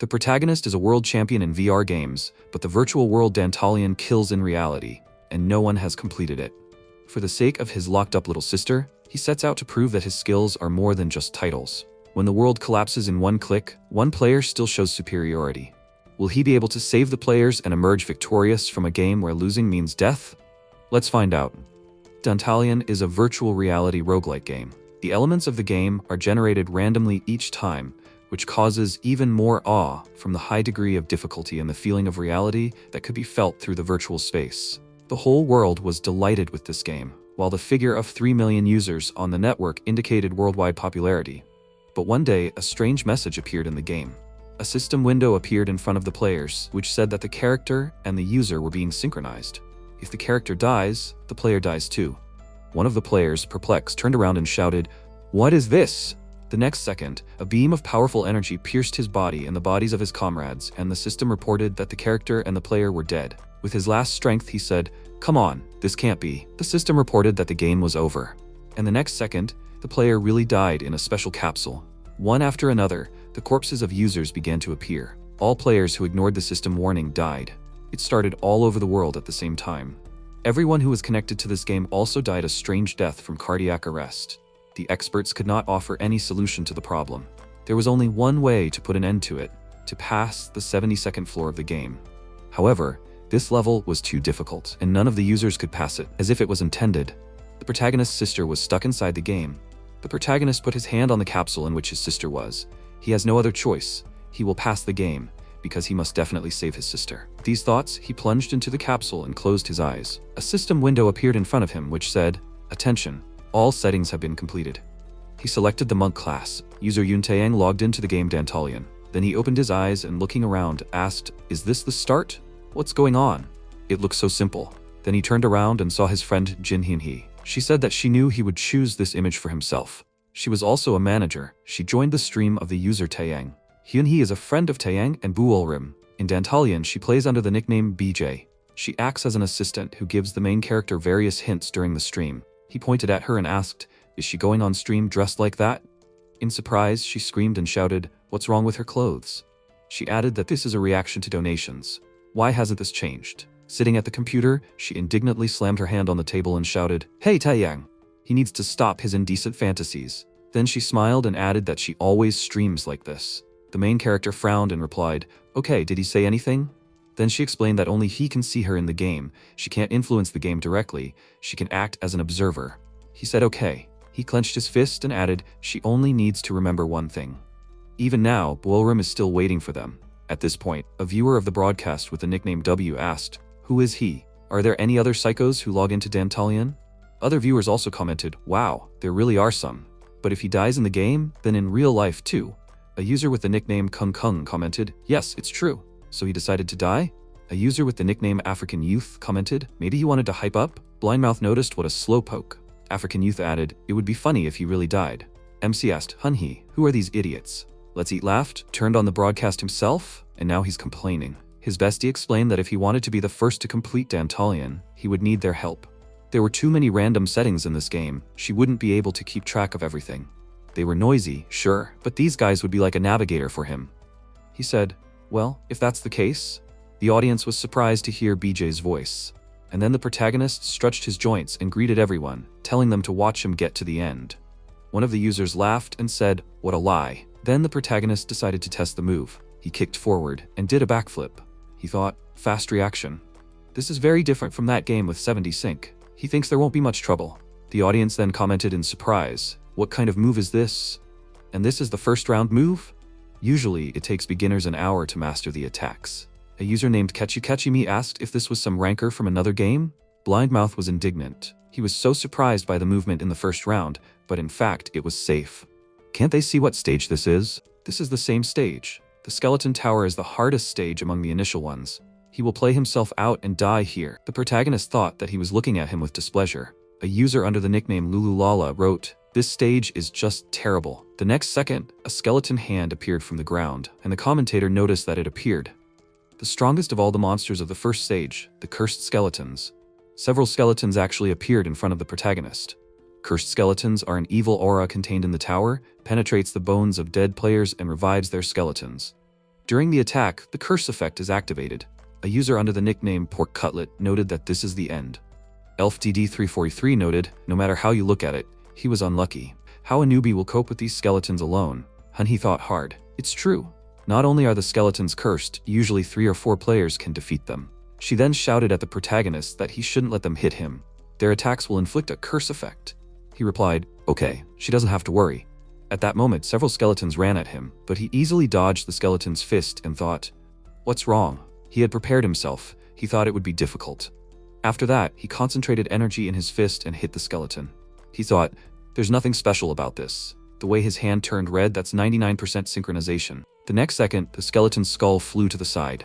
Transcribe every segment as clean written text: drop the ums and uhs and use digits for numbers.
The protagonist is a world champion in VR games, but the virtual world Dantalion kills in reality, and no one has completed it. For the sake of his locked-up little sister, he sets out to prove that his skills are more than just titles. When the world collapses in one click, one player still shows superiority. Will he be able to save the players and emerge victorious from a game where losing means death? Let's find out. Dantalion is a virtual reality roguelike game. The elements of the game are generated randomly each time, which causes even more awe from the high degree of difficulty and the feeling of reality that could be felt through the virtual space. The whole world was delighted with this game, while the figure of 3 million users on the network indicated worldwide popularity. But one day, a strange message appeared in the game. A system window appeared in front of the players, which said that the character and the user were being synchronized. If the character dies, the player dies too. One of the players, perplexed, turned around and shouted, "What is this?" The next second, a beam of powerful energy pierced his body and the bodies of his comrades, and the system reported that the character and the player were dead. With his last strength, he said, "Come on, this can't be." The system reported that the game was over. And the next second, the player really died in a special capsule. One after another, the corpses of users began to appear. All players who ignored the system warning died. It started all over the world at the same time. Everyone who was connected to this game also died a strange death from cardiac arrest. The experts could not offer any solution to the problem. There was only one way to put an end to it: to pass the 72nd floor of the game. However, this level was too difficult, and none of the users could pass it, as if it was intended. The protagonist's sister was stuck inside the game. The protagonist put his hand on the capsule in which his sister was. He has no other choice. He will pass the game, because he must definitely save his sister. With these thoughts, he plunged into the capsule and closed his eyes. A system window appeared in front of him which said, "Attention, all settings have been completed." He selected the monk class. User Yun Taeyang logged into the game Dantalion. Then he opened his eyes and, looking around, asked, "Is this the start? What's going on? It looks so simple." Then he turned around and saw his friend Jin Hyun-hee. She said that she knew he would choose this image for himself. She was also a manager. She joined the stream of the user Taeyang. Hyun-hee is a friend of Taeyang and Buolrim. In Dantalion, she plays under the nickname BJ. She acts as an assistant who gives the main character various hints during the stream. He pointed at her and asked, "Is she going on stream dressed like that?" In surprise, she screamed and shouted, "What's wrong with her clothes?" She added that this is a reaction to donations. Why hasn't this changed? Sitting at the computer, she indignantly slammed her hand on the table and shouted, "Hey Taeyang! He needs to stop his indecent fantasies." Then she smiled and added that she always streams like this. The main character frowned and replied, "Okay, did he say anything?" Then she explained that only he can see her in the game. She can't influence the game directly. She can act as an observer. He said okay. He clenched his fist and added, "She only needs to remember one thing." Even now, Buolrim is still waiting for them. At this point, a viewer of the broadcast with the nickname W asked, "Who is he? Are there any other psychos who log into Dantalion?" Other viewers also commented, "Wow, there really are some. But if he dies in the game, then in real life too." A user with the nickname Kung Kung commented, "Yes, it's true. So he decided to die?" A user with the nickname African Youth commented, "Maybe he wanted to hype up?" Blindmouth noticed what a slowpoke. African Youth added, "It would be funny if he really died." MC asked, "Hunhee, who are these idiots?" Let's Eat laughed, turned on the broadcast himself, and now he's complaining. His bestie explained that if he wanted to be the first to complete Dantalion, he would need their help. There were too many random settings in this game. She wouldn't be able to keep track of everything. They were noisy, sure, but these guys would be like a navigator for him. He said, "Well, if that's the case." The audience was surprised to hear BJ's voice. And then the protagonist stretched his joints and greeted everyone, telling them to watch him get to the end. One of the users laughed and said, "What a lie." Then the protagonist decided to test the move. He kicked forward and did a backflip. He thought, fast reaction. This is very different from that game with 70 sync. He thinks there won't be much trouble. The audience then commented in surprise, "What kind of move is this? And this is the first round move?" Usually, it takes beginners an hour to master the attacks. A user named Ketchuketchimi asked if this was some ranker from another game. Blindmouth was indignant. He was so surprised by the movement in the first round, but in fact, it was safe. Can't they see what stage this is? This is the same stage. The skeleton tower is the hardest stage among the initial ones. He will play himself out and die here. The protagonist thought that he was looking at him with displeasure. A user under the nickname Lululala wrote, "This stage is just terrible." The next second, a skeleton hand appeared from the ground, and the commentator noticed that it appeared. The strongest of all the monsters of the first stage, the cursed skeletons. Several skeletons actually appeared in front of the protagonist. Cursed skeletons are an evil aura contained in the tower, penetrates the bones of dead players and revives their skeletons. During the attack, the curse effect is activated. A user under the nickname Pork Cutlet noted that this is the end. ElfDD343 noted, no matter how you look at it, he was unlucky. How a newbie will cope with these skeletons alone? He thought hard. It's true. Not only are the skeletons cursed, usually 3 or 4 players can defeat them. She then shouted at the protagonist that he shouldn't let them hit him. Their attacks will inflict a curse effect. He replied, okay, she doesn't have to worry. At that moment, several skeletons ran at him, but he easily dodged the skeleton's fist and thought, what's wrong? He had prepared himself. He thought it would be difficult. After that, he concentrated energy in his fist and hit the skeleton. He thought, there's nothing special about this. The way his hand turned red, that's 99% synchronization. The next second, the skeleton's skull flew to the side.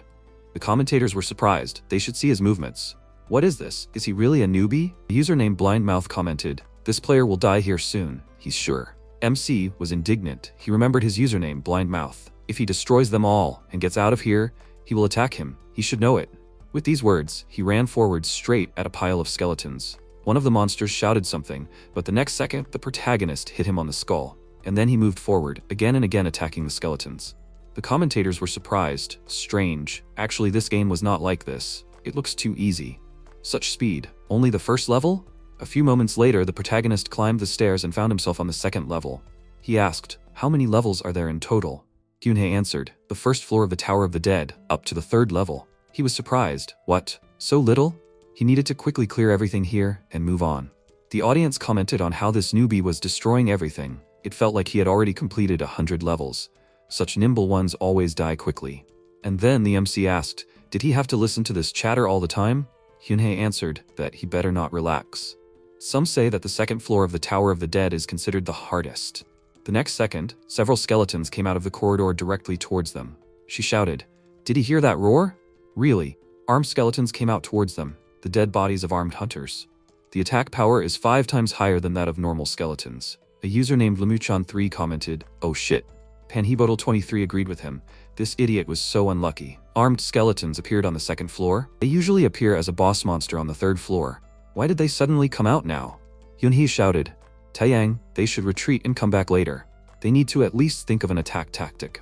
The commentators were surprised. They should see his movements. What is this? Is he really a newbie? A user named Blindmouth commented, this player will die here soon, he's sure. MC was indignant. He remembered his username, Blindmouth. If he destroys them all and gets out of here, he will attack him. He should know it. With these words, he ran forward straight at a pile of skeletons. One of the monsters shouted something, but the next second, the protagonist hit him on the skull. And then he moved forward, again and again attacking the skeletons. The commentators were surprised. Strange. Actually, this game was not like this. It looks too easy. Such speed. Only the first level? A few moments later, the protagonist climbed the stairs and found himself on the second level. He asked, how many levels are there in total? Hyunhye answered, the first floor of the Tower of the Dead, up to the 3rd level. He was surprised. What? So little? He needed to quickly clear everything here and move on. The audience commented on how this newbie was destroying everything. It felt like he had already completed 100 levels. Such nimble ones always die quickly. And then the MC asked, did he have to listen to this chatter all the time? Hyunhye answered that he better not relax. Some say that the 2nd floor of the Tower of the Dead is considered the hardest. The next second, several skeletons came out of the corridor directly towards them. She shouted, did he hear that roar? Really? Armed skeletons came out towards them, the dead bodies of armed hunters. The attack power is 5 times higher than that of normal skeletons. A user named Lemuchan3 commented, oh shit. Panhebodal23 agreed with him. This idiot was so unlucky. Armed skeletons appeared on the 2nd floor. They usually appear as a boss monster on the 3rd floor. Why did they suddenly come out now? Hyunhye shouted, Taeyang, they should retreat and come back later. They need to at least think of an attack tactic.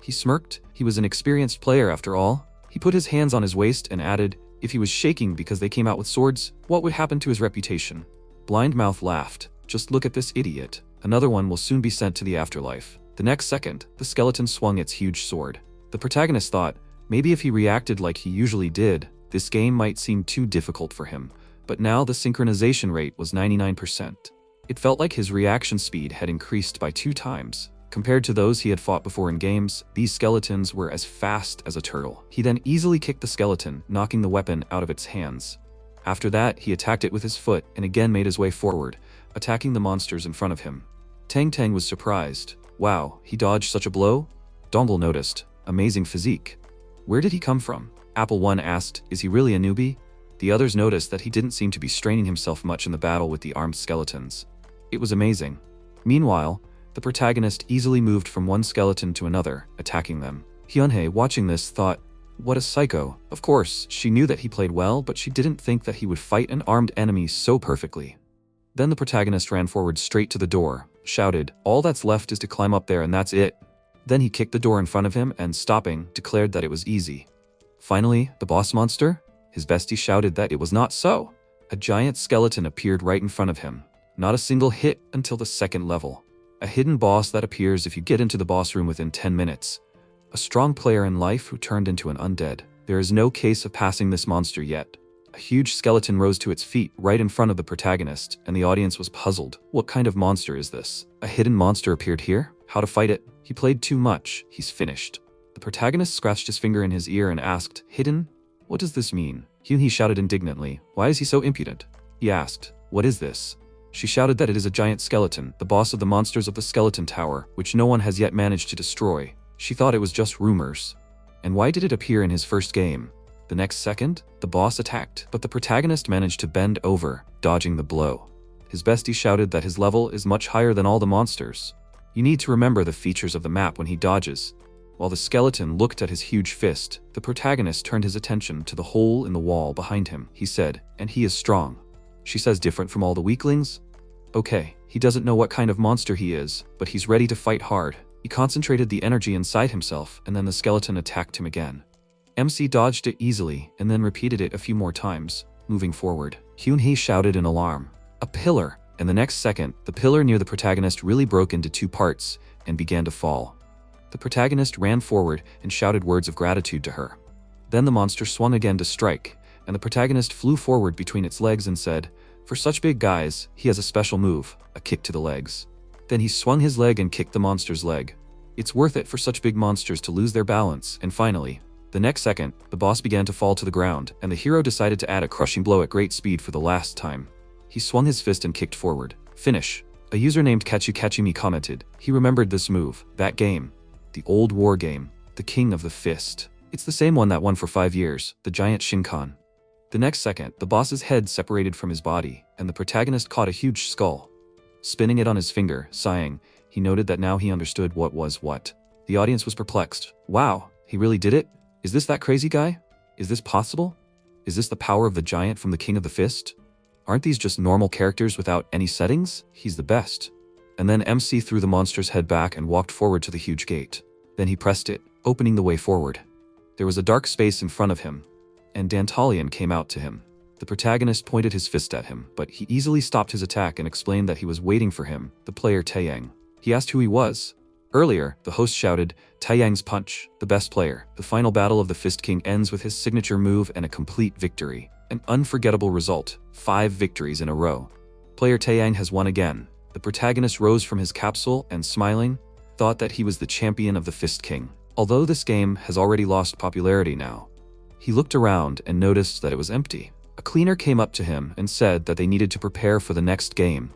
He smirked. He was an experienced player after all. He put his hands on his waist and added, if he was shaking because they came out with swords, what would happen to his reputation? Blindmouth laughed. Just look at this idiot. Another one will soon be sent to the afterlife. The next second, the skeleton swung its huge sword. The protagonist thought, maybe if he reacted like he usually did, this game might seem too difficult for him. But now the synchronization rate was 99%. It felt like his reaction speed had increased by 2 times. Compared to those he had fought before in games, these skeletons were as fast as a turtle. He then easily kicked the skeleton, knocking the weapon out of its hands. After that, he attacked it with his foot and again made his way forward, attacking the monsters in front of him. Tang Tang was surprised. Wow, he dodged such a blow? Dongle noticed. Amazing physique. Where did he come from? Apple One asked, is he really a newbie? The others noticed that he didn't seem to be straining himself much in the battle with the armed skeletons. It was amazing. Meanwhile, the protagonist easily moved from one skeleton to another, attacking them. Hyunhye, watching this, thought, what a psycho. Of course, she knew that he played well, but she didn't think that he would fight an armed enemy so perfectly. Then the protagonist ran forward straight to the door, shouted, all that's left is to climb up there and that's it. Then he kicked the door in front of him and, stopping, declared that it was easy. Finally, the boss monster? His bestie shouted that it was not so. A giant skeleton appeared right in front of him. Not a single hit until the 2nd level. A hidden boss that appears if you get into the boss room within 10 minutes. A strong player in life who turned into an undead. There is no case of passing this monster yet. A huge skeleton rose to its feet right in front of the protagonist, and the audience was puzzled. What kind of monster is this? A hidden monster appeared here? How to fight it? He played too much. He's finished. The protagonist scratched his finger in his ear and asked, hidden? What does this mean? Hyunhye shouted indignantly. Why is he so impudent? He asked, what is this? She shouted that it is a giant skeleton, the boss of the monsters of the Skeleton Tower, which no one has yet managed to destroy. She thought it was just rumors. And why did it appear in his first game? The next second, the boss attacked, but the protagonist managed to bend over, dodging the blow. His bestie shouted that his level is much higher than all the monsters. You need to remember the features of the map when he dodges. While the skeleton looked at his huge fist, the protagonist turned his attention to the hole in the wall behind him. He said, and he is strong. She says different from all the weaklings? Okay, he doesn't know what kind of monster he is, but he's ready to fight hard. He concentrated the energy inside himself, and then the skeleton attacked him again. MC dodged it easily and then repeated it a few more times, moving forward. Hyun-hee shouted in alarm, "A pillar!" And the next second, the pillar near the protagonist really broke into two parts and began to fall. The protagonist ran forward and shouted words of gratitude to her. Then the monster swung again to strike, and the protagonist flew forward between its legs and said, "For such big guys, he has a special move, a kick to the legs." Then he swung his leg and kicked the monster's leg. It's worth it for such big monsters to lose their balance. And finally, the next second, the boss began to fall to the ground, and the hero decided to add a crushing blow at great speed for the last time. He swung his fist and kicked forward. Finish. A user named Kachukachumi commented. He remembered this move, that game. The old war game, the King of the Fist. It's the same one that won for 5 years, the giant Shinkan. The next second, the boss's head separated from his body, and the protagonist caught a huge skull. Spinning it on his finger, sighing, he noted that now he understood what was what. The audience was perplexed. Wow, he really did it? Is this that crazy guy? Is this possible? Is this the power of the giant from the King of the Fist? Aren't these just normal characters without any settings? He's the best. And then MC threw the monster's head back and walked forward to the huge gate. Then he pressed it, opening the way forward. There was a dark space in front of him, and Dantalian came out to him. The protagonist pointed his fist at him, but he easily stopped his attack and explained that he was waiting for him, the player Taeyang. He asked who he was. Earlier, the host shouted, "Taeyang's punch, the best player." The final battle of the Fist King ends with his signature move and a complete victory. An unforgettable result, 5 victories in a row. Player Taeyang has won again. The protagonist rose from his capsule and, smiling, thought that he was the champion of the Fist King. Although this game has already lost popularity now, he looked around and noticed that it was empty. A cleaner came up to him and said that they needed to prepare for the next game.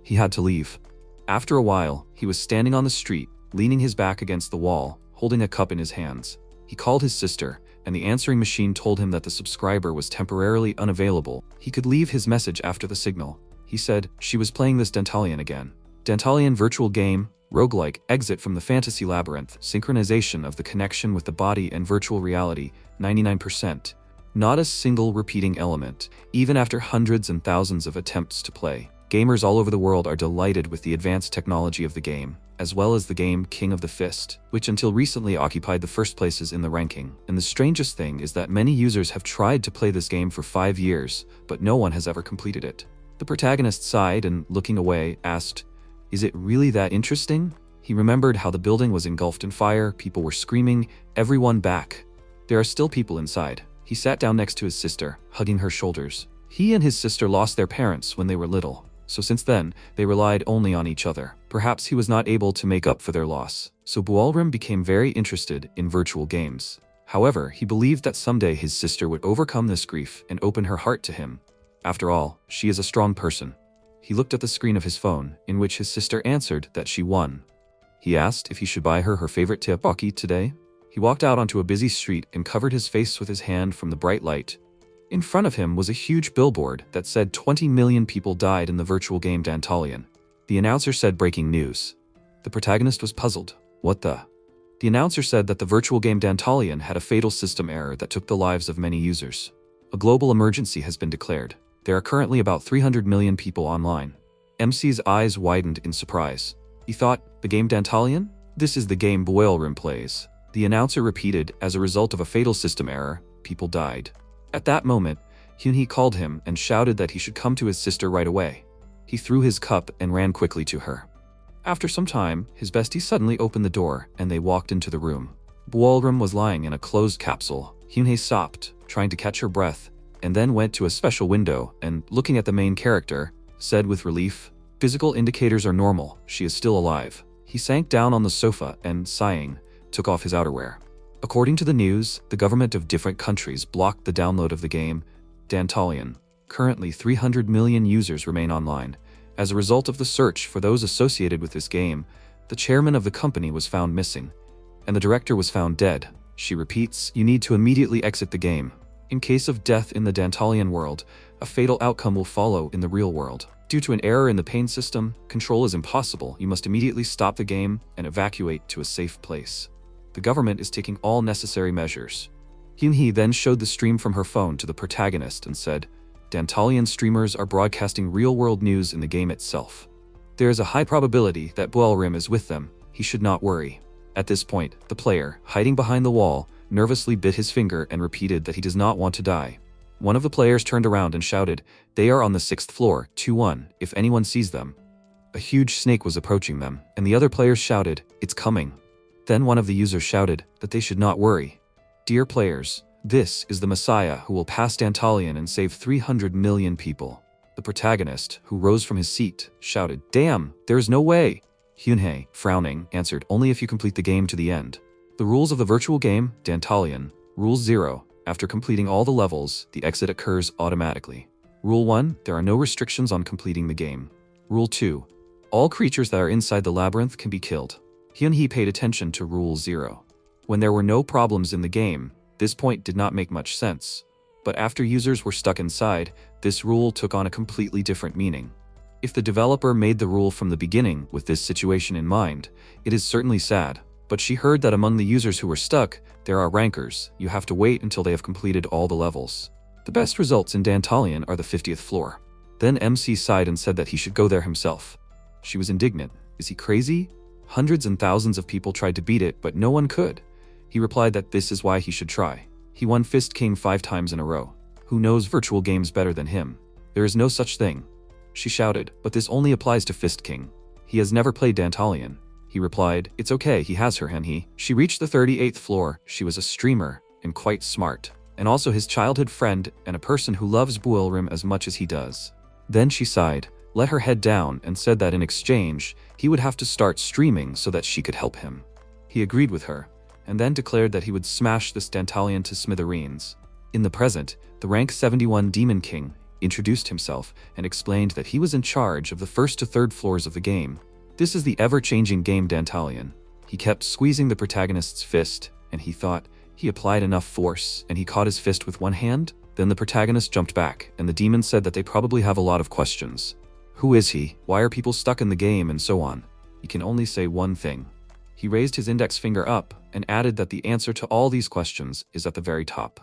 He had to leave. After a while, he was standing on the street, leaning his back against the wall, holding a cup in his hands. He called his sister, and the answering machine told him that the subscriber was temporarily unavailable. He could leave his message after the signal. He said she was playing this Dantalian again. Dantalian virtual game, roguelike, exit from the fantasy labyrinth, synchronization of the connection with the body and virtual reality, 99%. Not a single repeating element, even after hundreds and thousands of attempts to play. Gamers all over the world are delighted with the advanced technology of the game, as well as the game King of the Fist, which until recently occupied the first places in the ranking. And the strangest thing is that many users have tried to play this game for 5 years, but no one has ever completed it. The protagonist sighed and, looking away, asked, "Is it really that interesting?" He remembered how the building was engulfed in fire, people were screaming, everyone back. There are still people inside. He sat down next to his sister, hugging her shoulders. He and his sister lost their parents when they were little, so since then, they relied only on each other. Perhaps he was not able to make up for their loss, so Bualrim became very interested in virtual games. However, he believed that someday his sister would overcome this grief and open her heart to him. After all, she is a strong person. He looked at the screen of his phone, in which his sister answered that she won. He asked if he should buy her favorite tteokbokki today. He walked out onto a busy street and covered his face with his hand from the bright light. In front of him was a huge billboard that said 20 million people died in the virtual game Dantalian. The announcer said breaking news. The protagonist was puzzled. What the? The announcer said that the virtual game Dantalian had a fatal system error that took the lives of many users. A global emergency has been declared. There are currently about 300 million people online. MC's eyes widened in surprise. He thought, the game Dantalian? This is the game Bualrim plays. The announcer repeated, as a result of a fatal system error, people died. At that moment, Hyun-hee called him and shouted that he should come to his sister right away. He threw his cup and ran quickly to her. After some time, his bestie suddenly opened the door and they walked into the room. Bualrim was lying in a closed capsule. Hyun-hee stopped, trying to catch her breath, and then went to a special window and, looking at the main character, said with relief, "Physical indicators are normal, she is still alive." He sank down on the sofa and, sighing, took off his outerwear. According to the news, the government of different countries blocked the download of the game Dantalian. Currently, 300 million users remain online. As a result of the search for those associated with this game, the chairman of the company was found missing, and the director was found dead. She repeats, "You need to immediately exit the game. In case of death in the Dantalian world, a fatal outcome will follow in the real world. Due to an error in the pain system, control is impossible. You must immediately stop the game and evacuate to a safe place. The government is taking all necessary measures." Hyun-hee then showed the stream from her phone to the protagonist and said, "Dantalian streamers are broadcasting real-world news in the game itself. There is a high probability that Bualrim is with them. he should not worry. At this point, the player, hiding behind the wall, nervously bit his finger and repeated that he does not want to die. One of the players turned around and shouted, "They are on the 6th floor, 2-1, if anyone sees them." A huge snake was approaching them, and the other players shouted, "It's coming." Then one of the users shouted that they should not worry. Dear players, this is the Messiah who will pass Dantalion and save 300 million people. The protagonist, who rose from his seat, shouted, "Damn, there is no way." Hyunhye, frowning, answered, "Only if you complete the game to the end." The rules of the virtual game, Dantalion. Rule 0. After completing all the levels, the exit occurs automatically. Rule 1. There are no restrictions on completing the game. Rule 2. All creatures that are inside the labyrinth can be killed. Hyunhye paid attention to Rule 0. When there were no problems in the game, this point did not make much sense. But after users were stuck inside, this rule took on a completely different meaning. If the developer made the rule from the beginning with this situation in mind, it is certainly sad. But she heard that among the users who were stuck, there are rankers. You have to wait until they have completed all the levels. The best results in Dantalion are the 50th floor. Then MC sighed and said that he should go there himself. She was indignant. Is he crazy? Hundreds and thousands of people tried to beat it, but no one could. He replied that this is why he should try. He won Fist King 5 times in a row. Who knows virtual games better than him? There is no such thing. She shouted, but this only applies to Fist King. He has never played Dantalion. He replied, it's okay, he has her Hyunhye. She reached the 38th floor. She was a streamer, and quite smart. And also his childhood friend, and a person who loves Builrim as much as he does. Then she sighed, let her head down, and said that in exchange, he would have to start streaming so that she could help him. He agreed with her, and then declared that he would smash this Dantalion to smithereens. In the present, the rank 71 Demon King introduced himself and explained that he was in charge of the 1st to 3rd floors of the game. This is the ever-changing game Dantalion. He kept squeezing the protagonist's fist, and he thought he applied enough force, and he caught his fist with one hand. Then the protagonist jumped back, and the demon said that they probably have a lot of questions. Who is he? Why are people stuck in the game? And so on. He can only say one thing. He raised his index finger up and added that the answer to all these questions is at the very top.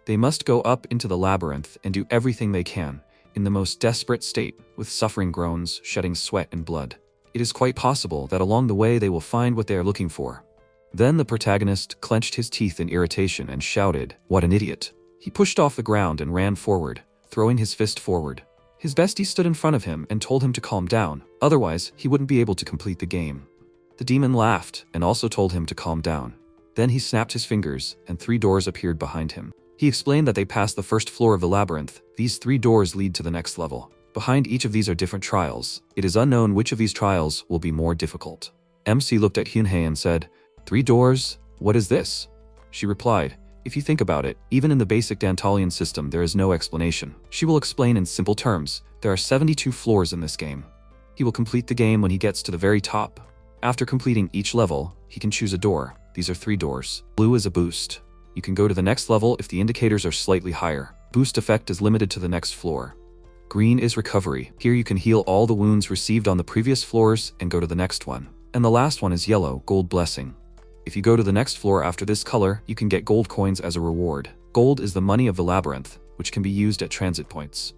They must go up into the labyrinth and do everything they can, in the most desperate state, with suffering groans, shedding sweat and blood. It is quite possible that along the way they will find what they are looking for. Then the protagonist clenched his teeth in irritation and shouted, "What an idiot." He pushed off the ground and ran forward, throwing his fist forward. His bestie stood in front of him and told him to calm down, otherwise he wouldn't be able to complete the game. The demon laughed and also told him to calm down. Then he snapped his fingers and 3 doors appeared behind him. He explained that they passed the 1st floor of the labyrinth. These 3 doors lead to the next level. Behind each of these are different trials. It is unknown which of these trials will be more difficult. MC looked at Hyunhye and said, 3 doors? What is this? She replied, if you think about it, even in the basic Dantalion system there is no explanation. She will explain in simple terms. There are 72 floors in this game. He will complete the game when he gets to the very top. After completing each level, he can choose a door. These are 3 doors. Blue is a boost. You can go to the next level if the indicators are slightly higher. Boost effect is limited to the next floor. Green is recovery. Here you can heal all the wounds received on the previous floors and go to the next one. And the last one is yellow, gold blessing. If you go to the next floor after this color, you can get gold coins as a reward. Gold is the money of the labyrinth, which can be used at transit points.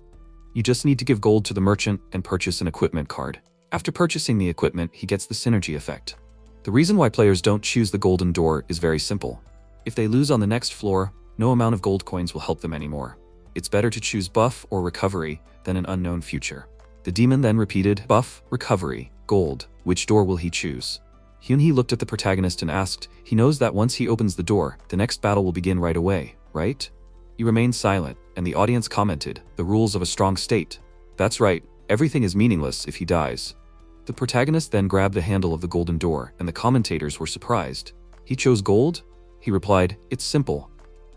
You just need to give gold to the merchant and purchase an equipment card. After purchasing the equipment, he gets the synergy effect. The reason why players don't choose the golden door is very simple. If they lose on the next floor, no amount of gold coins will help them anymore. It's better to choose buff or recovery than an unknown future. The demon then repeated, buff, recovery, gold. Which door will he choose? Hyunhye looked at the protagonist and asked, he knows that once he opens the door, the next battle will begin right away, right? He remained silent, and the audience commented, the rules of a strong state. That's right, everything is meaningless if he dies. The protagonist then grabbed the handle of the golden door, and the commentators were surprised. He chose gold? He replied, it's simple.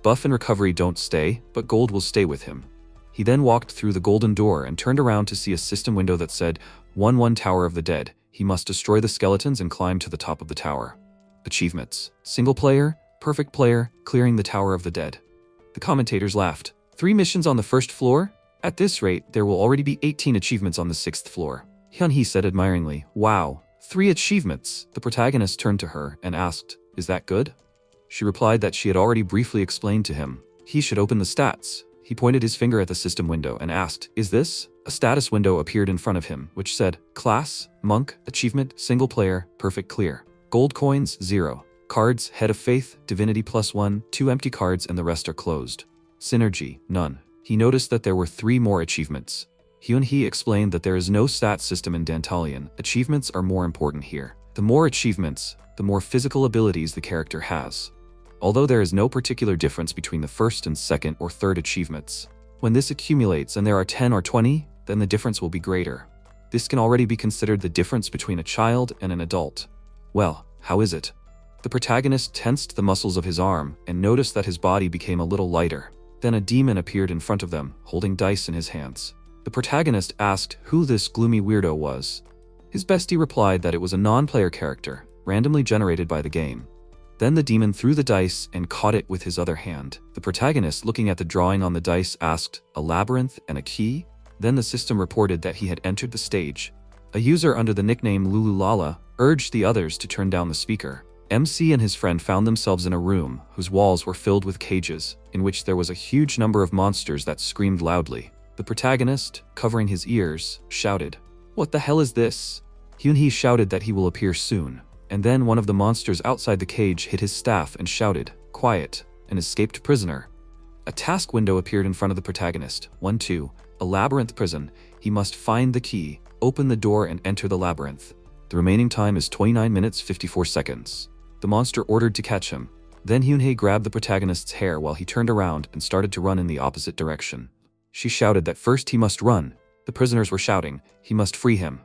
Buff and recovery don't stay, but gold will stay with him. He then walked through the golden door and turned around to see a system window that said, 1-1 Tower of the Dead. He must destroy the skeletons and climb to the top of the tower. Achievements. Single player, perfect player, clearing the Tower of the Dead. The commentators laughed. 3 missions on the 1st floor? At this rate, there will already be 18 achievements on the 6th floor. Hyunhye said admiringly, wow, 3 achievements. The protagonist turned to her and asked, is that good? She replied that she had already briefly explained to him. He should open the stats. He pointed his finger at the system window and asked, is this? A status window appeared in front of him, which said, class, monk, achievement, single player, perfect clear. Gold coins, 0. Cards, Head of Faith, Divinity +1, 2 empty cards and the rest are closed. Synergy, none. He noticed that there were 3 more achievements. Hyunhee explained that there is no stat system in Dantalian. Achievements are more important here. The more achievements, the more physical abilities the character has. Although there is no particular difference between the first and second or third achievements. When this accumulates and there are 10 or 20, then the difference will be greater. This can already be considered the difference between a child and an adult. Well, how is it? The protagonist tensed the muscles of his arm and noticed that his body became a little lighter. Then a demon appeared in front of them, holding dice in his hands. The protagonist asked who this gloomy weirdo was. His bestie replied that it was a non-player character, randomly generated by the game. Then the demon threw the dice and caught it with his other hand. The protagonist, looking at the drawing on the dice, asked, "A labyrinth and a key?" Then the system reported that he had entered the stage. A user under the nickname Lululala urged the others to turn down the speaker. MC and his friend found themselves in a room whose walls were filled with cages, in which there was a huge number of monsters that screamed loudly. The protagonist, covering his ears, shouted, "What the hell is this?" Hyunhee shouted that he will appear soon, and then one of the monsters outside the cage hit his staff and shouted, "Quiet, an escaped prisoner." A task window appeared in front of the protagonist. 1-2, a labyrinth prison. He must find the key, open the door and enter the labyrinth. The remaining time is 29 minutes 54 seconds. The monster ordered to catch him. Then Hyunhee grabbed the protagonist's hair while he turned around and started to run in the opposite direction. She shouted that first he must run. The prisoners were shouting, he must free him.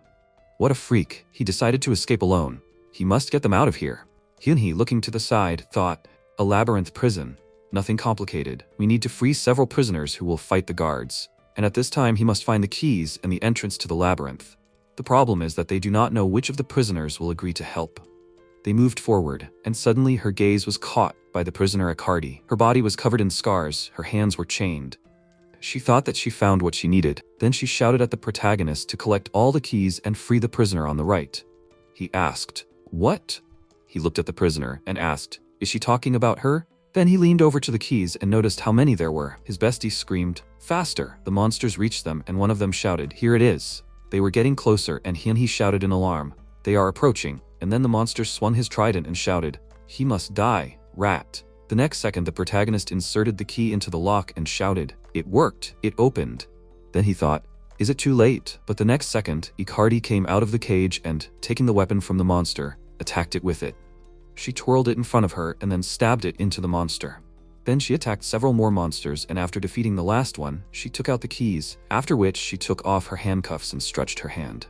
What a freak, he decided to escape alone. He must get them out of here. Hyunhee, looking to the side, thought, a labyrinth prison. Nothing complicated. We need to free several prisoners who will fight the guards. And at this time he must find the keys and the entrance to the labyrinth. The problem is that they do not know which of the prisoners will agree to help. They moved forward, and suddenly her gaze was caught by the prisoner Akardi. Her body was covered in scars, her hands were chained. She thought that she found what she needed. Then she shouted at the protagonist to collect all the keys and free the prisoner on the right. He asked, "What?" He looked at the prisoner and asked, "Is she talking about her?" Then he leaned over to the keys and noticed how many there were. His bestie screamed, "Faster!" The monsters reached them and one of them shouted, "Here it is." They were getting closer and Hyunhee shouted in alarm, "They are approaching." And then the monster swung his trident and shouted, "He must die, rat." The next second the protagonist inserted the key into the lock and shouted, "It worked, it opened." Then he thought, is it too late? But the next second, Icardi came out of the cage and, taking the weapon from the monster, attacked it with it. She twirled it in front of her and then stabbed it into the monster. Then she attacked several more monsters and after defeating the last one, she took out the keys, after which she took off her handcuffs and stretched her hand.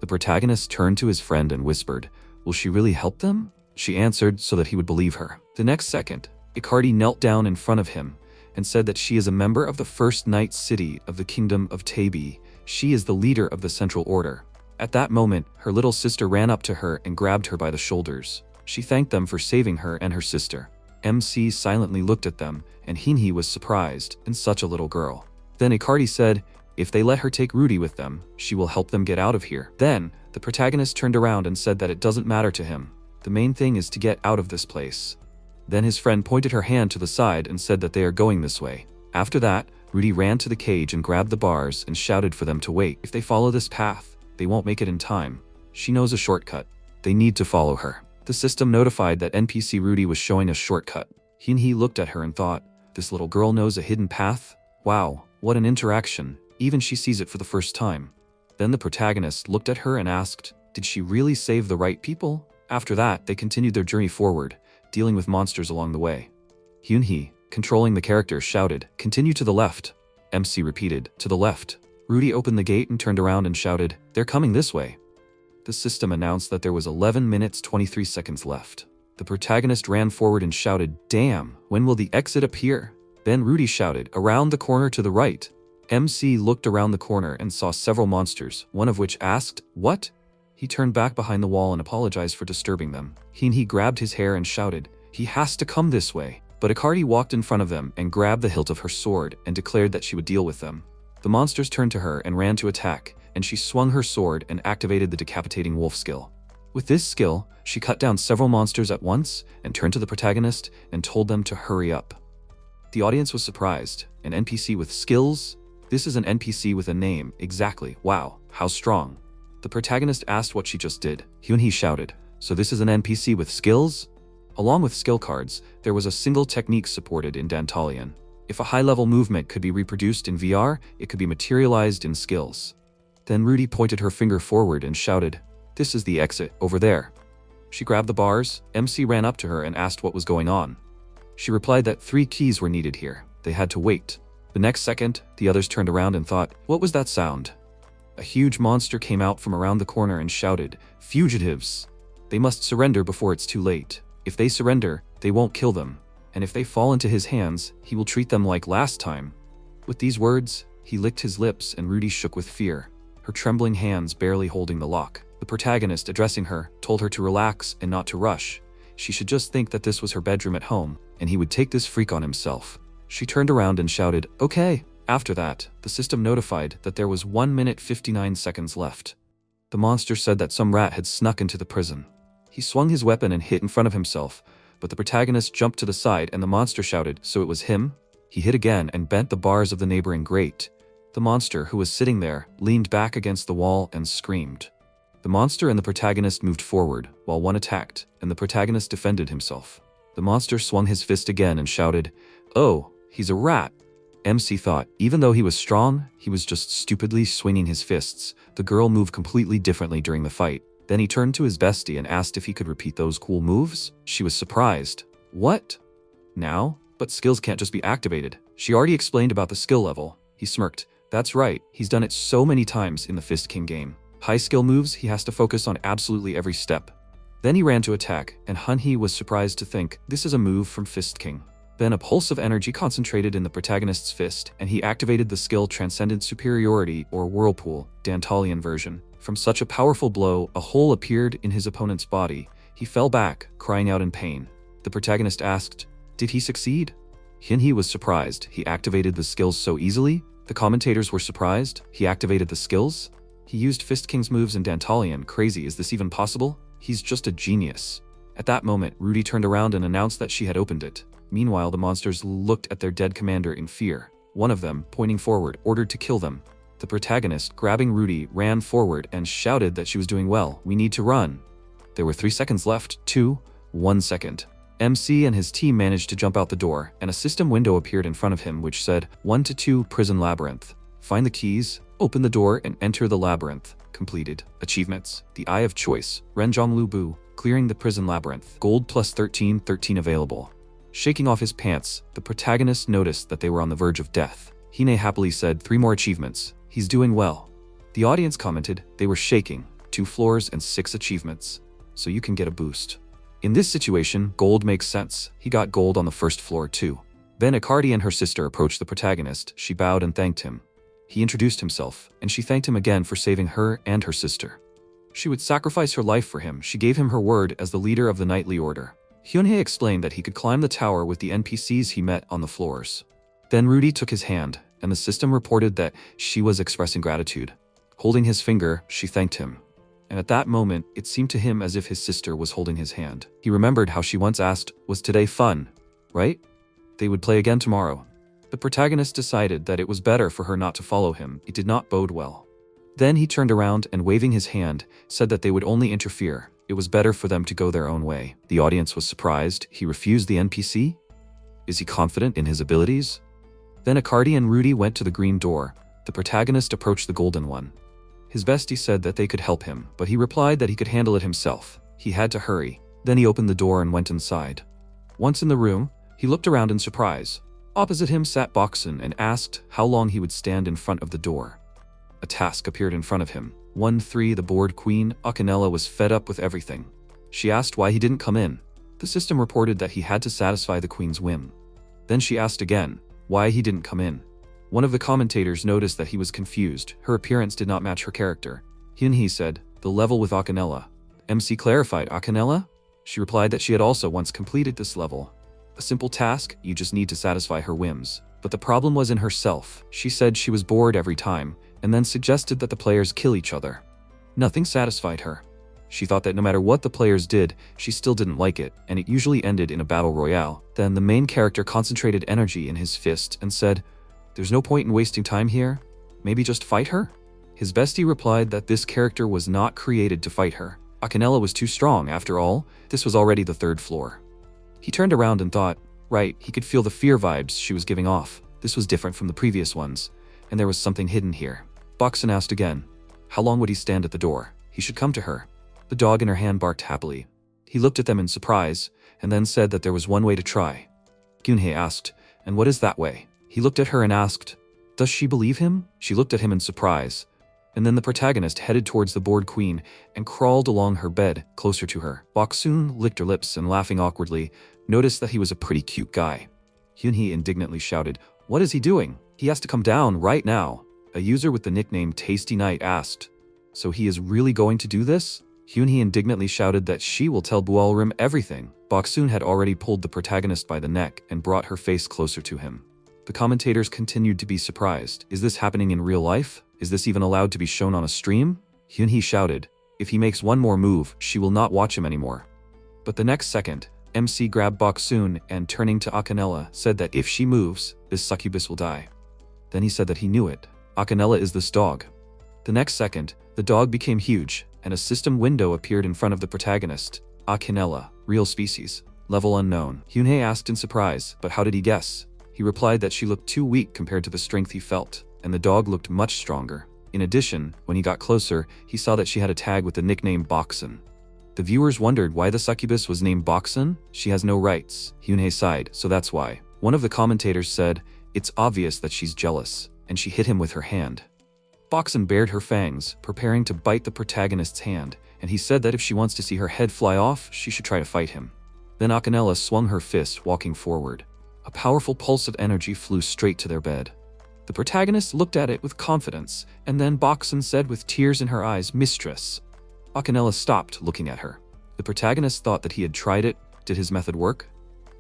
The protagonist turned to his friend and whispered, "Will she really help them?" She answered so that he would believe her. The next second, Icardi knelt down in front of him and said that she is a member of the First Night City of the Kingdom of Tabi. She is the leader of the Central Order. At that moment, her little sister ran up to her and grabbed her by the shoulders. She thanked them for saving her and her sister. MC silently looked at them, and Hyunhee was surprised in such a little girl. Then Icardi said, if they let her take Rudy with them, she will help them get out of here. Then, the protagonist turned around and said that it doesn't matter to him. The main thing is to get out of this place. Then his friend pointed her hand to the side and said that they are going this way. After that, Rudy ran to the cage and grabbed the bars and shouted for them to wait. If they follow this path, they won't make it in time. She knows a shortcut. They need to follow her. The system notified that NPC Rudy was showing a shortcut. Hyunhee looked at her and thought, this little girl knows a hidden path? Wow, what an interaction. Even she sees it for the first time. Then the protagonist looked at her and asked, did she really save the right people? After that, they continued their journey forward, dealing with monsters along the way. Hyunhee, controlling the character, shouted, continue to the left. MC repeated, to the left. Rudy opened the gate and turned around and shouted, they're coming this way. The system announced that there was 11 minutes 23 seconds left. The protagonist ran forward and shouted, damn, when will the exit appear? Then Rudy shouted, around the corner to the right. MC looked around the corner and saw several monsters, one of which asked, what? He turned back behind the wall and apologized for disturbing them. Hyunhee grabbed his hair and shouted, he has to come this way. But Icardi walked in front of them and grabbed the hilt of her sword and declared that she would deal with them. The monsters turned to her and ran to attack, and she swung her sword and activated the decapitating wolf skill. With this skill, she cut down several monsters at once and turned to the protagonist and told them to hurry up. The audience was surprised. An NPC with skills? This is an NPC with a name, exactly. Wow, how strong. The protagonist asked what she just did. Hyunhee shouted, So this is an NPC with skills? Along with skill cards, there was a single technique supported in Dantalian. If a high-level movement could be reproduced in VR, it could be materialized in skills. Then Rudy pointed her finger forward and shouted, "This is the exit, over there." She grabbed the bars. MC ran up to her and asked what was going on. She replied that 3 keys were needed here. They had to wait. The next second, the others turned around and thought, "What was that sound?" A huge monster came out from around the corner and shouted, "Fugitives! They must surrender before it's too late. If they surrender, they won't kill them. And if they fall into his hands, he will treat them like last time." With these words, he licked his lips and Rudy shook with fear, her trembling hands barely holding the lock. The protagonist, addressing her, told her to relax and not to rush. She should just think that this was her bedroom at home, and he would take this freak on himself. She turned around and shouted, "Okay." After that, the system notified that there was 1 minute 59 seconds left. The monster said that some rat had snuck into the prison. He swung his weapon and hit in front of himself, but the protagonist jumped to the side and the monster shouted, "So it was him?" He hit again and bent the bars of the neighboring grate. The monster, who was sitting there, leaned back against the wall and screamed. The monster and the protagonist moved forward, while one attacked, and the protagonist defended himself. The monster swung his fist again and shouted, "Oh, he's a rat." MC thought, even though he was strong, he was just stupidly swinging his fists. The girl moved completely differently during the fight. Then he turned to his bestie and asked if he could repeat those cool moves. She was surprised. "What? Now? But skills can't just be activated." She already explained about the skill level. He smirked. "That's right, he's done it so many times in the Fist King game. High skill moves, he has to focus on absolutely every step." Then he ran to attack, and Hunhee was surprised to think, this is a move from Fist King. Then a pulse of energy concentrated in the protagonist's fist, and he activated the skill Transcendent Superiority or Whirlpool, Dantalian version. From such a powerful blow, a hole appeared in his opponent's body. He fell back, crying out in pain. The protagonist asked, "Did he succeed?" Hunhee was surprised. He activated the skills so easily? The commentators were surprised. He activated the skills? He used Fist King's moves in Dantalian. Crazy, is this even possible? He's just a genius. At that moment, Rudy turned around and announced that she had opened it. Meanwhile, the monsters looked at their dead commander in fear. One of them, pointing forward, ordered to kill them. The protagonist, grabbing Rudy, ran forward and shouted that she was doing well. "We need to run." There were 3 seconds left. 2, 1 second. MC and his team managed to jump out the door, and a system window appeared in front of him which said, 1 to 2 Prison Labyrinth. Find the keys, open the door, and enter the labyrinth. Completed. Achievements. The Eye of Choice. Renjong Lu Bu. Clearing the prison labyrinth. Gold plus 13 available. Shaking off his pants, the protagonist noticed that they were on the verge of death. Hine happily said, 3 more achievements. He's doing well. The audience commented, they were shaking. 2 floors and 6 achievements. So you can get a boost. In this situation, gold makes sense. He got gold on the first floor too. Then Akardi and her sister approached the protagonist. She bowed and thanked him. He introduced himself, and she thanked him again for saving her and her sister. She would sacrifice her life for him. She gave him her word as the leader of the Knightly Order. Hyunhye explained that he could climb the tower with the NPCs he met on the floors. Then Rudy took his hand, and the system reported that she was expressing gratitude. Holding his finger, she thanked him. And at that moment, it seemed to him as if his sister was holding his hand. He remembered how she once asked, "Was today fun? Right?" They would play again tomorrow. The protagonist decided that it was better for her not to follow him. It did not bode well. Then he turned around and, waving his hand, said that they would only interfere. It was better for them to go their own way. The audience was surprised. He refused the NPC? Is he confident in his abilities? Then Akardi and Rudy went to the green door. The protagonist approached the golden one. His bestie said that they could help him, but he replied that he could handle it himself. He had to hurry. Then he opened the door and went inside. Once in the room, he looked around in surprise. Opposite him sat Boxen and asked how long he would stand in front of the door. A task appeared in front of him. 1-3 The bored queen, Akanella, was fed up with everything. She asked why he didn't come in. The system reported that he had to satisfy the queen's whim. Then she asked again, why he didn't come in. One of the commentators noticed that he was confused. Her appearance did not match her character. Hyunhee said, "The level with Akanella." MC clarified, "Akanella?" She replied that she had also once completed this level. A simple task, you just need to satisfy her whims. But the problem was in herself. She said she was bored every time, and then suggested that the players kill each other. Nothing satisfied her. She thought that no matter what the players did, she still didn't like it, and it usually ended in a battle royale. Then the main character concentrated energy in his fist and said, "There's no point in wasting time here. Maybe just fight her?" His bestie replied that this character was not created to fight her. Akinela was too strong after all. This was already the 3rd floor. He turned around and thought, right, he could feel the fear vibes she was giving off. This was different from the previous ones, and there was something hidden here. Boxen asked again. How long would he stand at the door? He should come to her. The dog in her hand barked happily. He looked at them in surprise, and then said that there was one way to try. Gyunhye asked, and what is that way? He looked at her and asked, does she believe him? She looked at him in surprise. And then the protagonist headed towards the bored queen and crawled along her bed, closer to her. Boksoon licked her lips and, laughing awkwardly, noticed that he was a pretty cute guy. Hyunhee indignantly shouted, what is he doing? He has to come down right now. A user with the nickname Tasty Night asked, so he is really going to do this? Hyunhee indignantly shouted that she will tell Bualrim everything. Boksoon had already pulled the protagonist by the neck and brought her face closer to him. The commentators continued to be surprised. Is this happening in real life? Is this even allowed to be shown on a stream? Hyunhee shouted, if he makes one more move, she will not watch him anymore. But the next second, MC grabbed Boksoon and, turning to Akinela, said that if she moves, this succubus will die. Then he said that he knew it. Akinela is this dog. The next second, the dog became huge, and a system window appeared in front of the protagonist. Akinela, real species, level unknown. Hyunhee asked in surprise, but how did he guess? He replied that she looked too weak compared to the strength he felt, and the dog looked much stronger. In addition, when he got closer, he saw that she had a tag with the nickname Boksen. The viewers wondered why the succubus was named Boksen. She has no rights. Hyunhee sighed, so that's why. One of the commentators said, it's obvious that she's jealous, and she hit him with her hand. Boksen bared her fangs, preparing to bite the protagonist's hand, and he said that if she wants to see her head fly off, she should try to fight him. Then Akinela swung her fist, walking forward. A powerful pulse of energy flew straight to their bed. The protagonist looked at it with confidence, and then Boksen said with tears in her eyes, mistress. Akinela stopped, looking at her. The protagonist thought that he had tried it. Did his method work?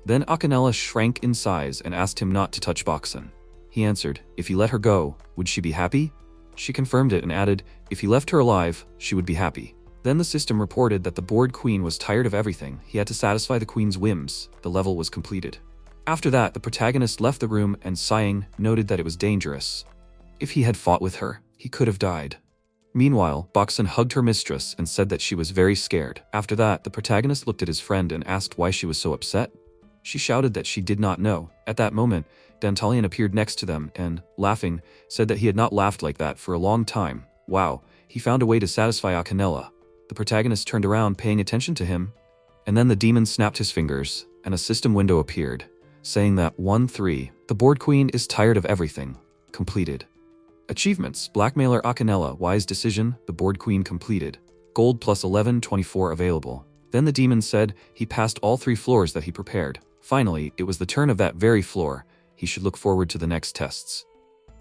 Then Akinela shrank in size and asked him not to touch Boksen. He answered, if he let her go, would she be happy? She confirmed it and added, if he left her alive, she would be happy. Then the system reported that the bored queen was tired of everything. He had to satisfy the queen's whims. The level was completed. After that, the protagonist left the room and, sighing, noted that it was dangerous. If he had fought with her, he could have died. Meanwhile, Boksen hugged her mistress and said that she was very scared. After that, the protagonist looked at his friend and asked why she was so upset. She shouted that she did not know. At that moment, Dantalian appeared next to them and, laughing, said that he had not laughed like that for a long time. Wow, he found a way to satisfy Akinela. The protagonist turned around, paying attention to him, and then the demon snapped his fingers, and a system window appeared, saying that 1-3, the bored queen is tired of everything. Completed. Achievements: Blackmailer Akinela, Wise Decision, the bored queen completed. Gold plus 1124 available. Then the demon said he passed all 3 floors that he prepared. Finally, it was the turn of that very floor. He should look forward to the next tests.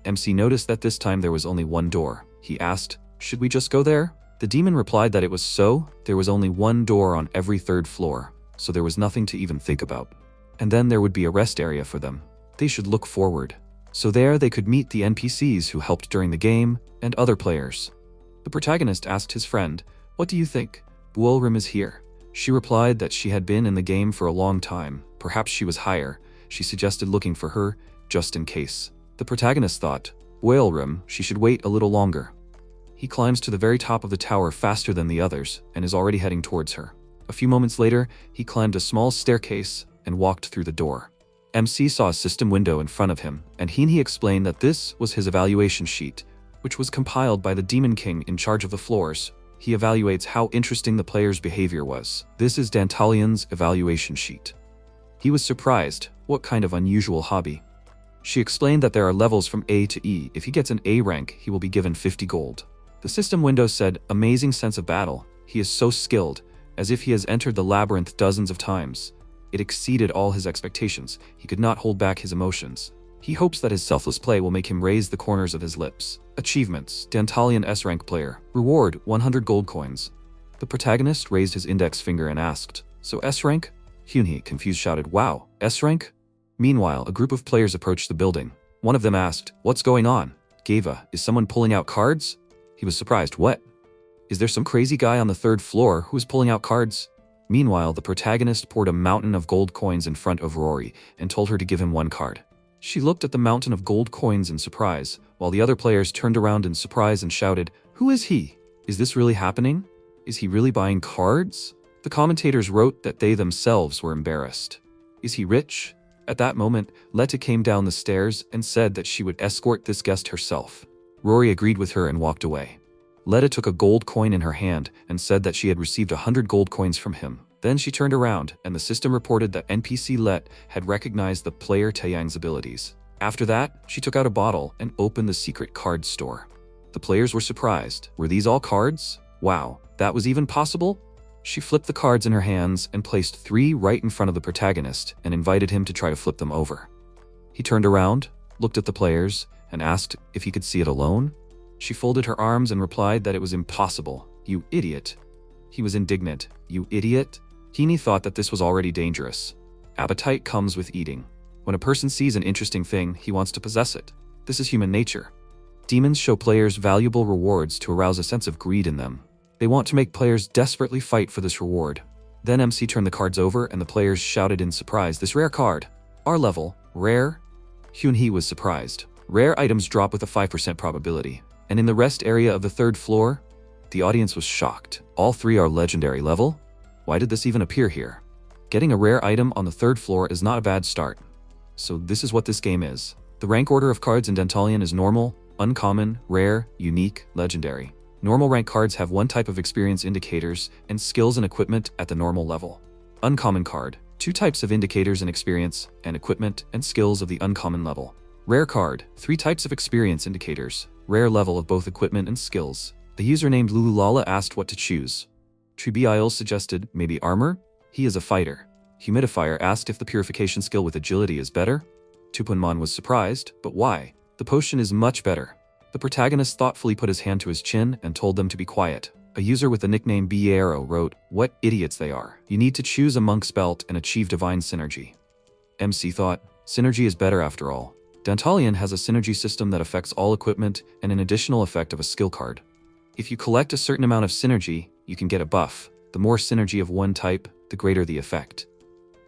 MC noticed that this time there was only one door. He asked, should we just go there? The demon replied that it was so. There was only one door on every 3rd floor, so there was nothing to even think about. And then there would be a rest area for them. They should look forward. So there they could meet the NPCs who helped during the game and other players. The protagonist asked his friend, what do you think? Buolrim is here. She replied that she had been in the game for a long time. Perhaps she was higher. She suggested looking for her, just in case. The protagonist thought, Buolrim, she should wait a little longer. He climbs to the very top of the tower faster than the others and is already heading towards her. A few moments later, he climbed a small staircase and walked through the door. MC saw a system window in front of him, and he explained that this was his evaluation sheet, which was compiled by the Demon King in charge of the floors. He evaluates how interesting the player's behavior was. This is Dantalian's evaluation sheet. He was surprised. What kind of unusual hobby? She explained that there are levels from A to E. If he gets an A rank, he will be given 50 gold. The system window said, amazing sense of battle. He is so skilled, as if he has entered the labyrinth dozens of times. It exceeded all his expectations. He could not hold back his emotions. He hopes that his selfless play will make him raise the corners of his lips. Achievements: Dantalian S-rank player. Reward: 100 gold coins. The protagonist raised his index finger and asked, so S-rank? Hyunhee, confused, shouted, wow, S-rank? Meanwhile, a group of players approached the building. One of them asked, what's going on? Geva, is someone pulling out cards? He was surprised. What? Is there some crazy guy on the 3rd floor who is pulling out cards? Meanwhile, the protagonist poured a mountain of gold coins in front of Rory and told her to give him 1 card. She looked at the mountain of gold coins in surprise, while the other players turned around in surprise and shouted, who is he? Is this really happening? Is he really buying cards? The commentators wrote that they themselves were embarrassed. Is he rich? At that moment, Letta came down the stairs and said that she would escort this guest herself. Rory agreed with her and walked away. Letta took a gold coin in her hand and said that she had received 100 gold coins from him. Then she turned around and the system reported that NPC Let had recognized the player Taeyang's abilities. After that, she took out a bottle and opened the secret card store. The players were surprised. Were these all cards? Wow, that was even possible? She flipped the cards in her hands and placed 3 right in front of the protagonist and invited him to try to flip them over. He turned around, looked at the players, and asked if he could see it alone. She folded her arms and replied that it was impossible. You idiot. He was indignant. You idiot? Heaney thought that this was already dangerous. Appetite comes with eating. When a person sees an interesting thing, he wants to possess it. This is human nature. Demons show players valuable rewards to arouse a sense of greed in them. They want to make players desperately fight for this reward. Then MC turned the cards over and the players shouted in surprise, "This rare card! Our level, rare?" Hyunhee was surprised. Rare items drop with a 5% probability. And in the rest area of the 3rd floor, the audience was shocked. All 3 are legendary level? Why did this even appear here? Getting a rare item on the 3rd floor is not a bad start. So this is what this game is. The rank order of cards in Dantalian is normal, uncommon, rare, unique, legendary. Normal rank cards have 1 type of experience indicators and skills and equipment at the normal level. Uncommon card, 2 types of indicators and experience and equipment and skills of the uncommon level. Rare card, 3 types of experience indicators, rare level of both equipment and skills. The user named Lululala asked what to choose. Tribiil suggested maybe armor? He is a fighter. Humidifier asked if the purification skill with agility is better. Tupunman was surprised, but why? The potion is much better. The protagonist thoughtfully put his hand to his chin and told them to be quiet. A user with the nickname Biero wrote, "What idiots they are. You need to choose a monk's belt and achieve divine synergy." MC thought, synergy is better after all. Dantalian has a synergy system that affects all equipment and an additional effect of a skill card. If you collect a certain amount of synergy, you can get a buff. The more synergy of one type, the greater the effect.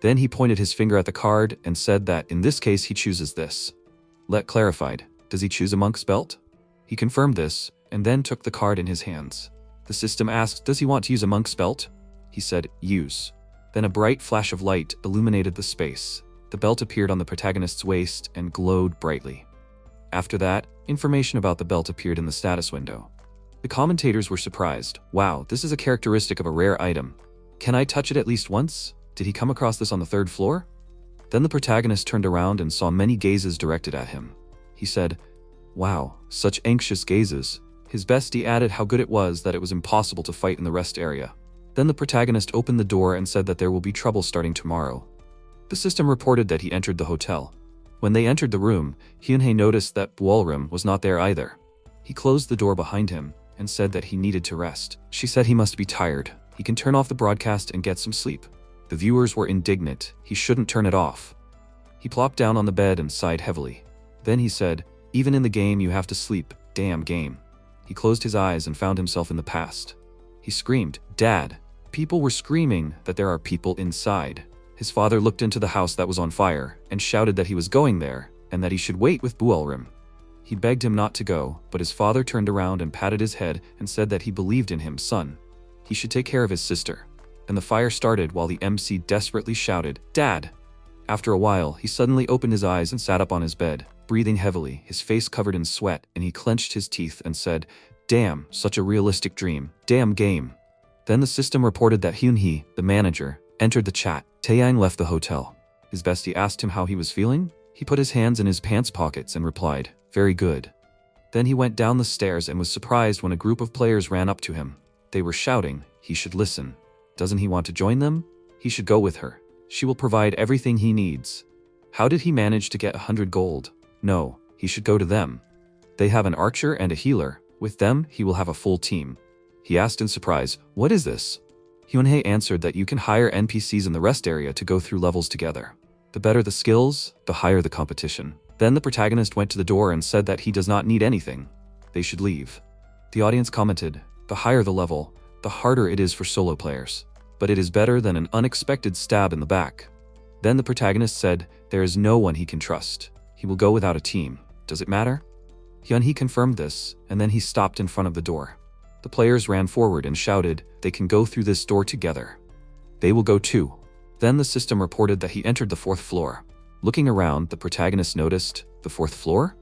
Then he pointed his finger at the card and said that in this case he chooses this. Let clarified, does he choose a monk's belt? He confirmed this, and then took the card in his hands. The system asked, does he want to use a monk's belt? He said, use. Then a bright flash of light illuminated the space. The belt appeared on the protagonist's waist and glowed brightly. After that, information about the belt appeared in the status window. The commentators were surprised. Wow, this is a characteristic of a rare item. Can I touch it at least once? Did he come across this on the 3rd floor? Then the protagonist turned around and saw many gazes directed at him. He said, wow, such anxious gazes. His bestie added how good it was that it was impossible to fight in the rest area. Then the protagonist opened the door and said that there will be trouble starting tomorrow. The system reported that he entered the hotel. When they entered the room, Hyunhee noticed that Buolrim was not there either. He closed the door behind him and said that he needed to rest. She said he must be tired. He can turn off the broadcast and get some sleep. The viewers were indignant. He shouldn't turn it off. He plopped down on the bed and sighed heavily. Then he said, even in the game you have to sleep, damn game. He closed his eyes and found himself in the past. He screamed, Dad. People were screaming that there are people inside. His father looked into the house that was on fire and shouted that he was going there and that he should wait with Buolrim. He begged him not to go, but his father turned around and patted his head and said that he believed in him, son. He should take care of his sister. And the fire started while the MC desperately shouted, Dad! After a while, he suddenly opened his eyes and sat up on his bed, breathing heavily, his face covered in sweat, and he clenched his teeth and said, damn, such a realistic dream. Damn game. Then the system reported that Hyunhee, the manager, entered the chat. Taeyang left the hotel. His bestie asked him how he was feeling. He put his hands in his pants pockets and replied, very good. Then he went down the stairs and was surprised when a group of players ran up to him. They were shouting, he should listen. Doesn't he want to join them? He should go with her. She will provide everything he needs. How did he manage to get 100 gold? No, he should go to them. They have an archer and a healer. With them, he will have a full team. He asked in surprise, what is this? Hyunhee answered that you can hire NPCs in the rest area to go through levels together. The better the skills, the higher the competition. Then the protagonist went to the door and said that he does not need anything. They should leave. The audience commented, the higher the level, the harder it is for solo players. But it is better than an unexpected stab in the back. Then the protagonist said, there is no one he can trust. He will go without a team. Does it matter? Hyunhee confirmed this, and then he stopped in front of the door. The players ran forward and shouted, "They can go through this door together." "They will go too." Then the system reported that he entered the 4th floor. Looking around, the protagonist noticed, "The 4th floor?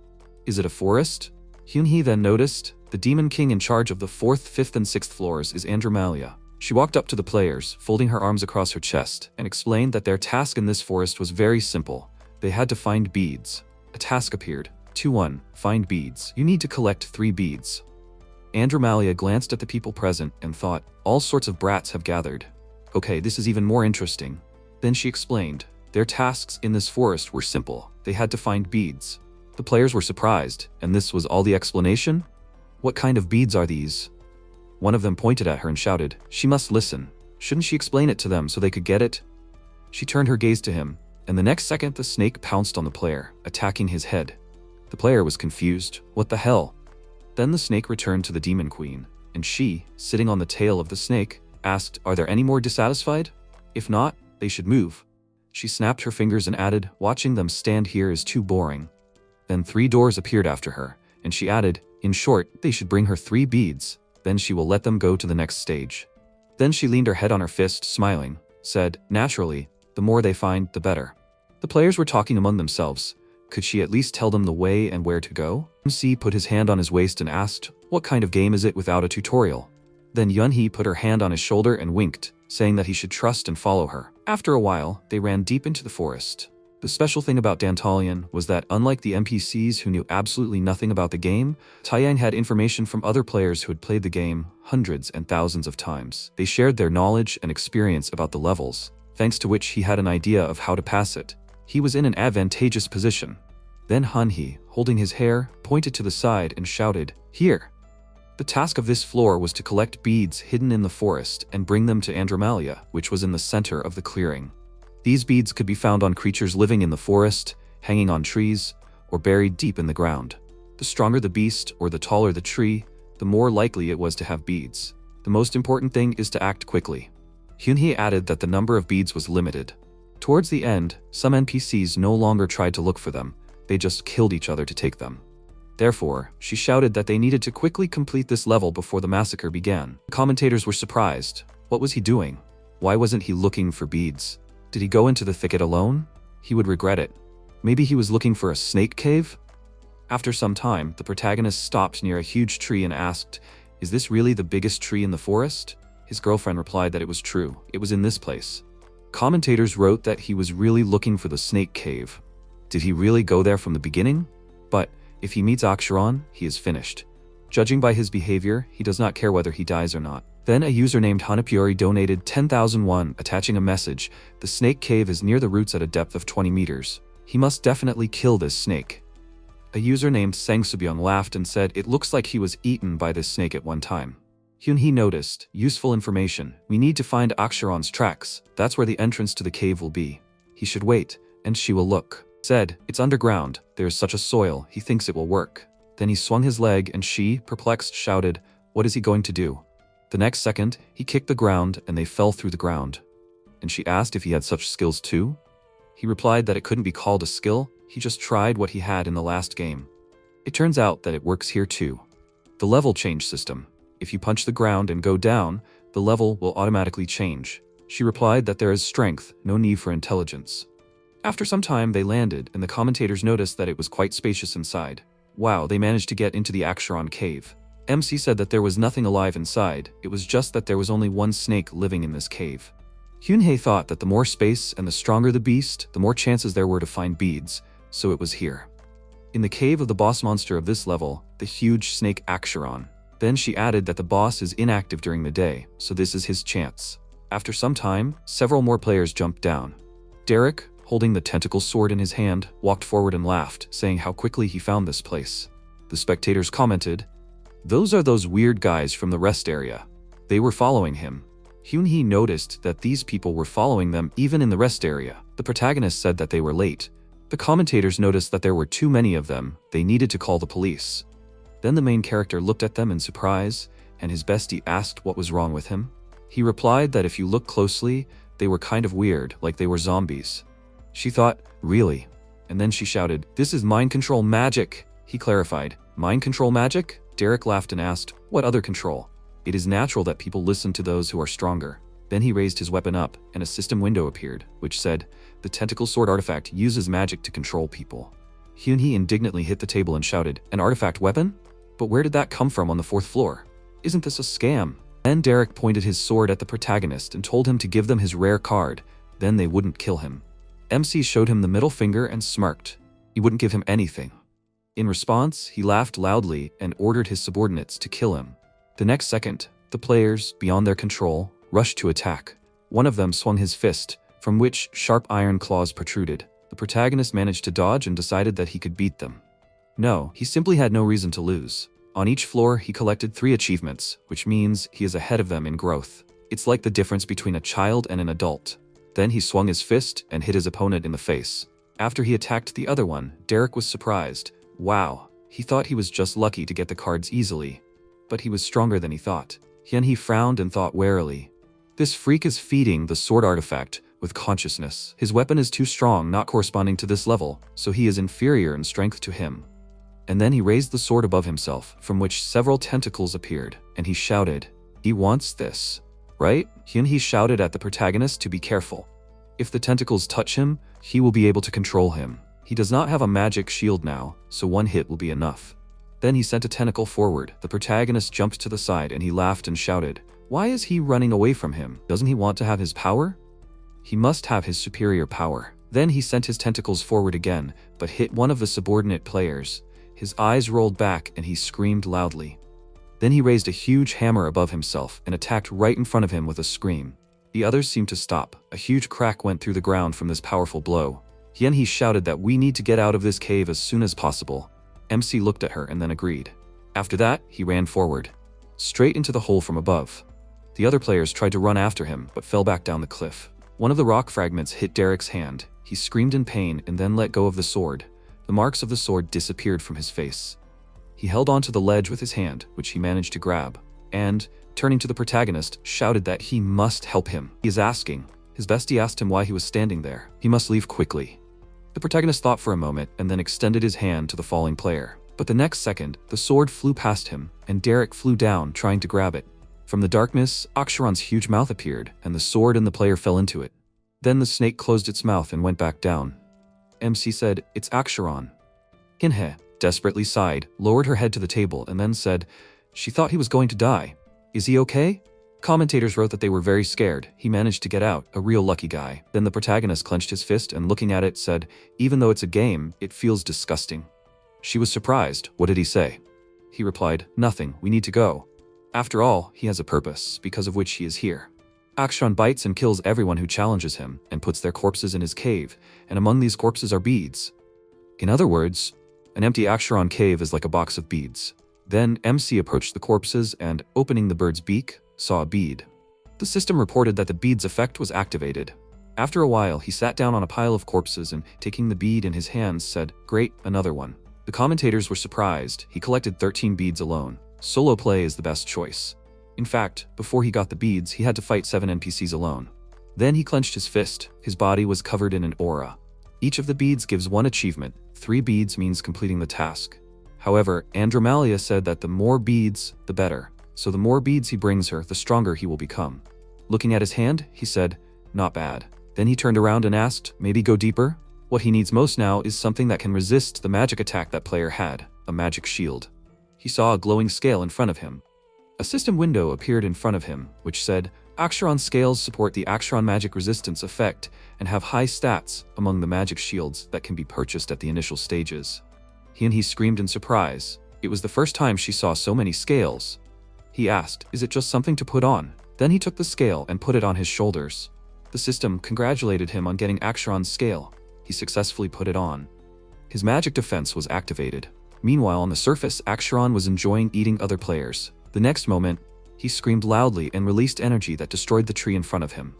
Is it a forest?" Hyunhee then noticed, "The demon king in charge of the 4th, 5th, and 6th floors is Andromalia." She walked up to the players, folding her arms across her chest, and explained that their task in this forest was very simple. They had to find beads. A task appeared. 2-1, find beads. You need to collect 3 beads. Andromalia glanced at the people present and thought, all sorts of brats have gathered. Okay, this is even more interesting. Then she explained, their tasks in this forest were simple. They had to find beads. The players were surprised, and this was all the explanation? What kind of beads are these? One of them pointed at her and shouted, she must listen. Shouldn't she explain it to them so they could get it? She turned her gaze to him, and the next second the snake pounced on the player, attacking his head. The player was confused. What the hell? Then the snake returned to the demon queen, and she, sitting on the tail of the snake, asked, are there any more dissatisfied? If not, they should move. She snapped her fingers and added, watching them stand here is too boring. Then 3 doors appeared after her, and she added, in short, they should bring her 3 beads. Then she will let them go to the next stage. Then she leaned her head on her fist, smiling, said, naturally, the more they find, the better. The players were talking among themselves. Could she at least tell them the way and where to go? MC put his hand on his waist and asked, what kind of game is it without a tutorial? Then Yunhee put her hand on his shoulder and winked, saying that he should trust and follow her. After a while, they ran deep into the forest. The special thing about Dantalion was that unlike the NPCs who knew absolutely nothing about the game, Taeyang had information from other players who had played the game hundreds and thousands of times. They shared their knowledge and experience about the levels, thanks to which he had an idea of how to pass it. He was in an advantageous position. Then Hyunhee, holding his hair, pointed to the side and shouted, here! The task of this floor was to collect beads hidden in the forest and bring them to Andromalia, which was in the center of the clearing. These beads could be found on creatures living in the forest, hanging on trees, or buried deep in the ground. The stronger the beast or the taller the tree, the more likely it was to have beads. The most important thing is to act quickly. Hyunhee added that the number of beads was limited. Towards the end, some NPCs no longer tried to look for them, they just killed each other to take them. Therefore, she shouted that they needed to quickly complete this level before the massacre began. The commentators were surprised. What was he doing? Why wasn't he looking for beads? Did he go into the thicket alone? He would regret it. Maybe he was looking for a snake cave? After some time, the protagonist stopped near a huge tree and asked, is this really the biggest tree in the forest? His girlfriend replied that it was true. It was in this place. Commentators wrote that he was really looking for the snake cave. Did he really go there from the beginning? But if he meets Aksharon, he is finished. Judging by his behavior, he does not care whether he dies or not. Then a user named Hanapuri donated 10,000 won, attaching a message. The snake cave is near the roots at a depth of 20 meters. He must definitely kill this snake. A user named Sangsubyung laughed and said it looks like he was eaten by this snake at one time. Hyunhee noticed, useful information. We need to find Aksharon's tracks. That's where the entrance to the cave will be. He should wait, and she will look. Said, it's underground. There is such a soil. He thinks it will work. Then he swung his leg and she, perplexed, shouted, what is he going to do? The next second, he kicked the ground and they fell through the ground. And she asked if he had such skills too? He replied that it couldn't be called a skill, he just tried what he had in the last game. It turns out that it works here too. The level change system. If you punch the ground and go down, the level will automatically change. She replied that there is strength, no need for intelligence. After some time they landed and the commentators noticed that it was quite spacious inside. Wow, they managed to get into the Aksharon cave. MC said that there was nothing alive inside, it was just that there was only one snake living in this cave. Hyunhee thought that the more space and the stronger the beast, the more chances there were to find beads, so it was here. In the cave of the boss monster of this level, the huge snake Aksharon. Then she added that the boss is inactive during the day, so this is his chance. After some time, several more players jumped down. Derek, holding the tentacle sword in his hand, walked forward and laughed, saying how quickly he found this place. The spectators commented, those are those weird guys from the rest area. They were following him. Hyunhee noticed that these people were following them even in the rest area. The protagonist said that they were late. The commentators noticed that there were too many of them. They needed to call the police. Then the main character looked at them in surprise, and his bestie asked what was wrong with him. He replied that if you look closely, they were kind of weird, like they were zombies. She thought, really? And then she shouted, this is mind control magic. He clarified, mind control magic? Derek laughed and asked, what other control? It is natural that people listen to those who are stronger. Then he raised his weapon up, and a system window appeared, which said, "The tentacle sword artifact uses magic to control people." Hyunhee indignantly hit the table and shouted, "An artifact weapon? But where did that come from on the 4th floor? Isn't this a scam?" Then Derek pointed his sword at the protagonist and told him to give them his rare card, then they wouldn't kill him. MC showed him the middle finger and smirked. He wouldn't give him anything. In response, he laughed loudly and ordered his subordinates to kill him. The next second, the players, beyond their control, rushed to attack. One of them swung his fist, from which sharp iron claws protruded. The protagonist managed to dodge and decided that he could beat them. No, he simply had no reason to lose. On each floor, he collected 3 achievements, which means he is ahead of them in growth. It's like the difference between a child and an adult. Then he swung his fist and hit his opponent in the face. After he attacked the other one, Derek was surprised. Wow, he thought he was just lucky to get the cards easily. But he was stronger than he thought. Hyunhee frowned and thought warily. This freak is feeding the sword artifact with consciousness. His weapon is too strong, not corresponding to this level, so he is inferior in strength to him. And then he raised the sword above himself, from which several tentacles appeared, and he shouted, "He wants this, right?" Hyunhee shouted at the protagonist to be careful. If the tentacles touch him, he will be able to control him. He does not have a magic shield now, so one hit will be enough. Then he sent a tentacle forward. The protagonist jumped to the side and he laughed and shouted, "Why is he running away from him? Doesn't he want to have his power? He must have his superior power." Then he sent his tentacles forward again, but hit one of the subordinate players. His eyes rolled back and he screamed loudly. Then he raised a huge hammer above himself and attacked right in front of him with a scream. The others seemed to stop. A huge crack went through the ground from this powerful blow. Hyunhee shouted that we need to get out of this cave as soon as possible. MC looked at her and then agreed. After that, he ran forward, straight into the hole from above. The other players tried to run after him, but fell back down the cliff. One of the rock fragments hit Derek's hand. He screamed in pain and then let go of the sword. The marks of the sword disappeared from his face. He held onto the ledge with his hand, which he managed to grab, and, turning to the protagonist, shouted that he must help him. He is asking. His bestie asked him why he was standing there. He must leave quickly. The protagonist thought for a moment and then extended his hand to the falling player. But the next second, the sword flew past him, and Derek flew down, trying to grab it. From the darkness, Aksharon's huge mouth appeared, and the sword and the player fell into it. Then the snake closed its mouth and went back down. MC said, "It's Aksharon." Hyunhee desperately sighed, lowered her head to the table, and then said, "She thought he was going to die. Is he okay?" Commentators wrote that they were very scared. He managed to get out, a real lucky guy. Then the protagonist clenched his fist and looking at it said, "Even though it's a game, it feels disgusting." She was surprised. What did he say? He replied, "Nothing, we need to go. After all, he has a purpose, because of which he is here." Aksharon bites and kills everyone who challenges him, and puts their corpses in his cave, and among these corpses are beads. In other words, an empty Aksharon cave is like a box of beads. Then MC approached the corpses and, opening the bird's beak, saw a bead. The system reported that the bead's effect was activated. After a while, he sat down on a pile of corpses and, taking the bead in his hands, said, "Great, another one." The commentators were surprised. He collected 13 beads alone. Solo play is the best choice. In fact, before he got the beads, he had to fight 7 NPCs alone. Then he clenched his fist. His body was covered in an aura. Each of the beads gives 1 achievement. 3 beads means completing the task. However, Andromalia said that the more beads, the better. So the more beads he brings her, the stronger he will become. Looking at his hand, he said, "Not bad." Then he turned around and asked, "Maybe go deeper?" What he needs most now is something that can resist the magic attack that player had, a magic shield. He saw a glowing scale in front of him. A system window appeared in front of him, which said, Aksharon scales support the Aksharon magic resistance effect and have high stats among the magic shields that can be purchased at the initial stages. He screamed in surprise. It was the first time she saw so many scales. He asked, "Is it just something to put on?" Then he took the scale and put it on his shoulders. The system congratulated him on getting Aksharon's scale. He successfully put it on. His magic defense was activated. Meanwhile, on the surface, Aksharon was enjoying eating other players. The next moment, he screamed loudly and released energy that destroyed the tree in front of him.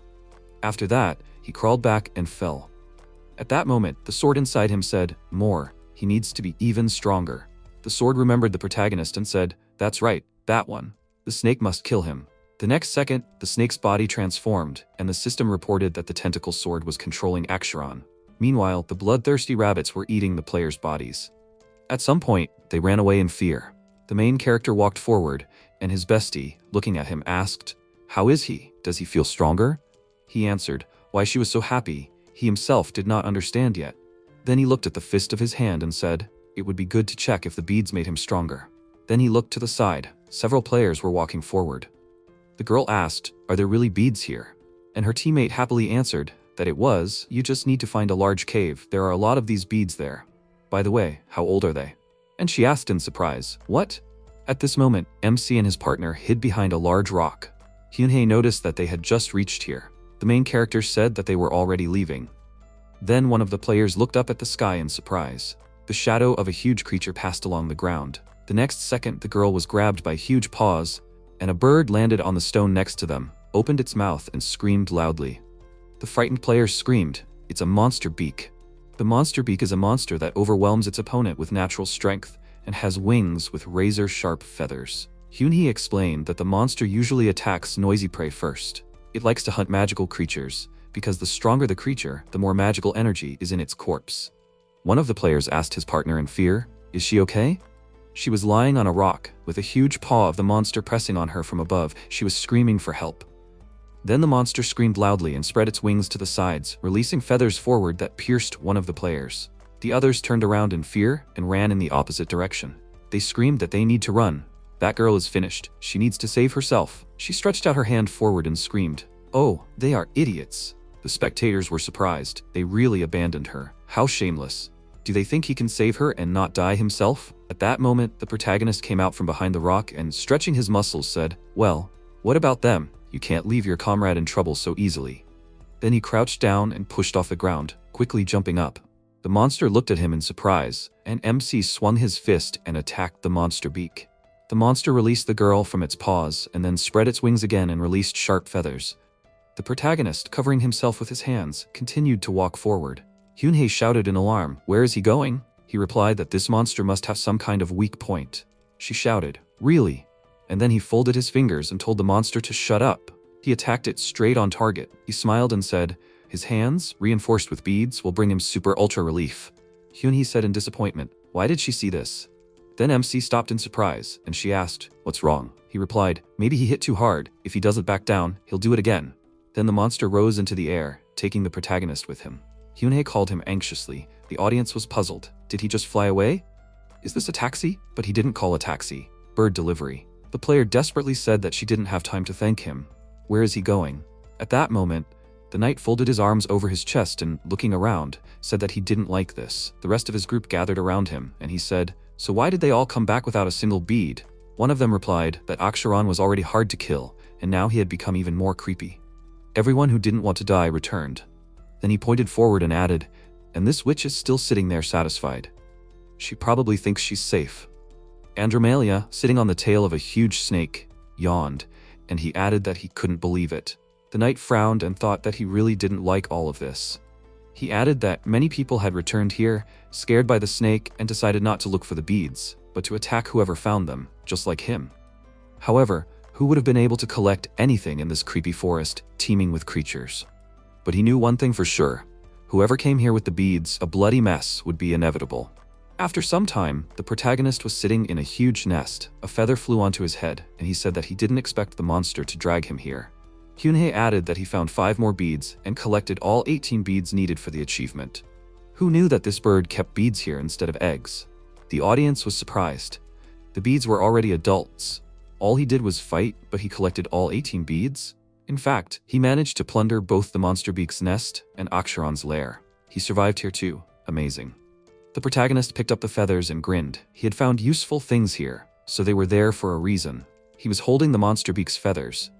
After that, he crawled back and fell. At that moment, the sword inside him said, "More. He needs to be even stronger." The sword remembered the protagonist and said, "That's right, that one. The snake must kill him." The next second, the snake's body transformed, and the system reported that the tentacle sword was controlling Aksharon. Meanwhile, the bloodthirsty rabbits were eating the players' bodies. At some point, they ran away in fear. The main character walked forward, and his bestie, looking at him, asked, "How is he? Does he feel stronger?" He answered why she was so happy. He himself did not understand yet. Then he looked at the fist of his hand and said, it would be good to check if the beads made him stronger. Then he looked to the side. Several players were walking forward. The girl asked, "Are there really beads here?" And her teammate happily answered that it was. "You just need to find a large cave. There are a lot of these beads there. By the way, how old are they?" And she asked in surprise, "What?" At this moment, MC and his partner hid behind a large rock. Hyunhae noticed that they had just reached here. The main characters said that they were already leaving. Then one of the players looked up at the sky in surprise. The shadow of a huge creature passed along the ground. The next second, the girl was grabbed by huge paws, and a bird landed on the stone next to them, opened its mouth and screamed loudly. The frightened players screamed, "It's a monster beak." The monster beak is a monster that overwhelms its opponent with natural strength and has wings with razor-sharp feathers. Hyunhee explained that the monster usually attacks noisy prey first. It likes to hunt magical creatures, because the stronger the creature, the more magical energy is in its corpse. One of the players asked his partner in fear, "Is she okay?" She was lying on a rock, with a huge paw of the monster pressing on her from above. She was screaming for help. Then the monster screamed loudly and spread its wings to the sides, releasing feathers forward that pierced one of the players. The others turned around in fear and ran in the opposite direction. They screamed that they need to run. "That girl is finished. She needs to save herself." She stretched out her hand forward and screamed, "Oh, they are idiots." The spectators were surprised. They really abandoned her. How shameless. Do they think he can save her and not die himself? At that moment, the protagonist came out from behind the rock and, stretching his muscles, said, "Well, what about them? You can't leave your comrade in trouble so easily." Then he crouched down and pushed off the ground, quickly jumping up. The monster looked at him in surprise, and MC swung his fist and attacked the monster beak. The monster released the girl from its paws and then spread its wings again and released sharp feathers. The protagonist, covering himself with his hands, continued to walk forward. Hyunhae shouted in alarm, "Where is he going?" He replied that this monster must have some kind of weak point. She shouted, "Really?" And then he folded his fingers and told the monster to shut up. He attacked it straight on target. He smiled and said, his hands, reinforced with beads, will bring him super ultra relief. Hyunhee said in disappointment, "Why did she see this?" Then MC stopped in surprise, and she asked, "What's wrong?" He replied, "Maybe he hit too hard. If he doesn't back down, he'll do it again." Then the monster rose into the air, taking the protagonist with him. Hyunhae called him anxiously. The audience was puzzled. Did he just fly away? Is this a taxi? But he didn't call a taxi. Bird delivery. The player desperately said that she didn't have time to thank him. Where is he going? At that moment, the knight folded his arms over his chest and, looking around, said that he didn't like this. The rest of his group gathered around him, and he said, "So why did they all come back without a single bead?" One of them replied that Aksharan was already hard to kill, and now he had become even more creepy. Everyone who didn't want to die returned. Then he pointed forward and added, "And this witch is still sitting there satisfied. She probably thinks she's safe." Andromalia, sitting on the tail of a huge snake, yawned, and he added that he couldn't believe it. The knight frowned and thought that he really didn't like all of this. He added that many people had returned here, scared by the snake, and decided not to look for the beads, but to attack whoever found them, just like him. However, who would have been able to collect anything in this creepy forest, teeming with creatures? But he knew one thing for sure. Whoever came here with the beads, a bloody mess would be inevitable. After some time, the protagonist was sitting in a huge nest. A feather flew onto his head, and he said that he didn't expect the monster to drag him here. Hyunhae added that he found 5 more beads and collected all 18 beads needed for the achievement. Who knew that this bird kept beads here instead of eggs? The audience was surprised. The beads were already adults. All he did was fight, but he collected all 18 beads? In fact, he managed to plunder both the monster beak's nest and Aksharan's lair. He survived here too. Amazing. The protagonist picked up the feathers and grinned. He had found useful things here, so they were there for a reason. He was holding the monster beak's feathers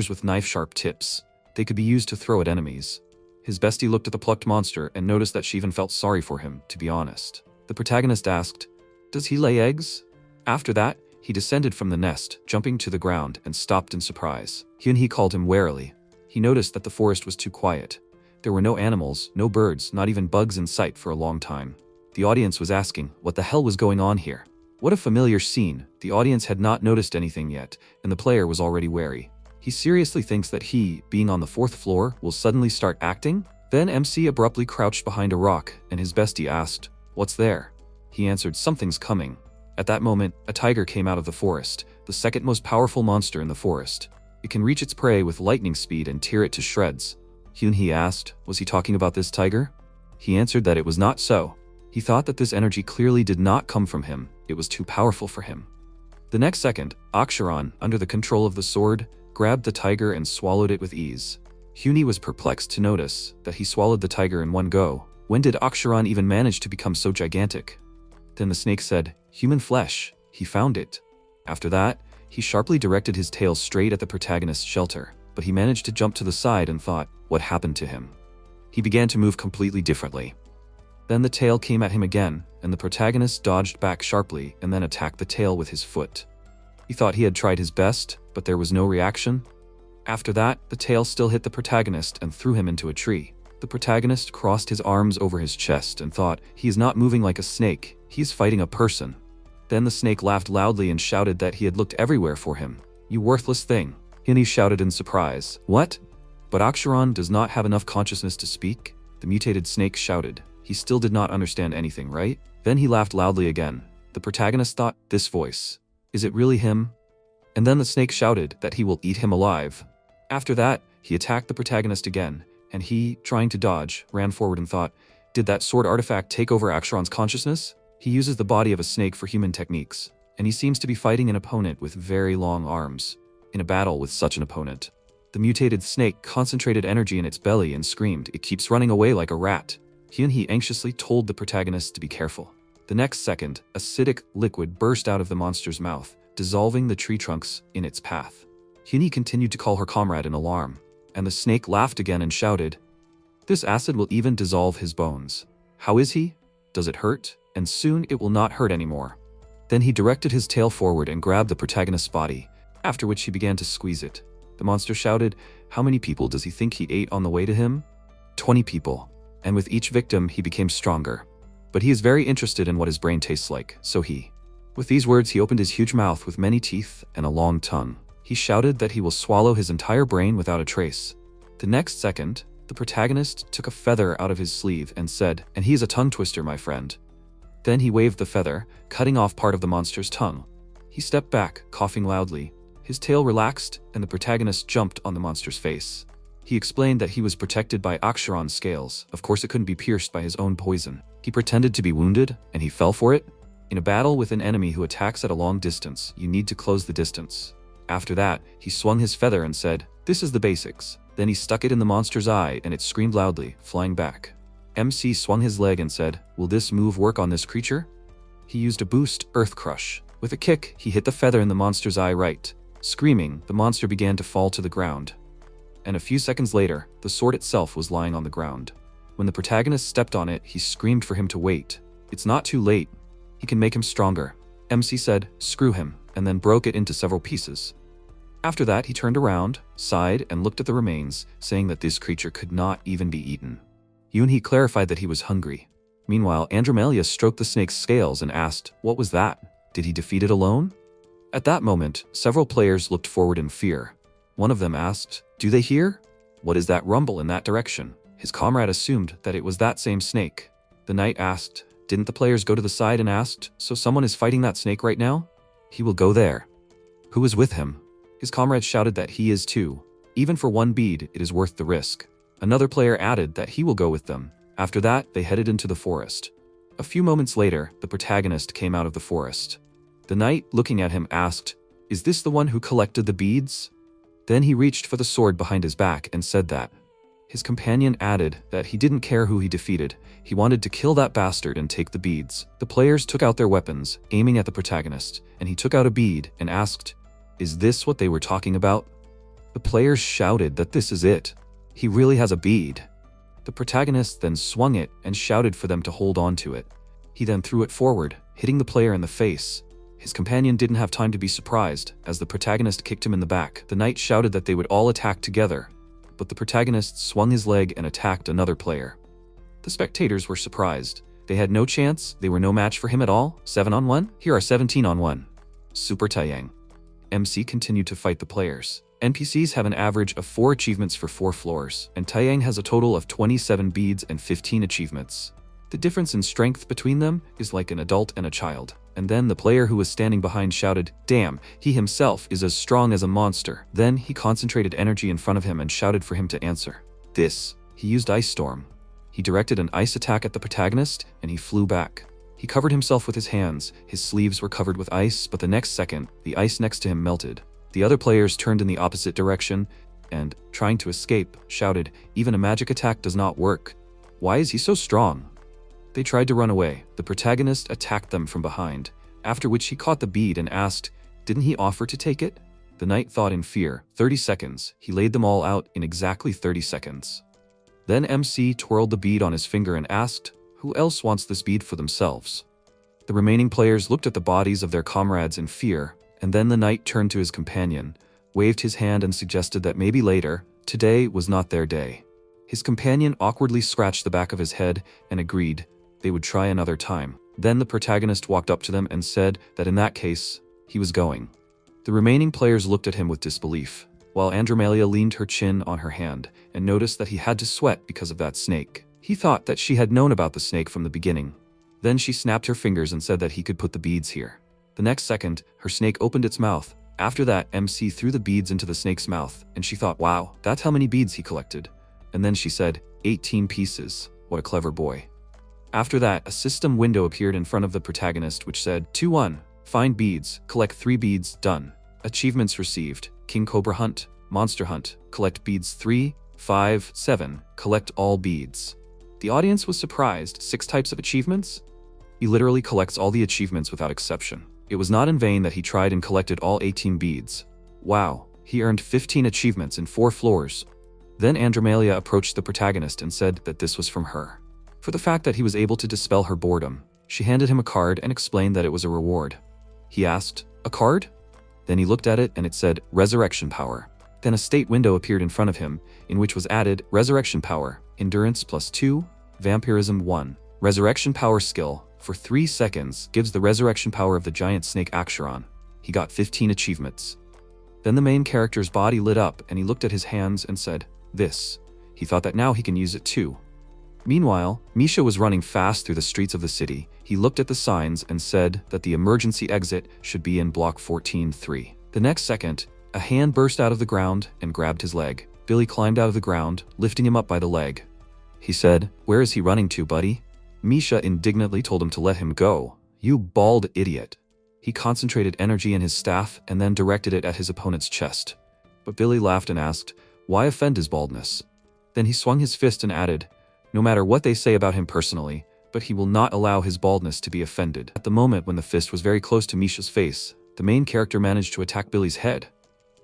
with knife-sharp tips. They could be used to throw at enemies. His bestie looked at the plucked monster and noticed that she even felt sorry for him, to be honest. The protagonist asked, "Does he lay eggs?" After that, he descended from the nest, jumping to the ground, and stopped in surprise. Hyunhee called him warily. He noticed that the forest was too quiet. There were no animals, no birds, not even bugs in sight for a long time. The audience was asking, what the hell was going on here? What a familiar scene. The audience had not noticed anything yet, and the player was already wary. He seriously thinks that he, being on the 4th floor, will suddenly start acting? Then MC abruptly crouched behind a rock, and his bestie asked, "What's there?" He answered, "Something's coming." At that moment, a tiger came out of the forest. the second most powerful monster in the forest. It can reach its prey with lightning speed and tear it to shreds. Hyunhee asked, was he talking about this tiger? He answered that it was not so. He thought that this energy clearly did not come from him, it was too powerful for him. The next second, Aksharan, under the control of the sword, grabbed the tiger and swallowed it with ease. Hyunhee was perplexed to notice that he swallowed the tiger in one go. When did Aksharan even manage to become so gigantic? Then the snake said, human flesh, he found it. After that, he sharply directed his tail straight at the protagonist's shelter, but he managed to jump to the side and thought, what happened to him? He began to move completely differently. Then the tail came at him again, and the protagonist dodged back sharply and then attacked the tail with his foot. He thought he had tried his best, but there was no reaction. After that, the tail still hit the protagonist and threw him into a tree. The protagonist crossed his arms over his chest and thought, he is not moving like a snake, he is fighting a person. Then the snake laughed loudly and shouted that he had looked everywhere for him. You worthless thing. Hyunhee shouted in surprise. What? But Aksharan does not have enough consciousness to speak? The mutated snake shouted. He still did not understand anything, right? Then he laughed loudly again. The protagonist thought, this voice. Is it really him? And then the snake shouted that he will eat him alive. After that, he attacked the protagonist again, and he, trying to dodge, ran forward and thought, did that sword artifact take over Aksharan's consciousness? He uses the body of a snake for human techniques, and he seems to be fighting an opponent with very long arms. In a battle with such an opponent, the mutated snake concentrated energy in its belly and screamed, it keeps running away like a rat. Hyunhee anxiously told the protagonist to be careful. The next second, acidic liquid burst out of the monster's mouth, dissolving the tree trunks in its path. Hyunhee continued to call her comrade in alarm, and the snake laughed again and shouted, this acid will even dissolve his bones. How is he? Does it hurt? And soon it will not hurt anymore. Then he directed his tail forward and grabbed the protagonist's body, after which he began to squeeze it. The monster shouted, how many people does he think he ate on the way to him? 20 people. And with each victim he became stronger. But he is very interested in what his brain tastes like, so he. With these words he opened his huge mouth with many teeth and a long tongue. He shouted that he will swallow his entire brain without a trace. The next second, the protagonist took a feather out of his sleeve and said, and he is a tongue twister, my friend. Then he waved the feather, cutting off part of the monster's tongue. He stepped back, coughing loudly. His tail relaxed, and the protagonist jumped on the monster's face. He explained that he was protected by Aksharan's scales. Of course it couldn't be pierced by his own poison. He pretended to be wounded, and he fell for it. In a battle with an enemy who attacks at a long distance, you need to close the distance. After that, he swung his feather and said, this is the basics. Then he stuck it in the monster's eye and it screamed loudly, flying back. MC swung his leg and said, will this move work on this creature? He used a boost, Earth Crush. With a kick, he hit the feather in the monster's eye right. Screaming, the monster began to fall to the ground. And a few seconds later, the sword itself was lying on the ground. When the protagonist stepped on it, he screamed for him to wait. It's not too late. He can make him stronger. MC said, screw him, and then broke it into several pieces. After that, he turned around, sighed, and looked at the remains, saying that this creature could not even be eaten. Hyunhee clarified that he was hungry. Meanwhile, Andromelia stroked the snake's scales and asked, what was that? Did he defeat it alone? At that moment, several players looked forward in fear. One of them asked, do they hear? What is that rumble in that direction? His comrade assumed that it was that same snake. The knight asked, didn't the players go to the side and asked, so someone is fighting that snake right now? He will go there. Who is with him? His comrade shouted that he is too. Even for one bead, it is worth the risk. Another player added that he will go with them. After that, they headed into the forest. A few moments later, the protagonist came out of the forest. The knight, looking at him, asked, is this the one who collected the beads? Then he reached for the sword behind his back and said that. His companion added that he didn't care who he defeated. He wanted to kill that bastard and take the beads. The players took out their weapons, aiming at the protagonist, and he took out a bead and asked, is this what they were talking about? The players shouted that this is it. He really has a bead. The protagonist then swung it and shouted for them to hold on to it. He then threw it forward, hitting the player in the face. His companion didn't have time to be surprised, as the protagonist kicked him in the back. The knight shouted that they would all attack together, but the protagonist swung his leg and attacked another player. The spectators were surprised. They had no chance, they were no match for him at all. 7-on-1? Here are 17-on-1. Super Taeyang. MC continued to fight the players. NPCs have an average of 4 achievements for 4 floors, and Taeyang has a total of 27 beads and 15 achievements. The difference in strength between them is like an adult and a child. And then the player who was standing behind shouted, "Damn, he himself is as strong as a monster." Then he concentrated energy in front of him and shouted for him to answer. He used Ice Storm. He directed an ice attack at the protagonist, and he flew back. He covered himself with his hands. His sleeves were covered with ice, but the next second, the ice next to him melted. The other players turned in the opposite direction and, trying to escape, shouted, "Even a magic attack does not work. Why is he so strong?" They tried to run away. The protagonist attacked them from behind, after which he caught the bead and asked, "Didn't he offer to take it?" The knight thought in fear. 30 seconds. He laid them all out in exactly 30 seconds. Then MC twirled the bead on his finger and asked, "Who else wants this bead for themselves?" The remaining players looked at the bodies of their comrades in fear, and then the knight turned to his companion, waved his hand and suggested that maybe later. Today was not their day. His companion awkwardly scratched the back of his head and agreed they would try another time. Then the protagonist walked up to them and said that in that case, he was going. The remaining players looked at him with disbelief, while Andromalia leaned her chin on her hand and noticed that he had to sweat because of that snake. He thought that she had known about the snake from the beginning. Then she snapped her fingers and said that he could put the beads here. The next second, her snake opened its mouth. After that, MC threw the beads into the snake's mouth, and she thought, wow, that's how many beads he collected. And then she said, 18 pieces. What a clever boy. After that, a system window appeared in front of the protagonist which said, 2-1, find beads, collect 3 beads, done. Achievements received, King Cobra Hunt, Monster Hunt, collect beads 3, 5, 7, collect all beads. The audience was surprised. 6 types of achievements? He literally collects all the achievements without exception. It was not in vain that he tried and collected all 18 beads. Wow, he earned 15 achievements in 4 floors. Then Andromalia approached the protagonist and said that this was from her. For the fact that he was able to dispel her boredom, she handed him a card and explained that it was a reward. He asked, "A card?" Then he looked at it and it said, "Resurrection Power." Then a state window appeared in front of him, in which was added, "Resurrection Power, Endurance +2, Vampirism 1. Resurrection Power skill, for 3 seconds, gives the resurrection power of the giant snake Aksharon." He got 15 achievements. Then the main character's body lit up and he looked at his hands and said, "This." He thought that now he can use it too. Meanwhile, Misha was running fast through the streets of the city. He looked at the signs and said that the emergency exit should be in block 14-3. The next second, a hand burst out of the ground and grabbed his leg. Billy climbed out of the ground, lifting him up by the leg. He said, "Where is he running to, buddy?" Misha indignantly told him to let him go. "You bald idiot." He concentrated energy in his staff and then directed it at his opponent's chest. But Billy laughed and asked, "Why offend his baldness?" Then he swung his fist and added, "No matter what they say about him personally, but he will not allow his baldness to be offended." At the moment when the fist was very close to Misha's face, the main character managed to attack Billy's head,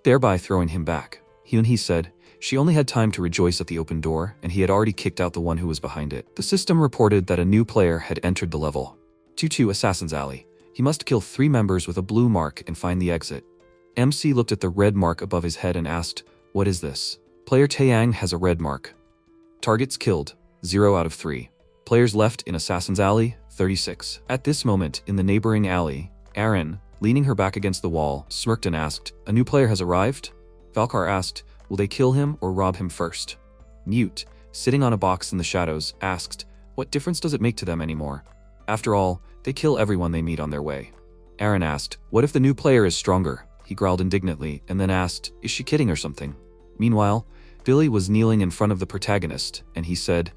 thereby throwing him back. He said, she only had time to rejoice at the open door, and he had already kicked out the one who was behind it. The system reported that a new player had entered the level. 2-2 Assassin's Alley. He must kill 3 members with a blue mark and find the exit. MC looked at the red mark above his head and asked, "What is this?" Player Taeyang has a red mark. Targets killed, 0 out of 3. Players left in Assassin's Alley, 36. At this moment, in the neighboring alley, Aaron, leaning her back against the wall, smirked and asked, "A new player has arrived?" Valkar asked, "Will they kill him or rob him first?" Mute, sitting on a box in the shadows, asked, "What difference does it make to them anymore? After all, they kill everyone they meet on their way." Aaron asked, "What if the new player is stronger?" He growled indignantly and then asked, "Is she kidding or something?" Meanwhile, Billy was kneeling in front of the protagonist, and he said,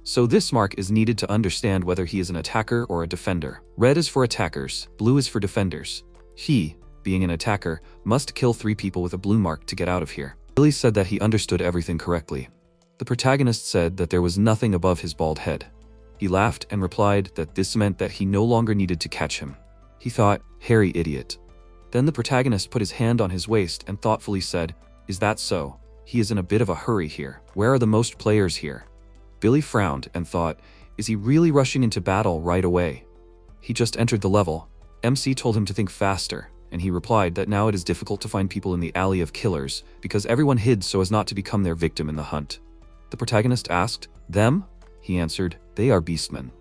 "So this mark is needed to understand whether he is an attacker or a defender. Red is for attackers, blue is for defenders. He, being an attacker, must kill 3 people with a blue mark to get out of here." Billy said that he understood everything correctly. The protagonist said that there was nothing above his bald head. He laughed and replied that this meant that he no longer needed to catch him. He thought, "Hairy idiot." Then the protagonist put his hand on his waist and thoughtfully said, "Is that so? He is in a bit of a hurry here. Where are the most players here?" Billy frowned and thought, is he really rushing into battle right away? He just entered the level. MC told him to think faster, and he replied that now it is difficult to find people in the alley of killers because everyone hid so as not to become their victim in the hunt. The protagonist asked, "Them?" He answered, "They are beastmen."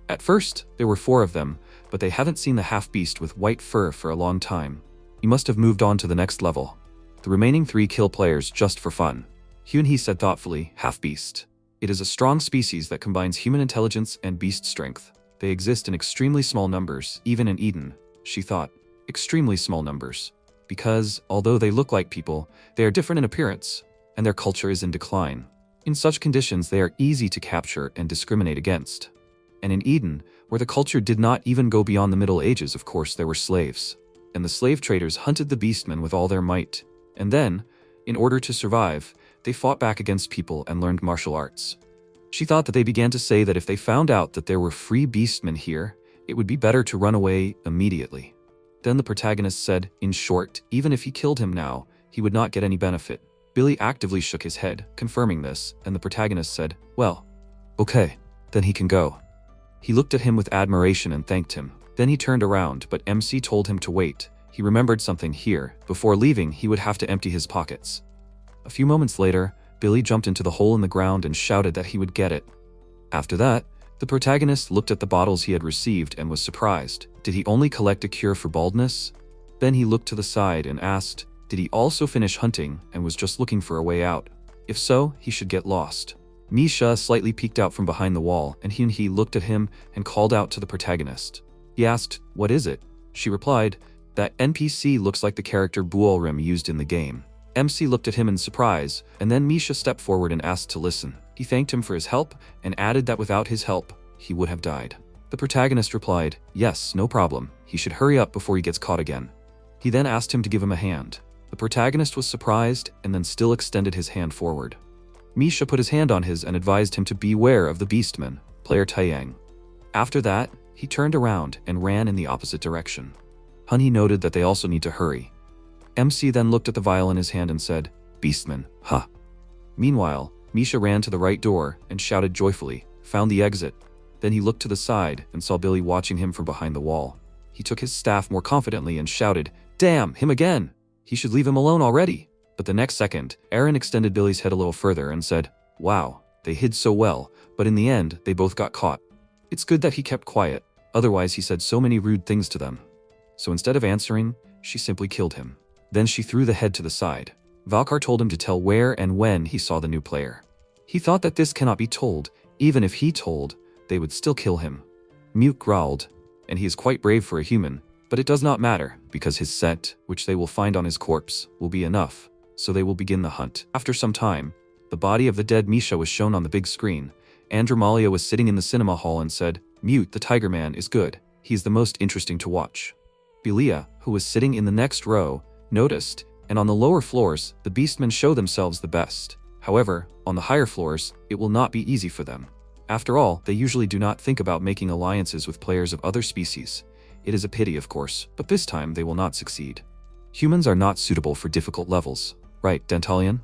At first, there were 4 of them, but they haven't seen the half-beast with white fur for a long time. You must have moved on to the next level. The remaining 3 kill players just for fun. Hyunhee said thoughtfully, "Half-beast." It is a strong species that combines human intelligence and beast strength. They exist in extremely small numbers, even in Eden, she thought. Extremely small numbers. Because, although they look like people, they are different in appearance, and their culture is in decline. In such conditions, they are easy to capture and discriminate against. And in Eden, where the culture did not even go beyond the Middle Ages, of course, there were slaves. And the slave traders hunted the beastmen with all their might. And then, in order to survive, they fought back against people and learned martial arts. She thought that they began to say that if they found out that there were free beastmen here, it would be better to run away immediately. Then the protagonist said, in short, even if he killed him now, he would not get any benefit. Billy actively shook his head, confirming this, and the protagonist said, well, okay, then he can go. He looked at him with admiration and thanked him. Then he turned around, but MC told him to wait. He remembered something here. Before leaving, he would have to empty his pockets. A few moments later, Billy jumped into the hole in the ground and shouted that he would get it. After that, the protagonist looked at the bottles he had received and was surprised. Did he only collect a cure for baldness? Then he looked to the side and asked, did he also finish hunting and was just looking for a way out? If so, he should get lost. Misha slightly peeked out from behind the wall, and he looked at him and called out to the protagonist. He asked, what is it? She replied, that NPC looks like the character Buolrim used in the game. MC looked at him in surprise, and then Misha stepped forward and asked to listen. He thanked him for his help and added that without his help, he would have died. The protagonist replied, yes, no problem. He should hurry up before he gets caught again. He then asked him to give him a hand. The protagonist was surprised and then still extended his hand forward. Misha put his hand on his and advised him to beware of the beastman, player Taeyang. After that, he turned around and ran in the opposite direction. Honey noted that they also need to hurry. MC then looked at the vial in his hand and said, beastman, huh. Meanwhile, Misha ran to the right door and shouted joyfully, found the exit. Then he looked to the side and saw Billy watching him from behind the wall. He took his staff more confidently and shouted, damn, him again! He should leave him alone already. But the next second, Aaron extended Billy's head a little further and said, wow, they hid so well, but in the end, they both got caught. It's good that he kept quiet, otherwise he said so many rude things to them. So instead of answering, she simply killed him. Then she threw the head to the side. Valkar told him to tell where and when he saw the new player. He thought that this cannot be told. Even if he told, they would still kill him. Mute growled, and he is quite brave for a human, but it does not matter, because his scent, which they will find on his corpse, will be enough, so they will begin the hunt. After some time, the body of the dead Misha was shown on the big screen. Andromalia was sitting in the cinema hall and said, Mute, the Tiger Man, is good. He is the most interesting to watch. Belia, who was sitting in the next row, noticed, and on the lower floors, the beastmen show themselves the best. However, on the higher floors, it will not be easy for them. After all, they usually do not think about making alliances with players of other species. It is a pity, of course, but this time they will not succeed. Humans are not suitable for difficult levels. Right, Dantalion?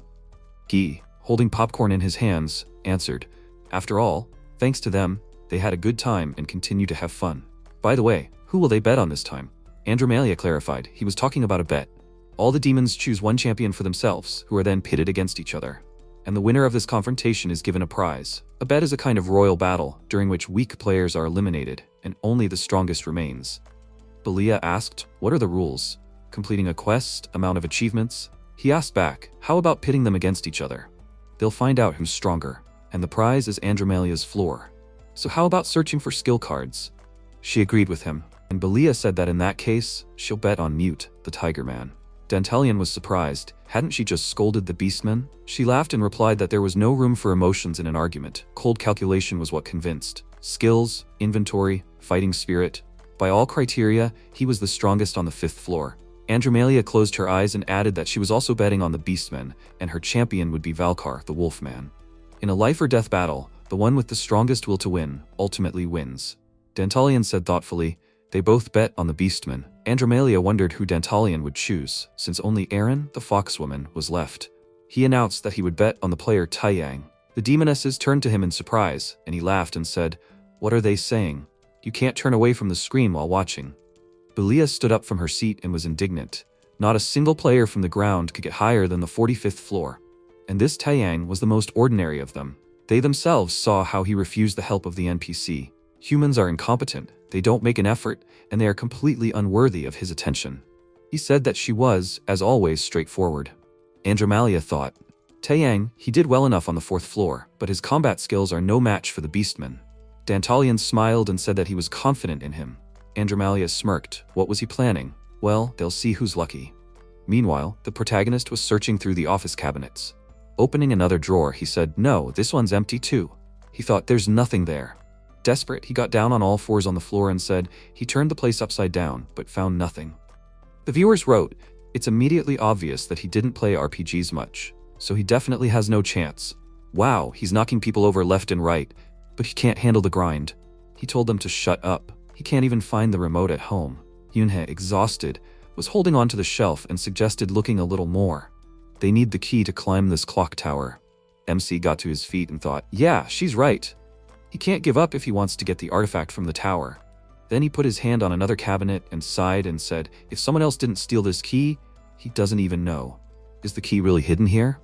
Guy, holding popcorn in his hands, answered. After all, thanks to them, they had a good time and continue to have fun. By the way, who will they bet on this time? Andromalia clarified. He was talking about a bet. All the demons choose one champion for themselves, who are then pitted against each other. And the winner of this confrontation is given a prize. A bet is a kind of royal battle, during which weak players are eliminated, and only the strongest remains. Belia asked, what are the rules? Completing a quest, amount of achievements? He asked back, how about pitting them against each other? They'll find out who's stronger, and the prize is Andromalia's floor. So how about searching for skill cards? She agreed with him, and Belia said that in that case, she'll bet on Mute, the Tiger Man. Dantalion was surprised. Hadn't she just scolded the beastmen? She laughed and replied that there was no room for emotions in an argument. Cold calculation was what convinced. Skills, inventory, fighting spirit. By all criteria, he was the strongest on the 5th floor. Andromalia closed her eyes and added that she was also betting on the beastmen, and her champion would be Valkar, the Wolfman. In a life or death battle, the one with the strongest will to win ultimately wins. Dantalion said thoughtfully, they both bet on the beastmen. Andromalia wondered who Dantalion would choose, since only Aaron, the foxwoman, was left. He announced that he would bet on the player Taeyang. The demonesses turned to him in surprise, and he laughed and said, what are they saying? You can't turn away from the screen while watching. Belia stood up from her seat and was indignant. Not a single player from the ground could get higher than the 45th floor. And this Taeyang was the most ordinary of them. They themselves saw how he refused the help of the NPC. Humans are incompetent, they don't make an effort, and they are completely unworthy of his attention. He said that she was, as always, straightforward. Andromalia thought, Taeyang, he did well enough on the 4th floor, but his combat skills are no match for the beastman. Dantalian smiled and said that he was confident in him. Andromalia smirked. What was he planning? Well, they'll see who's lucky. Meanwhile, the protagonist was searching through the office cabinets. Opening another drawer, he said, "No, this one's empty too." He thought, there's nothing there. Desperate, he got down on all fours on the floor and said he turned the place upside down, but found nothing. The viewers wrote, "It's immediately obvious that he didn't play RPGs much, so he definitely has no chance. Wow, he's knocking people over left and right, but he can't handle the grind." He told them to shut up. He can't even find the remote at home. Yoonhae, exhausted, was holding onto the shelf and suggested looking a little more. They need the key to climb this clock tower. MC got to his feet and thought, yeah, she's right. He can't give up if he wants to get the artifact from the tower. Then he put his hand on another cabinet and sighed and said, if someone else didn't steal this key, he doesn't even know. Is the key really hidden here?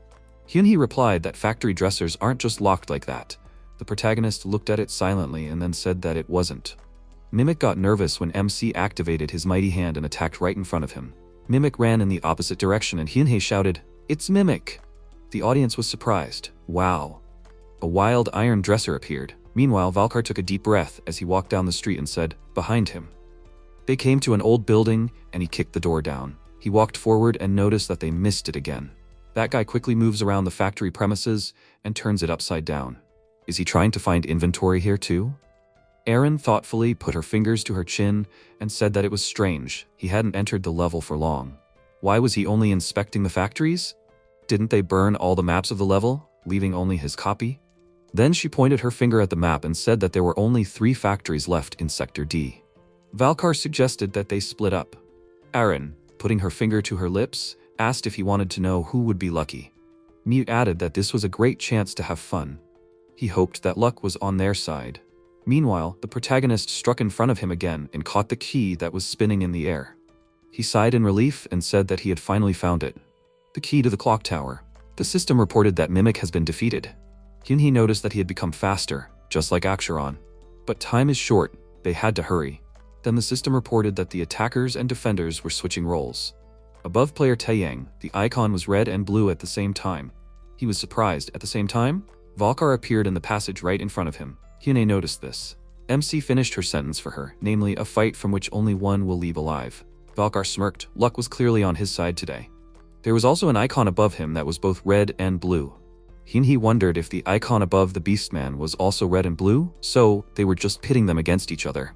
Hyunhee replied that factory dressers aren't just locked like that. The protagonist looked at it silently and then said that it wasn't. Mimic got nervous when MC activated his mighty hand and attacked right in front of him. Mimic ran in the opposite direction and Hyunhee shouted, "It's Mimic!" The audience was surprised. Wow. A wild iron dresser appeared. Meanwhile, Valkar took a deep breath as he walked down the street and said, behind him. They came to an old building and he kicked the door down. He walked forward and noticed that they missed it again. That guy quickly moves around the factory premises and turns it upside down. Is he trying to find inventory here too? Erin thoughtfully put her fingers to her chin and said that it was strange. He hadn't entered the level for long. Why was he only inspecting the factories? Didn't they burn all the maps of the level, leaving only his copy? Then she pointed her finger at the map and said that there were only 3 factories left in Sector D. Valkar suggested that they split up. Erin, putting her finger to her lips, asked if he wanted to know who would be lucky. Mute added that this was a great chance to have fun. He hoped that luck was on their side. Meanwhile, the protagonist struck in front of him again and caught the key that was spinning in the air. He sighed in relief and said that he had finally found it. The key to the clock tower. The system reported that Mimic has been defeated. Hyunhee noticed that he had become faster, just like Aksharon. But time is short, they had to hurry. Then the system reported that the attackers and defenders were switching roles. Above player Taeyang, the icon was red and blue at the same time. He was surprised. At the same time, Valkar appeared in the passage right in front of him. Hyunhee noticed this. MC finished her sentence for her, namely a fight from which only one will leave alive. Valkar smirked. Luck was clearly on his side today. There was also an icon above him that was both red and blue. Hyunhee wondered if the icon above the Beastman was also red and blue, so they were just pitting them against each other.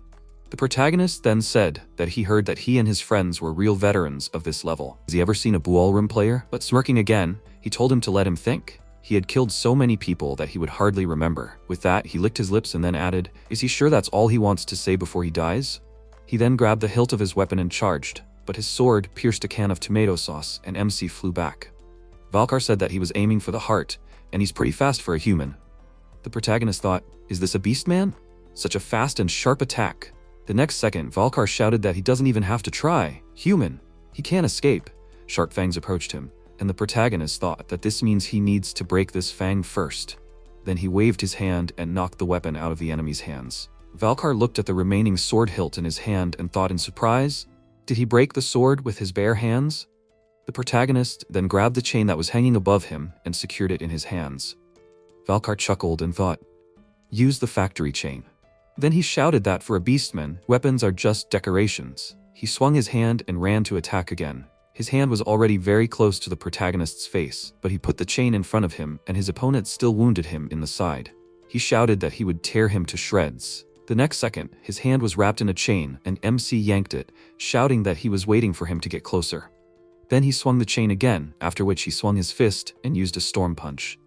The protagonist then said that he heard that he and his friends were real veterans of this level. Has he ever seen a ballroom player? But smirking again, he told him to let him think. He had killed so many people that he would hardly remember. With that, he licked his lips and then added, is he sure that's all he wants to say before he dies? He then grabbed the hilt of his weapon and charged, but his sword pierced a can of tomato sauce and MC flew back. Valkar said that he was aiming for the heart, and he's pretty fast for a human. The protagonist thought, is this a beastman? Such a fast and sharp attack. The next second, Valkar shouted that he doesn't even have to try. Human. He can't escape. Sharp fangs approached him, and the protagonist thought that this means he needs to break this fang first. Then he waved his hand and knocked the weapon out of the enemy's hands. Valkar looked at the remaining sword hilt in his hand and thought in surprise, did he break the sword with his bare hands? The protagonist then grabbed the chain that was hanging above him and secured it in his hands. Valkar chuckled and thought, use the factory chain. Then he shouted that for a beastman, weapons are just decorations. He swung his hand and ran to attack again. His hand was already very close to the protagonist's face, but he put the chain in front of him and his opponent still wounded him in the side. He shouted that he would tear him to shreds. The next second, his hand was wrapped in a chain and MC yanked it, shouting that he was waiting for him to get closer. Then he swung the chain again, after which he swung his fist and used a storm punch.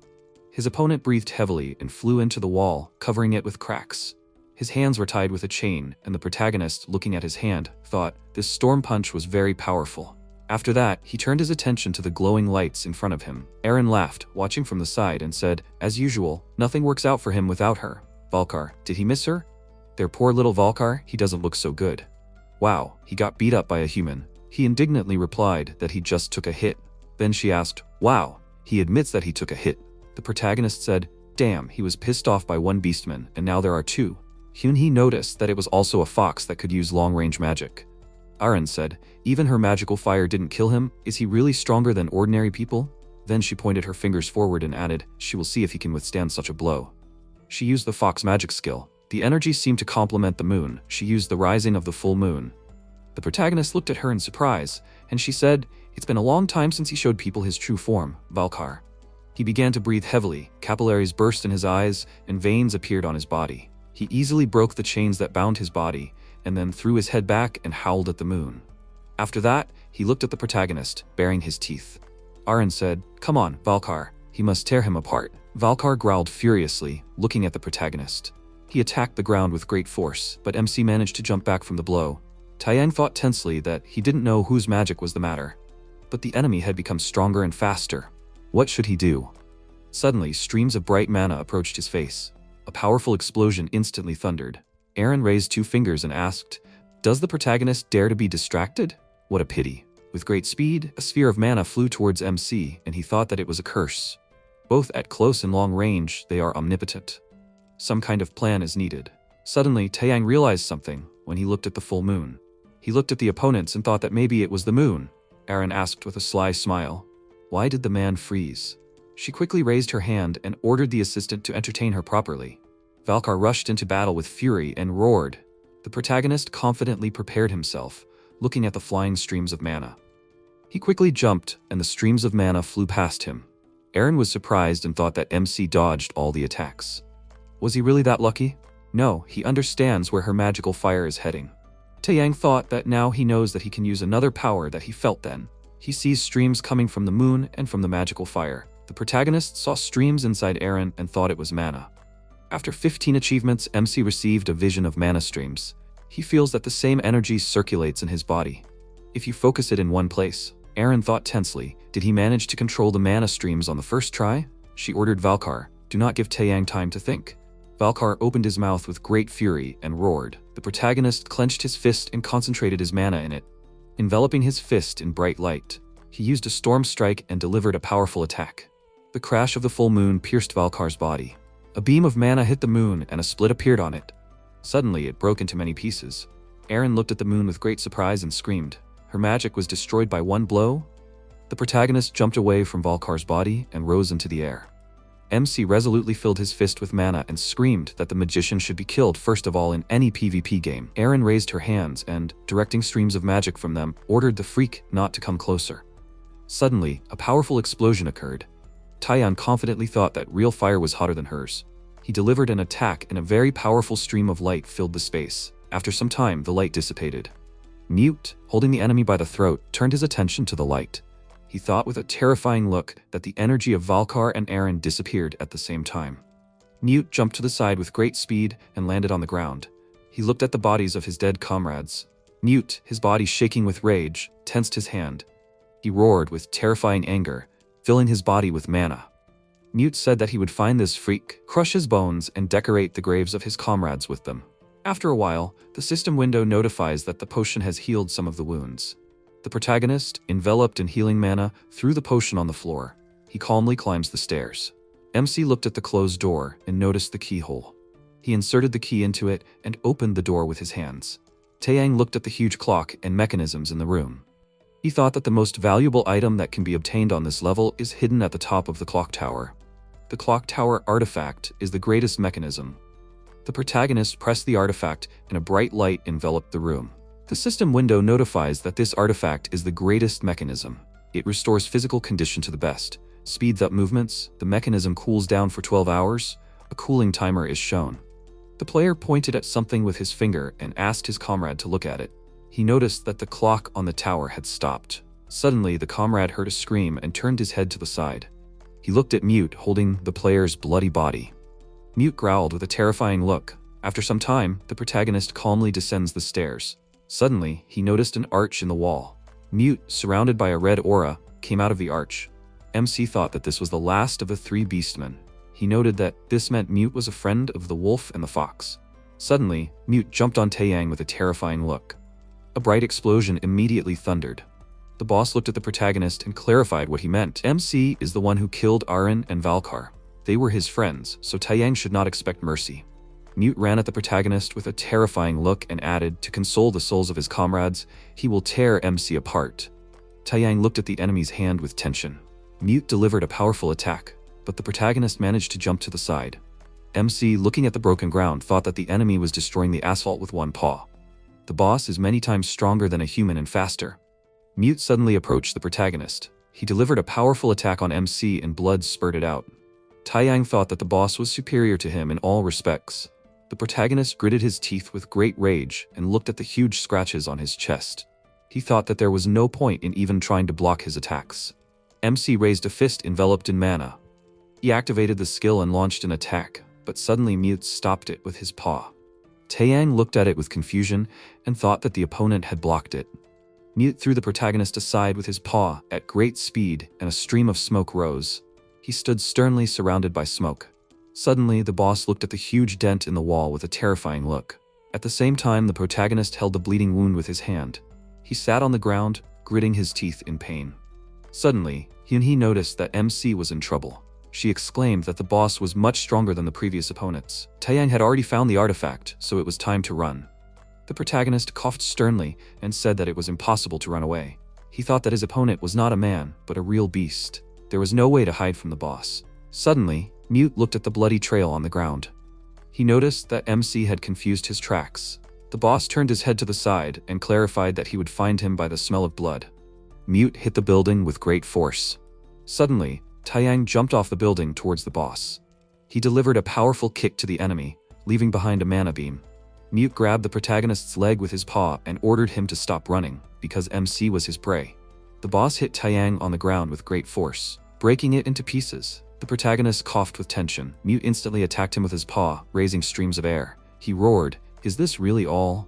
His opponent breathed heavily and flew into the wall, covering it with cracks. His hands were tied with a chain, and the protagonist, looking at his hand, thought this storm punch was very powerful. After that, he turned his attention to the glowing lights in front of him. Erin laughed, watching from the side, and said, as usual, nothing works out for him without her. Valkar, did he miss her? Their poor little Valkar, he doesn't look so good. Wow, he got beat up by a human. He indignantly replied that he just took a hit. Then she asked, wow, he admits that he took a hit. The protagonist said, damn, he was pissed off by one beastman, and now there are 2. Hyunhee noticed that it was also a fox that could use long-range magic. Erin said, even her magical fire didn't kill him, is he really stronger than ordinary people? Then she pointed her fingers forward and added, she will see if he can withstand such a blow. She used the fox magic skill. The energy seemed to complement the moon. She used the rising of the full moon. The protagonist looked at her in surprise, and she said, it's been a long time since he showed people his true form, Valkar. He began to breathe heavily, capillaries burst in his eyes, and veins appeared on his body. He easily broke the chains that bound his body, and then threw his head back and howled at the moon. After that, he looked at the protagonist, baring his teeth. Aaron said, come on, Valkar, he must tear him apart. Valkar growled furiously, looking at the protagonist. He attacked the ground with great force, but MC managed to jump back from the blow. Taeyang thought tensely that he didn't know whose magic was the matter. But the enemy had become stronger and faster. What should he do? Suddenly, streams of bright mana approached his face. A powerful explosion instantly thundered. Aaron raised 2 fingers and asked, does the protagonist dare to be distracted? What a pity. With great speed, a sphere of mana flew towards MC, and he thought that it was a curse. Both at close and long range, they are omnipotent. Some kind of plan is needed. Suddenly, Taeyang realized something when he looked at the full moon. He looked at the opponents and thought that maybe it was the moon. Aaron asked with a sly smile, why did the man freeze? She quickly raised her hand and ordered the assistant to entertain her properly. Valkar rushed into battle with fury and roared. The protagonist confidently prepared himself, looking at the flying streams of mana. He quickly jumped, and the streams of mana flew past him. Aaron was surprised and thought that MC dodged all the attacks. Was he really that lucky? No, he understands where her magical fire is heading. Taeyang thought that now he knows that he can use another power that he felt then. He sees streams coming from the moon and from the magical fire. The protagonist saw streams inside Aaron and thought it was mana. After 15 achievements, MC received a vision of mana streams. He feels that the same energy circulates in his body. If you focus it in one place, Aaron thought tensely, did he manage to control the mana streams on the first try? She ordered Valkar, do not give Taeyang time to think. Valkar opened his mouth with great fury and roared. The protagonist clenched his fist and concentrated his mana in it. Enveloping his fist in bright light, he used a storm strike and delivered a powerful attack. The crash of the full moon pierced Valkar's body. A beam of mana hit the moon and a split appeared on it. Suddenly, it broke into many pieces. Aaron looked at the moon with great surprise and screamed. Her magic was destroyed by one blow. The protagonist jumped away from Valkar's body and rose into the air. MC resolutely filled his fist with mana and screamed that the magician should be killed first of all in any PvP game. Aaron raised her hands and, directing streams of magic from them, ordered the freak not to come closer. Suddenly, a powerful explosion occurred. Taeyang confidently thought that real fire was hotter than hers. He delivered an attack and a very powerful stream of light filled the space. After some time, the light dissipated. Mute, holding the enemy by the throat, turned his attention to the light. He thought with a terrifying look that the energy of Valkar and Aaron disappeared at the same time. Mute jumped to the side with great speed and landed on the ground. He looked at the bodies of his dead comrades. Mute, his body shaking with rage, tensed his hand. He roared with terrifying anger, filling his body with mana. Mute said that he would find this freak, crush his bones, and decorate the graves of his comrades with them. After a while, the system window notifies that the potion has healed some of the wounds. The protagonist, enveloped in healing mana, threw the potion on the floor. He calmly climbs the stairs. MC looked at the closed door and noticed the keyhole. He inserted the key into it and opened the door with his hands. Taeyang looked at the huge clock and mechanisms in the room. He thought that the most valuable item that can be obtained on this level is hidden at the top of the clock tower. The clock tower artifact is the greatest mechanism. The protagonist pressed the artifact and a bright light enveloped the room. The system window notifies that this artifact is the greatest mechanism. It restores physical condition to the best, speeds up movements, the mechanism cools down for 12 hours, a cooling timer is shown. The player pointed at something with his finger and asked his comrade to look at it. He noticed that the clock on the tower had stopped. Suddenly, the comrade heard a scream and turned his head to the side. He looked at Mute holding the player's bloody body. Mute growled with a terrifying look. After some time, the protagonist calmly descends the stairs. Suddenly, he noticed an arch in the wall. Mute, surrounded by a red aura, came out of the arch. MC thought that this was the last of the 3 beastmen. He noted that this meant Mute was a friend of the wolf and the fox. Suddenly, Mute jumped on Taeyang with a terrifying look. A bright explosion immediately thundered. The boss looked at the protagonist and clarified what he meant. MC is the one who killed Aaron and Valkar. They were his friends, so Taeyang should not expect mercy. Mute ran at the protagonist with a terrifying look and added, to console the souls of his comrades, he will tear MC apart. Taeyang looked at the enemy's hand with tension. Mute delivered a powerful attack, but the protagonist managed to jump to the side. MC, looking at the broken ground, thought that the enemy was destroying the asphalt with one paw. The boss is many times stronger than a human and faster. Mute suddenly approached the protagonist. He delivered a powerful attack on MC and blood spurted out. Taiyang thought that the boss was superior to him in all respects. The protagonist gritted his teeth with great rage and looked at the huge scratches on his chest. He thought that there was no point in even trying to block his attacks. MC raised a fist enveloped in mana. He activated the skill and launched an attack, but suddenly Mute stopped it with his paw. Taiyang looked at it with confusion and thought that the opponent had blocked it. Mute threw the protagonist aside with his paw at great speed and a stream of smoke rose. He stood sternly surrounded by smoke. Suddenly, the boss looked at the huge dent in the wall with a terrifying look. At the same time, the protagonist held the bleeding wound with his hand. He sat on the ground, gritting his teeth in pain. Suddenly, Hyunhee noticed that MC was in trouble. She exclaimed that the boss was much stronger than the previous opponents. Taiyang had already found the artifact, so it was time to run. The protagonist coughed sternly and said that it was impossible to run away. He thought that his opponent was not a man, but a real beast. There was no way to hide from the boss. Suddenly, Mute looked at the bloody trail on the ground. He noticed that MC had confused his tracks. The boss turned his head to the side and clarified that he would find him by the smell of blood. Mute hit the building with great force. Suddenly, Taiyang jumped off the building towards the boss. He delivered a powerful kick to the enemy, leaving behind a mana beam. Mute grabbed the protagonist's leg with his paw and ordered him to stop running, because MC was his prey. The boss hit Taiyang on the ground with great force, breaking it into pieces. The protagonist coughed with tension. Mute instantly attacked him with his paw, raising streams of air. He roared, "Is this really all?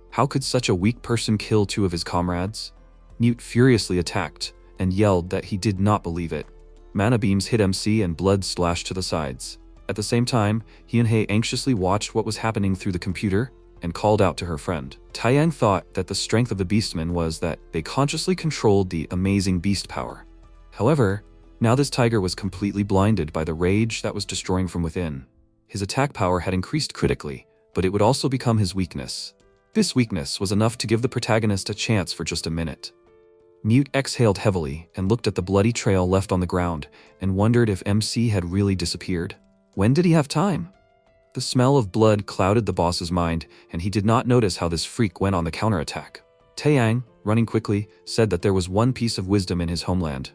How could such a weak person kill two of his comrades?" Mute furiously attacked, and yelled that he did not believe it. Mana beams hit MC and blood splashed to the sides. At the same time, Hyunhee anxiously watched what was happening through the computer and called out to her friend. Taiyang thought that the strength of the beastmen was that they consciously controlled the amazing beast power. However, now this tiger was completely blinded by the rage that was destroying from within. His attack power had increased critically, but it would also become his weakness. This weakness was enough to give the protagonist a chance for just a minute. Mute exhaled heavily and looked at the bloody trail left on the ground and wondered if MC had really disappeared. When did he have time? The smell of blood clouded the boss's mind, and he did not notice how this freak went on the counterattack. Taiyang, running quickly, said that there was one piece of wisdom in his homeland.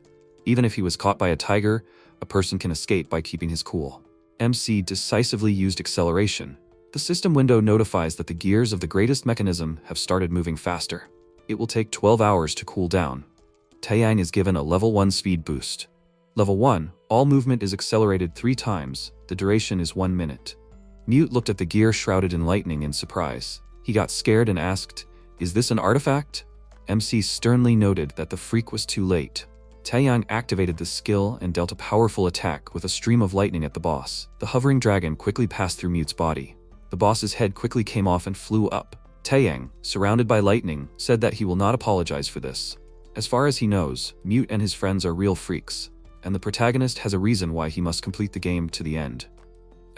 Even if he was caught by a tiger, a person can escape by keeping his cool. MC decisively used acceleration. The system window notifies that the gears of the greatest mechanism have started moving faster. It will take 12 hours to cool down. Taiyang is given a level 1 speed boost. Level 1, all movement is accelerated 3 times. The duration is 1 minute. Mute looked at the gear shrouded in lightning in surprise. He got scared and asked, "Is this an artifact?" MC sternly noted that the freak was too late. Taiyang activated the skill and dealt a powerful attack with a stream of lightning at the boss. The hovering dragon quickly passed through Mute's body. The boss's head quickly came off and flew up. Taiyang, surrounded by lightning, said that he will not apologize for this. As far as he knows, Mute and his friends are real freaks, and the protagonist has a reason why he must complete the game to the end.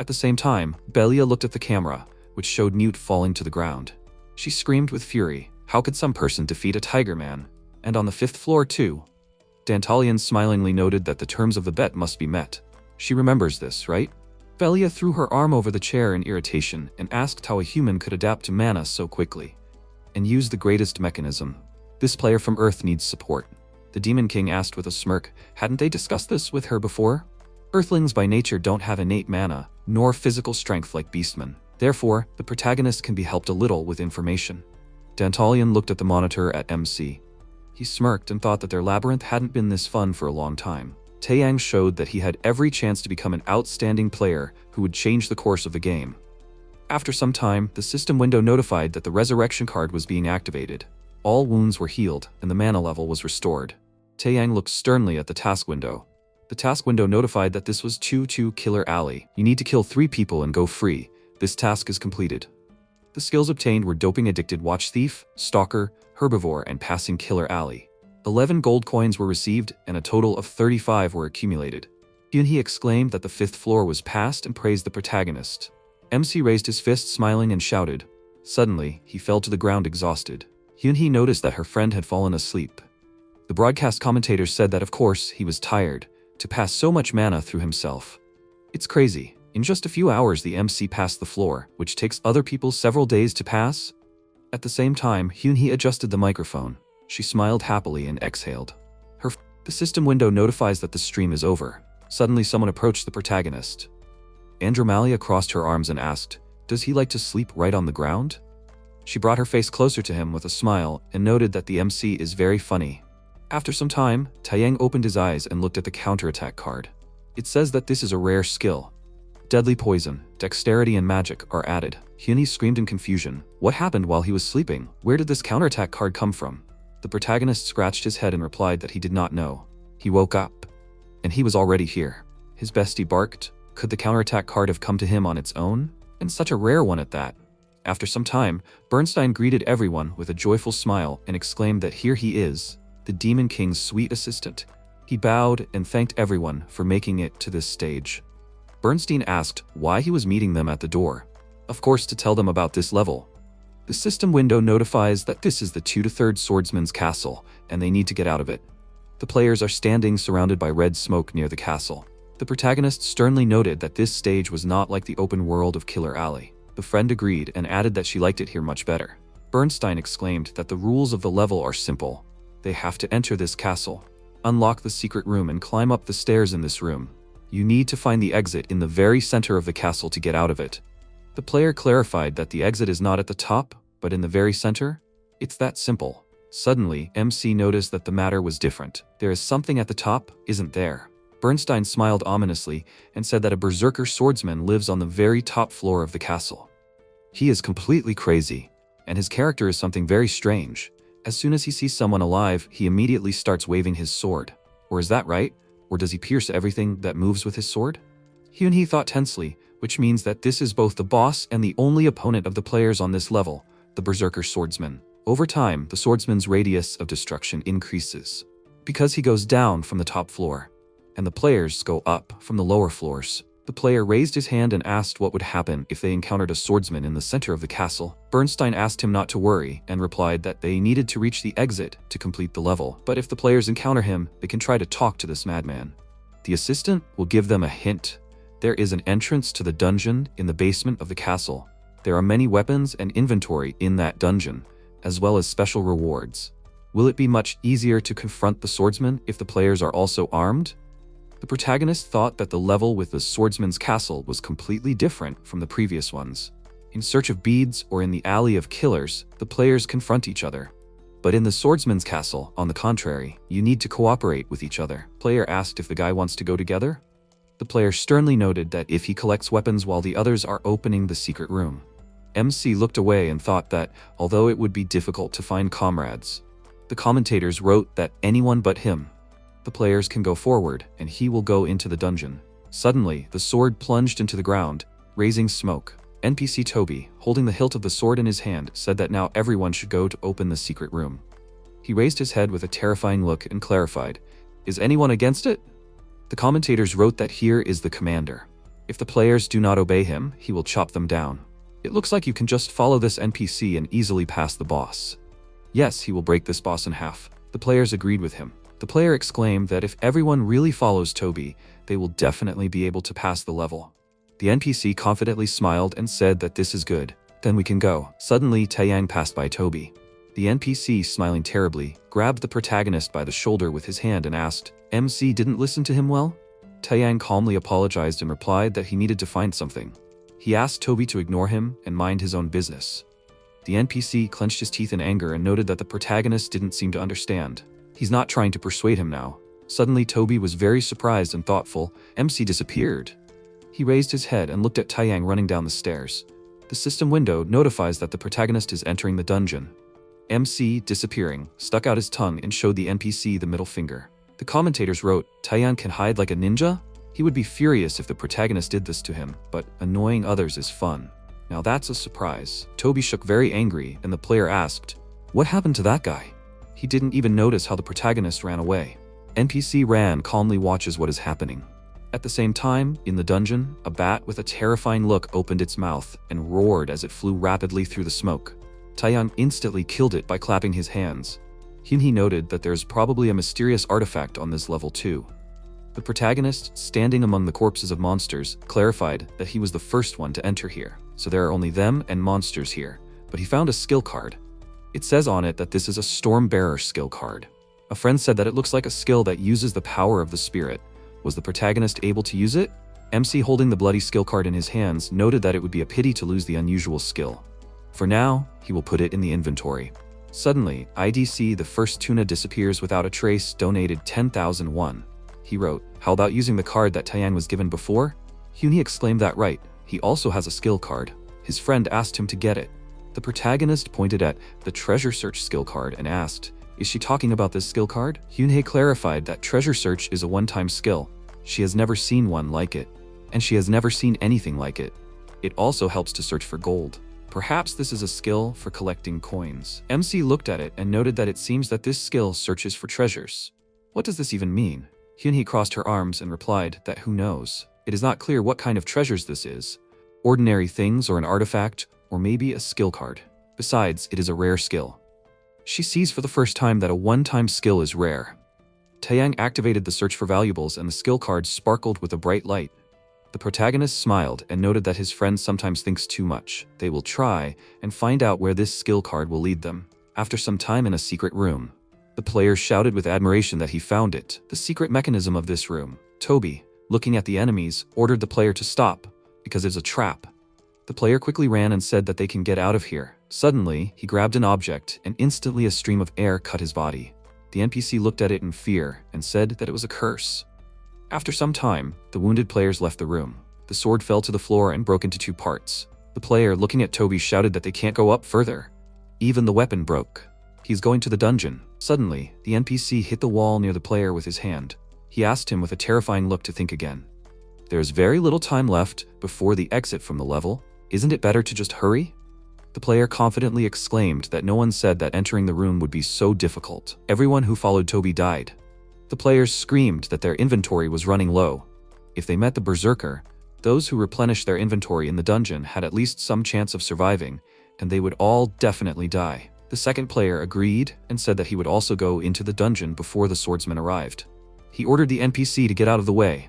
At the same time, Belia looked at the camera, which showed Mute falling to the ground. She screamed with fury, "How could some person defeat a tiger man? And on the 5th floor too?" Dantalian smilingly noted that the terms of the bet must be met. She remembers this, right? Belia threw her arm over the chair in irritation and asked how a human could adapt to mana so quickly. And use the greatest mechanism. This player from Earth needs support. The Demon King asked with a smirk, hadn't they discussed this with her before? Earthlings by nature don't have innate mana, nor physical strength like beastmen. Therefore, the protagonist can be helped a little with information. Dantalian looked at the monitor at MC. He smirked and thought that their labyrinth hadn't been this fun for a long time. Taiyang showed that he had every chance to become an outstanding player who would change the course of the game. After some time, the system window notified that the resurrection card was being activated. All wounds were healed, and the mana level was restored. Taiyang looked sternly at the task window. The task window notified that this was 2-2 Killer Alley. You need to kill 3 people and go free. This task is completed. The skills obtained were Doping Addicted Watch Thief, Stalker, Herbivore, and Passing Killer Alley. 11 gold coins were received, and a total of 35 were accumulated. Hyunhee exclaimed that the 5th floor was passed and praised the protagonist. MC raised his fist smiling and shouted. Suddenly, he fell to the ground exhausted. Hyunhee noticed that her friend had fallen asleep. The broadcast commentator said that of course he was tired to pass so much mana through himself. It's crazy. In just a few hours the MC passed the floor, which takes other people several days to pass. At the same time, Hyunhee adjusted the microphone. She smiled happily and exhaled. The system window notifies that the stream is over. Suddenly someone approached the protagonist. Andromalia crossed her arms and asked, "Does he like to sleep right on the ground?" She brought her face closer to him with a smile and noted that the MC is very funny. After some time, Taeyang opened his eyes and looked at the counterattack card. It says that this is a rare skill. Deadly poison, dexterity and magic are added. Hyunhee screamed in confusion. What happened while he was sleeping? Where did this counterattack card come from? The protagonist scratched his head and replied that he did not know. He woke up, and he was already here. His bestie barked. Could the counterattack card have come to him on its own? And such a rare one at that. After some time, Bernstein greeted everyone with a joyful smile and exclaimed that here he is, the Demon King's sweet assistant. He bowed and thanked everyone for making it to this stage. Bernstein asked why he was meeting them at the door. Of course, to tell them about this level. The system window notifies that this is the 2/3 swordsman's castle, and they need to get out of it. The players are standing surrounded by red smoke near the castle. The protagonist sternly noted that this stage was not like the open world of Killer Alley. The friend agreed and added that she liked it here much better. Bernstein exclaimed that the rules of the level are simple. They have to enter this castle, unlock the secret room and climb up the stairs in this room. You need to find the exit in the very center of the castle to get out of it. The player clarified that the exit is not at the top, but in the very center. It's that simple. Suddenly, MC noticed that the matter was different. There is something at the top, isn't there? Bernstein smiled ominously and said that a berserker swordsman lives on the very top floor of the castle. He is completely crazy, and his character is something very strange. As soon as he sees someone alive, he immediately starts waving his sword. Or is that right? Or does he pierce everything that moves with his sword? Hyunhee thought tensely, which means that this is both the boss and the only opponent of the players on this level, the berserker swordsman. Over time, the swordsman's radius of destruction increases, because he goes down from the top floor, and the players go up from the lower floors. The player raised his hand and asked what would happen if they encountered a swordsman in the center of the castle. Bernstein asked him not to worry and replied that they needed to reach the exit to complete the level, but if the players encounter him, they can try to talk to this madman. The assistant will give them a hint. There is an entrance to the dungeon in the basement of the castle. There are many weapons and inventory in that dungeon, as well as special rewards. Will it be much easier to confront the swordsman if the players are also armed? The protagonist thought that the level with the swordsman's castle was completely different from the previous ones. In search of beads or in the alley of killers, the players confront each other. But in the swordsman's castle, on the contrary, you need to cooperate with each other. Player asked if the guy wants to go together. The player sternly noted that if he collects weapons while the others are opening the secret room. MC looked away and thought that, although it would be difficult to find comrades, the commentators wrote that anyone but him. The players can go forward, and he will go into the dungeon. Suddenly, the sword plunged into the ground, raising smoke. NPC Toby, holding the hilt of the sword in his hand, said that now everyone should go to open the secret room. He raised his head with a terrifying look and clarified, "Is anyone against it?" The commentators wrote that here is the commander. If the players do not obey him, he will chop them down. It looks like you can just follow this NPC and easily pass the boss. Yes, he will break this boss in half. The players agreed with him. The player exclaimed that if everyone really follows Toby, they will definitely be able to pass the level. The NPC confidently smiled and said that this is good. Then we can go. Suddenly, Taeyang passed by Toby. The NPC, smiling terribly, grabbed the protagonist by the shoulder with his hand and asked, "MC didn't listen to him well?" Taeyang calmly apologized and replied that he needed to find something. He asked Toby to ignore him and mind his own business. The NPC clenched his teeth in anger and noted that the protagonist didn't seem to understand. He's not trying to persuade him now. Suddenly, Toby was very surprised and thoughtful. MC disappeared. He raised his head and looked at Taeyang running down the stairs. The system window notifies that the protagonist is entering the dungeon. MC, disappearing, stuck out his tongue and showed the NPC the middle finger. The commentators wrote, "Taeyang can hide like a ninja?" He would be furious if the protagonist did this to him, but annoying others is fun. Now that's a surprise. Toby shook very angry, and the player asked, "What happened to that guy?" He didn't even notice how the protagonist ran away. NPC Ran calmly watches what is happening. At the same time, in the dungeon, a bat with a terrifying look opened its mouth and roared as it flew rapidly through the smoke. Taeyang instantly killed it by clapping his hands. Hyunhee noted that there's probably a mysterious artifact on this level too. The protagonist, standing among the corpses of monsters, clarified that he was the first one to enter here, so there are only them and monsters here, but he found a skill card. It says on it that this is a Stormbearer skill card. A friend said that it looks like a skill that uses the power of the spirit. Was the protagonist able to use it? MC, holding the bloody skill card in his hands, noted that it would be a pity to lose the unusual skill. For now, he will put it in the inventory. Suddenly, IDC, the first tuna, disappears without a trace, donated 10,000 won. He wrote, "How about using the card that Taeyang was given before?" Hyunhee exclaimed that right, he also has a skill card. His friend asked him to get it. The protagonist pointed at the treasure search skill card and asked, "Is she talking about this skill card?" Hyunhee clarified that treasure search is a one-time skill. She has never seen one like it, and she has never seen anything like it. It also helps to search for gold. Perhaps this is a skill for collecting coins. MC looked at it and noted that it seems that this skill searches for treasures. What does this even mean? Hyunhee crossed her arms and replied that who knows. It is not clear what kind of treasures this is. Ordinary things or an artifact, or maybe a skill card. Besides, it is a rare skill. She sees for the first time that a one-time skill is rare. Taeyang activated the search for valuables and the skill card sparkled with a bright light. The protagonist smiled and noted that his friend sometimes thinks too much. They will try and find out where this skill card will lead them. After some time in a secret room, the player shouted with admiration that he found it. The secret mechanism of this room. Toby, looking at the enemies, ordered the player to stop, because it's a trap. The player quickly ran and said that they can get out of here. Suddenly, he grabbed an object, and instantly a stream of air cut his body. The NPC looked at it in fear and said that it was a curse. After some time, the wounded players left the room. The sword fell to the floor and broke into two parts. The player, looking at Toby, shouted that they can't go up further. Even the weapon broke. He's going to the dungeon. Suddenly, the NPC hit the wall near the player with his hand. He asked him with a terrifying look to think again. There's very little time left before the exit from the level. Isn't it better to just hurry? The player confidently exclaimed that no one said that entering the room would be so difficult. Everyone who followed Toby died. The players screamed that their inventory was running low. If they met the berserker, those who replenished their inventory in the dungeon had at least some chance of surviving, and they would all definitely die. The second player agreed and said that he would also go into the dungeon before the swordsman arrived. He ordered the NPC to get out of the way.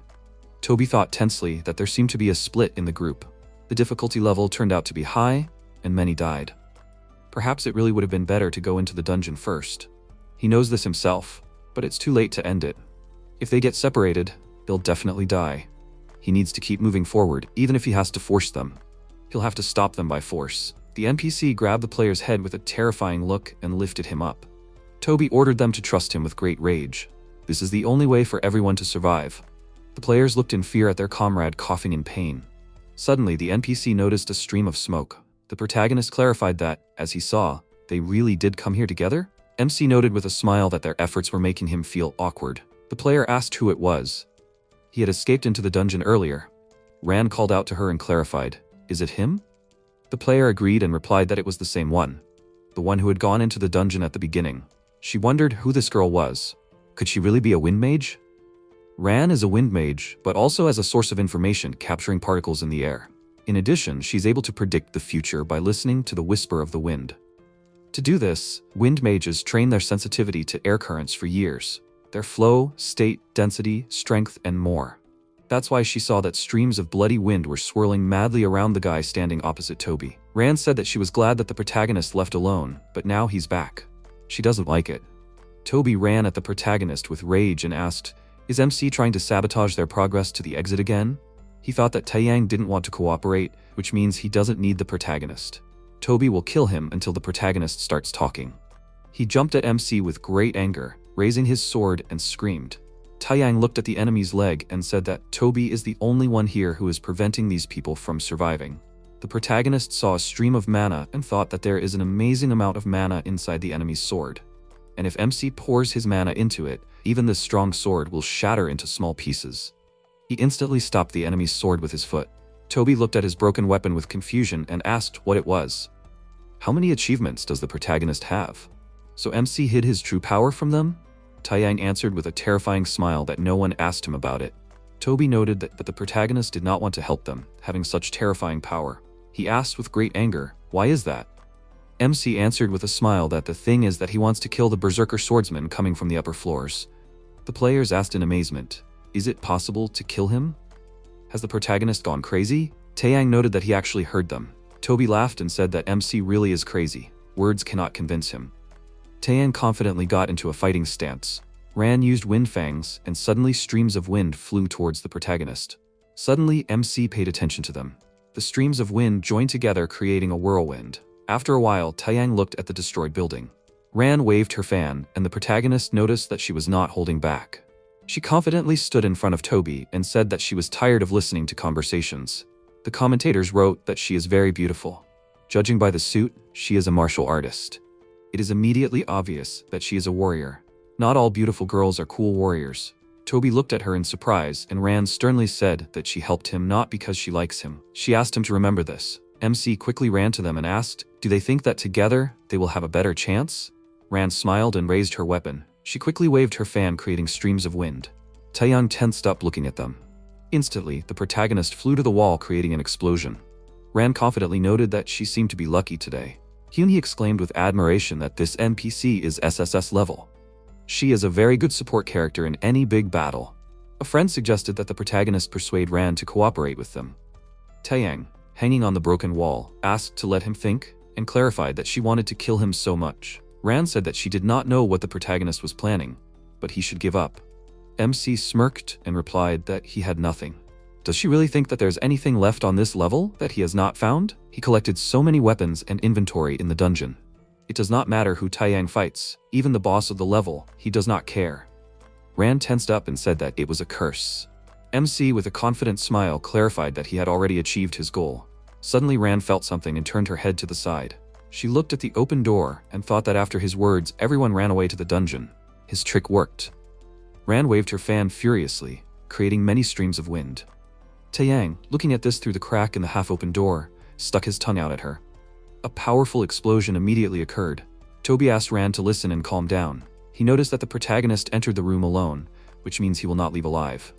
Toby thought tensely that there seemed to be a split in the group. The difficulty level turned out to be high, and many died. Perhaps it really would have been better to go into the dungeon first. He knows this himself, but it's too late to end it. If they get separated, they'll definitely die. He needs to keep moving forward, even if he has to force them. He'll have to stop them by force. The NPC grabbed the player's head with a terrifying look and lifted him up. Toby ordered them to trust him with great rage. This is the only way for everyone to survive. The players looked in fear at their comrade coughing in pain. Suddenly, the NPC noticed a stream of smoke. The protagonist clarified that, as he saw, they really did come here together? MC noted with a smile that their efforts were making him feel awkward. The player asked who it was. He had escaped into the dungeon earlier. Ran called out to her and clarified, "Is it him?" The player agreed and replied that it was the same one. The one who had gone into the dungeon at the beginning. She wondered who this girl was. Could she really be a wind mage? Ran is a wind mage, but also as a source of information, capturing particles in the air. In addition, she's able to predict the future by listening to the whisper of the wind. To do this, wind mages train their sensitivity to air currents for years. Their flow, state, density, strength, and more. That's why she saw that streams of bloody wind were swirling madly around the guy standing opposite Toby. Ran said that she was glad that the protagonist left alone, but now he's back. She doesn't like it. Toby ran at the protagonist with rage and asked, "Is MC trying to sabotage their progress to the exit again?" He thought that Taeyang didn't want to cooperate, which means he doesn't need the protagonist. Toby will kill him until the protagonist starts talking. He jumped at MC with great anger, raising his sword and screamed. Taeyang looked at the enemy's leg and said that Toby is the only one here who is preventing these people from surviving. The protagonist saw a stream of mana and thought that there is an amazing amount of mana inside the enemy's sword. And if MC pours his mana into it, even this strong sword will shatter into small pieces. He instantly stopped the enemy's sword with his foot. Toby looked at his broken weapon with confusion and asked what it was. How many achievements does the protagonist have? So MC hid his true power from them? Taeyang answered with a terrifying smile that no one asked him about it. Toby noted that the protagonist did not want to help them, having such terrifying power. He asked with great anger, "Why is that?" MC answered with a smile that the thing is that he wants to kill the berserker swordsman coming from the upper floors. The players asked in amazement, is it possible to kill him? Has the protagonist gone crazy? Taeyang noted that he actually heard them. Toby laughed and said that MC really is crazy. Words cannot convince him. Taeyang confidently got into a fighting stance. Ran used wind fangs, and suddenly streams of wind flew towards the protagonist. Suddenly, MC paid attention to them. The streams of wind joined together, creating a whirlwind. After a while, Taeyang looked at the destroyed building. Ran waved her fan, and the protagonist noticed that she was not holding back. She confidently stood in front of Toby and said that she was tired of listening to conversations. The commentators wrote that she is very beautiful. Judging by the suit, she is a martial artist. It is immediately obvious that she is a warrior. Not all beautiful girls are cool warriors. Toby looked at her in surprise, and Ran sternly said that she helped him not because she likes him. She asked him to remember this. MC quickly ran to them and asked, do they think that together they will have a better chance? Ran smiled and raised her weapon. She quickly waved her fan, creating streams of wind. Taeyang tensed up looking at them. Instantly, the protagonist flew to the wall, creating an explosion. Ran confidently noted that she seemed to be lucky today. Hyunhee exclaimed with admiration that this NPC is SSS level. She is a very good support character in any big battle. A friend suggested that the protagonist persuade Ran to cooperate with them. Taeyang, hanging on the broken wall, asked to let him think, and clarified that she wanted to kill him so much. Ran said that she did not know what the protagonist was planning, but he should give up. MC smirked and replied that he had nothing. Does she really think that there's anything left on this level that he has not found? He collected so many weapons and inventory in the dungeon. It does not matter who Taeyang fights, even the boss of the level, he does not care. Ran tensed up and said that it was a curse. MC with a confident smile clarified that he had already achieved his goal. Suddenly Ran felt something and turned her head to the side. She looked at the open door and thought that after his words, everyone ran away to the dungeon. His trick worked. Ran waved her fan furiously, creating many streams of wind. Taeyang, looking at this through the crack in the half-open door, stuck his tongue out at her. A powerful explosion immediately occurred. Toby asked Ran to listen and calm down. He noticed that the protagonist entered the room alone, which means he will not leave alive.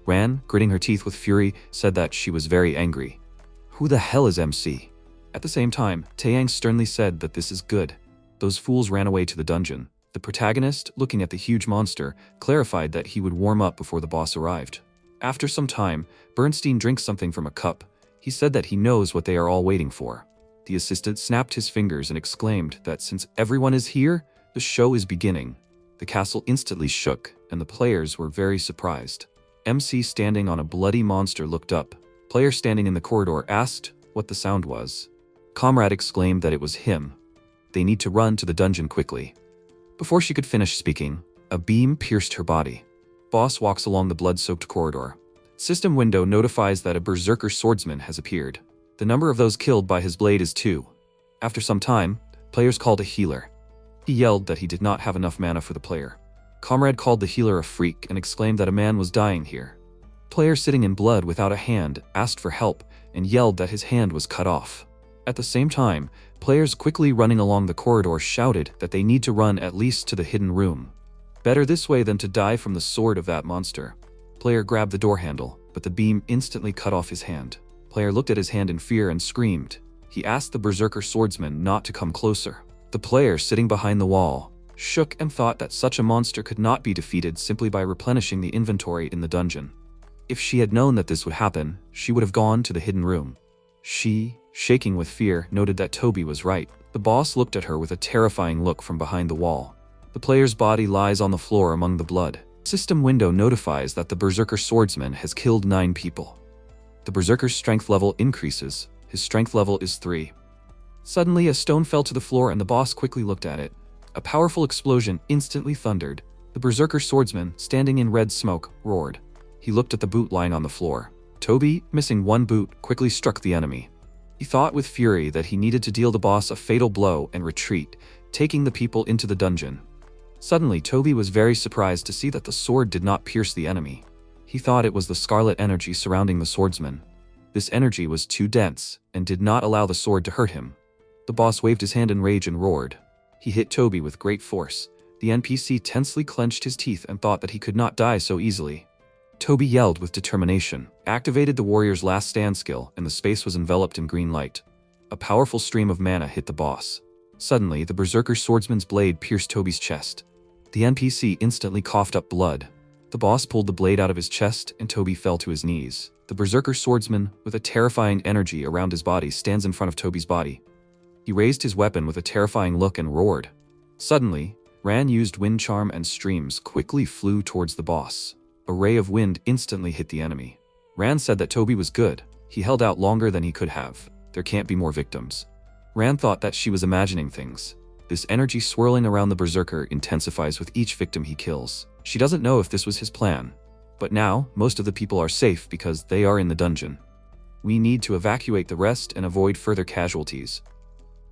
Ran, gritting her teeth with fury, said that she was very angry. Who the hell is MC? At the same time, Taeyang sternly said that this is good. Those fools ran away to the dungeon. The protagonist, looking at the huge monster, clarified that he would warm up before the boss arrived. After some time, Bernstein drinks something from a cup. He said that he knows what they are all waiting for. The assistant snapped his fingers and exclaimed that since everyone is here, the show is beginning. The castle instantly shook, and the players were very surprised. MC standing on a bloody monster looked up. Player standing in the corridor asked what the sound was. Comrade exclaimed that it was him. They need to run to the dungeon quickly. Before she could finish speaking, a beam pierced her body. Boss walks along the blood-soaked corridor. System window notifies that a berserker swordsman has appeared. The number of those killed by his blade is 2. After some time, players called a healer. He yelled that he did not have enough mana for the player. Comrade called the healer a freak and exclaimed that a man was dying here. Player sitting in blood without a hand asked for help and yelled that his hand was cut off. At the same time, players quickly running along the corridor shouted that they need to run at least to the hidden room. Better this way than to die from the sword of that monster. Player grabbed the door handle, but the beam instantly cut off his hand. Player looked at his hand in fear and screamed. He asked the berserker swordsman not to come closer. The player sitting behind the wall shook and thought that such a monster could not be defeated simply by replenishing the inventory in the dungeon. If she had known that this would happen, she would have gone to the hidden room. She, shaking with fear, noted that Toby was right. The boss looked at her with a terrifying look from behind the wall. The player's body lies on the floor among the blood. System window notifies that the berserker swordsman has killed 9 people. The berserker's strength level increases. His strength level is 3. Suddenly, a stone fell to the floor and the boss quickly looked at it. A powerful explosion instantly thundered. The berserker swordsman, standing in red smoke, roared. He looked at the boot lying on the floor. Toby, missing 1 boot, quickly struck the enemy. He thought with fury that he needed to deal the boss a fatal blow and retreat, taking the people into the dungeon. Suddenly, Toby was very surprised to see that the sword did not pierce the enemy. He thought it was the scarlet energy surrounding the swordsman. This energy was too dense and did not allow the sword to hurt him. The boss waved his hand in rage and roared. He hit Toby with great force. The NPC tensely clenched his teeth and thought that he could not die so easily. Toby yelled with determination, activated the warrior's last stand skill, and the space was enveloped in green light. A powerful stream of mana hit the boss. Suddenly, the berserker swordsman's blade pierced Toby's chest. The NPC instantly coughed up blood. The boss pulled the blade out of his chest and Toby fell to his knees. The berserker swordsman, with a terrifying energy around his body, stands in front of Toby's body. He raised his weapon with a terrifying look and roared. Suddenly, Ran used wind charm and streams quickly flew towards the boss. A ray of wind instantly hit the enemy. Ran said that Toby was good. He held out longer than he could have. There can't be more victims. Ran thought that she was imagining things. This energy swirling around the berserker intensifies with each victim he kills. She doesn't know if this was his plan. But now, most of the people are safe because they are in the dungeon. We need to evacuate the rest and avoid further casualties.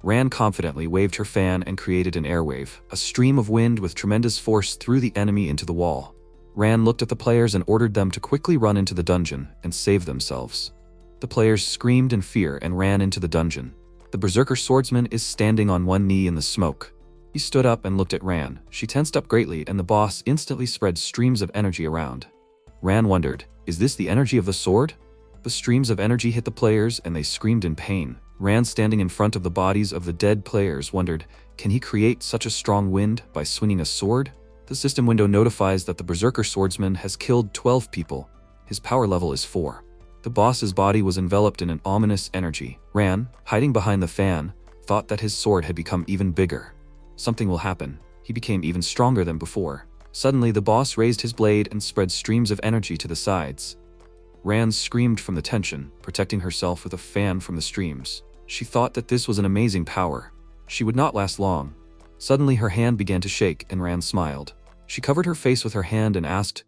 Ran confidently waved her fan and created an airwave. A stream of wind with tremendous force threw the enemy into the wall. Ran looked at the players and ordered them to quickly run into the dungeon and save themselves. The players screamed in fear and ran into the dungeon. The berserker swordsman is standing on one knee in the smoke. He stood up and looked at Ran. She tensed up greatly and the boss instantly spread streams of energy around. Ran wondered, is this the energy of the sword? The streams of energy hit the players and they screamed in pain. Ran, standing in front of the bodies of the dead players, wondered, can he create such a strong wind by swinging a sword? The system window notifies that the berserker swordsman has killed 12 people. His power level is 4. The boss's body was enveloped in an ominous energy. Ran, hiding behind the fan, thought that his sword had become even bigger. Something will happen. He became even stronger than before. Suddenly, the boss raised his blade and spread streams of energy to the sides. Ran screamed from the tension, protecting herself with a fan from the streams. She thought that this was an amazing power. She would not last long. Suddenly, her hand began to shake and Ran smiled. She covered her face with her hand and asked,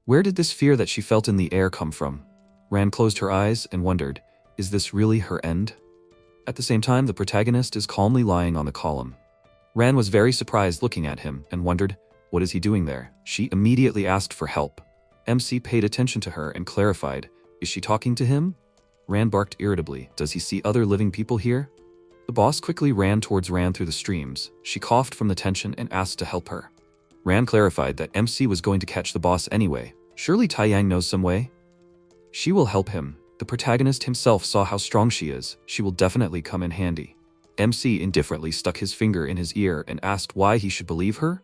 where did this fear that she felt in the air come from? Ran closed her eyes and wondered, is this really her end? At the same time, the protagonist is calmly lying on the column. Ran was very surprised looking at him and wondered, what is he doing there? She immediately asked for help. MC paid attention to her and clarified, is she talking to him? Ran barked irritably, does he see other living people here? The boss quickly ran towards Ran through the streams. She coughed from the tension and asked to help her. Ran clarified that MC was going to catch the boss anyway. Surely Taiyang knows some way? She will help him. The protagonist himself saw how strong she is. She will definitely come in handy. MC indifferently stuck his finger in his ear and asked why he should believe her?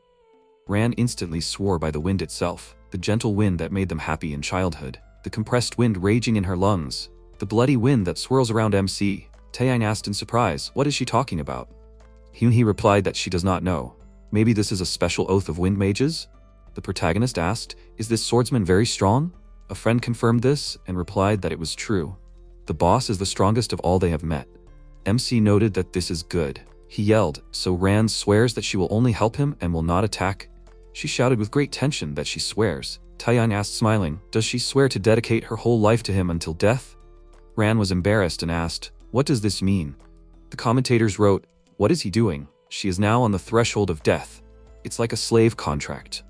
Ran instantly swore by the wind itself, the gentle wind that made them happy in childhood, the compressed wind raging in her lungs, the bloody wind that swirls around MC. Taiyang asked in surprise, what is she talking about? He replied that she does not know. Maybe this is a special oath of wind mages? The protagonist asked, is this swordsman very strong? A friend confirmed this and replied that it was true. The boss is the strongest of all they have met. MC noted that this is good. He yelled, so Ran swears that she will only help him and will not attack? She shouted with great tension that she swears. Taiyang asked smiling, does she swear to dedicate her whole life to him until death? Ran was embarrassed and asked, what does this mean? The commentators wrote, what is he doing? She is now on the threshold of death. It's like a slave contract.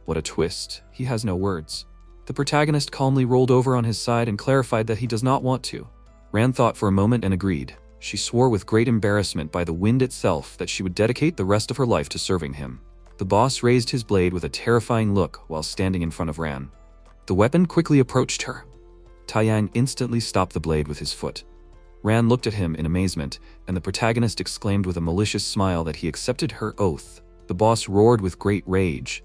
What a twist. He has no words. The protagonist calmly rolled over on his side and clarified that he does not want to. Ran thought for a moment and agreed. She swore with great embarrassment by the wind itself that she would dedicate the rest of her life to serving him. The boss raised his blade with a terrifying look while standing in front of Ran. The weapon quickly approached her. Taiyang instantly stopped the blade with his foot. Ran looked at him in amazement, and the protagonist exclaimed with a malicious smile that he accepted her oath. The boss roared with great rage.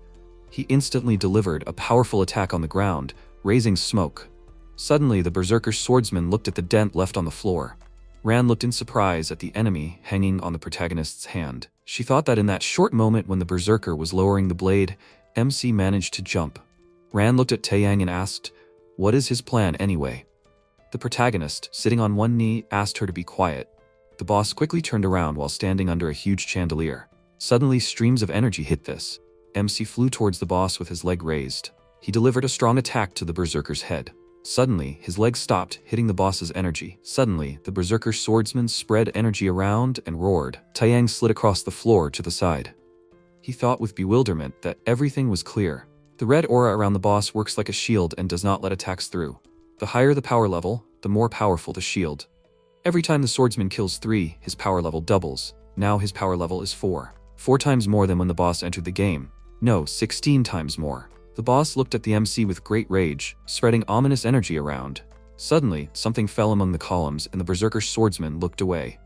He instantly delivered a powerful attack on the ground, raising smoke. Suddenly, the berserker swordsman looked at the dent left on the floor. Ran looked in surprise at the enemy hanging on the protagonist's hand. She thought that in that short moment when the berserker was lowering the blade, MC managed to jump. Ran looked at Taiyang and asked, what is his plan anyway? The protagonist, sitting on one knee, asked her to be quiet. The boss quickly turned around while standing under a huge chandelier. Suddenly, streams of energy hit this. MC flew towards the boss with his leg raised. He delivered a strong attack to the berserker's head. Suddenly, his leg stopped, hitting the boss's energy. Suddenly, the berserker swordsman spread energy around and roared. Taiyang slid across the floor to the side. He thought with bewilderment that everything was clear. The red aura around the boss works like a shield and does not let attacks through. The higher the power level, the more powerful the shield. Every time the swordsman kills 3, his power level doubles. Now his power level is 4. 4 times more than when the boss entered the game. No, 16 times more. The boss looked at the MC with great rage, spreading ominous energy around. Suddenly, something fell among the columns and the berserker swordsman looked away.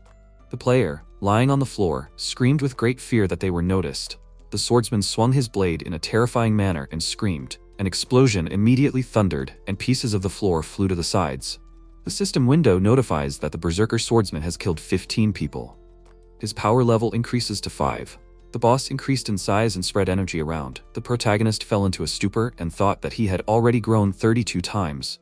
The player, lying on the floor, screamed with great fear that they were noticed. The swordsman swung his blade in a terrifying manner and screamed. An explosion immediately thundered, and pieces of the floor flew to the sides. The system window notifies that the berserker swordsman has killed 15 people. His power level increases to 5. The boss increased in size and spread energy around. The protagonist fell into a stupor and thought that he had already grown 32 times.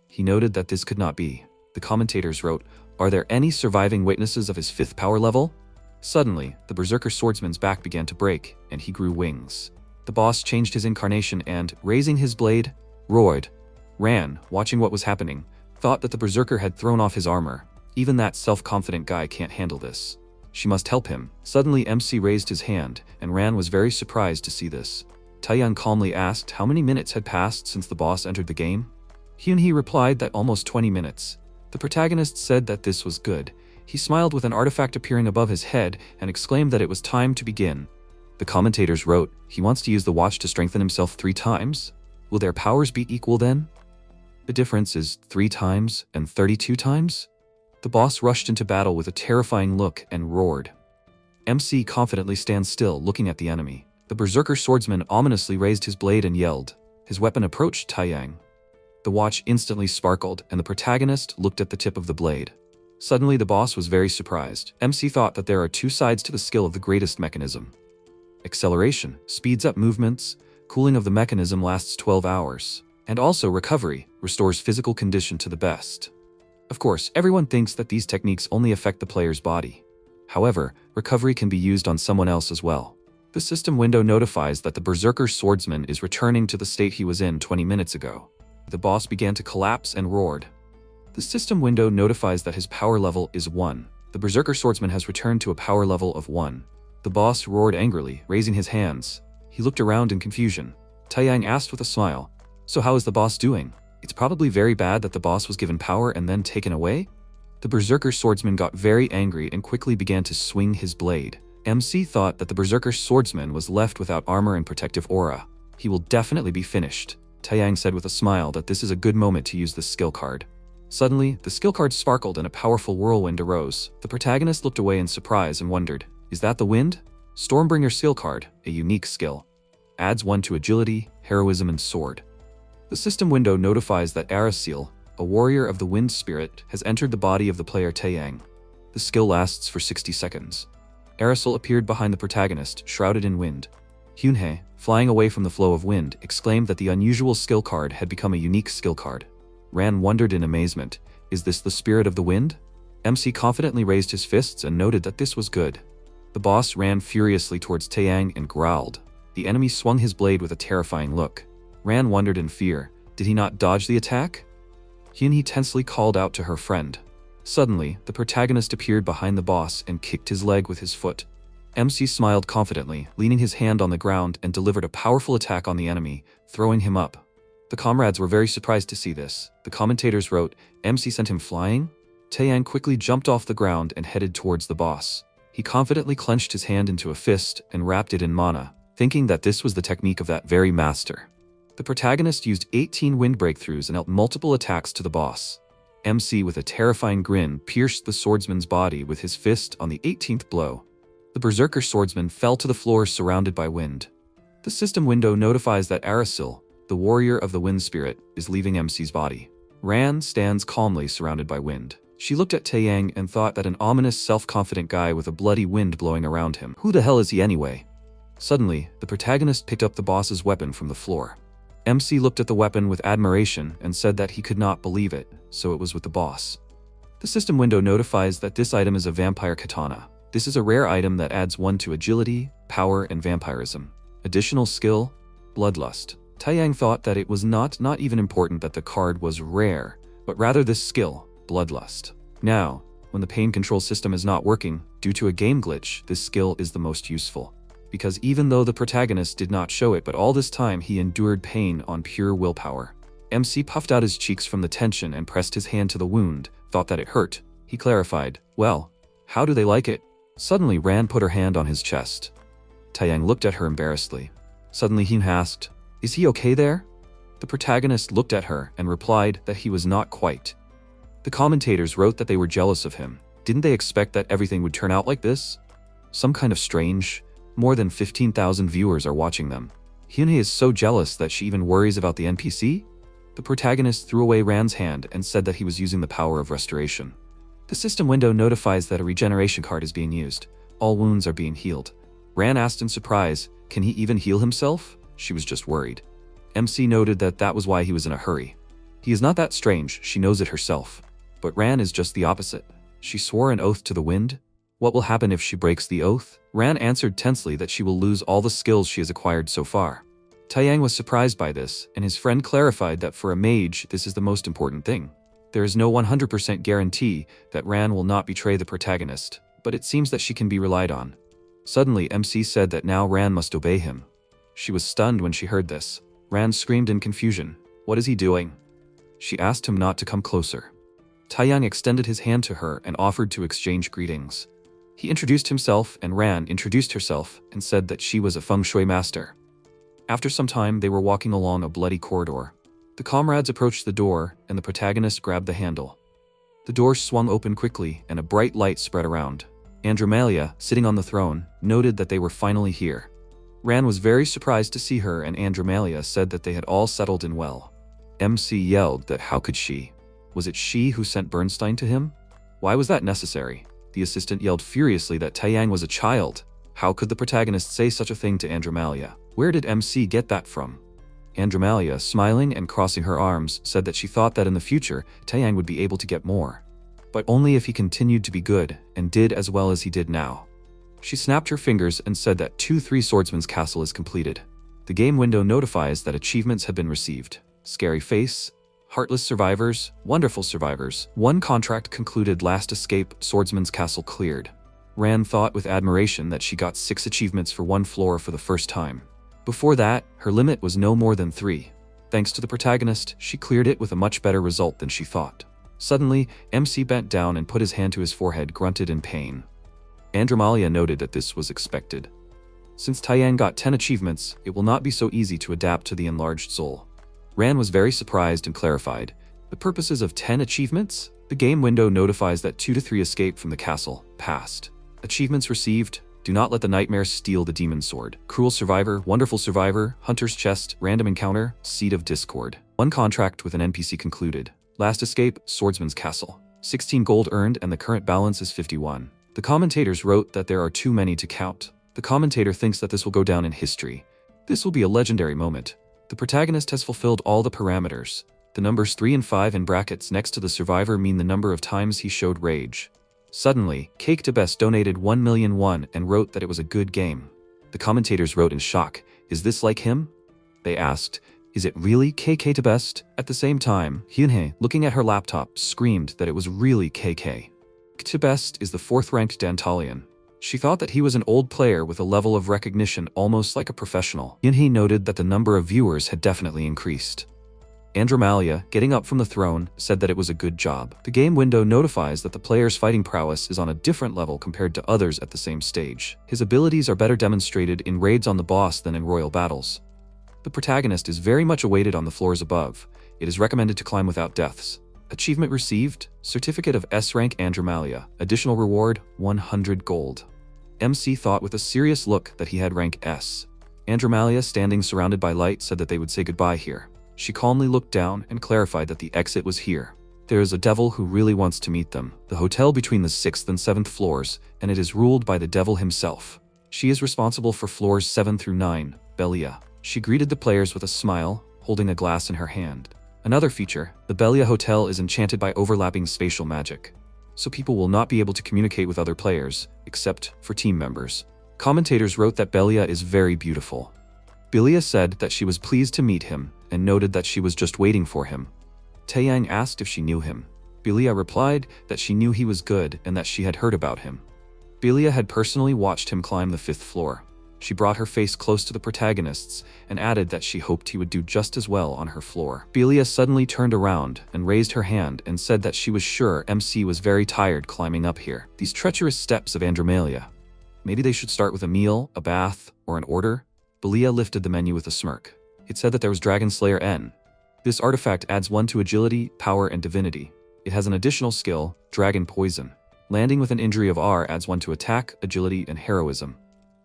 He noted that this could not be. The commentators wrote, "Are there any surviving witnesses of his 5th power level?" Suddenly, the berserker swordsman's back began to break, and he grew wings. The boss changed his incarnation and, raising his blade, roared. Ran, watching what was happening, thought that the berserker had thrown off his armor. Even that self-confident guy can't handle this. She must help him. Suddenly MC raised his hand, and Ran was very surprised to see this. Taeyang calmly asked how many minutes had passed since the boss entered the game. Hyunhee replied that almost 20 minutes. The protagonist said that this was good. He smiled with an artifact appearing above his head and exclaimed that it was time to begin. The commentators wrote, he wants to use the watch to strengthen himself 3 times? Will their powers be equal then? The difference is 3 times and 32 times? The boss rushed into battle with a terrifying look and roared. MC confidently stands still looking at the enemy. The berserker swordsman ominously raised his blade and yelled. His weapon approached Taeyang. The watch instantly sparkled and the protagonist looked at the tip of the blade. Suddenly the boss was very surprised. MC thought that there are 2 sides to the skill of the greatest mechanism. Acceleration speeds up movements, cooling of the mechanism lasts 12 hours, and also recovery restores physical condition to the best. Of course, everyone thinks that these techniques only affect the player's body. However, recovery can be used on someone else as well. The system window notifies that the berserker swordsman is returning to the state he was in 20 minutes ago. The boss began to collapse and roared. The system window notifies that his power level is 1. The berserker swordsman has returned to a power level of 1. The boss roared angrily, raising his hands. He looked around in confusion. Taeyang asked with a smile, "So how is the boss doing? It's probably very bad that the boss was given power and then taken away?" The berserker swordsman got very angry and quickly began to swing his blade. MC thought that the berserker swordsman was left without armor and protective aura. He will definitely be finished. Taeyang said with a smile that this is a good moment to use this skill card. Suddenly, the skill card sparkled and a powerful whirlwind arose. The protagonist looked away in surprise and wondered, "Is that the wind?" Stormbringer skill card, a unique skill. Adds 1 to agility, heroism, and sword. The system window notifies that Arasil, a warrior of the wind spirit, has entered the body of the player Taeyang. The skill lasts for 60 seconds. Arasil appeared behind the protagonist, shrouded in wind. Hyunhee, flying away from the flow of wind, exclaimed that the unusual skill card had become a unique skill card. Ran wondered in amazement, "Is this the spirit of the wind?" MC confidently raised his fists and noted that this was good. The boss ran furiously towards Taeyang and growled. The enemy swung his blade with a terrifying look. Ran wondered in fear, did he not dodge the attack? Hyunhee tensely called out to her friend. Suddenly, the protagonist appeared behind the boss and kicked his leg with his foot. MC smiled confidently, leaning his hand on the ground and delivered a powerful attack on the enemy, throwing him up. The comrades were very surprised to see this. The commentators wrote, "MC sent him flying?" Taeyang quickly jumped off the ground and headed towards the boss. He confidently clenched his hand into a fist and wrapped it in mana, thinking that this was the technique of that very master. The protagonist used 18 wind breakthroughs and dealt multiple attacks to the boss. MC, with a terrifying grin, pierced the swordsman's body with his fist on the 18th blow. The berserker swordsman fell to the floor surrounded by wind. The system window notifies that Arasil, the warrior of the wind spirit, is leaving MC's body. Ran stands calmly surrounded by wind. She looked at Taeyang and thought that an ominous, self-confident guy with a bloody wind blowing around him. Who the hell is he anyway? Suddenly, the protagonist picked up the boss's weapon from the floor. MC looked at the weapon with admiration and said that he could not believe it, so it was with the boss. The system window notifies that this item is a vampire katana. This is a rare item that adds 1 to agility, power, and vampirism. Additional skill, bloodlust. Taeyang thought that it was not even important that the card was rare, but rather this skill, bloodlust. Now, when the pain control system is not working, due to a game glitch, this skill is the most useful. Because even though the protagonist did not show it, but all this time he endured pain on pure willpower. MC puffed out his cheeks from the tension and pressed his hand to the wound, thought that it hurt. He clarified, "Well, how do they like it?" Suddenly Ran put her hand on his chest. Taeyang looked at her embarrassedly. Suddenly he asked, "Is he okay there?" The protagonist looked at her and replied that he was not quite. The commentators wrote that they were jealous of him. Didn't they expect that everything would turn out like this? Some kind of strange. More than 15,000 viewers are watching them. Hyunhee is so jealous that she even worries about the NPC? The protagonist threw away Ran's hand and said that he was using the power of restoration. The system window notifies that a regeneration card is being used. All wounds are being healed. Ran asked in surprise, can he even heal himself? She was just worried. MC noted that that was why he was in a hurry. He is not that strange, she knows it herself. But Ran is just the opposite. She swore an oath to the wind. What will happen if she breaks the oath? Ran answered tensely that she will lose all the skills she has acquired so far. Taeyang was surprised by this, and his friend clarified that for a mage, this is the most important thing. There is no 100% guarantee that Ran will not betray the protagonist, but it seems that she can be relied on. Suddenly, MC said that now Ran must obey him. She was stunned when she heard this. Ran screamed in confusion. What is he doing? She asked him not to come closer. Taeyang extended his hand to her and offered to exchange greetings. He introduced himself, and Ran introduced herself and said that she was a feng shui master. After some time, they were walking along a bloody corridor. The comrades approached the door, and the protagonist grabbed the handle. The door swung open quickly, and a bright light spread around. Andromalia, sitting on the throne, noted that they were finally here. Ran was very surprised to see her, and Andromalia said that they had all settled in well. MC yelled that how could she? Was it she who sent Bernstein to him? Why was that necessary? The assistant yelled furiously that Taeyang was a child. How could the protagonist say such a thing to Andromalia? Where did MC get that from? Andromalia, smiling and crossing her arms, said that she thought that in the future, Taeyang would be able to get more. But only if he continued to be good, and did as well as he did now. She snapped her fingers and said that 2-3 Swordsman's Castle is completed. The game window notifies that achievements have been received. Scary Face, Heartless Survivors, Wonderful Survivors. 1 contract concluded. Last Escape, Swordsman's Castle cleared. Ran thought with admiration that she got 6 achievements for 1 floor for the first time. Before that, her limit was no more than 3. Thanks to the protagonist, she cleared it with a much better result than she thought. Suddenly, MC bent down and put his hand to his forehead, grunted in pain. Andromalia noted that this was expected. Since Taeyang got 10 achievements, it will not be so easy to adapt to the enlarged soul. Ran was very surprised and clarified. The purposes of 10 achievements? The game window notifies that 2 to 3 escape from the castle. Passed. Achievements received. Do not let the nightmare steal the demon sword. Cruel Survivor, Wonderful Survivor, Hunter's Chest, Random Encounter, Seed of Discord. 1 contract with an NPC concluded. Last Escape, Swordsman's Castle. 16 gold earned, and the current balance is 51. The commentators wrote that there are too many to count. The commentator thinks that this will go down in history. This will be a legendary moment. The protagonist has fulfilled all the parameters. The numbers 3 and 5 in brackets next to the survivor mean the number of times he showed rage. Suddenly, Cake to Best donated 1 million won and wrote that it was a good game. The commentators wrote in shock, "Is this like him?" They asked, "Is it really KK to Best?" At the same time, Hyunhee, looking at her laptop, screamed that it was really KK. To Best is the 4th-ranked Dantalian. She thought that he was an old player with a level of recognition almost like a professional. Hyunhee noted that the number of viewers had definitely increased. Andromalia, getting up from the throne, said that it was a good job. The game window notifies that the player's fighting prowess is on a different level compared to others at the same stage. His abilities are better demonstrated in raids on the boss than in royal battles. The protagonist is very much awaited on the floors above. It is recommended to climb without deaths. Achievement received, Certificate of S rank Andromalia. Additional reward, 100 gold. MC thought with a serious look that he had rank S. Andromalia, standing surrounded by light, said that they would say goodbye here. She calmly looked down and clarified that the exit was here. There is a devil who really wants to meet them. The hotel between the 6th and 7th floors, and it is ruled by the devil himself. She is responsible for floors 7 through 9, Belia. She greeted the players with a smile, holding a glass in her hand. Another feature, the Belia Hotel is enchanted by overlapping spatial magic. So people will not be able to communicate with other players, except for team members. Commentators wrote that Belia is very beautiful. Belia said that she was pleased to meet him, and noted that she was just waiting for him. Taeyang asked if she knew him. Belia replied that she knew he was good and that she had heard about him. Belia had personally watched him climb the 5th floor. She brought her face close to the protagonist's and added that she hoped he would do just as well on her floor. Belia suddenly turned around and raised her hand and said that she was sure MC was very tired climbing up here. These treacherous steps of Andromalia. Maybe they should start with a meal, a bath, or an order? Belia lifted the menu with a smirk. It said that there was Dragon Slayer N. This artifact adds 1 to agility, power, and divinity. It has an additional skill, Dragon Poison. Landing with an injury of R adds 1 to attack, agility, and heroism.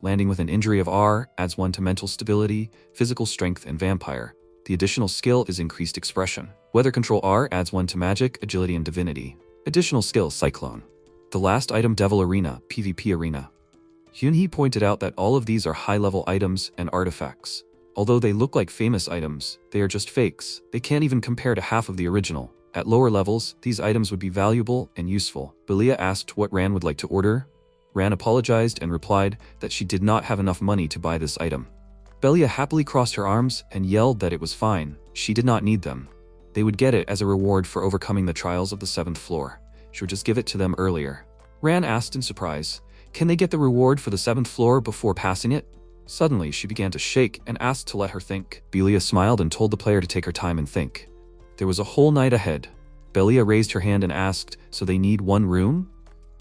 Landing with an injury of R adds 1 to mental stability, physical strength, and vampire. The additional skill is increased expression. Weather control R adds 1 to magic, agility, and divinity. Additional skill cyclone. The last item Devil Arena, PvP Arena. Hyunhee pointed out that all of these are high-level items and artifacts. Although they look like famous items, they are just fakes. They can't even compare to half of the original. At lower levels, these items would be valuable and useful. Belia asked what Ran would like to order. Ran apologized and replied that she did not have enough money to buy this item. Belia happily crossed her arms and yelled that it was fine. She did not need them. They would get it as a reward for overcoming the trials of the 7th floor. She would just give it to them earlier. Ran asked in surprise, "Can they get the reward for the 7th floor before passing it?" Suddenly, she began to shake and asked to let her think. Belia smiled and told the player to take her time and think. There was a whole night ahead. Belia raised her hand and asked, "So they need 1 room?"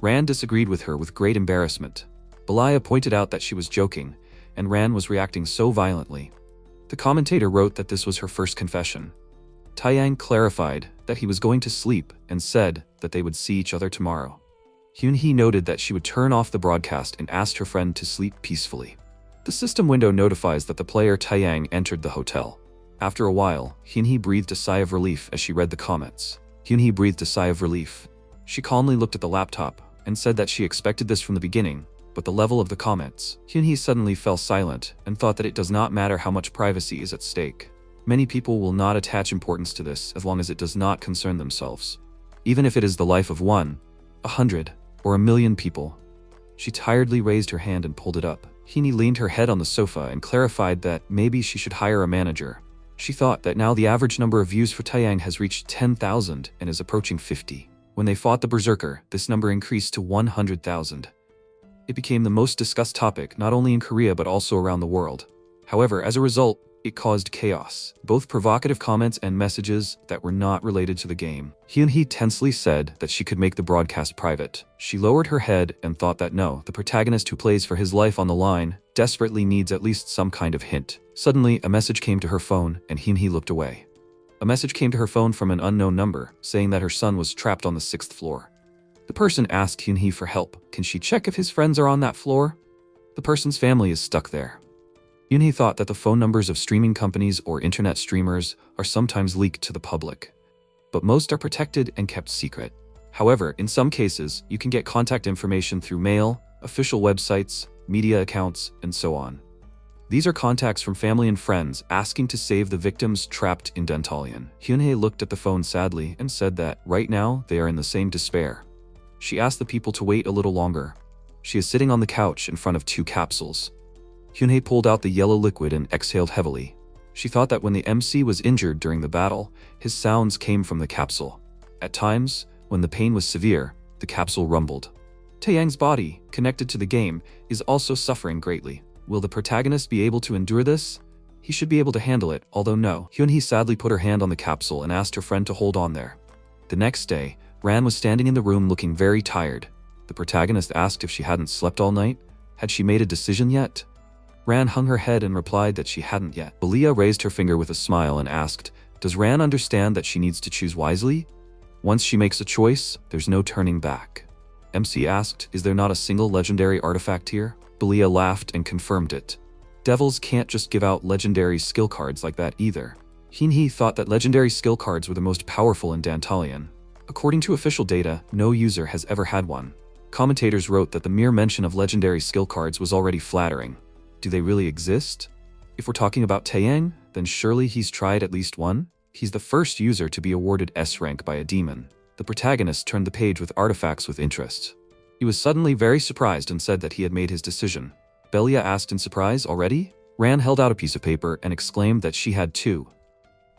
Ran disagreed with her with great embarrassment. Belia pointed out that she was joking, and Ran was reacting so violently. The commentator wrote that this was her first confession. Taeyang clarified that he was going to sleep and said that they would see each other tomorrow. Hyunhee noted that she would turn off the broadcast and asked her friend to sleep peacefully. The system window notifies that the player Taeyang entered the hotel. After a while, Hyunhee breathed a sigh of relief as she read the comments. Hyunhee breathed a sigh of relief. She calmly looked at the laptop and said that she expected this from the beginning, but the level of the comments. Hyunhee suddenly fell silent and thought that it does not matter how much privacy is at stake. Many people will not attach importance to this as long as it does not concern themselves. Even if it is the life of 1, 100, or 1,000,000 people. She tiredly raised her hand and pulled it up. Hyunhee leaned her head on the sofa and clarified that maybe she should hire a manager. She thought that now the average number of views for Taeyang has reached 10,000 and is approaching 50. When they fought the Berserker, this number increased to 100,000. It became the most discussed topic not only in Korea but also around the world. However, as a result, it caused chaos, both provocative comments and messages that were not related to the game. Hyunhee tensely said that she could make the broadcast private. She lowered her head and thought that no, the protagonist who plays for his life on the line desperately needs at least some kind of hint. Suddenly, a message came to her phone and Hyunhee looked away. A message came to her phone from an unknown number, saying that her son was trapped on the 6th floor. The person asked Hyunhee for help. Can she check if his friends are on that floor? The person's family is stuck there. Hyunhee thought that the phone numbers of streaming companies or internet streamers are sometimes leaked to the public, but most are protected and kept secret. However, in some cases, you can get contact information through mail, official websites, media accounts, and so on. These are contacts from family and friends asking to save the victims trapped in Dentalian. Hyunhee looked at the phone sadly and said that right now they are in the same despair. She asked the people to wait a little longer. She is sitting on the couch in front of 2 capsules. Hyunhee pulled out the yellow liquid and exhaled heavily. She thought that when the MC was injured during the battle, his sounds came from the capsule. At times, when the pain was severe, the capsule rumbled. Taeyang's body, connected to the game, is also suffering greatly. Will the protagonist be able to endure this? He should be able to handle it, although no. Hyunhee sadly put her hand on the capsule and asked her friend to hold on there. The next day, Ran was standing in the room looking very tired. The protagonist asked if she hadn't slept all night. Had she made a decision yet? Ran hung her head and replied that she hadn't yet. Belia raised her finger with a smile and asked, does Ran understand that she needs to choose wisely? Once she makes a choice, there's no turning back. MC asked, is there not a single legendary artifact here? Belia laughed and confirmed it. Devils can't just give out legendary skill cards like that either. Hyunhee thought that legendary skill cards were the most powerful in Dantalion. According to official data, no user has ever had one. Commentators wrote that the mere mention of legendary skill cards was already flattering. Do they really exist? If we're talking about Taeyang, then surely he's tried at least one? He's the first user to be awarded S rank by a demon. The protagonist turned the page with artifacts with interest. He was suddenly very surprised and said that he had made his decision. Belia asked in surprise, already? Ran held out a piece of paper and exclaimed that she had 2.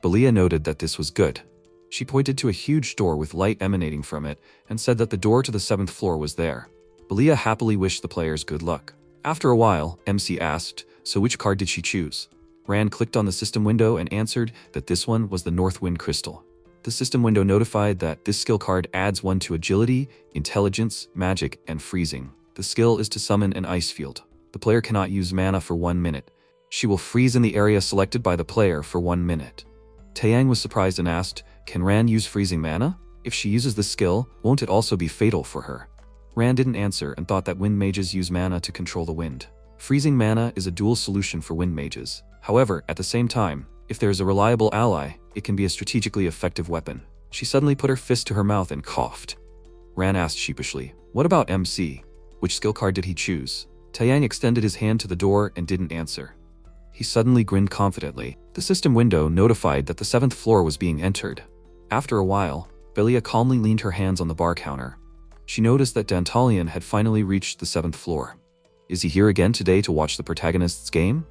Belia noted that this was good. She pointed to a huge door with light emanating from it and said that the door to the 7th floor was there. Belia happily wished the players good luck. After a while, MC asked, so which card did she choose? Ran clicked on the system window and answered that this one was the Northwind Crystal. The system window notified that this skill card adds 1 to agility, intelligence, magic, and freezing. The skill is to summon an ice field. The player cannot use mana for 1 minute. She will freeze in the area selected by the player for 1 minute. Taeyang was surprised and asked, can Ran use freezing mana? If she uses the skill, won't it also be fatal for her? Ran didn't answer and thought that wind mages use mana to control the wind. Freezing mana is a dual solution for wind mages. However, at the same time, if there is a reliable ally, it can be a strategically effective weapon. She suddenly put her fist to her mouth and coughed. Ran asked sheepishly, "What about MC? Which skill card did he choose?" Taeyang extended his hand to the door and didn't answer. He suddenly grinned confidently. The system window notified that the 7th floor was being entered. After a while, Belia calmly leaned her hands on the bar counter. She noticed that Dantalian had finally reached the 7th floor. Is he here again today to watch the protagonist's game?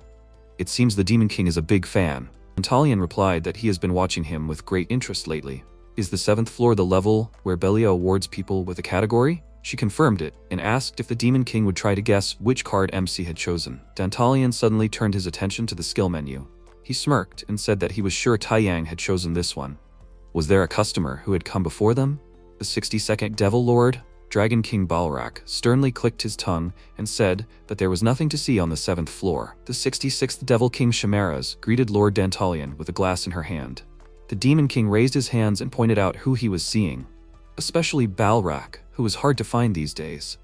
It seems the Demon King is a big fan. Dantalian replied that he has been watching him with great interest lately. Is the 7th floor the level where Belia awards people with a category? She confirmed it and asked if the Demon King would try to guess which card MC had chosen. Dantalian suddenly turned his attention to the skill menu. He smirked and said that he was sure Taeyang had chosen this one. Was there a customer who had come before them? The 62nd Devil Lord, Dragon King Balrak, sternly clicked his tongue and said that there was nothing to see on the 7th floor. The 66th Devil King Chimeras greeted Lord Dantalian with a glass in her hand. The Demon King raised his hands and pointed out who he was seeing, especially Balrak, who was hard to find these days.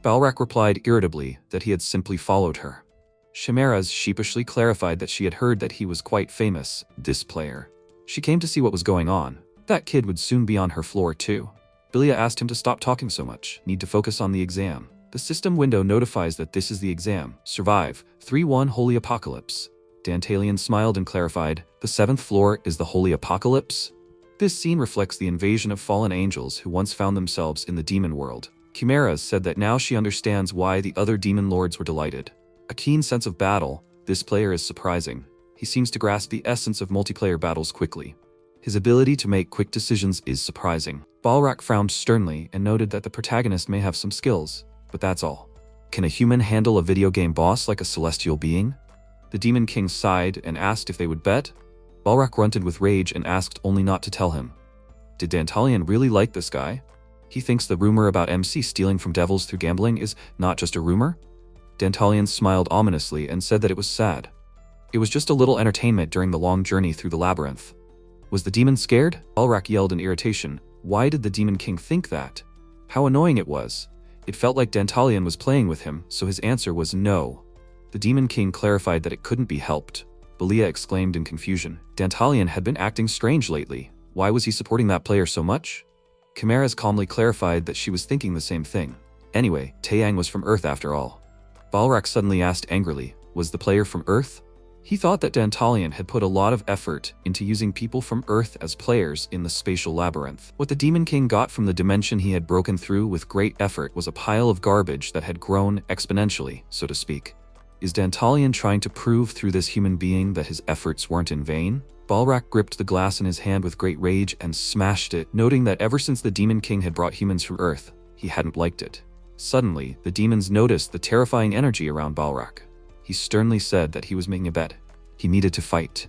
Balrak replied irritably that he had simply followed her. Chimeras sheepishly clarified that she had heard that he was quite famous, this player. She came to see what was going on. That kid would soon be on her floor too. Belia asked him to stop talking so much, need to focus on the exam. The system window notifies that this is the exam. Survive. 3-1 Holy Apocalypse. Dantalian smiled and clarified, the 7th floor is the Holy Apocalypse? This scene reflects the invasion of fallen angels who once found themselves in the demon world. Chimeras said that now she understands why the other demon lords were delighted. A keen sense of battle, this player is surprising. He seems to grasp the essence of multiplayer battles quickly. His ability to make quick decisions is surprising. Balrak frowned sternly and noted that the protagonist may have some skills, but that's all. Can a human handle a video game boss like a celestial being? The Demon King sighed and asked if they would bet. Balrak grunted with rage and asked only not to tell him. Did Dantalian really like this guy? He thinks the rumor about MC stealing from devils through gambling is not just a rumor? Dantalian smiled ominously and said that it was sad. It was just a little entertainment during the long journey through the labyrinth. Was the demon scared? Balrak yelled in irritation. Why did the Demon King think that? How annoying it was. It felt like Dantalian was playing with him, so his answer was no. The Demon King clarified that it couldn't be helped. Belia exclaimed in confusion. Dantalian had been acting strange lately. Why was he supporting that player so much? Chimeras calmly clarified that she was thinking the same thing. Anyway, Taeyang was from Earth after all. Balrak suddenly asked angrily, was the player from Earth? He thought that Dantalian had put a lot of effort into using people from Earth as players in the spatial labyrinth. What the Demon King got from the dimension he had broken through with great effort was a pile of garbage that had grown exponentially, so to speak. Is Dantalian trying to prove through this human being that his efforts weren't in vain? Balrak gripped the glass in his hand with great rage and smashed it, noting that ever since the Demon King had brought humans from Earth, he hadn't liked it. Suddenly, the demons noticed the terrifying energy around Balrak. He sternly said that he was making a bet. He needed to fight.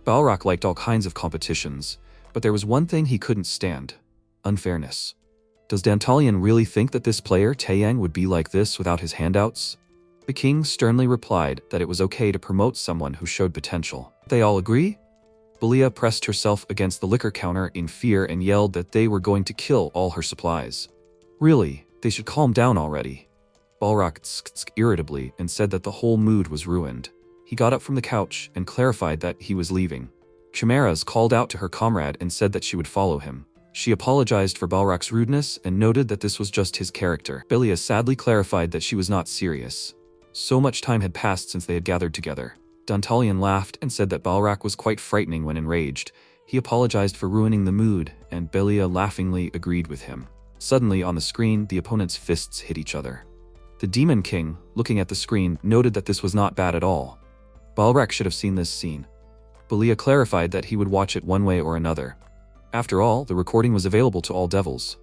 Balrak liked all kinds of competitions, but there was one thing he couldn't stand: unfairness. Does Dantalian really think that this player, Taeyang, would be like this without his handouts? The king sternly replied that it was okay to promote someone who showed potential. They all agree? Belia pressed herself against the liquor counter in fear and yelled that they were going to kill all her supplies. Really, they should calm down already. Balrak tsk irritably and said that the whole mood was ruined. He got up from the couch and clarified that he was leaving. Chimeras called out to her comrade and said that she would follow him. She apologized for Balrak's rudeness and noted that this was just his character. Belia sadly clarified that she was not serious. So much time had passed since they had gathered together. Dantalian laughed and said that Balrak was quite frightening when enraged. He apologized for ruining the mood, and Belia laughingly agreed with him. Suddenly, on the screen, the opponents' fists hit each other. The Demon King, looking at the screen, noted that this was not bad at all. Balrak should have seen this scene. Belia clarified that he would watch it one way or another. After all, the recording was available to all devils.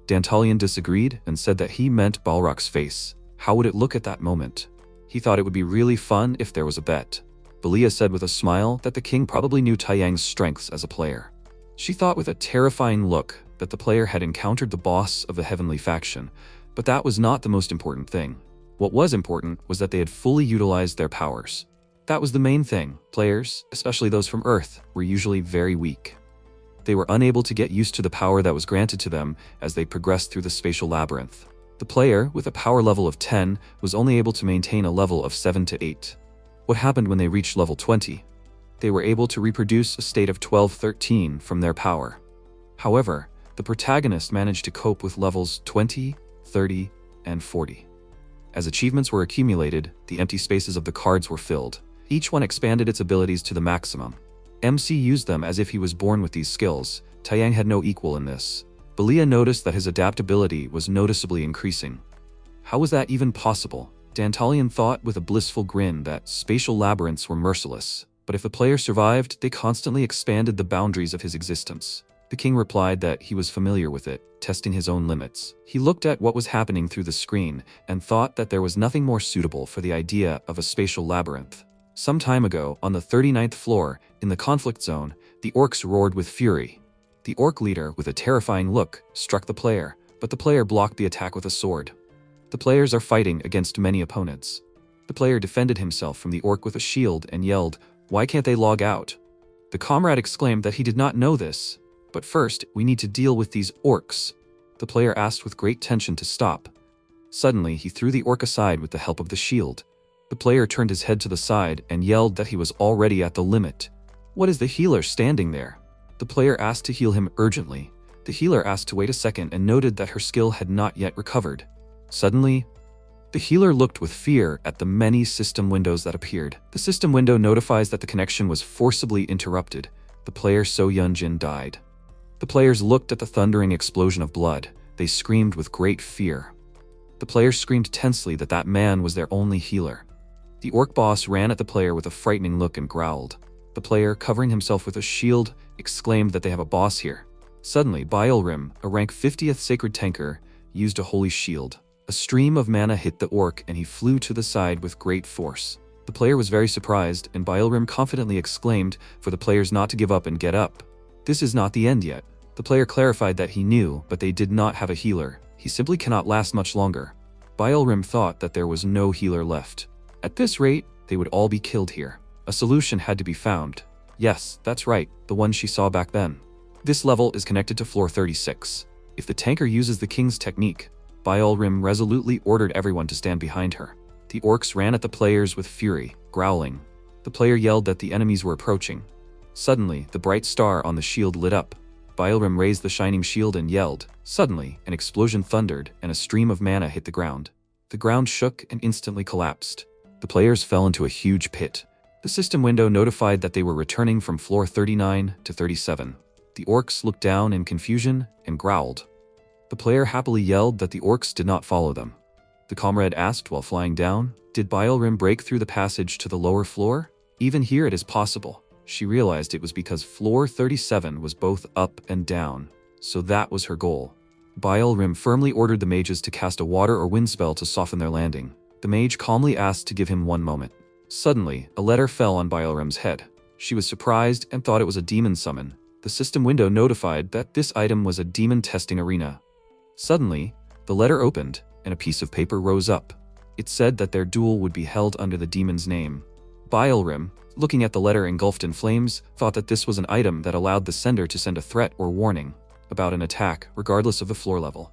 Dantalian disagreed and said that he meant Balrak's face. How would it look at that moment? He thought it would be really fun if there was a bet. Belia said with a smile that the king probably knew Taeyang's strengths as a player. She thought with a terrifying look that the player had encountered the boss of the heavenly faction, but that was not the most important thing. What was important was that they had fully utilized their powers. That was the main thing. Players, especially those from Earth, were usually very weak. They were unable to get used to the power that was granted to them as they progressed through the spatial labyrinth. The player, with a power level of 10, was only able to maintain a level of 7 to 8. What happened when they reached level 20? They were able to reproduce a state of 12-13 from their power. However, the protagonist managed to cope with levels 20, 30, and 40. As achievements were accumulated, the empty spaces of the cards were filled. Each one expanded its abilities to the maximum. MC used them as if he was born with these skills. Taeyang had no equal in this. Belia noticed that his adaptability was noticeably increasing. How was that even possible? Dantalian thought with a blissful grin that spatial labyrinths were merciless, but if the player survived, they constantly expanded the boundaries of his existence. The king replied that he was familiar with it, testing his own limits. He looked at what was happening through the screen and thought that there was nothing more suitable for the idea of a spatial labyrinth. Some time ago, on the 39th floor, in the conflict zone, the orcs roared with fury. The orc leader, with a terrifying look, struck the player, but the player blocked the attack with a sword. The players are fighting against many opponents. The player defended himself from the orc with a shield and yelled, "Why can't they log out?" The comrade exclaimed that he did not know this. "But first, we need to deal with these orcs." The player asked with great tension to stop. Suddenly, he threw the orc aside with the help of the shield. The player turned his head to the side and yelled that he was already at the limit. "What is the healer standing there?" The player asked to heal him urgently. The healer asked to wait a second and noted that her skill had not yet recovered. Suddenly, the healer looked with fear at the many system windows that appeared. The system window notifies that the connection was forcibly interrupted. The player So Yunjin died. The players looked at the thundering explosion of blood. They screamed with great fear. The players screamed tensely that that man was their only healer. The orc boss ran at the player with a frightening look and growled. The player, covering himself with a shield, exclaimed that they have a boss here. Suddenly, Bielrim, a rank 50th sacred tanker, used a holy shield. A stream of mana hit the orc and he flew to the side with great force. The player was very surprised and Bielrim confidently exclaimed for the players not to give up and get up. This is not the end yet. The player clarified that he knew, but they did not have a healer. He simply cannot last much longer. Bielrim thought that there was no healer left. At this rate, they would all be killed here. A solution had to be found. Yes, that's right, the one she saw back then. This level is connected to floor 36. If the tanker uses the king's technique, Bielrim resolutely ordered everyone to stand behind her. The orcs ran at the players with fury, growling. The player yelled that the enemies were approaching. Suddenly, the bright star on the shield lit up. Bielrim raised the shining shield and yelled. Suddenly, an explosion thundered and a stream of mana hit the ground. The ground shook and instantly collapsed. The players fell into a huge pit. The system window notified that they were returning from floor 39 to 37. The orcs looked down in confusion and growled. The player happily yelled that the orcs did not follow them. The comrade asked while flying down, "Did Bielrim break through the passage to the lower floor? Even here it is possible." She realized it was because floor 37 was both up and down, so that was her goal. Bielrim firmly ordered the mages to cast a water or wind spell to soften their landing. The mage calmly asked to give him one moment. Suddenly, a letter fell on Bielrim's head. She was surprised and thought it was a demon summon. The system window notified that this item was a demon testing arena. Suddenly, the letter opened and a piece of paper rose up. It said that their duel would be held under the demon's name. Bielrim, looking at the letter engulfed in flames, thought that this was an item that allowed the sender to send a threat or warning about an attack, regardless of the floor level.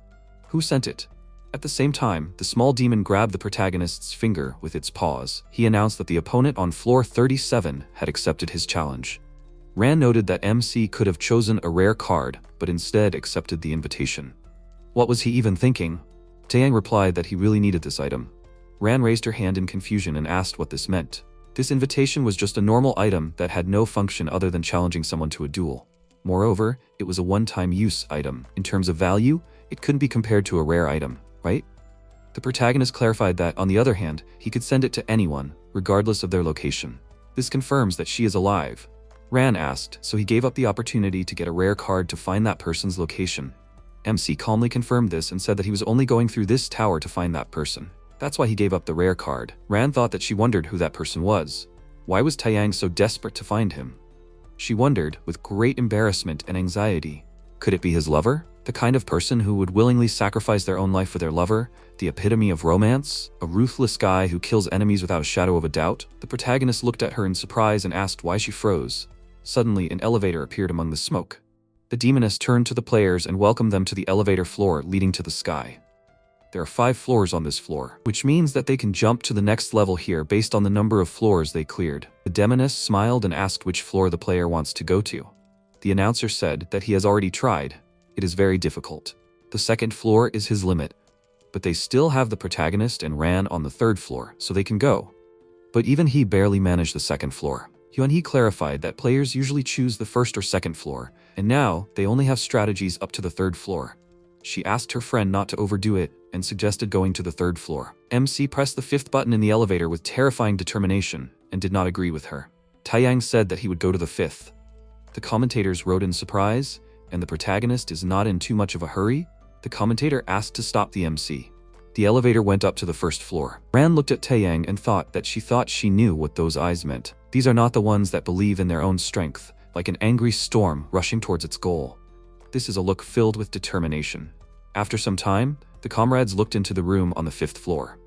Who sent it? At the same time, the small demon grabbed the protagonist's finger with its paws. He announced that the opponent on floor 37 had accepted his challenge. Ran noted that MC could have chosen a rare card, but instead accepted the invitation. What was he even thinking? Taeyang replied that he really needed this item. Ran raised her hand in confusion and asked what this meant. This invitation was just a normal item that had no function other than challenging someone to a duel. Moreover, it was a one-time use item. In terms of value, it couldn't be compared to a rare item, right? The protagonist clarified that, on the other hand, he could send it to anyone, regardless of their location. This confirms that she is alive. Ran asked, so he gave up the opportunity to get a rare card to find that person's location. MC calmly confirmed this and said that he was only going through this tower to find that person. That's why he gave up the rare card. Ran thought that she wondered who that person was. Why was Taeyang so desperate to find him? She wondered, with great embarrassment and anxiety. Could it be his lover? The kind of person who would willingly sacrifice their own life for their lover? The epitome of romance? A ruthless guy who kills enemies without a shadow of a doubt? The protagonist looked at her in surprise and asked why she froze. Suddenly, an elevator appeared among the smoke. The demoness turned to the players and welcomed them to the elevator floor leading to the sky. There are 5 floors on this floor, which means that they can jump to the next level here based on the number of floors they cleared. The demoness smiled and asked which floor the player wants to go to. The announcer said that he has already tried. It is very difficult. The 2nd floor is his limit, but they still have the protagonist and Ran on the 3rd floor, so they can go. But even he barely managed the 2nd floor. Hyun-hee clarified that players usually choose the 1st or 2nd floor, and now they only have strategies up to the 3rd floor. She asked her friend not to overdo it and suggested going to the 3rd floor. MC pressed the 5th button in the elevator with terrifying determination and did not agree with her. Taeyang said that he would go to the 5th. The commentators wrote in surprise, and the protagonist is not in too much of a hurry. The commentator asked to stop the MC. The elevator went up to the 1st floor. Ran looked at Taeyang and thought that she knew what those eyes meant. These are not the ones that believe in their own strength, like an angry storm rushing towards its goal. This is a look filled with determination. After some time, the comrades looked into the room on the 5th floor.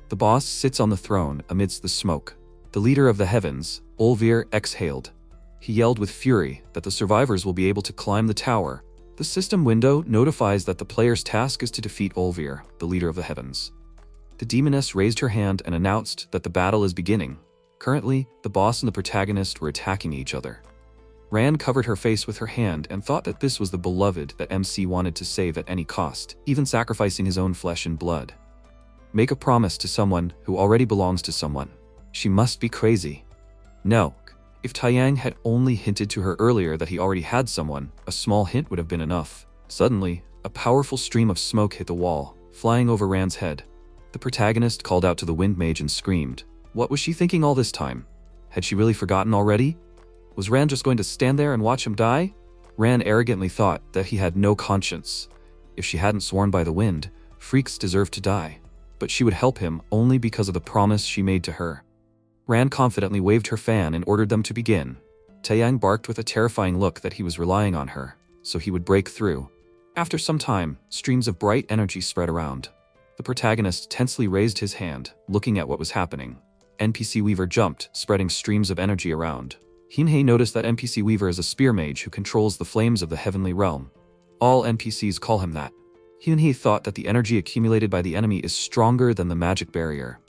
The boss sits on the throne amidst the smoke. The leader of the heavens, Olvir, exhaled. He yelled with fury that the survivors will be able to climb the tower. The system window notifies that the player's task is to defeat Olvir, the leader of the heavens. The demoness raised her hand and announced that the battle is beginning. Currently, the boss and the protagonist were attacking each other. Ran covered her face with her hand and thought that this was the beloved that MC wanted to save at any cost, even sacrificing his own flesh and blood. Make a promise to someone who already belongs to someone. She must be crazy. No. If Taeyang had only hinted to her earlier that he already had someone, a small hint would have been enough. Suddenly, a powerful stream of smoke hit the wall, flying over Ran's head. The protagonist called out to the wind mage and screamed. What was she thinking all this time? Had she really forgotten already? Was Ran just going to stand there and watch him die? Ran arrogantly thought that he had no conscience. If she hadn't sworn by the wind, freaks deserved to die. But she would help him only because of the promise she made to her. Ran confidently waved her fan and ordered them to begin. Taeyang barked with a terrifying look that he was relying on her, so he would break through. After some time, streams of bright energy spread around. The protagonist tensely raised his hand, looking at what was happening. NPC Weaver jumped, spreading streams of energy around. Hyun-hee noticed that NPC Weaver is a spear mage who controls the flames of the heavenly realm. All NPCs call him that. Hyun-hee thought that the energy accumulated by the enemy is stronger than the magic barrier.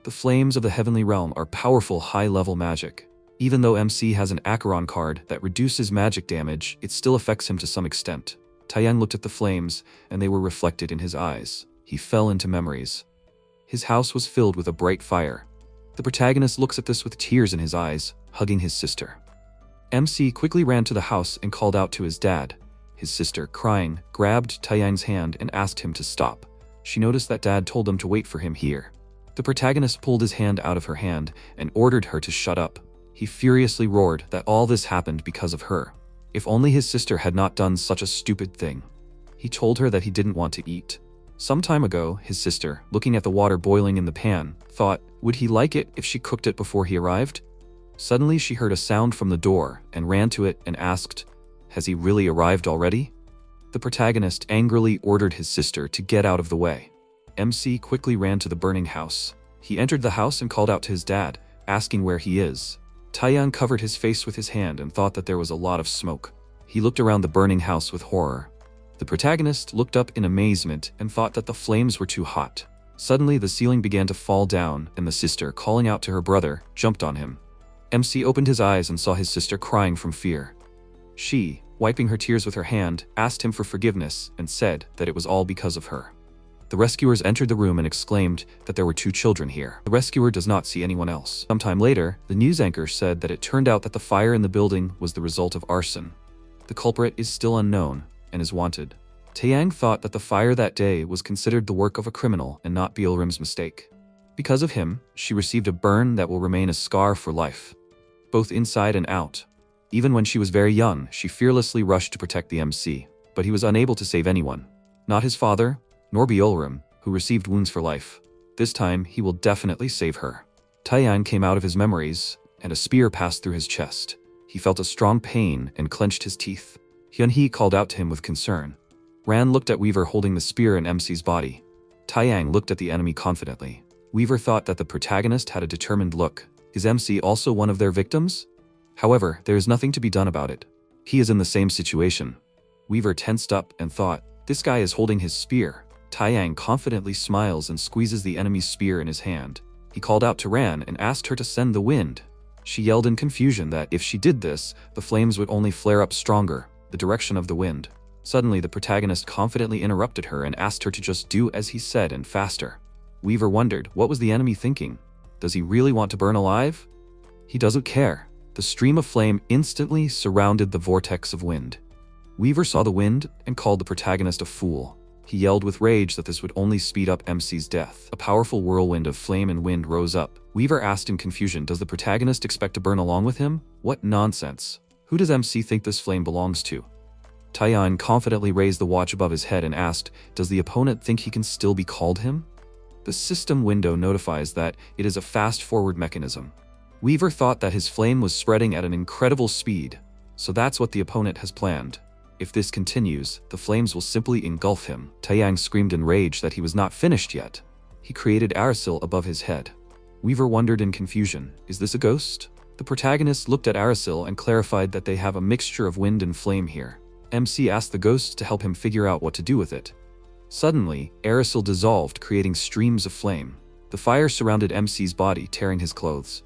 The flames of the heavenly realm are powerful high-level magic. Even though MC has an Acheron card that reduces magic damage, it still affects him to some extent. Taeyang looked at the flames, and they were reflected in his eyes. He fell into memories. His house was filled with a bright fire. The protagonist looks at this with tears in his eyes, hugging his sister. MC quickly ran to the house and called out to his dad. His sister, crying, grabbed Taeyang's hand and asked him to stop. She noticed that dad told them to wait for him here. The protagonist pulled his hand out of her hand and ordered her to shut up. He furiously roared that all this happened because of her. If only his sister had not done such a stupid thing. He told her that he didn't want to eat. Some time ago, his sister, looking at the water boiling in the pan, thought, would he like it if she cooked it before he arrived? Suddenly she heard a sound from the door and ran to it and asked, has he really arrived already? The protagonist angrily ordered his sister to get out of the way. MC quickly ran to the burning house. He entered the house and called out to his dad, asking where he is. Taeyang covered his face with his hand and thought that there was a lot of smoke. He looked around the burning house with horror. The protagonist looked up in amazement and thought that the flames were too hot. Suddenly the ceiling began to fall down and the sister, calling out to her brother, jumped on him. MC opened his eyes and saw his sister crying from fear. She, wiping her tears with her hand, asked him for forgiveness and said that it was all because of her. The rescuers entered the room and exclaimed that there were 2 children here. The rescuer does not see anyone else. Sometime later, the news anchor said that it turned out that the fire in the building was the result of arson. The culprit is still unknown and is wanted. Taeyang thought that the fire that day was considered the work of a criminal and not Byeolrim's mistake. Because of him, she received a burn that will remain a scar for life, both inside and out. Even when she was very young, she fearlessly rushed to protect the MC, but he was unable to save anyone. Not his father, nor Byeolrim, who received wounds for life. This time, he will definitely save her. Taeyang came out of his memories, and a spear passed through his chest. He felt a strong pain and clenched his teeth. Hyun-hee called out to him with concern. Ran looked at Weaver holding the spear in MC's body. Taeyang looked at the enemy confidently. Weaver thought that the protagonist had a determined look. Is MC also one of their victims? However, there is nothing to be done about it. He is in the same situation. Weaver tensed up and thought, this guy is holding his spear. Taeyang confidently smiles and squeezes the enemy's spear in his hand. He called out to Ran and asked her to send the wind. She yelled in confusion that if she did this, the flames would only flare up stronger, the direction of the wind. Suddenly, the protagonist confidently interrupted her and asked her to just do as he said and faster. Weaver wondered, what was the enemy thinking? Does he really want to burn alive? He doesn't care. The stream of flame instantly surrounded the vortex of wind. Weaver saw the wind and called the protagonist a fool. He yelled with rage that this would only speed up MC's death. A powerful whirlwind of flame and wind rose up. Weaver asked in confusion, does the protagonist expect to burn along with him? What nonsense. Who does MC think this flame belongs to? Taeyang confidently raised the watch above his head and asked, does the opponent think he can still be called him? The system window notifies that it is a fast-forward mechanism. Weaver thought that his flame was spreading at an incredible speed, so that's what the opponent has planned. If this continues, the flames will simply engulf him. Taeyang screamed in rage that he was not finished yet. He created Arasil above his head. Weaver wondered in confusion, is this a ghost? The protagonist looked at Arasil and clarified that they have a mixture of wind and flame here. MC asked the ghost to help him figure out what to do with it. Suddenly, Arasil dissolved, creating streams of flame. The fire surrounded MC's body, tearing his clothes.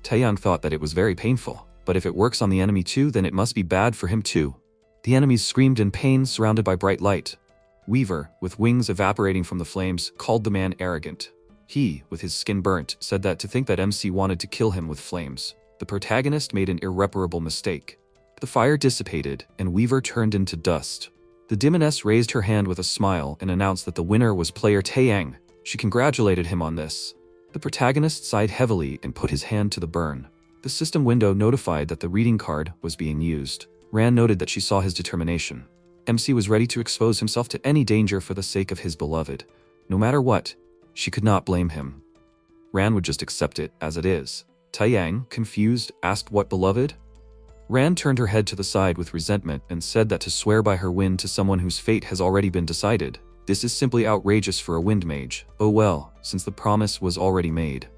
Taeyang thought that it was very painful, but if it works on the enemy too, then it must be bad for him too. The enemies screamed in pain, surrounded by bright light. Weaver, with wings evaporating from the flames, called the man arrogant. He, with his skin burnt, said that to think that MC wanted to kill him with flames. The protagonist made an irreparable mistake. The fire dissipated, and Weaver turned into dust. The demoness raised her hand with a smile and announced that the winner was player Taeyang. She congratulated him on this. The protagonist sighed heavily and put his hand to the burn. The system window notified that the reading card was being used. Ran noted that she saw his determination. MC was ready to expose himself to any danger for the sake of his beloved. No matter what, she could not blame him. Ran would just accept it as it is. Taeyang, confused, asked what beloved? Ran turned her head to the side with resentment and said that to swear by her wind to someone whose fate has already been decided, this is simply outrageous for a wind mage. Oh well, since the promise was already made.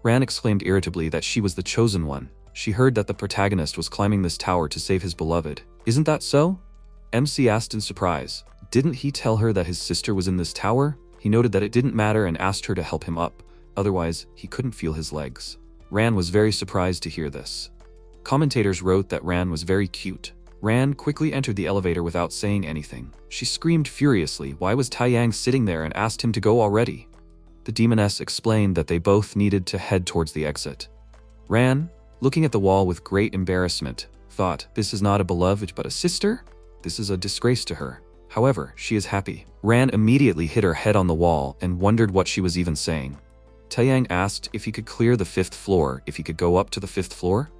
Ran exclaimed irritably that she was the chosen one. She heard that the protagonist was climbing this tower to save his beloved. Isn't that so? MC asked in surprise. Didn't he tell her that his sister was in this tower? He noted that it didn't matter and asked her to help him up. Otherwise, he couldn't feel his legs. Ran was very surprised to hear this. Commentators wrote that Ran was very cute. Ran quickly entered the elevator without saying anything. She screamed furiously, why was Taeyang sitting there, and asked him to go already. The demoness explained that they both needed to head towards the exit. Ran, looking at the wall with great embarrassment, thought, this is not a beloved but a sister? This is a disgrace to her. However, she is happy. Ran immediately hit her head on the wall and wondered what she was even saying. Taeyang asked if he could clear the 5th floor, if he could go up to the 5th floor.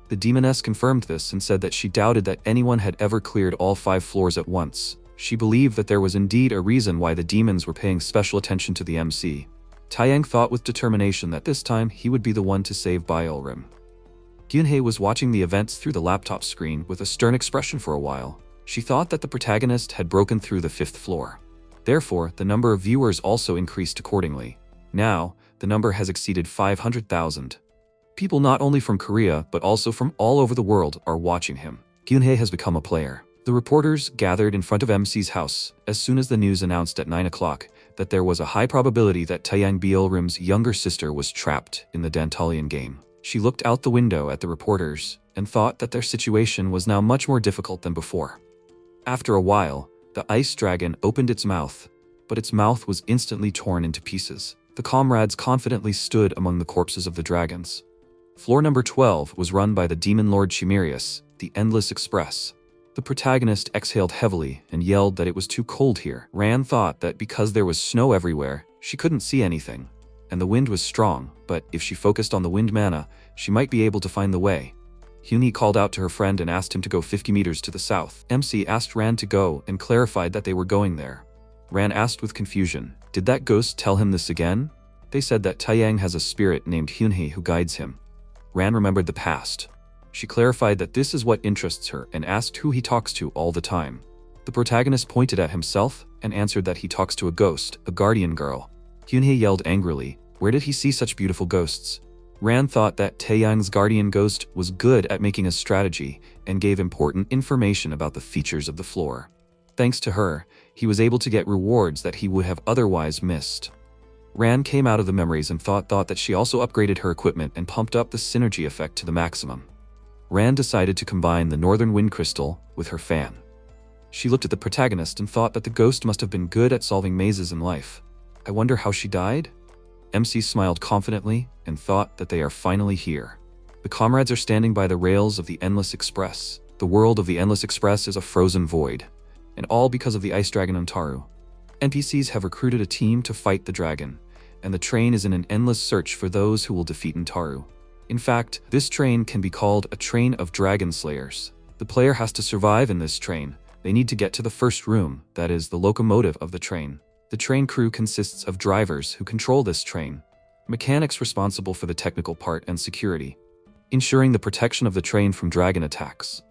The demoness confirmed this and said that she doubted that anyone had ever cleared all 5 floors at once. She believed that there was indeed a reason why the demons were paying special attention to the MC. Taeyang thought with determination that this time he would be the one to save Byeolrim. Gyunhae was watching the events through the laptop screen with a stern expression for a while. She thought that the protagonist had broken through the 5th floor. Therefore, the number of viewers also increased accordingly. Now, the number has exceeded 500,000. People not only from Korea, but also from all over the world are watching him. Gyunhae has become a player. The reporters gathered in front of MC's house as soon as the news announced at 9 o'clock that there was a high probability that Taeyang Byeolrim's younger sister was trapped in the Dantalian game. She looked out the window at the reporters and thought that their situation was now much more difficult than before. After a while, the ice dragon opened its mouth, but its mouth was instantly torn into pieces. The comrades confidently stood among the corpses of the dragons. Floor number 12 was run by the demon lord Chimerius, the Endless Express. The protagonist exhaled heavily and yelled that it was too cold here. Ran thought that because there was snow everywhere, she couldn't see anything, and the wind was strong, but if she focused on the wind mana, she might be able to find the way. Hyunhee called out to her friend and asked him to go 50 meters to the south. MC asked Ran to go and clarified that they were going there. Ran asked with confusion, did that ghost tell him this again? They said that Taeyang has a spirit named Hyunhee who guides him. Ran remembered the past. She clarified that this is what interests her and asked who he talks to all the time. The protagonist pointed at himself and answered that he talks to a ghost, a guardian girl. Hyunhee yelled angrily, where did he see such beautiful ghosts? Ran thought that Taeyang's guardian ghost was good at making a strategy and gave important information about the features of the floor. Thanks to her, he was able to get rewards that he would have otherwise missed. Ran came out of the memories and thought that she also upgraded her equipment and pumped up the synergy effect to the maximum. Ran decided to combine the Northern Wind Crystal with her fan. She looked at the protagonist and thought that the ghost must have been good at solving mazes in life. I wonder how she died? MC smiled confidently and thought that they are finally here. The comrades are standing by the rails of the Endless Express. The world of the Endless Express is a frozen void, and all because of the ice dragon Antaru. NPCs have recruited a team to fight the dragon, and the train is in an endless search for those who will defeat Antaru. In fact, this train can be called a train of dragon slayers. The player has to survive in this train. They need to get to the first room, that is, the locomotive of the train. The train crew consists of drivers who control this train, mechanics responsible for the technical part and security, ensuring the protection of the train from dragon attacks.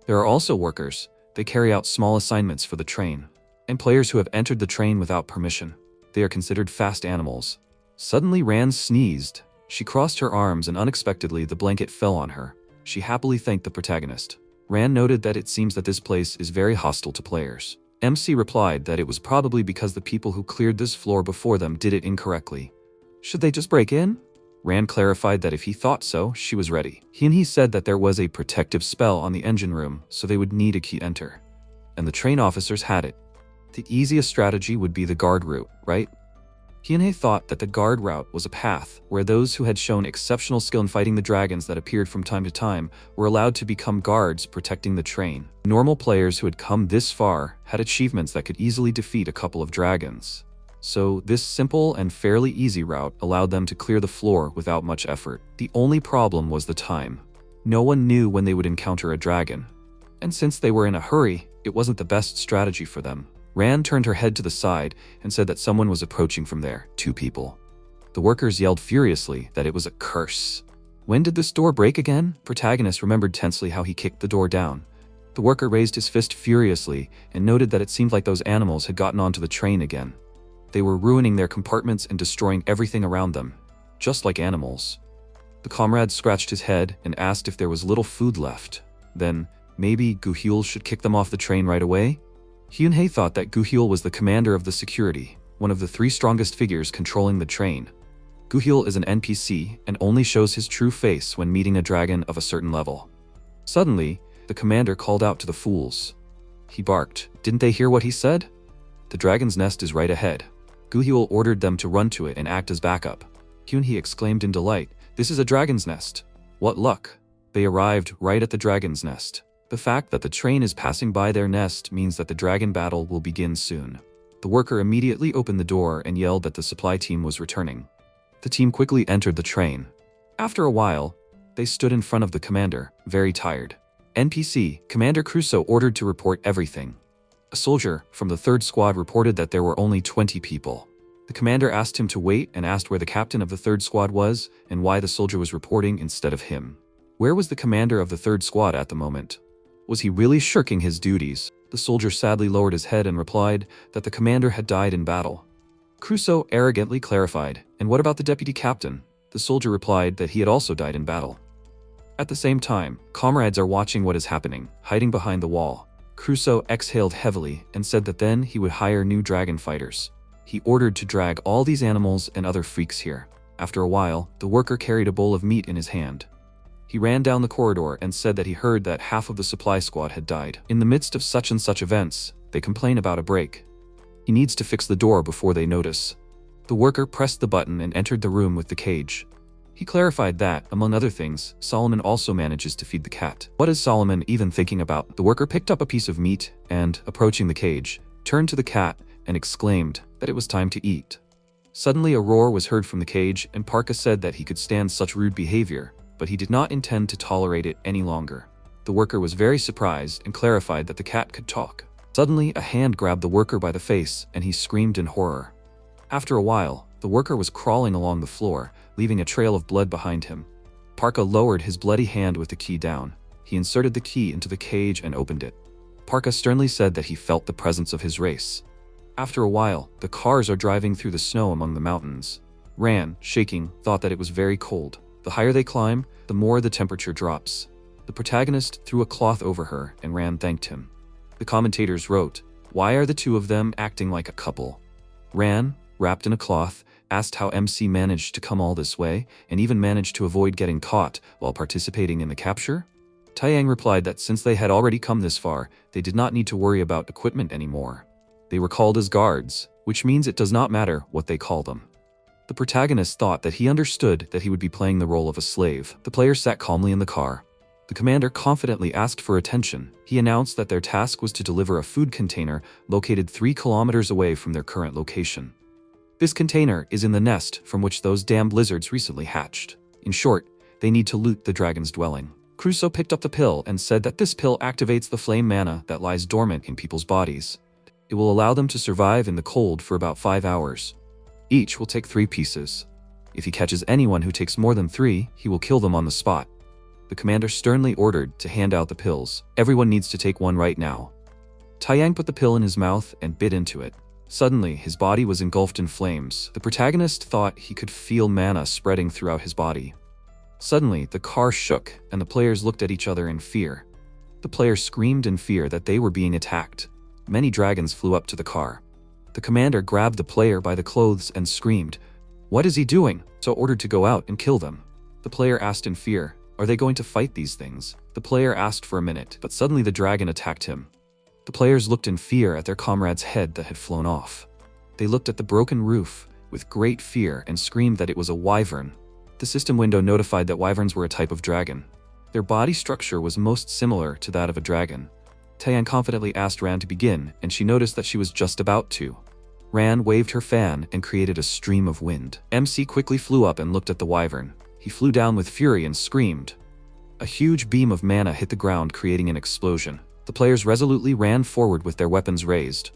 There are also workers. They carry out small assignments for the train, and players who have entered the train without permission. They are considered fast animals. Suddenly Ran sneezed. She crossed her arms and unexpectedly the blanket fell on her. She happily thanked the protagonist. Ran noted that it seems that this place is very hostile to players. MC replied that it was probably because the people who cleared this floor before them did it incorrectly. Should they just break in? Ran clarified that if he thought so, she was ready. He said that there was a protective spell on the engine room, so they would need a key to enter. And the train officers had it. The easiest strategy would be the guard route, right? Hyunhye thought that the guard route was a path where those who had shown exceptional skill in fighting the dragons that appeared from time to time were allowed to become guards protecting the train. Normal players who had come this far had achievements that could easily defeat a couple of dragons. So this simple and fairly easy route allowed them to clear the floor without much effort. The only problem was the time. No one knew when they would encounter a dragon. And since they were in a hurry, it wasn't the best strategy for them. Ran turned her head to the side and said that someone was approaching from there, 2 people. The workers yelled furiously that it was a curse. When did this door break again? Protagonist remembered tensely how he kicked the door down. The worker raised his fist furiously and noted that it seemed like those animals had gotten onto the train again. They were ruining their compartments and destroying everything around them, just like animals. The comrade scratched his head and asked if there was little food left. Then, maybe Guhyul should kick them off the train right away? Hyunhye thought that Guhyul was the commander of the security, one of the 3 strongest figures controlling the train. Guhyul is an NPC and only shows his true face when meeting a dragon of a certain level. Suddenly, the commander called out to the fools. He barked. Didn't they hear what he said? The dragon's nest is right ahead. Guhyul ordered them to run to it and act as backup. Hyunhye exclaimed in delight, "This is a dragon's nest. What luck." They arrived right at the dragon's nest. The fact that the train is passing by their nest means that the dragon battle will begin soon. The worker immediately opened the door and yelled that the supply team was returning. The team quickly entered the train. After a while, they stood in front of the commander, very tired. NPC, Commander Crusoe ordered to report everything. A soldier from the 3rd squad reported that there were only 20 people. The commander asked him to wait and asked where the captain of the 3rd squad was and why the soldier was reporting instead of him. Where was the commander of the 3rd squad at the moment? Was he really shirking his duties? The soldier sadly lowered his head and replied that the commander had died in battle. Crusoe arrogantly clarified, "And what about the deputy captain?" The soldier replied that he had also died in battle. At the same time, comrades are watching what is happening, hiding behind the wall. Crusoe exhaled heavily and said that then he would hire new dragon fighters. He ordered to drag all these animals and other freaks here. After a while, the worker carried a bowl of meat in his hand. He ran down the corridor and said that he heard that half of the supply squad had died. In the midst of such and such events, they complain about a break. He needs to fix the door before they notice. The worker pressed the button and entered the room with the cage. He clarified that, among other things, Solomon also manages to feed the cat. What is Solomon even thinking about? The worker picked up a piece of meat and, approaching the cage, turned to the cat and exclaimed that it was time to eat. Suddenly a roar was heard from the cage and Parka said that he could stand such rude behavior, but he did not intend to tolerate it any longer. The worker was very surprised and clarified that the cat could talk. Suddenly, a hand grabbed the worker by the face and he screamed in horror. After a while, the worker was crawling along the floor, leaving a trail of blood behind him. Parka lowered his bloody hand with the key down. He inserted the key into the cage and opened it. Parka sternly said that he felt the presence of his race. After a while, the cars are driving through the snow among the mountains. Ran, shaking, thought that it was very cold. The higher they climb, the more the temperature drops. The protagonist threw a cloth over her and Ran thanked him. The commentators wrote, Why are the two of them acting like a couple? Ran, wrapped in a cloth, asked how MC managed to come all this way, and even managed to avoid getting caught while participating in the capture? Taeyang replied that since they had already come this far, they did not need to worry about equipment anymore. They were called as guards, which means it does not matter what they call them. The protagonist thought that he understood that he would be playing the role of a slave. The player sat calmly in the car. The commander confidently asked for attention. He announced that their task was to deliver a food container located 3 kilometers away from their current location. This container is in the nest from which those damned lizards recently hatched. In short, they need to loot the dragon's dwelling. Crusoe picked up the pill and said that this pill activates the flame mana that lies dormant in people's bodies. It will allow them to survive in the cold for about 5 hours. Each will take 3 pieces. If he catches anyone who takes more than 3, he will kill them on the spot. The commander sternly ordered to hand out the pills. Everyone needs to take one right now. Taeyang put the pill in his mouth and bit into it. Suddenly, his body was engulfed in flames. The protagonist thought he could feel mana spreading throughout his body. Suddenly, the car shook, and the players looked at each other in fear. The players screamed in fear that they were being attacked. Many dragons flew up to the car. The commander grabbed the player by the clothes and screamed, "What is he doing?" So ordered to go out and kill them. The player asked in fear, "Are they going to fight these things?" The player asked for a minute, but suddenly the dragon attacked him. The players looked in fear at their comrade's head that had flown off. They looked at the broken roof with great fear and screamed that it was a wyvern. The system window notified that wyverns were a type of dragon. Their body structure was most similar to that of a dragon. Taeyang confidently asked Ran to begin, and she noticed that she was just about to. Ran waved her fan and created a stream of wind. MC quickly flew up and looked at the wyvern. He flew down with fury and screamed. A huge beam of mana hit the ground, creating an explosion. The players resolutely ran forward with their weapons raised.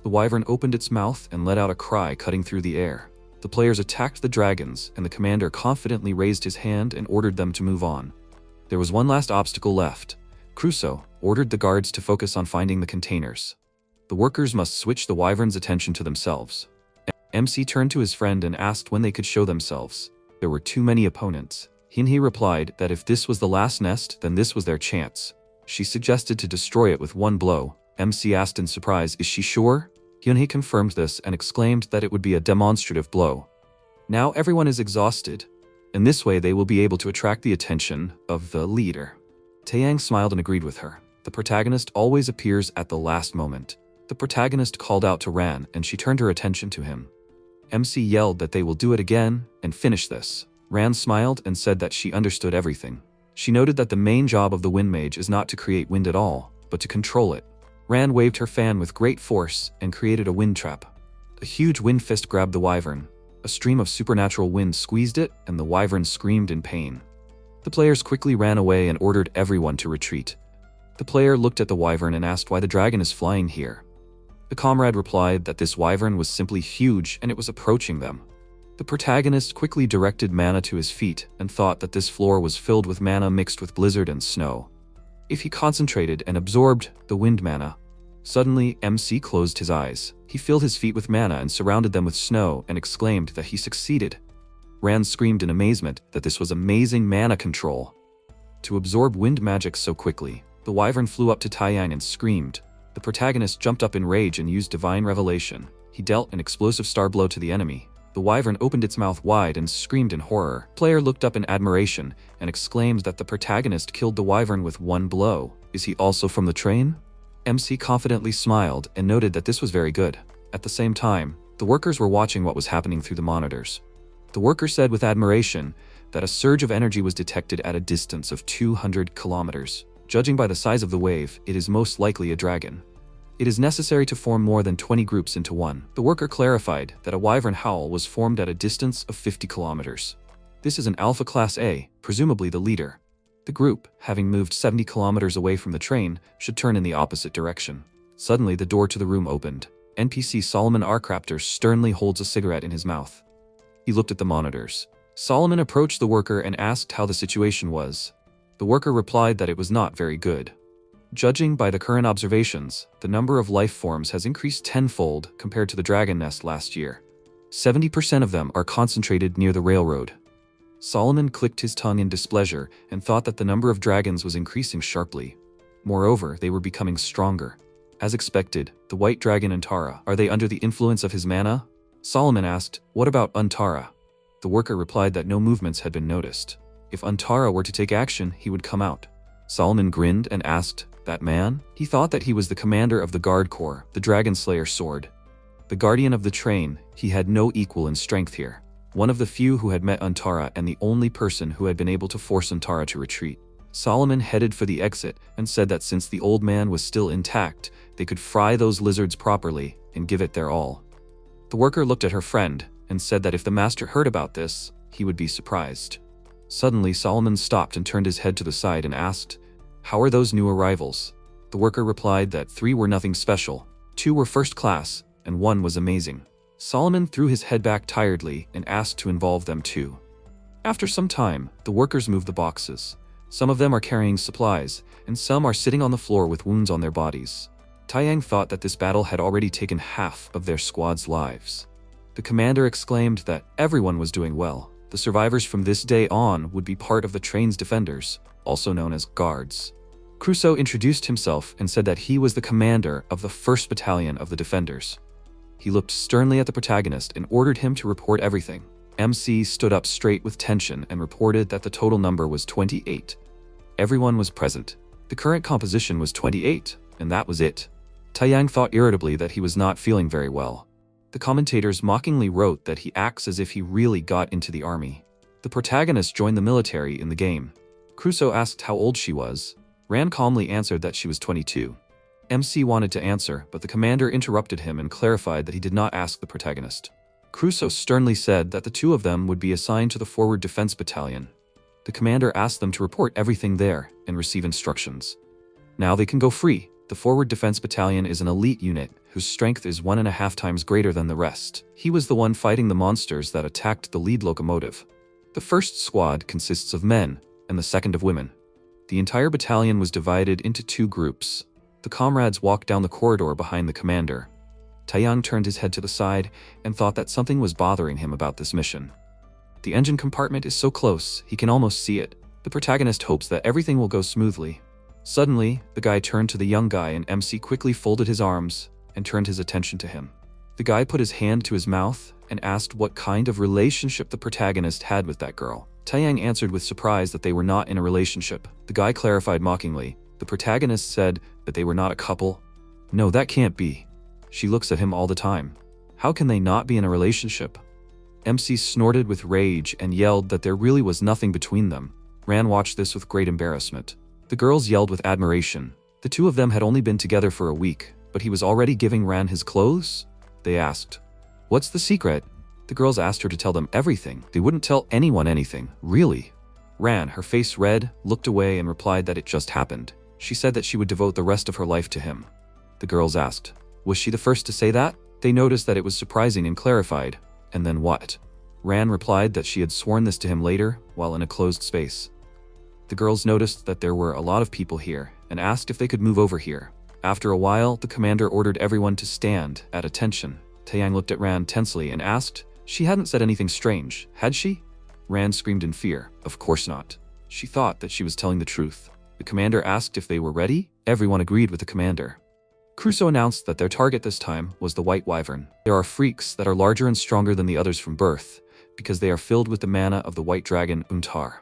The wyvern opened its mouth and let out a cry cutting through the air. The players attacked the dragons, and the commander confidently raised his hand and ordered them to move on. There was one last obstacle left. Crusoe ordered the guards to focus on finding the containers. The workers must switch the wyvern's attention to themselves. MC turned to his friend and asked when they could show themselves. There were too many opponents. He replied that if this was the last nest, then this was their chance. She suggested to destroy it with one blow. MC asked in surprise, "Is she sure?" Hyunhee confirmed this and exclaimed that it would be a demonstrative blow. Now everyone is exhausted, and this way they will be able to attract the attention of the leader. Taeyang smiled and agreed with her. The protagonist always appears at the last moment. The protagonist called out to Ran, and she turned her attention to him. MC yelled that they will do it again and finish this. Ran smiled and said that she understood everything. She noted that the main job of the wind mage is not to create wind at all, but to control it. Ran waved her fan with great force and created a wind trap. A huge wind fist grabbed the wyvern. A stream of supernatural wind squeezed it, and the wyvern screamed in pain. The players quickly ran away and ordered everyone to retreat. The player looked at the wyvern and asked why the dragon is flying here. The comrade replied that this wyvern was simply huge and it was approaching them. The protagonist quickly directed mana to his feet and thought that this floor was filled with mana mixed with blizzard and snow. If he concentrated and absorbed the wind mana, suddenly MC closed his eyes. He filled his feet with mana and surrounded them with snow and exclaimed that he succeeded. Ran screamed in amazement that this was amazing mana control. To absorb wind magic so quickly, the wyvern flew up to Taeyang and screamed. The protagonist jumped up in rage and used divine revelation. He dealt an explosive star blow to the enemy. The wyvern opened its mouth wide and screamed in horror. Player looked up in admiration and exclaimed that the protagonist killed the wyvern with one blow. Is he also from the train? MC confidently smiled and noted that this was very good. At the same time, the workers were watching what was happening through the monitors. The worker said with admiration that a surge of energy was detected at a distance of 200 kilometers. Judging by the size of the wave, it is most likely a dragon. It is necessary to form more than 20 groups into one. The worker clarified that a wyvern howl was formed at a distance of 50 kilometers. This is an Alpha Class A, presumably the leader. The group, having moved 70 kilometers away from the train, should turn in the opposite direction. Suddenly, the door to the room opened. NPC Solomon Arcraptor sternly holds a cigarette in his mouth. He looked at the monitors. Solomon approached the worker and asked how the situation was. The worker replied that it was not very good. Judging by the current observations, the number of life forms has increased tenfold compared to the dragon nest last year. 70% of them are concentrated near the railroad. Solomon clicked his tongue in displeasure and thought that the number of dragons was increasing sharply. Moreover, they were becoming stronger. As expected, the white dragon Untara, are they under the influence of his mana? Solomon asked, what about Untara? The worker replied that no movements had been noticed. If Untara were to take action, he would come out. Solomon grinned and asked, that man? He thought that he was the commander of the Guard Corps, the Dragon Slayer sword. The guardian of the train, he had no equal in strength here. One of the few who had met Untara and the only person who had been able to force Untara to retreat. Solomon headed for the exit and said that since the old man was still intact, they could fry those lizards properly and give it their all. The worker looked at her friend and said that if the master heard about this, he would be surprised. Suddenly, Solomon stopped and turned his head to the side and asked, how are those new arrivals? The worker replied that 3 were nothing special, 2 were first class, and 1 was amazing. Solomon threw his head back tiredly and asked to involve them too. After some time, the workers moved the boxes. Some of them are carrying supplies, and some are sitting on the floor with wounds on their bodies. Taiyang thought that this battle had already taken half of their squad's lives. The commander exclaimed that everyone was doing well. The survivors from this day on would be part of the train's defenders, also known as guards. Crusoe introduced himself and said that he was the commander of the 1st Battalion of the Defenders. He looked sternly at the protagonist and ordered him to report everything. MC stood up straight with tension and reported that the total number was 28. Everyone was present. The current composition was 28, and that was it. Taiyang thought irritably that he was not feeling very well. The commentators mockingly wrote that he acts as if he really got into the army. The protagonist joined the military in the game. Crusoe asked how old she was. Ran calmly answered that she was 22. MC wanted to answer, but the commander interrupted him and clarified that he did not ask the protagonist. Crusoe sternly said that the 2 of them would be assigned to the Forward Defense Battalion. The commander asked them to report everything there and receive instructions. Now they can go free. The Forward Defense Battalion is an elite unit whose strength is 1.5 times greater than the rest. He was the one fighting the monsters that attacked the lead locomotive. The first squad consists of men, and the second of women. The entire battalion was divided into 2 groups. The comrades walked down the corridor behind the commander. Taiyang turned his head to the side and thought that something was bothering him about this mission. The engine compartment is so close, he can almost see it. The protagonist hopes that everything will go smoothly. Suddenly, the guy turned to the young guy and MC quickly folded his arms and turned his attention to him. The guy put his hand to his mouth and asked what kind of relationship the protagonist had with that girl. Taiyang answered with surprise that they were not in a relationship. The guy clarified mockingly. The protagonist said that they were not a couple. No, that can't be. She looks at him all the time. How can they not be in a relationship? MC snorted with rage and yelled that there really was nothing between them. Ran watched this with great embarrassment. The girls yelled with admiration. The 2 of them had only been together for a week, but he was already giving Ran his clothes? They asked. What's the secret? The girls asked her to tell them everything. They wouldn't tell anyone anything, really. Ran, her face red, looked away and replied that it just happened. She said that she would devote the rest of her life to him. The girls asked, was she the first to say that? They noticed that it was surprising and clarified. And then what? Ran replied that she had sworn this to him later, while in a closed space. The girls noticed that there were a lot of people here and asked if they could move over here. After a while, the commander ordered everyone to stand at attention. Taiyang looked at Ran tensely and asked, she hadn't said anything strange, had she? Ran screamed in fear. Of course not. She thought that she was telling the truth. The commander asked if they were ready. Everyone agreed with the commander. Crusoe announced that their target this time was the White Wyvern. There are freaks that are larger and stronger than the others from birth, because they are filled with the mana of the White Dragon Untar.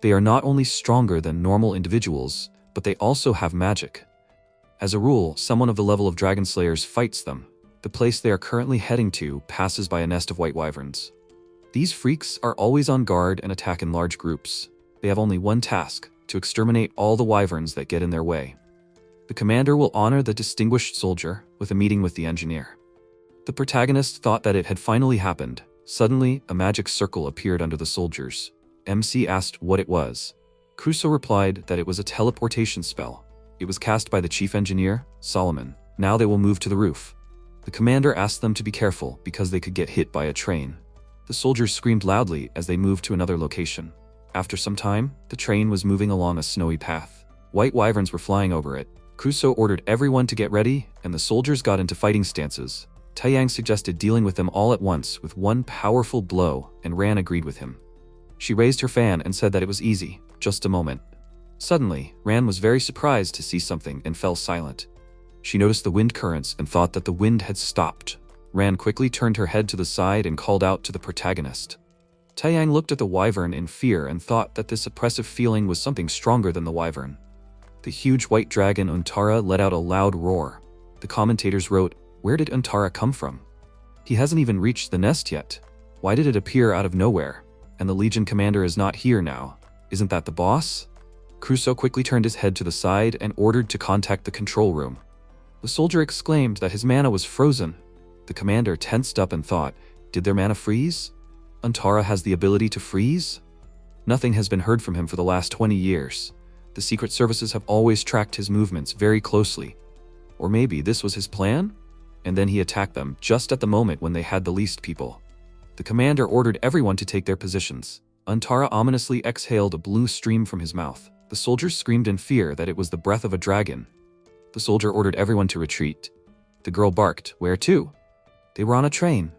They are not only stronger than normal individuals, but they also have magic. As a rule, someone of the level of Dragon Slayers fights them. The place they are currently heading to passes by a nest of White Wyverns. These freaks are always on guard and attack in large groups. They have only one task, to exterminate all the wyverns that get in their way. The commander will honor the distinguished soldier with a meeting with the engineer. The protagonist thought that it had finally happened. Suddenly, a magic circle appeared under the soldiers. MC asked what it was. Crusoe replied that it was a teleportation spell. It was cast by the chief engineer, Solomon. Now they will move to the roof. The commander asked them to be careful because they could get hit by a train. The soldiers screamed loudly as they moved to another location. After some time, the train was moving along a snowy path. White wyverns were flying over it. Crusoe ordered everyone to get ready, and the soldiers got into fighting stances. Taiyang suggested dealing with them all at once with one powerful blow, and Ran agreed with him. She raised her fan and said that it was easy, just a moment. Suddenly, Ran was very surprised to see something and fell silent. She noticed the wind currents and thought that the wind had stopped. Ran quickly turned her head to the side and called out to the protagonist. Taeyang looked at the wyvern in fear and thought that this oppressive feeling was something stronger than the wyvern. The huge white dragon Untara let out a loud roar. The commentators wrote, "Where did Untara come from? He hasn't even reached the nest yet. Why did it appear out of nowhere? And the Legion commander is not here now. Isn't that the boss?" Crusoe quickly turned his head to the side and ordered to contact the control room. The soldier exclaimed that his mana was frozen. The commander tensed up and thought, did their mana freeze? Untara has the ability to freeze? Nothing has been heard from him for the last 20 years. The secret services have always tracked his movements very closely. Or maybe this was his plan? And then he attacked them just at the moment when they had the least people. The commander ordered everyone to take their positions. Untara ominously exhaled a blue stream from his mouth. The soldiers screamed in fear that it was the breath of a dragon. The soldier ordered everyone to retreat. The girl barked, "Where to?" They were on a train.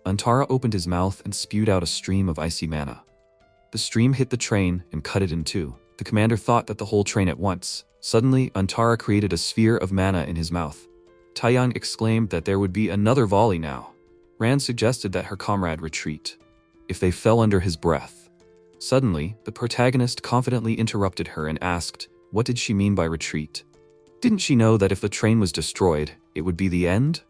Untara opened his mouth and spewed out a stream of icy mana. The stream hit the train and cut it in two. The commander thought that the whole train at once. Suddenly, Untara created a sphere of mana in his mouth. Taeyang exclaimed that there would be another volley now. Ran suggested that her comrade retreat, if they fell under his breath. Suddenly, the protagonist confidently interrupted her and asked, what did she mean by retreat? Didn't she know that if the train was destroyed, it would be the end?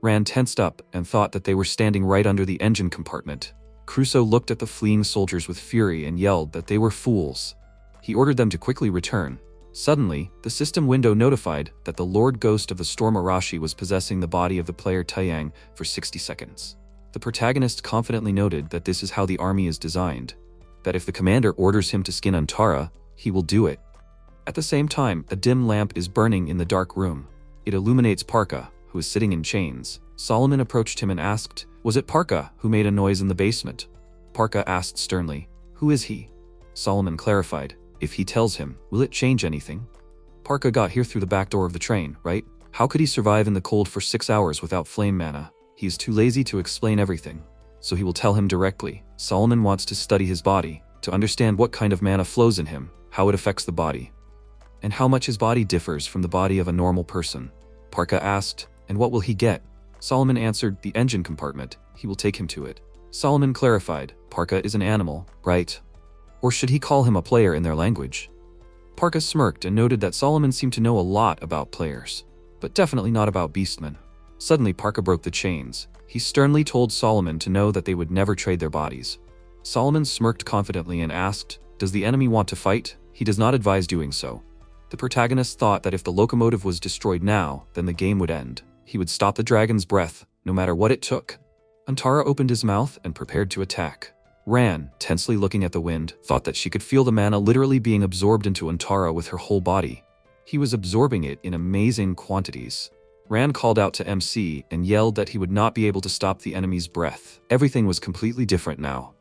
Ran tensed up and thought that they were standing right under the engine compartment. Crusoe looked at the fleeing soldiers with fury and yelled that they were fools. He ordered them to quickly return. Suddenly, the system window notified that the Lord Ghost of the Storm Arashi was possessing the body of the player Taeyang for 60 seconds. The protagonist confidently noted that this is how the army is designed, that if the commander orders him to skin Untara, he will do it. At the same time, a dim lamp is burning in the dark room. It illuminates Parka, who is sitting in chains. Solomon approached him and asked, was it Parka who made a noise in the basement? Parka asked sternly, who is he? Solomon clarified, if he tells him, will it change anything? Parka got here through the back door of the train, right? How could he survive in the cold for 6 hours without flame mana? He is too lazy to explain everything, so he will tell him directly. Solomon wants to study his body, to understand what kind of mana flows in him, how it affects the body, and how much his body differs from the body of a normal person. Parka asked, and what will he get? Solomon answered, the engine compartment. He will take him to it. Solomon clarified, Parka is an animal, right? Or should he call him a player in their language? Parka smirked and noted that Solomon seemed to know a lot about players, but definitely not about beastmen. Suddenly Parka broke the chains. He sternly told Solomon to know that they would never trade their bodies. Solomon smirked confidently and asked, does the enemy want to fight? He does not advise doing so. The protagonist thought that if the locomotive was destroyed now, then the game would end. He would stop the dragon's breath, no matter what it took. Untara opened his mouth and prepared to attack. Ran, tensely looking at the wind, thought that she could feel the mana literally being absorbed into Untara with her whole body. He was absorbing it in amazing quantities. Ran called out to MC and yelled that he would not be able to stop the enemy's breath. Everything was completely different now.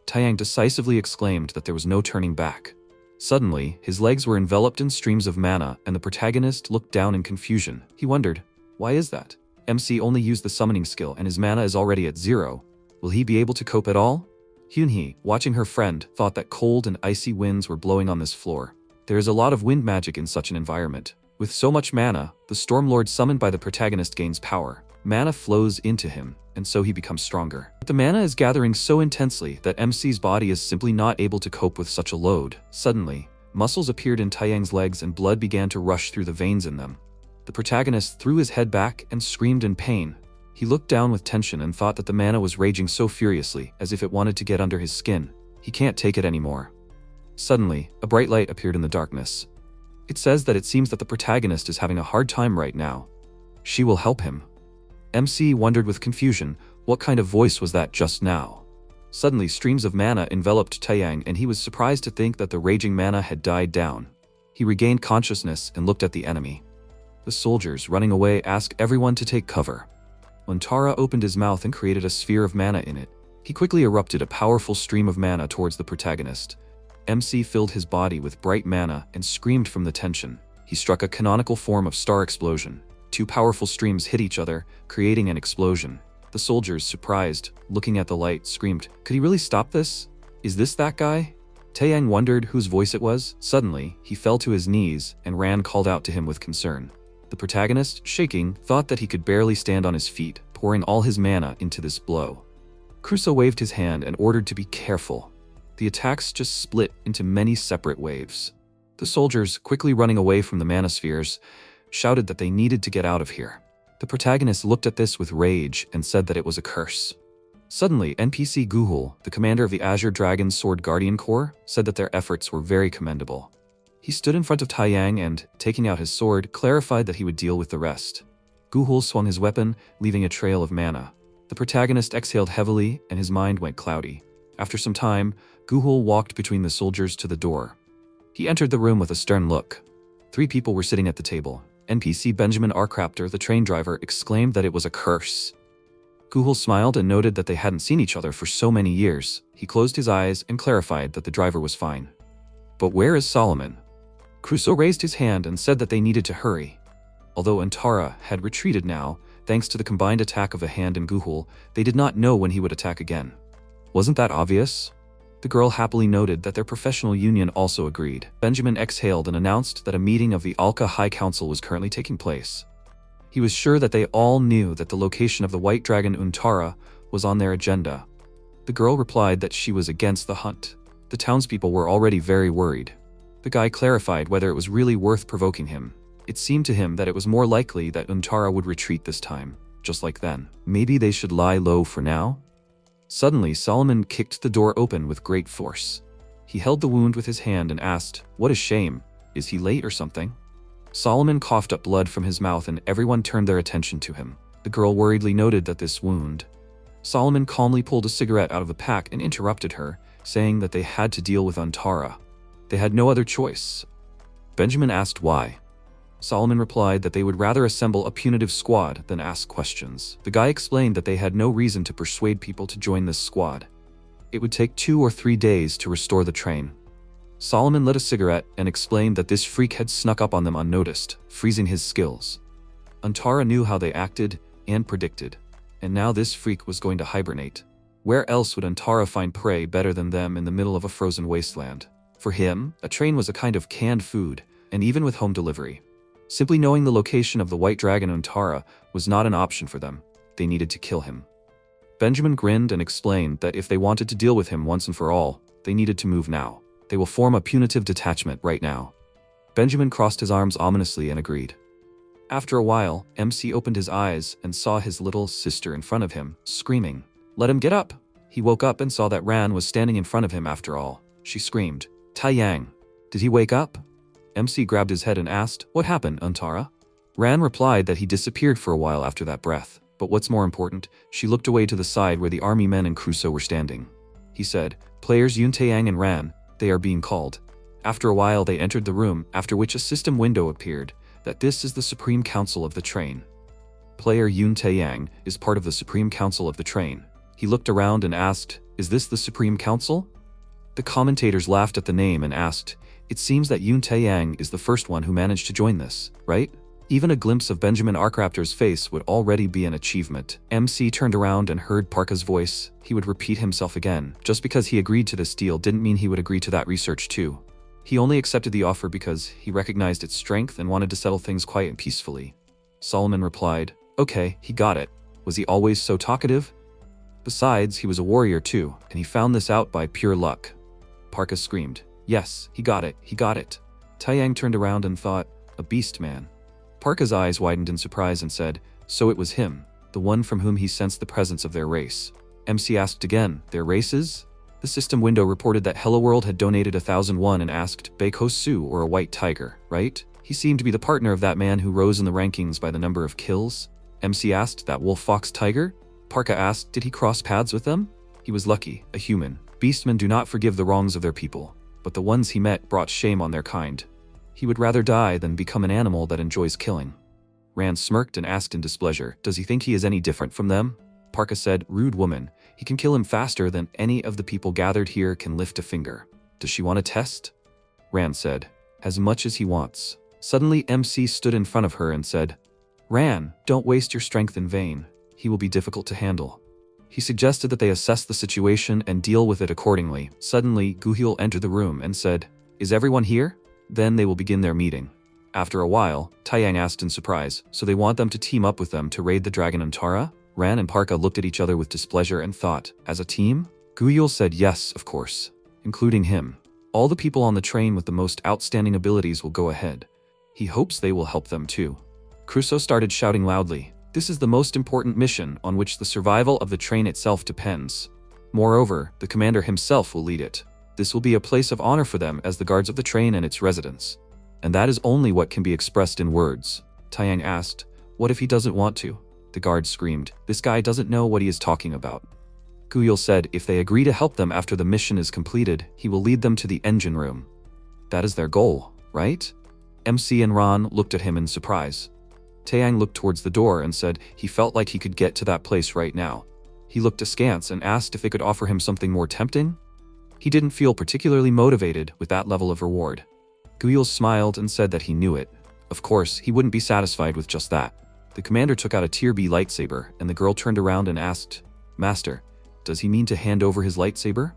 Taeyang decisively exclaimed that there was no turning back. Suddenly, his legs were enveloped in streams of mana and the protagonist looked down in confusion. He wondered, why is that? MC only used the summoning skill and his mana is already at 0. Will he be able to cope at all? Hyunhee, watching her friend, thought that cold and icy winds were blowing on this floor. There is a lot of wind magic in such an environment. With so much mana, the Storm Lord summoned by the protagonist gains power. Mana flows into him, and so he becomes stronger. But the mana is gathering so intensely that MC's body is simply not able to cope with such a load. Suddenly, muscles appeared in Taeyang's legs and blood began to rush through the veins in them. The protagonist threw his head back and screamed in pain. He looked down with tension and thought that the mana was raging so furiously, as if it wanted to get under his skin. He can't take it anymore. Suddenly, a bright light appeared in the darkness. It says that it seems that the protagonist is having a hard time right now. She will help him. MC wondered with confusion, what kind of voice was that just now? Suddenly, streams of mana enveloped Taeyang and he was surprised to think that the raging mana had died down. He regained consciousness and looked at the enemy. The soldiers, running away, asked everyone to take cover. Untara opened his mouth and created a sphere of mana in it. He quickly erupted a powerful stream of mana towards the protagonist. MC filled his body with bright mana and screamed from the tension. He struck a canonical form of star explosion. 2 powerful streams hit each other, creating an explosion. The soldiers, surprised, looking at the light, screamed, could he really stop this? Is this that guy? Taeyang wondered whose voice it was. Suddenly, he fell to his knees and Ran called out to him with concern. The protagonist, shaking, thought that he could barely stand on his feet, pouring all his mana into this blow. Crusoe waved his hand and ordered to be careful. The attacks just split into many separate waves. The soldiers, quickly running away from the mana spheres, shouted that they needed to get out of here. The protagonist looked at this with rage and said that it was a curse. Suddenly, NPC Guhul, the commander of the Azure Dragon's Sword Guardian Corps, said that their efforts were very commendable. He stood in front of Taiyang and, taking out his sword, clarified that he would deal with the rest. Guhul swung his weapon, leaving a trail of mana. The protagonist exhaled heavily and his mind went cloudy. After some time, Guhul walked between the soldiers to the door. He entered the room with a stern look. 3 people were sitting at the table. NPC Benjamin Arcraptor, the train driver, exclaimed that it was a curse. Guhul smiled and noted that they hadn't seen each other for so many years. He closed his eyes and clarified that the driver was fine. But where is Solomon? Crusoe raised his hand and said that they needed to hurry. Although Antara had retreated now, thanks to the combined attack of a hand and Guhul, they did not know when he would attack again. Wasn't that obvious? The girl happily noted that their professional union also agreed. Benjamin exhaled and announced that a meeting of the Alka High Council was currently taking place. He was sure that they all knew that the location of the white dragon Untara was on their agenda. The girl replied that she was against the hunt. The townspeople were already very worried. The guy clarified whether it was really worth provoking him. It seemed to him that it was more likely that Untara would retreat this time, just like then. Maybe they should lie low for now? Suddenly, Solomon kicked the door open with great force. He held the wound with his hand and asked, "What a shame. Is he late or something?" Solomon coughed up blood from his mouth and everyone turned their attention to him. The girl worriedly noted that this wound. Solomon calmly pulled a cigarette out of the pack and interrupted her, saying that they had to deal with Antara. They had no other choice. Benjamin asked why. Solomon replied that they would rather assemble a punitive squad than ask questions. The guy explained that they had no reason to persuade people to join this squad. It would take 2 or 3 days to restore the train. Solomon lit a cigarette and explained that this freak had snuck up on them unnoticed, freezing his skills. Antara knew how they acted and predicted, and now this freak was going to hibernate. Where else would Antara find prey better than them in the middle of a frozen wasteland? For him, a train was a kind of canned food, and even with home delivery. Simply knowing the location of the white dragon Untara was not an option for them. They needed to kill him. Benjamin grinned and explained that if they wanted to deal with him once and for all, they needed to move now. They will form a punitive detachment right now. Benjamin crossed his arms ominously and agreed. After a while, MC opened his eyes and saw his little sister in front of him, screaming, "Let him get up!" He woke up and saw that Ran was standing in front of him after all. She screamed, "Taiyang, did he wake up?" MC grabbed his head and asked, "What happened, Antara?" Ran replied that he disappeared for a while after that breath, but what's more important, she looked away to the side where the army men and Crusoe were standing. He said, "Players Yun Taiyang and Ran, they are being called." After a while they entered the room, after which a system window appeared, that this is the Supreme Council of the train. Player Yun Taiyang is part of the Supreme Council of the train. He looked around and asked, "Is this the Supreme Council?" The commentators laughed at the name and asked, "It seems that Yun Taiyang is the first one who managed to join this, right?" Even a glimpse of Benjamin Arcraptor's face would already be an achievement. MC turned around and heard Parka's voice. He would repeat himself again. Just because he agreed to this deal didn't mean he would agree to that research too. He only accepted the offer because he recognized its strength and wanted to settle things quiet and peacefully. Solomon replied, "Okay, he got it. Was he always so talkative?" Besides, he was a warrior too, and he found this out by pure luck. Parka screamed, "Yes, he got it, he got it." Taiyang turned around and thought, "A beast man." Parka's eyes widened in surprise and said, "So it was him, the one from whom he sensed the presence of their race." MC asked again, "Their races?" The system window reported that Hello World had donated 1,001 and asked, Beiko Su or a white tiger, right? He seemed to be the partner of that man who rose in the rankings by the number of kills. MC asked, "That wolf fox tiger?" Parka asked, "Did he cross paths with them?" He was lucky, a human. Beastmen do not forgive the wrongs of their people, but the ones he met brought shame on their kind. He would rather die than become an animal that enjoys killing. Rand smirked and asked in displeasure, "Does he think he is any different from them?" Parka said, "Rude woman, he can kill him faster than any of the people gathered here can lift a finger. Does she want a test?" Rand said, "As much as he wants." Suddenly MC stood in front of her and said, "Ran, don't waste your strength in vain. He will be difficult to handle." He suggested that they assess the situation and deal with it accordingly. Suddenly, Guhyul entered the room and said, "Is everyone here? Then they will begin their meeting." After a while, Taeyang asked in surprise, so they want them to team up with them to raid the dragon Antara? Ran and Parka looked at each other with displeasure and thought, as a team? Guyul said yes, of course, including him. All the people on the train with the most outstanding abilities will go ahead. He hopes they will help them too. Crusoe started shouting loudly, "This is the most important mission on which the survival of the train itself depends. Moreover, the commander himself will lead it. This will be a place of honor for them as the guards of the train and its residents. And that is only what can be expressed in words." Taeyang asked, "What if he doesn't want to?" The guard screamed, "This guy doesn't know what he is talking about." Guyul said if they agree to help them after the mission is completed, he will lead them to the engine room. That is their goal, right? MC and Ron looked at him in surprise. Taeyang looked towards the door and said he felt like he could get to that place right now. He looked askance and asked if they could offer him something more tempting. He didn't feel particularly motivated with that level of reward. Guyul smiled and said that he knew it. Of course, he wouldn't be satisfied with just that. The commander took out a Tier B lightsaber, and the girl turned around and asked, "Master, does he mean to hand over his lightsaber?"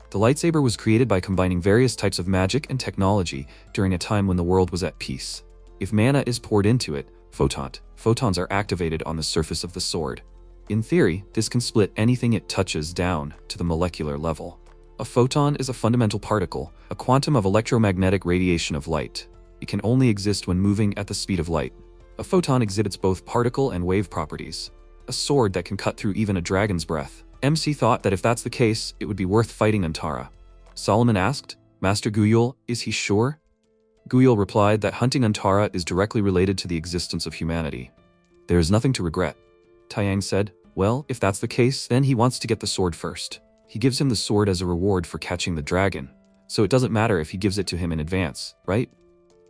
The lightsaber was created by combining various types of magic and technology during a time when the world was at peace. If mana is poured into it, photons are activated on the surface of the sword. In theory, this can split anything it touches down to the molecular level. A photon is a fundamental particle, a quantum of electromagnetic radiation of light. It can only exist when moving at the speed of light. A photon exhibits both particle and wave properties. A sword that can cut through even a dragon's breath. MC thought that if that's the case, it would be worth fighting Antara. Solomon asked, "Master Guyul, is he sure?" Guyul replied that hunting Antara is directly related to the existence of humanity. "There is nothing to regret." Taeyang said, "Well, if that's the case, then he wants to get the sword first. He gives him the sword as a reward for catching the dragon, so it doesn't matter if he gives it to him in advance, right?"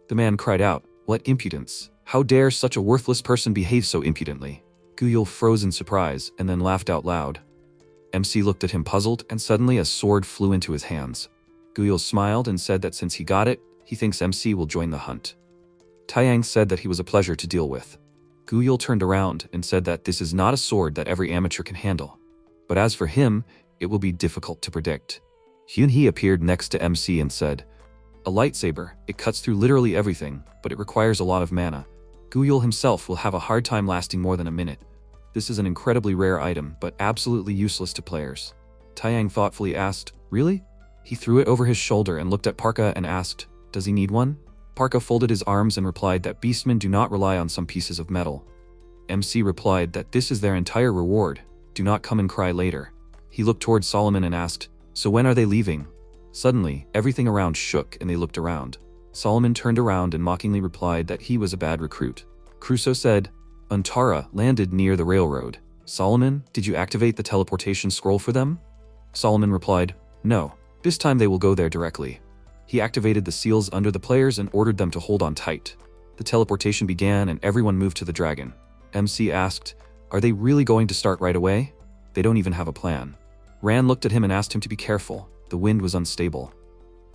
The man cried out, "What impudence! How dare such a worthless person behave so impudently?" Guyul froze in surprise and then laughed out loud. MC looked at him puzzled, and suddenly a sword flew into his hands. Guyul smiled and said that since he got it, he thinks MC will join the hunt. Taeyang said that he was a pleasure to deal with. Guyul turned around and said that this is not a sword that every amateur can handle. But as for him, it will be difficult to predict. Hyunhee appeared next to MC and said, "A lightsaber, it cuts through literally everything, but it requires a lot of mana. Guyul himself will have a hard time lasting more than a minute. This is an incredibly rare item, but absolutely useless to players." Taeyang thoughtfully asked, "Really?" He threw it over his shoulder and looked at Parka and asked, "Does he need one?" Parka folded his arms and replied that beastmen do not rely on some pieces of metal. MC replied that this is their entire reward. Do not come and cry later. He looked towards Solomon and asked, "So when are they leaving?" Suddenly, everything around shook and they looked around. Solomon turned around and mockingly replied that he was a bad recruit. Crusoe said, "Antara landed near the railroad. Solomon, did you activate the teleportation scroll for them?" Solomon replied, "No. This time they will go there directly." He activated the seals under the players and ordered them to hold on tight. The teleportation began and everyone moved to the dragon. MC asked, "Are they really going to start right away? They don't even have a plan." Ran looked at him and asked him to be careful. The wind was unstable.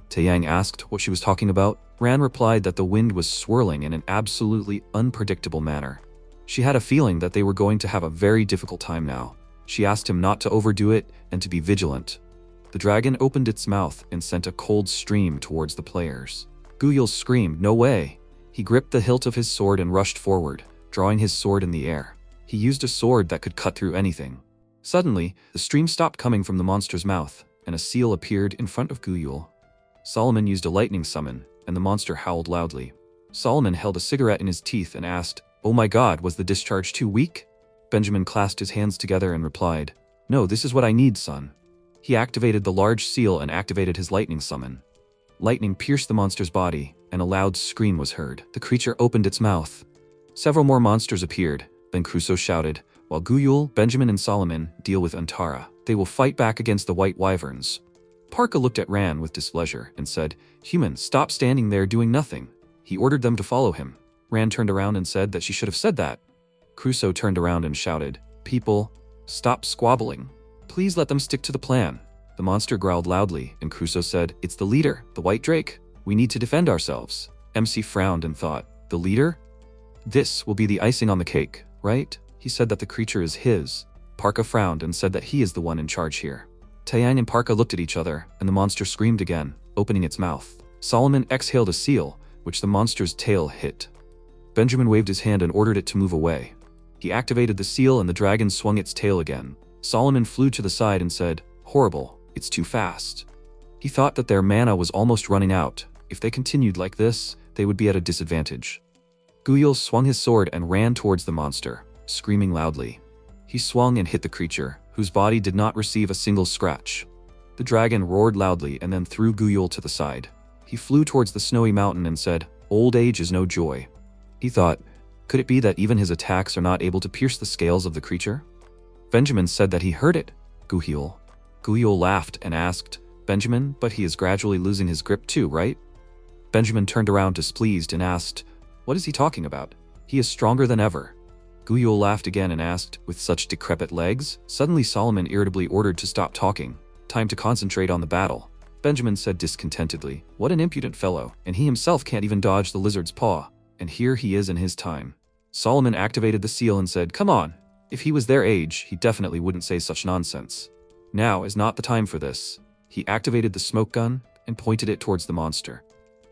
Taeyang asked what she was talking about. Ran replied that the wind was swirling in an absolutely unpredictable manner. She had a feeling that they were going to have a very difficult time now. She asked him not to overdo it and to be vigilant. The dragon opened its mouth and sent a cold stream towards the players. Guyul screamed, "No way!" He gripped the hilt of his sword and rushed forward, drawing his sword in the air. He used a sword that could cut through anything. Suddenly, the stream stopped coming from the monster's mouth, and a seal appeared in front of Guyul. Solomon used a lightning summon, and the monster howled loudly. Solomon held a cigarette in his teeth and asked, "Oh my God, was the discharge too weak?" Benjamin clasped his hands together and replied, "No, this is what I need, son." He activated the large seal and activated his lightning summon. Lightning pierced the monster's body, and a loud scream was heard. The creature opened its mouth. Several more monsters appeared. Then Crusoe shouted, "While Guyul, Benjamin, and Solomon deal with Antara, they will fight back against the White Wyverns." Parka looked at Ran with displeasure and said, "Human, stop standing there doing nothing." He ordered them to follow him. Ran turned around and said that she should have said that. Crusoe turned around and shouted, "People, stop squabbling. Please let them stick to the plan." The monster growled loudly, and Crusoe said, "It's the leader, the White Drake. We need to defend ourselves." MC frowned and thought, "The leader? This will be the icing on the cake, right?" He said that the creature is his. Parka frowned and said that he is the one in charge here. Taeyang and Parka looked at each other, and the monster screamed again, opening its mouth. Solomon exhaled a seal, which the monster's tail hit. Benjamin waved his hand and ordered it to move away. He activated the seal and the dragon swung its tail again. Solomon flew to the side and said, "Horrible, it's too fast." He thought that their mana was almost running out. If they continued like this, they would be at a disadvantage. Guyul swung his sword and ran towards the monster, screaming loudly. He swung and hit the creature, whose body did not receive a single scratch. The dragon roared loudly and then threw Guyul to the side. He flew towards the snowy mountain and said, "Old age is no joy." He thought, could it be that even his attacks are not able to pierce the scales of the creature? Benjamin said that he heard it. Guyul. Guyul laughed and asked, "Benjamin, but he is gradually losing his grip too, right?" Benjamin turned around displeased and asked, "What is he talking about? He is stronger than ever." Guyul laughed again and asked, "With such decrepit legs?" Suddenly Solomon irritably ordered to stop talking. Time to concentrate on the battle. Benjamin said discontentedly, "What an impudent fellow, and he himself can't even dodge the lizard's paw. And here he is in his time." Solomon activated the seal and said, "Come on. If he was their age, he definitely wouldn't say such nonsense. Now is not the time for this." He activated the smoke gun and pointed it towards the monster.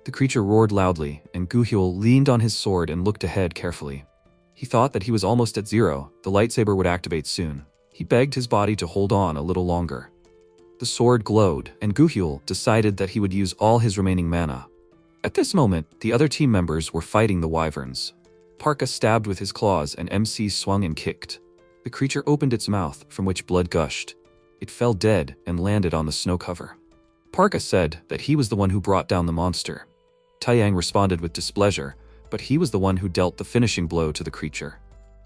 The creature roared loudly, and Guyul leaned on his sword and looked ahead carefully. He thought that he was almost at zero. The lightsaber would activate soon. He begged his body to hold on a little longer. The sword glowed, and Guyul decided that he would use all his remaining mana. At this moment, the other team members were fighting the wyverns. Parka stabbed with his claws and MC swung and kicked. The creature opened its mouth, from which blood gushed. It fell dead and landed on the snow cover. Parka said that he was the one who brought down the monster. Taiyang responded with displeasure, but he was the one who dealt the finishing blow to the creature.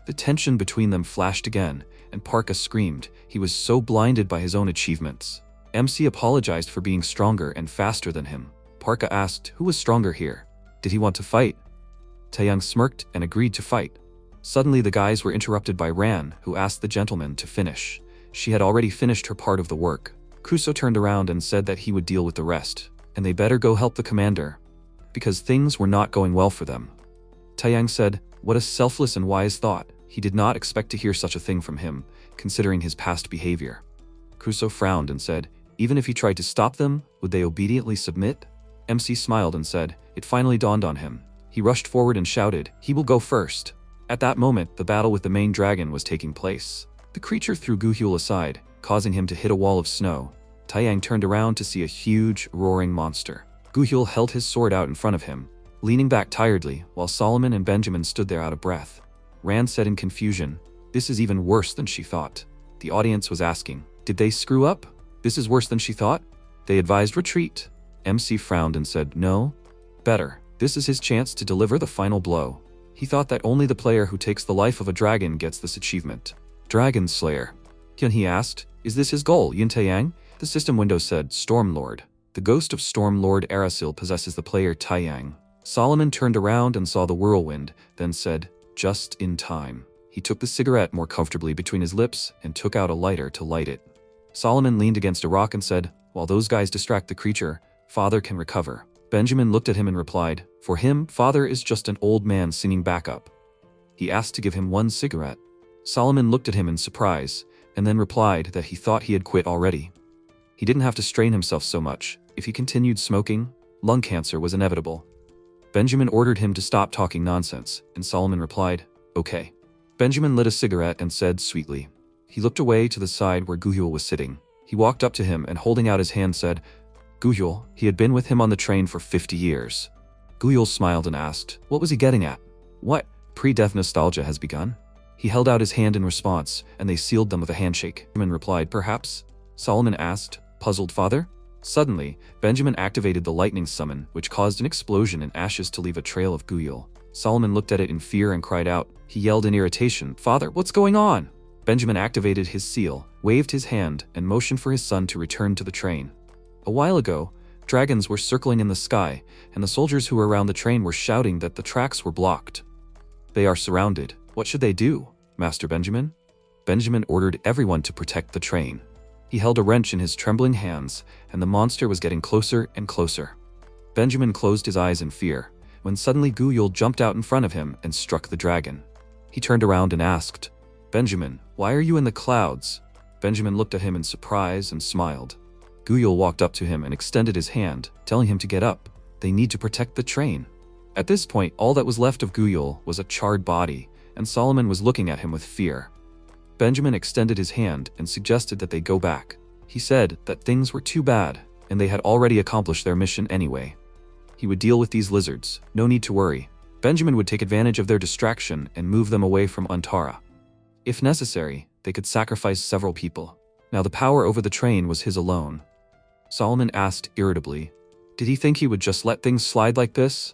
The tension between them flashed again, and Parka screamed. He was so blinded by his own achievements. MC apologized for being stronger and faster than him. Parka asked who was stronger here. Did he want to fight? Taeyang smirked and agreed to fight. Suddenly the guys were interrupted by Ran, who asked the gentleman to finish. She had already finished her part of the work. Kuso turned around and said that he would deal with the rest, and they better go help the commander, because things were not going well for them. Taeyang said, "What a selfless and wise thought." He did not expect to hear such a thing from him, considering his past behavior. Kuso frowned and said, "Even if he tried to stop them, would they obediently submit?" MC smiled and said, it finally dawned on him. He rushed forward and shouted, "He will go first." At that moment, the battle with the main dragon was taking place. The creature threw Guyul aside, causing him to hit a wall of snow. Taeyang turned around to see a huge, roaring monster. Guyul held his sword out in front of him, leaning back tiredly, while Solomon and Benjamin stood there out of breath. Rand said in confusion, "This is even worse than she thought." The audience was asking, "Did they screw up? This is worse than she thought?" They advised retreat. MC frowned and said, "No. Better. This is his chance to deliver the final blow." He thought that only the player who takes the life of a dragon gets this achievement. Dragon Slayer. Hyun he asked, "Is this his goal, Yun Taeyang?" The system window said, "Stormlord." The ghost of Stormlord Arasil possesses the player Taeyang. Solomon turned around and saw the whirlwind, then said, "Just in time." He took the cigarette more comfortably between his lips and took out a lighter to light it. Solomon leaned against a rock and said, "While those guys distract the creature, Father can recover." Benjamin looked at him and replied, "For him, Father is just an old man singing backup." He asked to give him one cigarette. Solomon looked at him in surprise, and then replied that he thought he had quit already. He didn't have to strain himself so much. If he continued smoking, lung cancer was inevitable. Benjamin ordered him to stop talking nonsense, and Solomon replied, "Okay." Benjamin lit a cigarette and said sweetly. He looked away to the side where Guyul was sitting. He walked up to him and holding out his hand said, "Guyul." He had been with him on the train for 50 years. Guyul smiled and asked, what was he getting at? What? Pre-death nostalgia has begun? He held out his hand in response, and they sealed them with a handshake. Benjamin replied, "Perhaps?" Solomon asked, puzzled father? Suddenly, Benjamin activated the lightning summon, which caused an explosion and ashes to leave a trail of Guyul. Solomon looked at it in fear and cried out. He yelled in irritation, "Father, what's going on?" Benjamin activated his seal, waved his hand, and motioned for his son to return to the train. A while ago, dragons were circling in the sky, and the soldiers who were around the train were shouting that the tracks were blocked. "They are surrounded. What should they do, Master Benjamin?" Benjamin ordered everyone to protect the train. He held a wrench in his trembling hands, and the monster was getting closer and closer. Benjamin closed his eyes in fear, when suddenly Guyul jumped out in front of him and struck the dragon. He turned around and asked, "Benjamin, why are you in the clouds?" Benjamin looked at him in surprise and smiled. Guyul walked up to him and extended his hand, telling him to get up. They need to protect the train. At this point, all that was left of Guyul was a charred body, and Solomon was looking at him with fear. Benjamin extended his hand and suggested that they go back. He said that things were too bad, and they had already accomplished their mission anyway. He would deal with these lizards, no need to worry. Benjamin would take advantage of their distraction and move them away from Antara. If necessary, they could sacrifice several people. Now the power over the train was his alone. Solomon asked irritably, did he think he would just let things slide like this?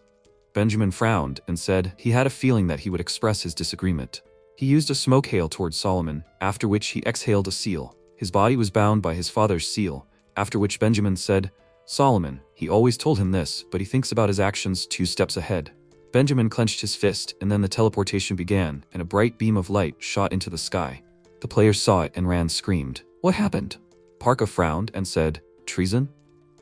Benjamin frowned and said he had a feeling that he would express his disagreement. He used a smoke hail towards Solomon, after which he exhaled a seal. His body was bound by his father's seal, after which Benjamin said, Solomon, he always told him this, but he thinks about his actions 2 steps ahead. Benjamin clenched his fist, and then the teleportation began, and a bright beam of light shot into the sky. The players saw it and Rand screamed. What happened? Parka frowned and said, treason?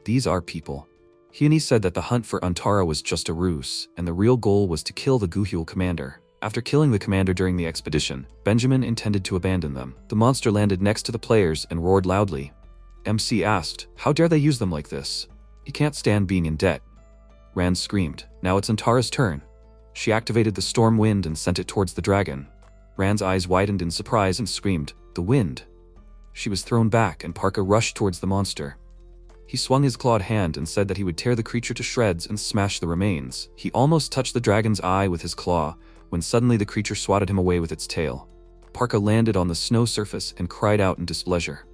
These are people. Hyuni said that the hunt for Antara was just a ruse, and the real goal was to kill the Guyul commander. After killing the commander during the expedition, Benjamin intended to abandon them. The monster landed next to the players and roared loudly. MC asked, how dare they use them like this? He can't stand being in debt. Rand screamed, now it's Antara's turn. She activated the storm wind and sent it towards the dragon. Rand's eyes widened in surprise and screamed, the wind. She was thrown back and Parka rushed towards the monster. He swung his clawed hand and said that he would tear the creature to shreds and smash the remains. He almost touched the dragon's eye with his claw, when suddenly the creature swatted him away with its tail. Parka landed on the snow surface and cried out in displeasure.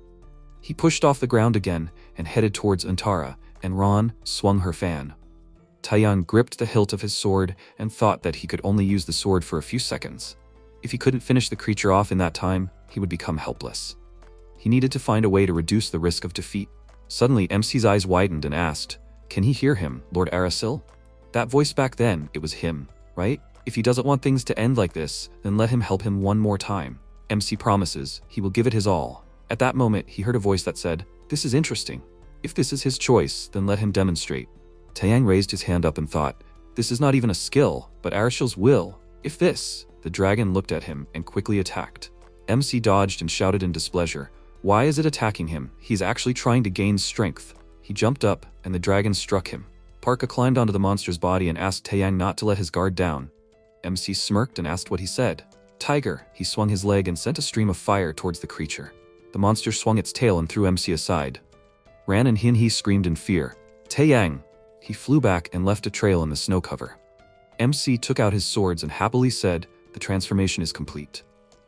He pushed off the ground again and headed towards Antara, and Ron swung her fan. Taeyang gripped the hilt of his sword and thought that he could only use the sword for a few seconds. If he couldn't finish the creature off in that time, he would become helpless. He needed to find a way to reduce the risk of defeat. Suddenly, MC's eyes widened and asked, can he hear him, Lord Arasil? That voice back then, it was him, right? If he doesn't want things to end like this, then let him help him one more time. MC promises, he will give it his all. At that moment, he heard a voice that said, this is interesting. If this is his choice, then let him demonstrate. Taeyang raised his hand up and thought, this is not even a skill, but Arashil's will. If this, the dragon looked at him and quickly attacked. MC dodged and shouted in displeasure, why is it attacking him? He's actually trying to gain strength. He jumped up, and the dragon struck him. Parka climbed onto the monster's body and asked Taeyang not to let his guard down. MC smirked and asked what he said. Tiger, he swung his leg and sent a stream of fire towards the creature. The monster swung its tail and threw MC aside. Ran and Hinhee screamed in fear. Taeyang! He flew back and left a trail in the snow cover. MC took out his swords and happily said, the transformation is complete.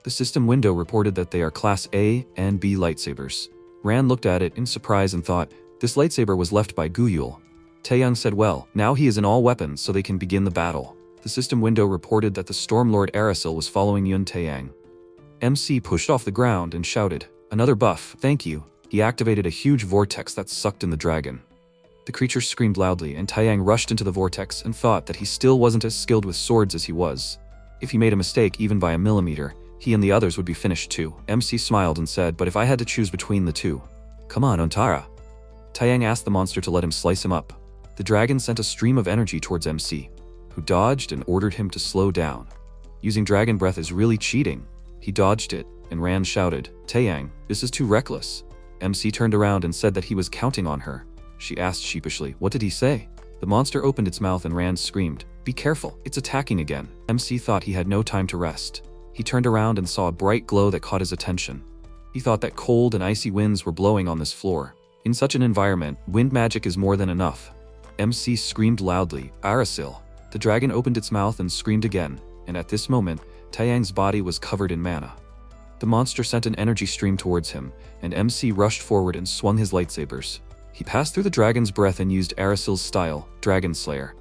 The system window reported that they are Class A and B lightsabers. Ran looked at it in surprise and thought, this lightsaber was left by Guyul. Taeyang said, well, now he is in all weapons so they can begin the battle. The system window reported that the Storm Lord Arasil was following Yun Taeyang. MC pushed off the ground and shouted, another buff, thank you. He activated a huge vortex that sucked in the dragon. The creature screamed loudly and Taeyang rushed into the vortex and thought that he still wasn't as skilled with swords as he was. If he made a mistake even by a millimeter, he and the others would be finished too. MC smiled and said, but if I had to choose between the two. Come on, Antara. Taeyang asked the monster to let him slice him up. The dragon sent a stream of energy towards MC, who dodged and ordered him to slow down. Using dragon breath is really cheating. He dodged it, and Rand shouted, Taeyang, this is too reckless. MC turned around and said that he was counting on her. She asked sheepishly, what did he say? The monster opened its mouth and Rand screamed, be careful, it's attacking again. MC thought he had no time to rest. He turned around and saw a bright glow that caught his attention. He thought that cold and icy winds were blowing on this floor. In such an environment, wind magic is more than enough. MC screamed loudly, Arasil. The dragon opened its mouth and screamed again, and at this moment, Taeyang's body was covered in mana. The monster sent an energy stream towards him, and MC rushed forward and swung his lightsabers. He passed through the dragon's breath and used Arasil's style, Dragon Slayer.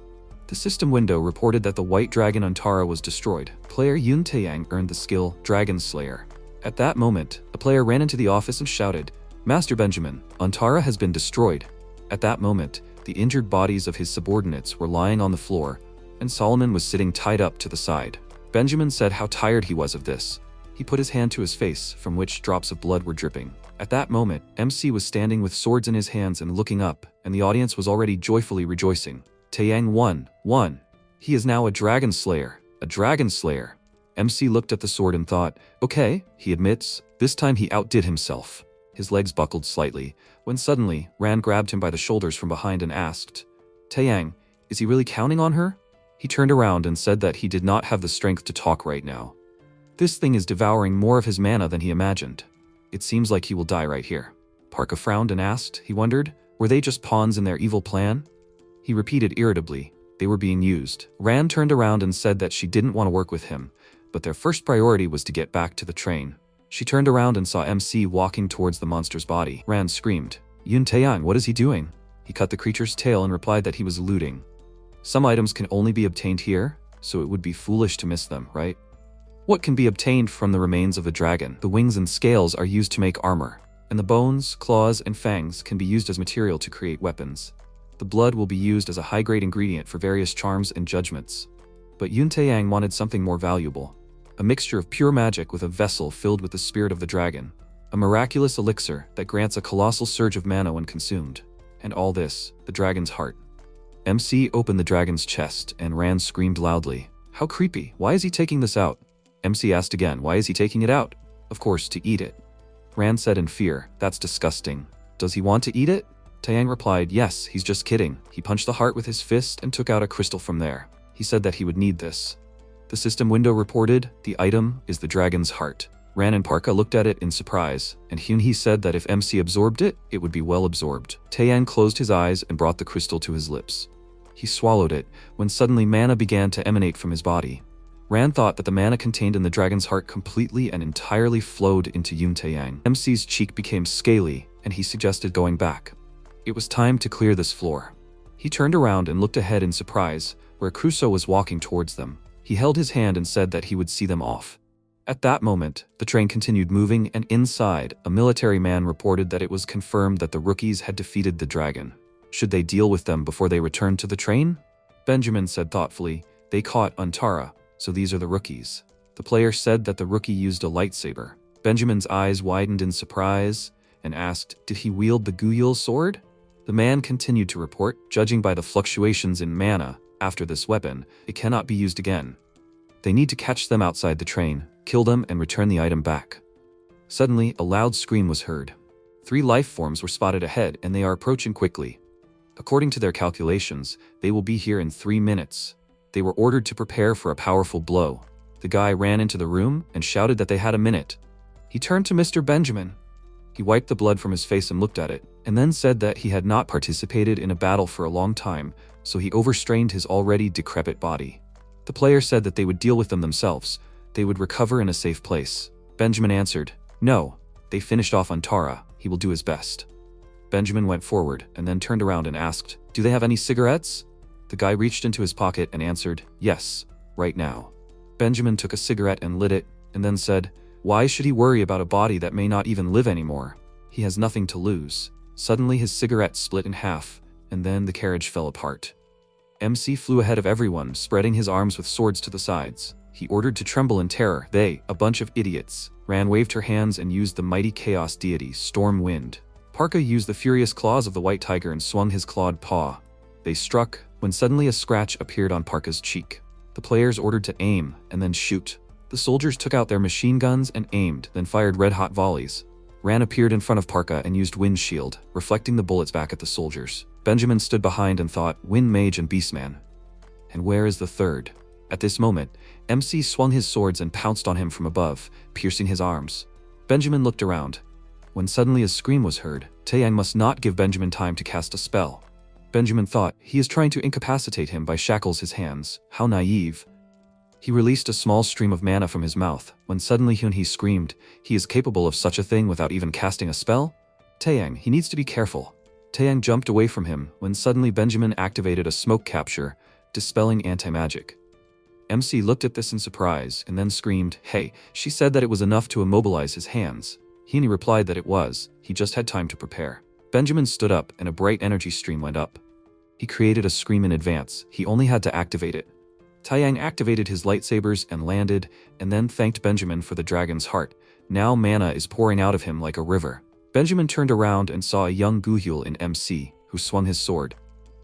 The system window reported that the white dragon Antara was destroyed. Player Yun Taeyang earned the skill Dragon Slayer. At that moment, a player ran into the office and shouted, Master Benjamin, Antara has been destroyed. At that moment, the injured bodies of his subordinates were lying on the floor, and Solomon was sitting tied up to the side. Benjamin said how tired he was of this. He put his hand to his face, from which drops of blood were dripping. At that moment, MC was standing with swords in his hands and looking up, and the audience was already joyfully rejoicing. Taeyang won. He is now a Dragon Slayer. A Dragon Slayer. MC looked at the sword and thought, okay, he admits, this time he outdid himself. His legs buckled slightly, when suddenly, Rand grabbed him by the shoulders from behind and asked, Taeyang, is he really counting on her? He turned around and said that he did not have the strength to talk right now. This thing is devouring more of his mana than he imagined. It seems like he will die right here. Parka frowned and asked, he wondered, were they just pawns in their evil plan? He repeated irritably, they were being used. Ran turned around and said that she didn't want to work with him, but their first priority was to get back to the train. She turned around and saw MC walking towards the monster's body. Ran screamed, Yun Taeyang, what is he doing? He cut the creature's tail and replied that he was looting. Some items can only be obtained here, so it would be foolish to miss them, right? What can be obtained from the remains of a dragon? The wings and scales are used to make armor, and the bones, claws, and fangs can be used as material to create weapons. The blood will be used as a high-grade ingredient for various charms and judgments. But Yun Taeyang wanted something more valuable. A mixture of pure magic with a vessel filled with the spirit of the dragon. A miraculous elixir that grants a colossal surge of mana when consumed. And all this, the dragon's heart. MC opened the dragon's chest and Ran screamed loudly. How creepy, why is he taking this out? MC asked again, why is he taking it out? Of course, to eat it. Ran said in fear, that's disgusting. Does he want to eat it? Taeyang replied, yes, he's just kidding. He punched the heart with his fist and took out a crystal from there. He said that he would need this. The system window reported, the item is the dragon's heart. Ran and Parka looked at it in surprise, and Hyunhee said that if MC absorbed it, it would be well absorbed. Taeyang closed his eyes and brought the crystal to his lips. He swallowed it, when suddenly mana began to emanate from his body. Ran thought that the mana contained in the dragon's heart completely and entirely flowed into Yun Taeyang. MC's cheek became scaly, and he suggested going back. It was time to clear this floor. He turned around and looked ahead in surprise, where Crusoe was walking towards them. He held his hand and said that he would see them off. At that moment, the train continued moving, and inside, a military man reported that it was confirmed that the rookies had defeated the dragon. Should they deal with them before they returned to the train? Benjamin said thoughtfully, they caught Antara, so these are the rookies. The player said that the rookie used a lightsaber. Benjamin's eyes widened in surprise and asked, did he wield the Guyul sword? The man continued to report, judging by the fluctuations in mana, after this weapon, it cannot be used again. They need to catch them outside the train, kill them and return the item back. Suddenly, a loud scream was heard. 3 life forms were spotted ahead and they are approaching quickly. According to their calculations, they will be here in 3 minutes. They were ordered to prepare for a powerful blow. The guy ran into the room and shouted that they had a minute. He turned to Mr. Benjamin. He wiped the blood from his face and looked at it, and then said that he had not participated in a battle for a long time, so he overstrained his already decrepit body. The player said that they would deal with them themselves. They would recover in a safe place. Benjamin answered, no, they finished off Antara. He will do his best. Benjamin went forward and then turned around and asked, do they have any cigarettes? The guy reached into his pocket and answered, yes, right now. Benjamin took a cigarette and lit it, and then said, why should he worry about a body that may not even live anymore? He has nothing to lose. Suddenly his cigarette split in half, and then the carriage fell apart. MC flew ahead of everyone, spreading his arms with swords to the sides. He ordered to tremble in terror. They, a bunch of idiots, waved her hands and used the mighty chaos deity, Storm Wind. Parka used the furious claws of the white tiger and swung his clawed paw. They struck, when suddenly a scratch appeared on Parka's cheek. The players ordered to aim, and then shoot. The soldiers took out their machine guns and aimed, then fired red-hot volleys. Ran appeared in front of Parka and used Wind Shield, reflecting the bullets back at the soldiers. Benjamin stood behind and thought, Wind Mage and Beastman. And where is the third? At this moment, MC swung his swords and pounced on him from above, piercing his arms. Benjamin looked around, when suddenly a scream was heard. Taeyang must not give Benjamin time to cast a spell. Benjamin thought, he is trying to incapacitate him by shackles his hands. How naive. He released a small stream of mana from his mouth, when suddenly Hyunhee screamed, he is capable of such a thing without even casting a spell? Taeyang, he needs to be careful. Taeyang jumped away from him, when suddenly Benjamin activated a smoke capture, dispelling anti-magic. MC looked at this in surprise, and then screamed, hey, she said that it was enough to immobilize his hands. Hyunhee replied that it was, he just had time to prepare. Benjamin stood up and a bright energy stream went up. He created a scream in advance, he only had to activate it. Taeyang activated his lightsabers and landed, and then thanked Benjamin for the dragon's heart. Now mana is pouring out of him like a river. Benjamin turned around and saw a young Guyul in MC, who swung his sword.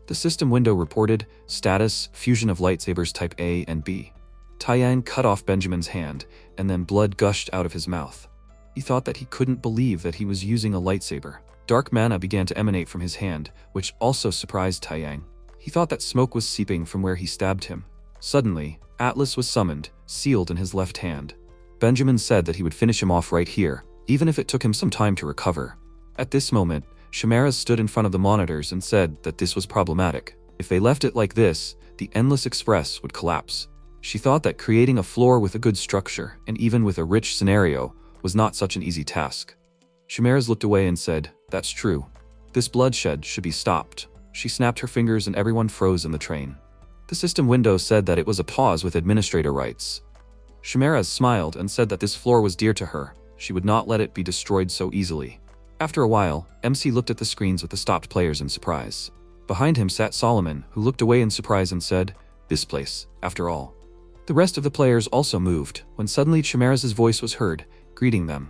The system window reported, status, fusion of lightsabers type A and B. Taeyang cut off Benjamin's hand, and then blood gushed out of his mouth. He thought that he couldn't believe that he was using a lightsaber. Dark mana began to emanate from his hand, which also surprised Taeyang. He thought that smoke was seeping from where he stabbed him. Suddenly, Atlas was summoned, sealed in his left hand. Benjamin said that he would finish him off right here, even if it took him some time to recover. At this moment, Chimeras stood in front of the monitors and said that this was problematic. If they left it like this, the Endless Express would collapse. She thought that creating a floor with a good structure, and even with a rich scenario, was not such an easy task. Chimeras looked away and said, "That's true. This bloodshed should be stopped." She snapped her fingers and everyone froze in the train. The system window said that it was a pause with administrator rights. Chimeras smiled and said that this floor was dear to her. She would not let it be destroyed so easily. After a while, MC looked at the screens with the stopped players in surprise. Behind him sat Solomon, who looked away in surprise and said, "This place, after all." The rest of the players also moved, when suddenly Chimeras' voice was heard, greeting them.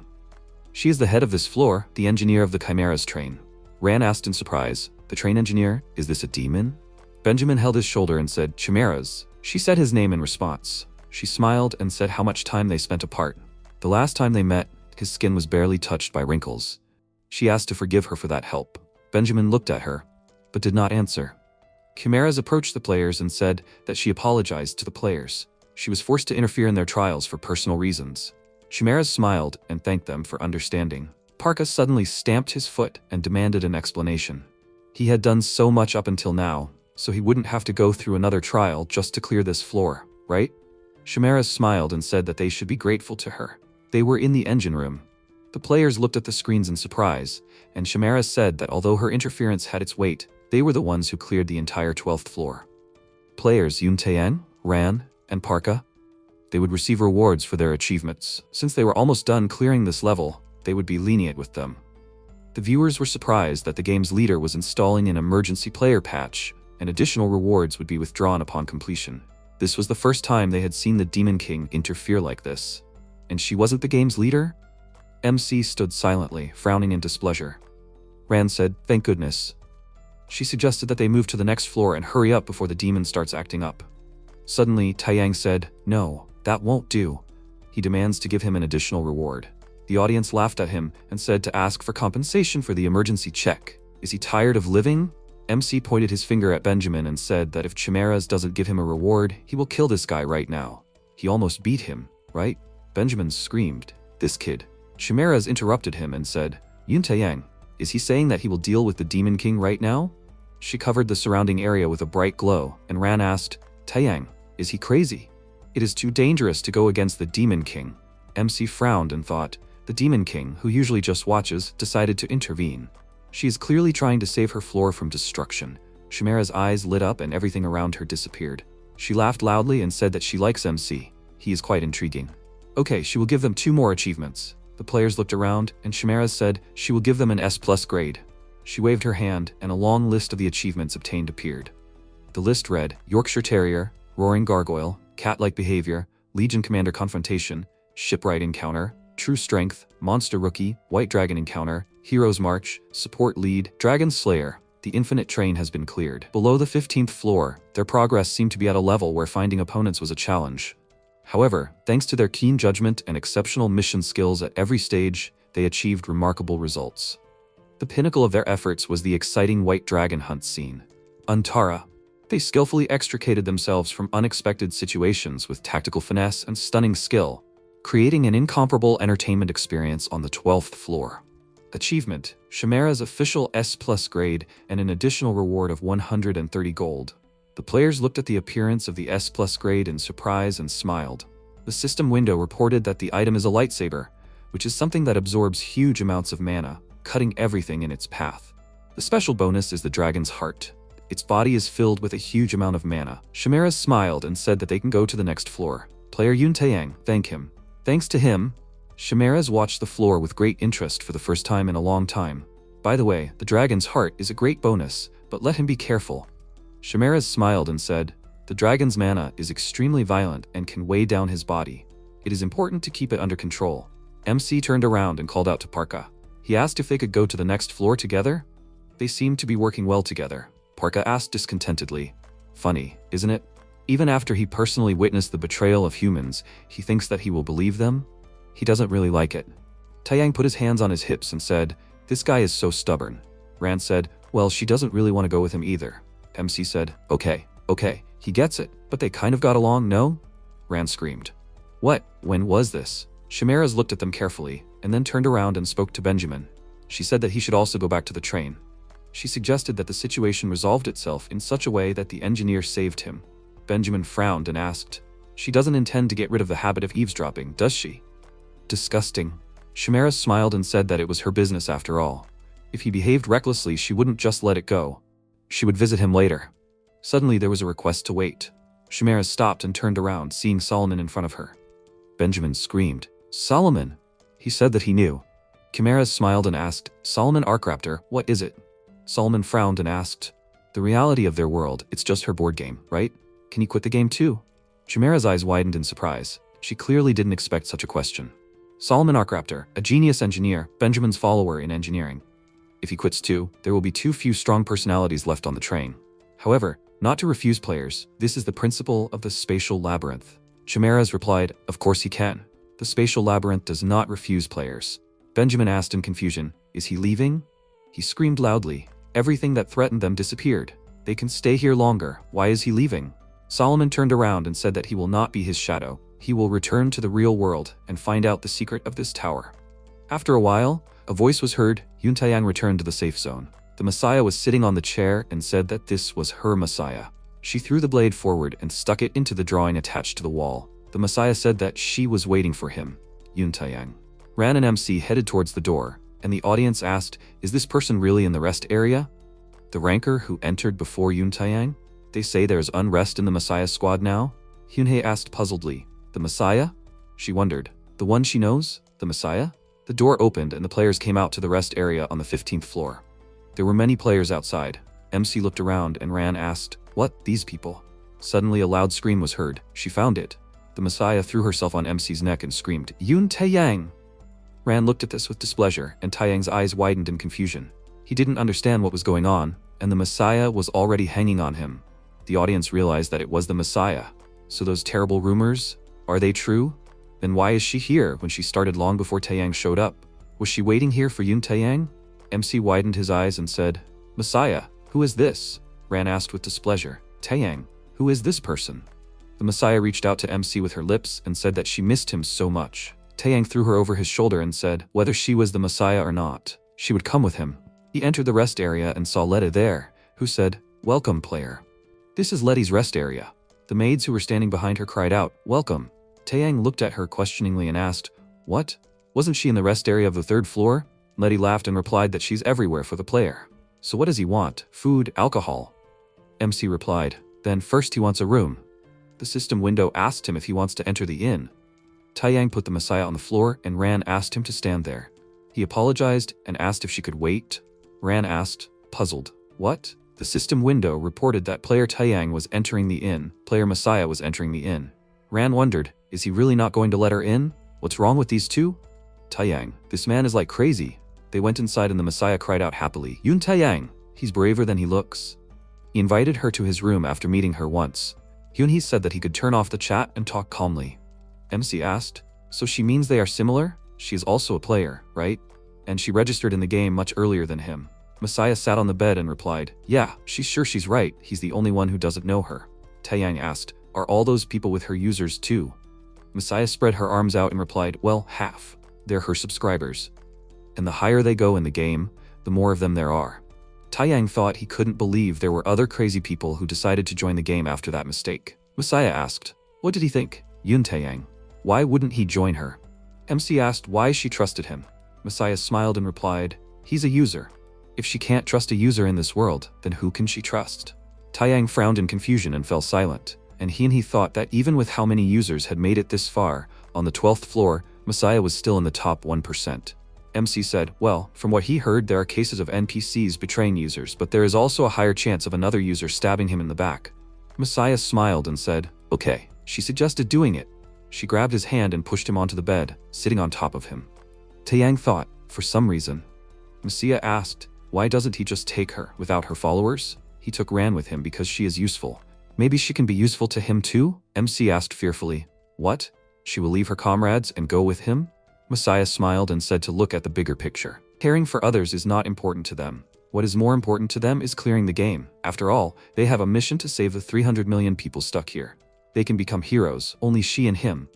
"She is the head of this floor, the engineer of the Chimera's train." Ran asked in surprise, "The train engineer? Is this a demon?" Benjamin held his shoulder and said, "Chimeras." She said his name in response. She smiled and said how much time they spent apart. The last time they met, his skin was barely touched by wrinkles. She asked to forgive her for that help. Benjamin looked at her, but did not answer. Chimeras approached the players and said that she apologized to the players. She was forced to interfere in their trials for personal reasons. Chimeras smiled and thanked them for understanding. Parka suddenly stamped his foot and demanded an explanation. He had done so much up until now, so he wouldn't have to go through another trial just to clear this floor, right? Chimeras smiled and said that they should be grateful to her. They were in the engine room. The players looked at the screens in surprise, and Chimeras said that although her interference had its weight, they were the ones who cleared the entire 12th floor. Players Yoon Taeyang, Ran, and Parka, they would receive rewards for their achievements. Since they were almost done clearing this level, they would be lenient with them. The viewers were surprised that the game's leader was installing an emergency player patch, and additional rewards would be withdrawn upon completion. This was the first time they had seen the Demon King interfere like this. And she wasn't the game's leader? MC stood silently, frowning in displeasure. Ran said, "Thank goodness." She suggested that they move to the next floor and hurry up before the demon starts acting up. Suddenly, Taeyang said, "No, that won't do. He demands to give him an additional reward." The audience laughed at him and said to ask for compensation for the emergency check. Is he tired of living? MC pointed his finger at Benjamin and said that if Chimeras doesn't give him a reward, he will kill this guy right now. He almost beat him, right? Benjamin screamed, "This kid." Chimeras interrupted him and said, "Yoon Taeyang, is he saying that he will deal with the Demon King right now?" She covered the surrounding area with a bright glow, and Ran asked, "Taeyang, is he crazy? It is too dangerous to go against the Demon King." MC frowned and thought, the Demon King, who usually just watches, decided to intervene. She is clearly trying to save her floor from destruction. Chimeras' eyes lit up and everything around her disappeared. She laughed loudly and said that she likes MC. He is quite intriguing. Okay, she will give them 2 more achievements. The players looked around, and Chimeras said she will give them an S+ grade. She waved her hand, and a long list of the achievements obtained appeared. The list read, Yorkshire Terrier, Roaring Gargoyle, Cat-like Behavior, Legion Commander Confrontation, Shipwright Encounter, True Strength, Monster Rookie, White Dragon Encounter, Hero's March, Support Lead, Dragon Slayer. The Infinite Train has been cleared. Below the 15th floor, their progress seemed to be at a level where finding opponents was a challenge. However, thanks to their keen judgment and exceptional mission skills at every stage, they achieved remarkable results. The pinnacle of their efforts was the exciting White Dragon hunt scene. Antara. They skillfully extricated themselves from unexpected situations with tactical finesse and stunning skill, creating an incomparable entertainment experience on the 12th floor. Achievement: Chimera's official S+ grade and an additional reward of 130 gold. The players looked at the appearance of the S+ grade in surprise and smiled. The system window reported that the item is a lightsaber, which is something that absorbs huge amounts of mana, cutting everything in its path. The special bonus is the dragon's heart. Its body is filled with a huge amount of mana. Chimera smiled and said that they can go to the next floor. Player Yoon Taeyang, thank him. Thanks to him, Chimeras watched the floor with great interest for the first time in a long time. By the way, the dragon's heart is a great bonus, but let him be careful. Chimeras smiled and said, the dragon's mana is extremely violent and can weigh down his body. It is important to keep it under control. MC turned around and called out to Parka. He asked if they could go to the next floor together. They seemed to be working well together. Parka asked discontentedly. Funny, isn't it? Even after he personally witnessed the betrayal of humans, he thinks that he will believe them? He doesn't really like it. Taeyang put his hands on his hips and said, this guy is so stubborn. Rand said, well, she doesn't really want to go with him either. MC said, okay, He gets it, but they kind of got along, no? Ran screamed. What? When was this? Chimeras looked at them carefully, and then turned around and spoke to Benjamin. She said that he should also go back to the train. She suggested that the situation resolved itself in such a way that the engineer saved him. Benjamin frowned and asked, She doesn't intend to get rid of the habit of eavesdropping, does she? Disgusting. Chimeras smiled and said that it was her business after all. If he behaved recklessly, she wouldn't just let it go. She would visit him later. Suddenly there was a request to wait. Chimeras stopped and turned around, seeing Solomon in front of her. Benjamin screamed, Solomon! He said that he knew. Chimeras smiled and asked, Solomon Arkraptor, what is it? Solomon frowned and asked, The reality of their world, it's just her board game, right? Can you quit the game too? Chimeras' eyes widened in surprise. She clearly didn't expect such a question. Solomon Arkraptor, a genius engineer, Benjamin's follower in engineering. If he quits too, there will be too few strong personalities left on the train. However, not to refuse players, this is the principle of the spatial labyrinth. Chimeras replied, Of course he can. The spatial labyrinth does not refuse players. Benjamin asked in confusion, Is he leaving? He screamed loudly. Everything that threatened them disappeared. They can stay here longer. Why is he leaving? Solomon turned around and said that he will not be his shadow. He will return to the real world and find out the secret of this tower. After a while, a voice was heard. Yun Taiyang returned to the safe zone. The Messiah was sitting on the chair and said that this was her Messiah. She threw the blade forward and stuck it into the drawing attached to the wall. The Messiah said that she was waiting for him. Yun Taiyang. Ran and MC headed towards the door, and the audience asked, Is this person really in the rest area? The ranker who entered before Yun Taiyang? They say there's unrest in the Messiah squad now? Hyunhei asked puzzledly. The Messiah? She wondered. The one she knows? The Messiah? The door opened and the players came out to the rest area on the 15th floor. There were many players outside. MC looked around and Ran asked, What, these people? Suddenly a loud scream was heard. She found it. The Messiah threw herself on MC's neck and screamed, Yun Taiyang! Ran looked at this with displeasure, and Taiyang's eyes widened in confusion. He didn't understand what was going on, and the Messiah was already hanging on him. The audience realized that it was the Messiah. So those terrible rumors, are they true? Then why is she here when she started long before Taiyang showed up? Was she waiting here for Yun Taiyang? MC widened his eyes and said, Messiah, who is this? Ran asked with displeasure. Taiyang, who is this person? The Messiah reached out to MC with her lips and said that she missed him so much. Taiyang threw her over his shoulder and said, whether she was the Messiah or not, she would come with him. He entered the rest area and saw Letta there, who said, Welcome, player. This is Letty's rest area. The maids who were standing behind her cried out, Welcome. Taiyang looked at her questioningly and asked, What? Wasn't she in the rest area of the 3rd floor? Letty laughed and replied that she's everywhere for the player. So what does he want? Food, alcohol? MC replied, Then first he wants a room. The system window asked him if he wants to enter the inn. Taiyang put the Messiah on the floor and Ran asked him to stand there. He apologized and asked if she could wait. Ran asked, puzzled, What? The system window reported that player Taiyang was entering the inn, player Messiah was entering the inn. Ran wondered, is he really not going to let her in? What's wrong with these two? Taiyang, this man is like crazy. They went inside and the Messiah cried out happily, Yun Taiyang, he's braver than he looks. He invited her to his room after meeting her once. Hyunhee said that he could turn off the chat and talk calmly. MC asked, So she means they are similar? She is also a player, right? And she registered in the game much earlier than him. Messiah sat on the bed and replied, Yeah, she's sure she's right, he's the only one who doesn't know her. Taiyang asked, Are all those people with her users too? Messiah spread her arms out and replied, Well, half. They're her subscribers. And the higher they go in the game, the more of them there are. Taiyang thought he couldn't believe there were other crazy people who decided to join the game after that mistake. Messiah asked, What did he think? Yun Taiyang. Why wouldn't he join her? MC asked why she trusted him. Messiah smiled and replied, He's a user. If she can't trust a user in this world, then who can she trust? Taiyang frowned in confusion and fell silent, and he thought that even with how many users had made it this far, on the 12th floor, Messiah was still in the top 1%. MC said, Well, from what he heard, there are cases of NPCs betraying users, but there is also a higher chance of another user stabbing him in the back. Messiah smiled and said, Okay. She suggested doing it. She grabbed his hand and pushed him onto the bed, sitting on top of him. Taiyang thought, for some reason. Messiah asked, Why doesn't he just take her without her followers? He took Ran with him because she is useful. Maybe she can be useful to him too? MC asked fearfully. What? She will leave her comrades and go with him? Messiah smiled and said to look at the bigger picture. Caring for others is not important to them. What is more important to them is clearing the game. After all, they have a mission to save the 300 million people stuck here. They can become heroes, only she and him.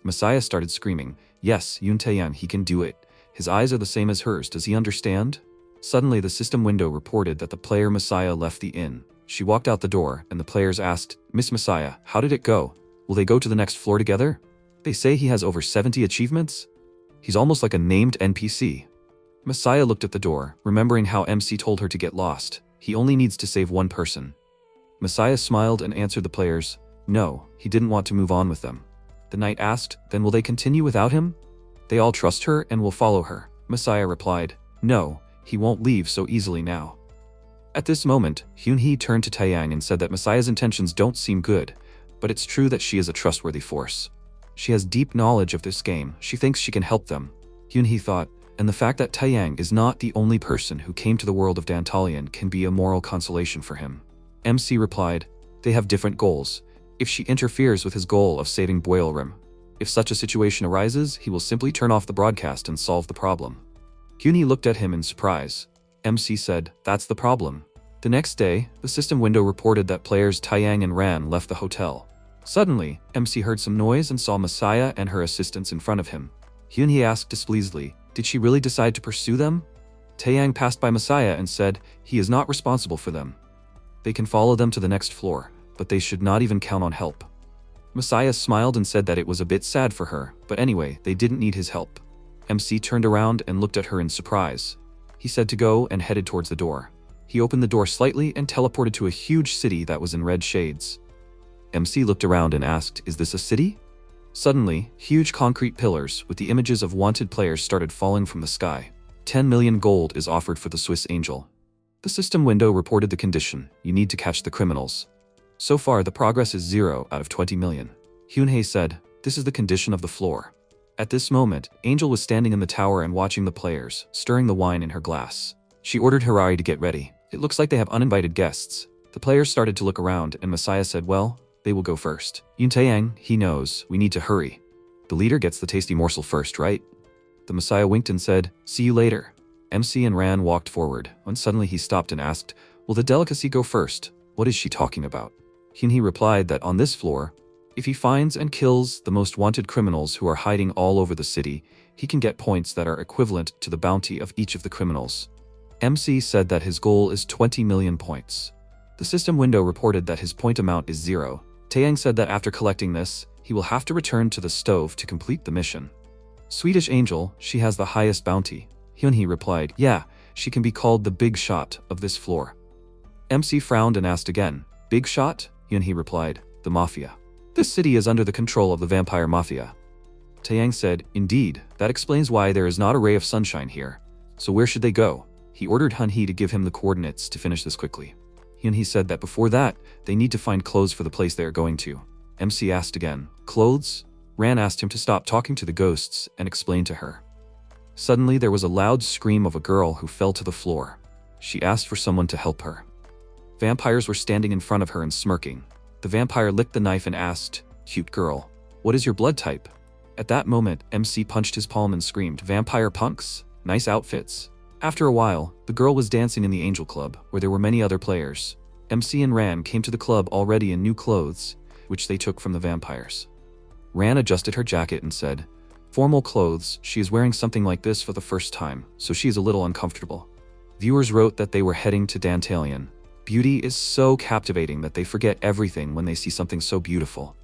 Messiah started screaming, yes, Yoon Tae-yang, he can do it. His eyes are the same as hers, does he understand? Suddenly the system window reported that the player Messiah left the inn. She walked out the door, and the players asked, Miss Messiah, how did it go? Will they go to the next floor together? They say he has over 70 achievements? He's almost like a named NPC. Messiah looked at the door, remembering how MC told her to get lost. He only needs to save one person. Messiah smiled and answered the players, no, he didn't want to move on with them. The knight asked, then will they continue without him? They all trust her and will follow her. Messiah replied, no, he won't leave so easily now. At this moment, Hyun-hee turned to Taeyang and said that Messiah's intentions don't seem good, but it's true that she is a trustworthy force. She has deep knowledge of this game, she thinks she can help them. Hyun-hee thought, and the fact that Taeyang is not the only person who came to the world of Dantalion can be a moral consolation for him. MC replied, they have different goals. If she interferes with his goal of saving Boilrim, if such a situation arises, he will simply turn off the broadcast and solve the problem. Hyun-hee looked at him in surprise. MC said, that's the problem. The next day, the system window reported that players Taeyang and Ran left the hotel. Suddenly, MC heard some noise and saw Messiah and her assistants in front of him. Hyun-hee asked displeasedly, did she really decide to pursue them? Taeyang passed by Messiah and said, he is not responsible for them. They can follow them to the next floor, but they should not even count on help. Messiah smiled and said that it was a bit sad for her, but anyway, they didn't need his help. MC turned around and looked at her in surprise. He said to go and headed towards the door. He opened the door slightly and teleported to a huge city that was in red shades. MC looked around and asked, is this a city? Suddenly, huge concrete pillars with the images of wanted players started falling from the sky. 10 million gold is offered for the Swiss Angel. The system window reported the condition, you need to catch the criminals. So far, the progress is 0 out of 20 million. Hyun-hee said, this is the condition of the floor. At this moment, Angel was standing in the tower and watching the players, stirring the wine in her glass. She ordered Harari to get ready. It looks like they have uninvited guests. The players started to look around and Messiah said, well, they will go first. Yoon Tae-yang, he knows, we need to hurry. The leader gets the tasty morsel first, right? The Messiah winked and said, see you later. MC and Ran walked forward, when suddenly he stopped and asked, will the delicacy go first? What is she talking about? Hyun-hee replied that on this floor, if he finds and kills the most wanted criminals who are hiding all over the city, he can get points that are equivalent to the bounty of each of the criminals. MC said that his goal is 20 million points. The system window reported that his point amount is 0. Taeyang said that after collecting this, he will have to return to the stove to complete the mission. Swedish Angel, she has the highest bounty. Hyun-hee replied, yeah, she can be called the big shot of this floor. MC frowned and asked again, big shot? Hyun-hee replied, the mafia. This city is under the control of the vampire mafia. Taeyang said, indeed, that explains why there is not a ray of sunshine here. So where should they go? He ordered Hyun-hee to give him the coordinates to finish this quickly. Hyun-hee said that before that, they need to find clothes for the place they are going to. MC asked again, clothes? Ran asked him to stop talking to the ghosts and explain to her. Suddenly there was a loud scream of a girl who fell to the floor. She asked for someone to help her. Vampires were standing in front of her and smirking. The vampire licked the knife and asked, cute girl, what is your blood type? At that moment, MC punched his palm and screamed, vampire punks? Nice outfits. After a while, the girl was dancing in the Angel Club, where there were many other players. MC and Ran came to the club already in new clothes, which they took from the vampires. Ran adjusted her jacket and said, formal clothes, she is wearing something like this for the first time, so she is a little uncomfortable. Viewers wrote that they were heading to Dantalion. Beauty is so captivating that they forget everything when they see something so beautiful.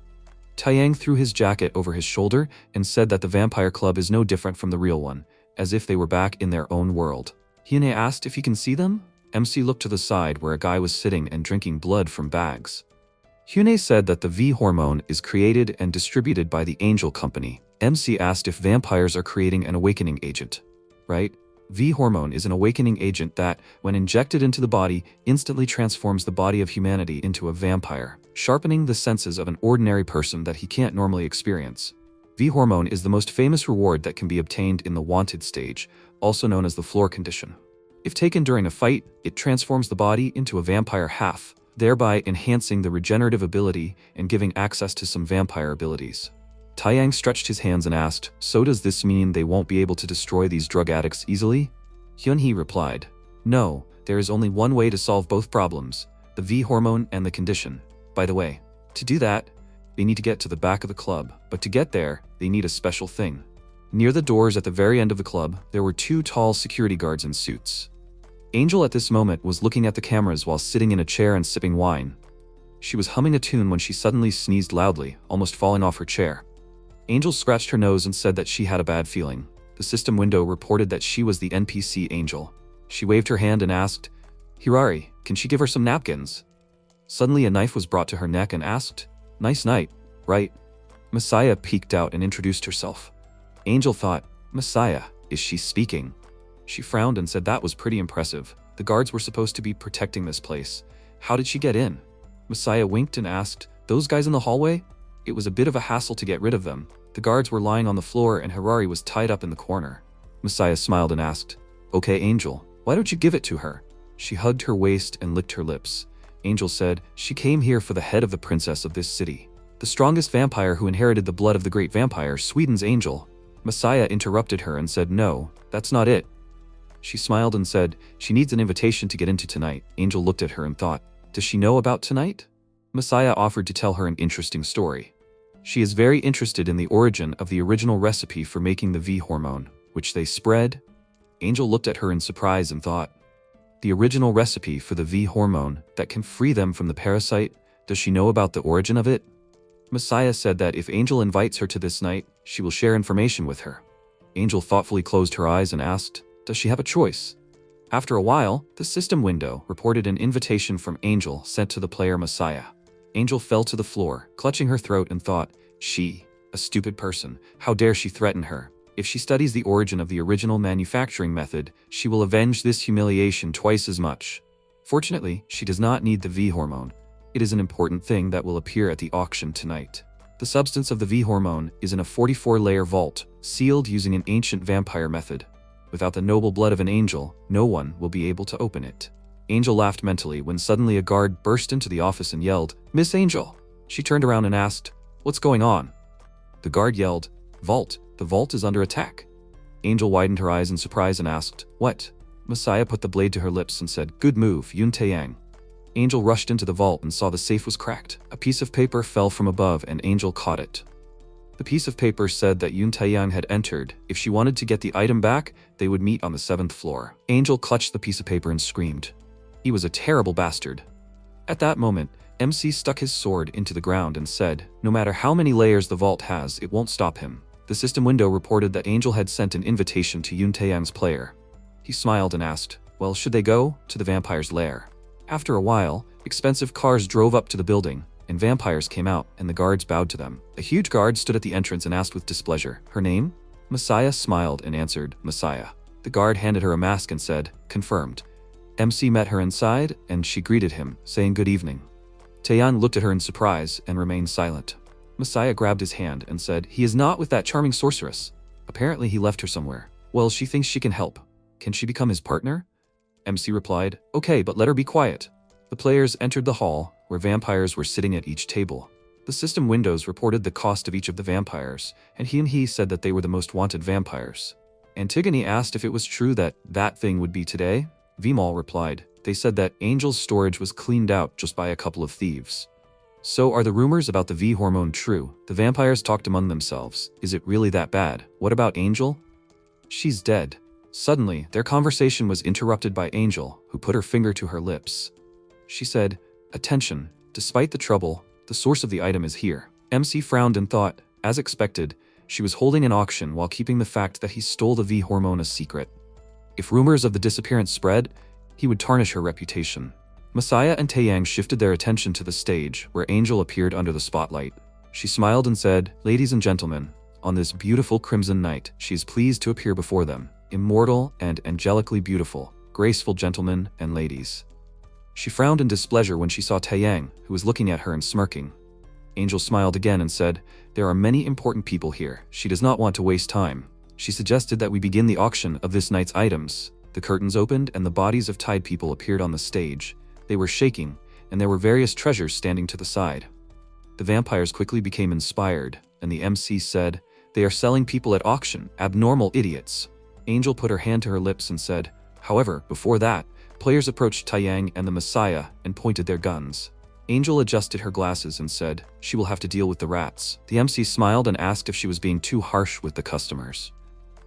Taeyang threw his jacket over his shoulder and said that the vampire club is no different from the real one, as if they were back in their own world. Hyun-hee asked if he can see them. MC looked to the side where a guy was sitting and drinking blood from bags. Hyun-hee said that the V hormone is created and distributed by the Angel Company. MC asked if vampires are creating an awakening agent. Right? V hormone is an awakening agent that, when injected into the body, instantly transforms the body of humanity into a vampire, sharpening the senses of an ordinary person that he can't normally experience. V hormone is the most famous reward that can be obtained in the wanted stage, also known as the floor condition. If taken during a fight, it transforms the body into a vampire half, thereby enhancing the regenerative ability and giving access to some vampire abilities. Taeyang stretched his hands and asked, so does this mean they won't be able to destroy these drug addicts easily? Hyun-hee replied, no, There is only one way to solve both problems, the V hormone and the condition. By the way, to do that, they need to get to the back of the club, but to get there, they need a special thing. Near the doors at the very end of the club, there were 2 tall security guards in suits. Angel at this moment was looking at the cameras while sitting in a chair and sipping wine. She was humming a tune when she suddenly sneezed loudly, almost falling off her chair. Angel scratched her nose and said that she had a bad feeling. The system window reported that she was the NPC Angel. She waved her hand and asked, "Hirari, can she give her some napkins?" Suddenly a knife was brought to her neck and asked, "Nice night, right?" Messiah peeked out and introduced herself. Angel thought, "Messiah, is she speaking?" She frowned and said that was pretty impressive. The guards were supposed to be protecting this place. How did she get in? Messiah winked and asked, "Those guys in the hallway?" It was a bit of a hassle to get rid of them. The guards were lying on the floor and Hirari was tied up in the corner. Messiah smiled and asked, "Okay, Angel, why don't you give it to her?" She hugged her waist and licked her lips. Angel said, "She came here for the head of the princess of this city. The strongest vampire who inherited the blood of the great vampire, Sweden's Angel." Messiah interrupted her and said, "No, that's not it." She smiled and said, "She needs an invitation to get into tonight." Angel looked at her and thought, "Does she know about tonight?" Messiah offered to tell her an interesting story. She is very interested in the origin of the original recipe for making the V hormone, which they spread. Angel looked at her in surprise and thought, "The original recipe for the V hormone that can free them from the parasite, does she know about the origin of it?" Messiah said that if Angel invites her to this night, she will share information with her. Angel thoughtfully closed her eyes and asked, "Does she have a choice?" After a while, the system window reported an invitation from Angel sent to the player Messiah. Angel fell to the floor, clutching her throat and thought, "She, a stupid person, how dare she threaten her? If she studies the origin of the original manufacturing method, she will avenge this humiliation twice as much." Fortunately, she does not need the V hormone. It is an important thing that will appear at the auction tonight. The substance of the V hormone is in a 44-layer vault, sealed using an ancient vampire method. Without the noble blood of an angel, no one will be able to open it. Angel laughed mentally when suddenly a guard burst into the office and yelled, "Miss Angel!" She turned around and asked, "What's going on?" The guard yelled, "Vault! The vault is under attack." Angel widened her eyes in surprise and asked, "What?" Messiah put the blade to her lips and said, "Good move, Yun Taeyang." Angel rushed into the vault and saw the safe was cracked. A piece of paper fell from above and Angel caught it. The piece of paper said that Yun Taeyang had entered. If she wanted to get the item back, they would meet on the 7th floor. Angel clutched the piece of paper and screamed. He was a terrible bastard. At that moment, MC stuck his sword into the ground and said, "No matter how many layers the vault has, it won't stop him." The system window reported that Angel had sent an invitation to Yun Taeyang's player. He smiled and asked, "Well, should they go to the vampire's lair?" After a while, expensive cars drove up to the building, and vampires came out, and the guards bowed to them. A huge guard stood at the entrance and asked with displeasure, "Her name?" Messiah smiled and answered, "Messiah." The guard handed her a mask and said, "Confirmed." MC met her inside, and she greeted him, saying good evening. Taeyang looked at her in surprise and remained silent. Messiah grabbed his hand and said, "He is not with that charming sorceress. Apparently he left her somewhere. Well, she thinks she can help. Can she become his partner?" MC replied, "Okay, but let her be quiet." The players entered the hall, where vampires were sitting at each table. The system windows reported the cost of each of the vampires, and he said that they were the most wanted vampires. Antigone asked if it was true that that thing would be today. Vimal replied, "They said that Angel's storage was cleaned out just by a couple of thieves." "So are the rumors about the V hormone true?" The vampires talked among themselves. "Is it really that bad? What about Angel?" "She's dead." Suddenly, their conversation was interrupted by Angel, who put her finger to her lips. She said, "Attention, despite the trouble, the source of the item is here." MC frowned and thought, as expected, she was holding an auction while keeping the fact that he stole the V hormone a secret. If rumors of the disappearance spread, he would tarnish her reputation. Messiah and Taeyang shifted their attention to the stage, where Angel appeared under the spotlight. She smiled and said, "Ladies and gentlemen, on this beautiful crimson night, she is pleased to appear before them, immortal and angelically beautiful, graceful gentlemen and ladies." She frowned in displeasure when she saw Taeyang, who was looking at her and smirking. Angel smiled again and said, "There are many important people here. She does not want to waste time." She suggested that we begin the auction of this night's items. The curtains opened and the bodies of tied people appeared on the stage. They were shaking, and there were various treasures standing to the side. The vampires quickly became inspired, and the MC said, "They are selling people at auction, abnormal idiots." Angel put her hand to her lips and said, "However, before that, Players approached Taiyang and the Messiah and pointed their guns. Angel adjusted her glasses and said, "She will have to deal with the rats." The MC smiled and asked if she was being too harsh with the customers.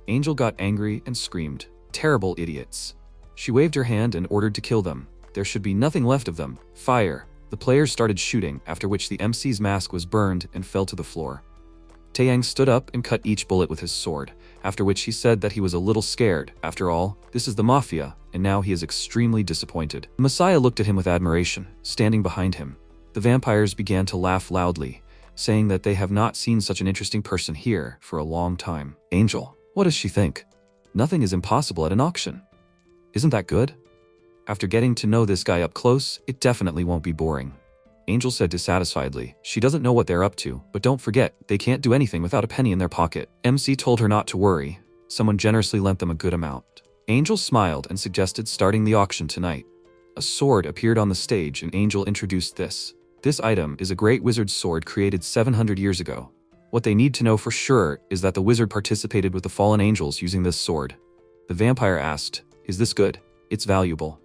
Angel got angry and screamed, "Terrible idiots." She waved her hand and ordered to kill them. There should be nothing left of them. Fire. The players started shooting, after which the MC's mask was burned and fell to the floor. Taeyang stood up and cut each bullet with his sword, after which he said that he was a little scared. After all, this is the Mafia, and now he is extremely disappointed. The Messiah looked at him with admiration, standing behind him. The vampires began to laugh loudly, saying that they have not seen such an interesting person here for a long time. Angel, what does she think? Nothing is impossible at an auction. Isn't that good? After getting to know this guy up close, it definitely won't be boring. Angel said dissatisfiedly. She doesn't know what they're up to, but don't forget, they can't do anything without a penny in their pocket. MC told her not to worry. Someone generously lent them a good amount. Angel smiled and suggested starting the auction tonight. A sword appeared on the stage and Angel introduced this. This item is a great wizard's sword created 700 years ago. What they need to know for sure is that the wizard participated with the fallen angels using this sword. The vampire asked, "Is this good?" "It's valuable."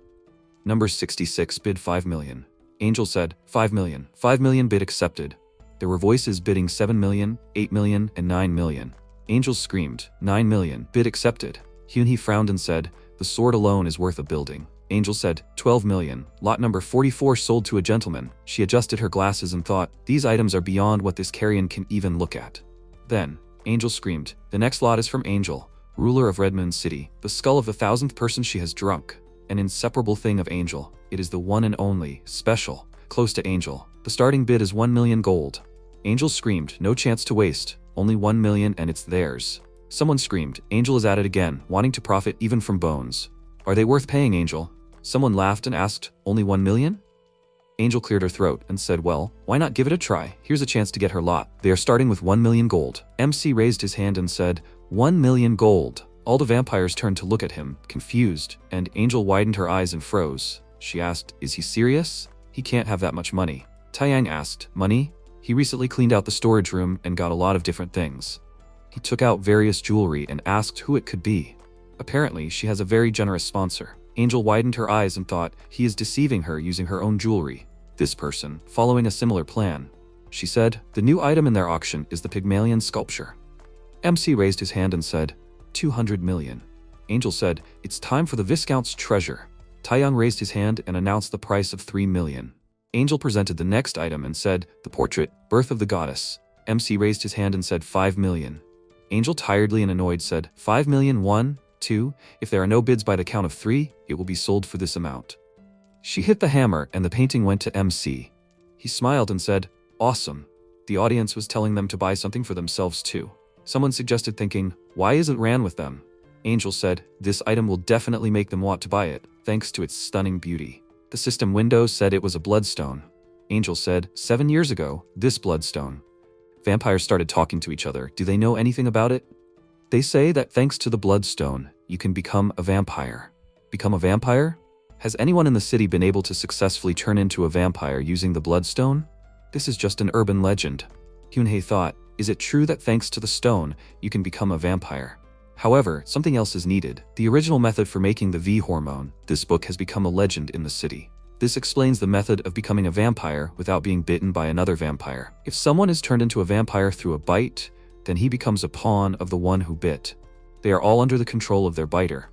Number 66 bid 5 million. Angel said, 5 million. 5 million bid accepted. There were voices bidding 7 million, 8 million, and 9 million. Angel screamed, 9 million, bid accepted. Hyunhee frowned and said, "The sword alone is worth a building." Angel said, 12 million. Lot number 44 sold to a gentleman. She adjusted her glasses and thought, these items are beyond what this carrion can even look at. Then, Angel screamed, "The next lot is from Angel, ruler of Redmond City, the skull of the 1,000th person she has drunk. An inseparable thing of Angel. It is the one and only, special, close to Angel. The starting bid is 1 million gold." Angel screamed, "No chance to waste. Only 1 million and it's theirs." Someone screamed, "Angel is at it again, wanting to profit even from bones. Are they worth paying, Angel?" Someone laughed and asked, "Only 1 million?" Angel cleared her throat and said, "Well, why not give it a try? Here's a chance to get her lot. They are starting with 1 million gold." MC raised his hand and said, 1 million gold. All the vampires turned to look at him, confused, and Angel widened her eyes and froze. She asked, "Is he serious? He can't have that much money." Taiyang asked, "Money?" He recently cleaned out the storage room and got a lot of different things. He took out various jewelry and asked who it could be. Apparently, she has a very generous sponsor. Angel widened her eyes and thought, he is deceiving her using her own jewelry. This person, following a similar plan. She said, "The new item in their auction is the Pygmalion sculpture." MC raised his hand and said, 200 million. Angel said, "It's time for the Viscount's treasure." Taeyang raised his hand and announced the price of 3 million. Angel presented the next item and said, "The portrait, Birth of the Goddess." MC raised his hand and said 5 million. Angel tiredly and annoyed said, 5 million, 1, 2, if there are no bids by the count of 3, it will be sold for this amount. She hit the hammer and the painting went to MC. He smiled and said, "Awesome." The audience was telling them to buy something for themselves too. Someone suggested thinking, why isn't Ran with them? Angel said, this item will definitely make them want to buy it, thanks to its stunning beauty. The system window said it was a bloodstone. Angel said, 7 years ago, this bloodstone. Vampires started talking to each other. Do they know anything about it? They say that thanks to the bloodstone, you can become a vampire. Become a vampire? Has anyone in the city been able to successfully turn into a vampire using the bloodstone? This is just an urban legend. Hyunhee thought, is it true that thanks to the stone, you can become a vampire? However, something else is needed. The original method for making the V hormone. This book has become a legend in the city. This explains the method of becoming a vampire without being bitten by another vampire. If someone is turned into a vampire through a bite, then he becomes a pawn of the one who bit. They are all under the control of their biter.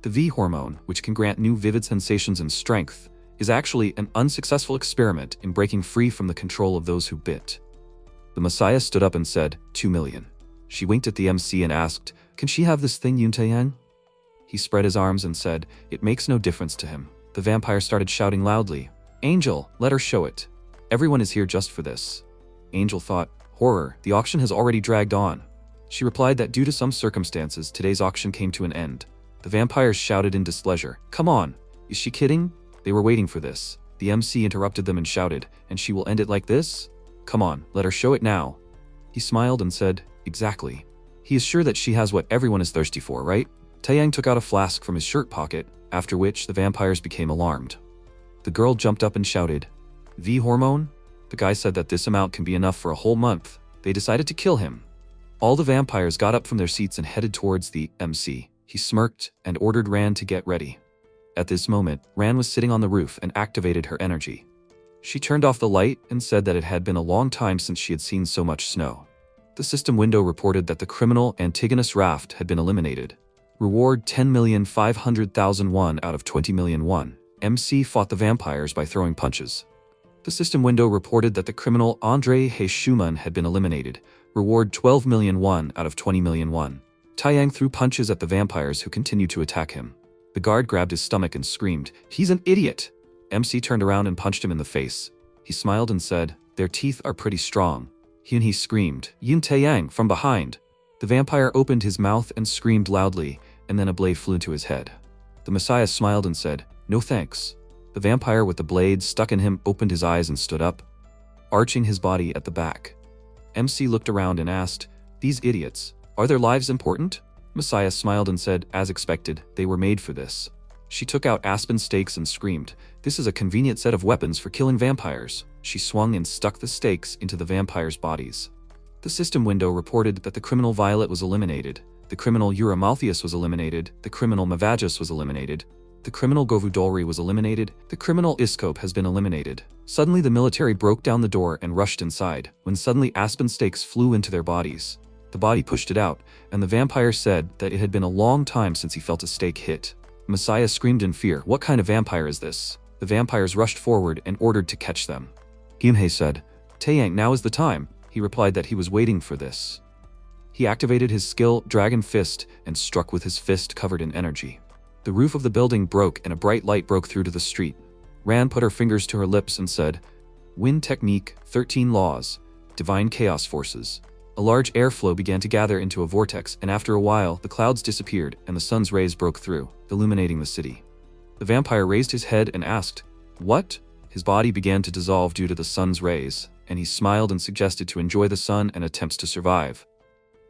The V hormone, which can grant new vivid sensations and strength, is actually an unsuccessful experiment in breaking free from the control of those who bit. The Messiah stood up and said, 2 million. She winked at the MC and asked, can she have this thing, Yuntayang? He spread his arms and said, it makes no difference to him. The vampire started shouting loudly, Angel, let her show it. Everyone is here just for this. Angel thought, horror, the auction has already dragged on. She replied that due to some circumstances, today's auction came to an end. The vampires shouted in displeasure, come on, is she kidding? They were waiting for this. The MC interrupted them and shouted, and she will end it like this? Come on, let her show it now. He smiled and said, exactly. He is sure that she has what everyone is thirsty for, right? Taeyang took out a flask from his shirt pocket, after which the vampires became alarmed. The girl jumped up and shouted, V hormone? The guy said that this amount can be enough for a whole month. They decided to kill him. All the vampires got up from their seats and headed towards the MC. He smirked and ordered Ran to get ready. At this moment, Ran was sitting on the roof and activated her energy. She turned off the light and said that it had been a long time since she had seen so much snow. The system window reported that the criminal Antigonus Raft had been eliminated. Reward 10,500,000 won out of 20 million won. MC fought the vampires by throwing punches. The system window reported that the criminal Andre Hae-Shuman had been eliminated. Reward 12 million won out of 20 million won. Taeyang threw punches at the vampires who continued to attack him. The guard grabbed his stomach and screamed, "He's an idiot!" MC turned around and punched him in the face. He smiled and said, "Their teeth are pretty strong." He screamed, "Yin Taeyang," from behind. The vampire opened his mouth and screamed loudly, and then a blade flew into his head. The Messiah smiled and said, "No thanks." The vampire with the blade stuck in him opened his eyes and stood up, arching his body at the back. MC looked around and asked, "These idiots, are their lives important?" Messiah smiled and said, "As expected, they were made for this." She took out aspen stakes and screamed, "This is a convenient set of weapons for killing vampires." She swung and stuck the stakes into the vampires' bodies. The system window reported that the criminal Violet was eliminated, the criminal Eurymaltheus was eliminated, the criminal Mavagus was eliminated, the criminal Govudolri was eliminated, the criminal Iskope has been eliminated. Suddenly the military broke down the door and rushed inside, when suddenly aspen stakes flew into their bodies. The body pushed it out, and the vampire said that it had been a long time since he felt a stake hit. Messiah screamed in fear, "What kind of vampire is this?" The vampires rushed forward and ordered to catch them. Gimhae said, "Taeyang, now is the time." He replied that he was waiting for this. He activated his skill, Dragon Fist, and struck with his fist covered in energy. The roof of the building broke and a bright light broke through to the street. Ran put her fingers to her lips and said, "Wind Technique, 13 Laws, Divine Chaos Forces." A large airflow began to gather into a vortex, and after a while, the clouds disappeared and the sun's rays broke through, illuminating the city. The vampire raised his head and asked, "What?" His body began to dissolve due to the sun's rays, and he smiled and suggested to enjoy the sun and attempts to survive.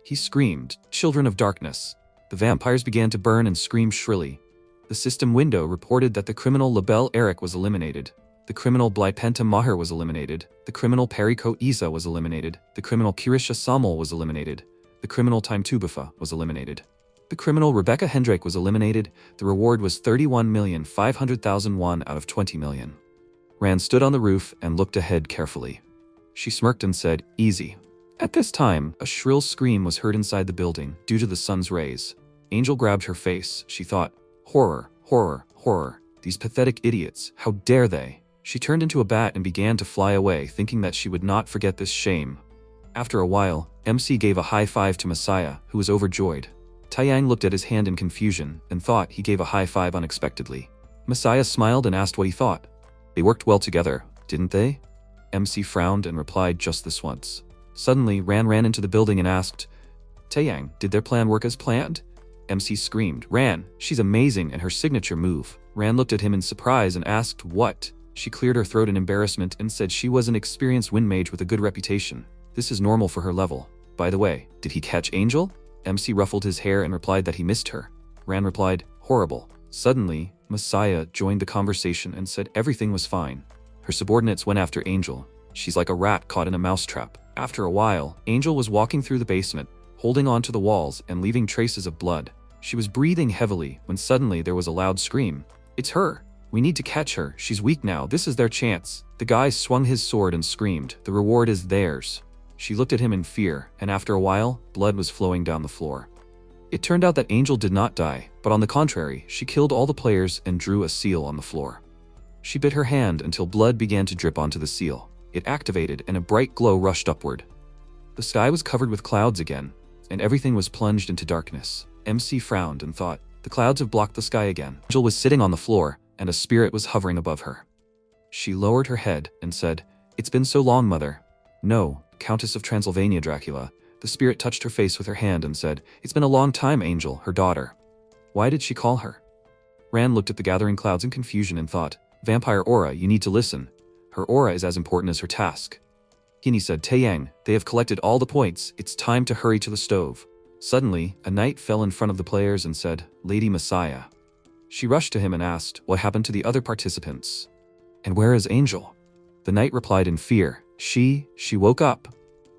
He screamed, "Children of darkness!" The vampires began to burn and scream shrilly. The system window reported that the criminal Labelle Eric was eliminated. The criminal Blypenta Maher was eliminated. The criminal Periko Isa was eliminated. The criminal Kirisha Samuel was eliminated. The criminal Time Tubufa was eliminated. The criminal Rebecca Hendrake was eliminated. The reward was 31,500,000 won out of 20 million. Ran stood on the roof and looked ahead carefully. She smirked and said, "Easy." At this time, a shrill scream was heard inside the building due to the sun's rays. Angel grabbed her face. She thought, "Horror, horror, horror. These pathetic idiots, how dare they?" She turned into a bat and began to fly away, thinking that she would not forget this shame. After a while, MC gave a high five to Messiah, who was overjoyed. Taeyang looked at his hand in confusion and thought he gave a high five unexpectedly. Messiah smiled and asked what he thought. "They worked well together, didn't they?" MC frowned and replied, "Just this once." Suddenly, Ran ran into the building and asked, "Taeyang, did their plan work as planned?" MC screamed, "Ran, she's amazing and her signature move." Ran looked at him in surprise and asked, "What?" She cleared her throat in embarrassment and said she was an experienced wind mage with a good reputation. This is normal for her level. By the way, did he catch Angel? MC ruffled his hair and replied that he missed her. Ran replied, "Horrible." Suddenly, Messiah joined the conversation and said everything was fine. Her subordinates went after Angel. She's like a rat caught in a mousetrap. After a while, Angel was walking through the basement, holding onto the walls and leaving traces of blood. She was breathing heavily when suddenly there was a loud scream. "It's her! We need to catch her. She's weak now. This is their chance." The guy swung his sword and screamed, "The reward is theirs." She looked at him in fear, and after a while, blood was flowing down the floor. It turned out that Angel did not die, but on the contrary, she killed all the players and drew a seal on the floor. She bit her hand until blood began to drip onto the seal. It activated and a bright glow rushed upward. The sky was covered with clouds again, and everything was plunged into darkness. MC frowned and thought, the clouds have blocked the sky again. Angel was sitting on the floor, and a spirit was hovering above her. She lowered her head and said, "It's been so long, mother." "No, Countess of Transylvania, Dracula." The spirit touched her face with her hand and said, "It's been a long time, Angel, her daughter." Why did she call her? Ran looked at the gathering clouds in confusion and thought, "Vampire Aura, you need to listen. Her aura is as important as her task." Hini said, "Taeyang, they have collected all the points. It's time to hurry to the stove." Suddenly, a knight fell in front of the players and said, "Lady Messiah." She rushed to him and asked, "What happened to the other participants? And where is Angel?" The knight replied in fear, She woke up."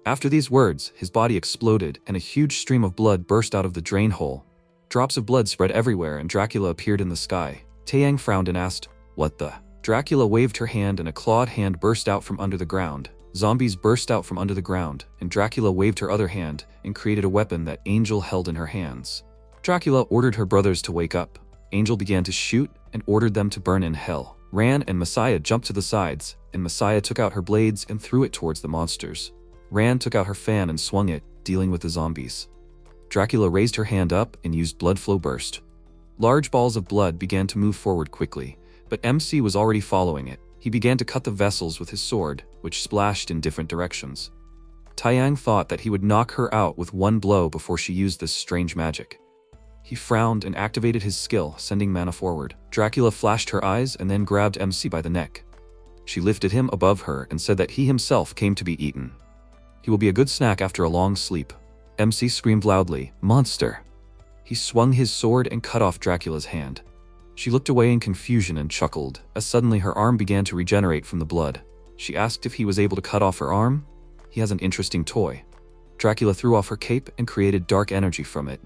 After these words, his body exploded and a huge stream of blood burst out of the drain hole. Drops of blood spread everywhere and Dracula appeared in the sky. Taeyang frowned and asked, "What the?" Dracula waved her hand and a clawed hand burst out from under the ground. Zombies burst out from under the ground, and Dracula waved her other hand and created a weapon that Angel held in her hands. Dracula ordered her brothers to wake up. Angel began to shoot and ordered them to burn in hell. Ran and Messiah jumped to the sides, and Messiah took out her blades and threw it towards the monsters. Ran took out her fan and swung it, dealing with the zombies. Dracula raised her hand up and used blood flow burst. Large balls of blood began to move forward quickly, but MC was already following it. He began to cut the vessels with his sword, which splashed in different directions. Taeyang thought that he would knock her out with one blow before she used this strange magic. He frowned and activated his skill, sending mana forward. Dracula flashed her eyes and then grabbed MC by the neck. She lifted him above her and said that he himself came to be eaten. He will be a good snack after a long sleep. MC screamed loudly, "Monster!" He swung his sword and cut off Dracula's hand. She looked away in confusion and chuckled, as suddenly her arm began to regenerate from the blood. She asked if he was able to cut off her arm. He has an interesting toy. Dracula threw off her cape and created dark energy from it.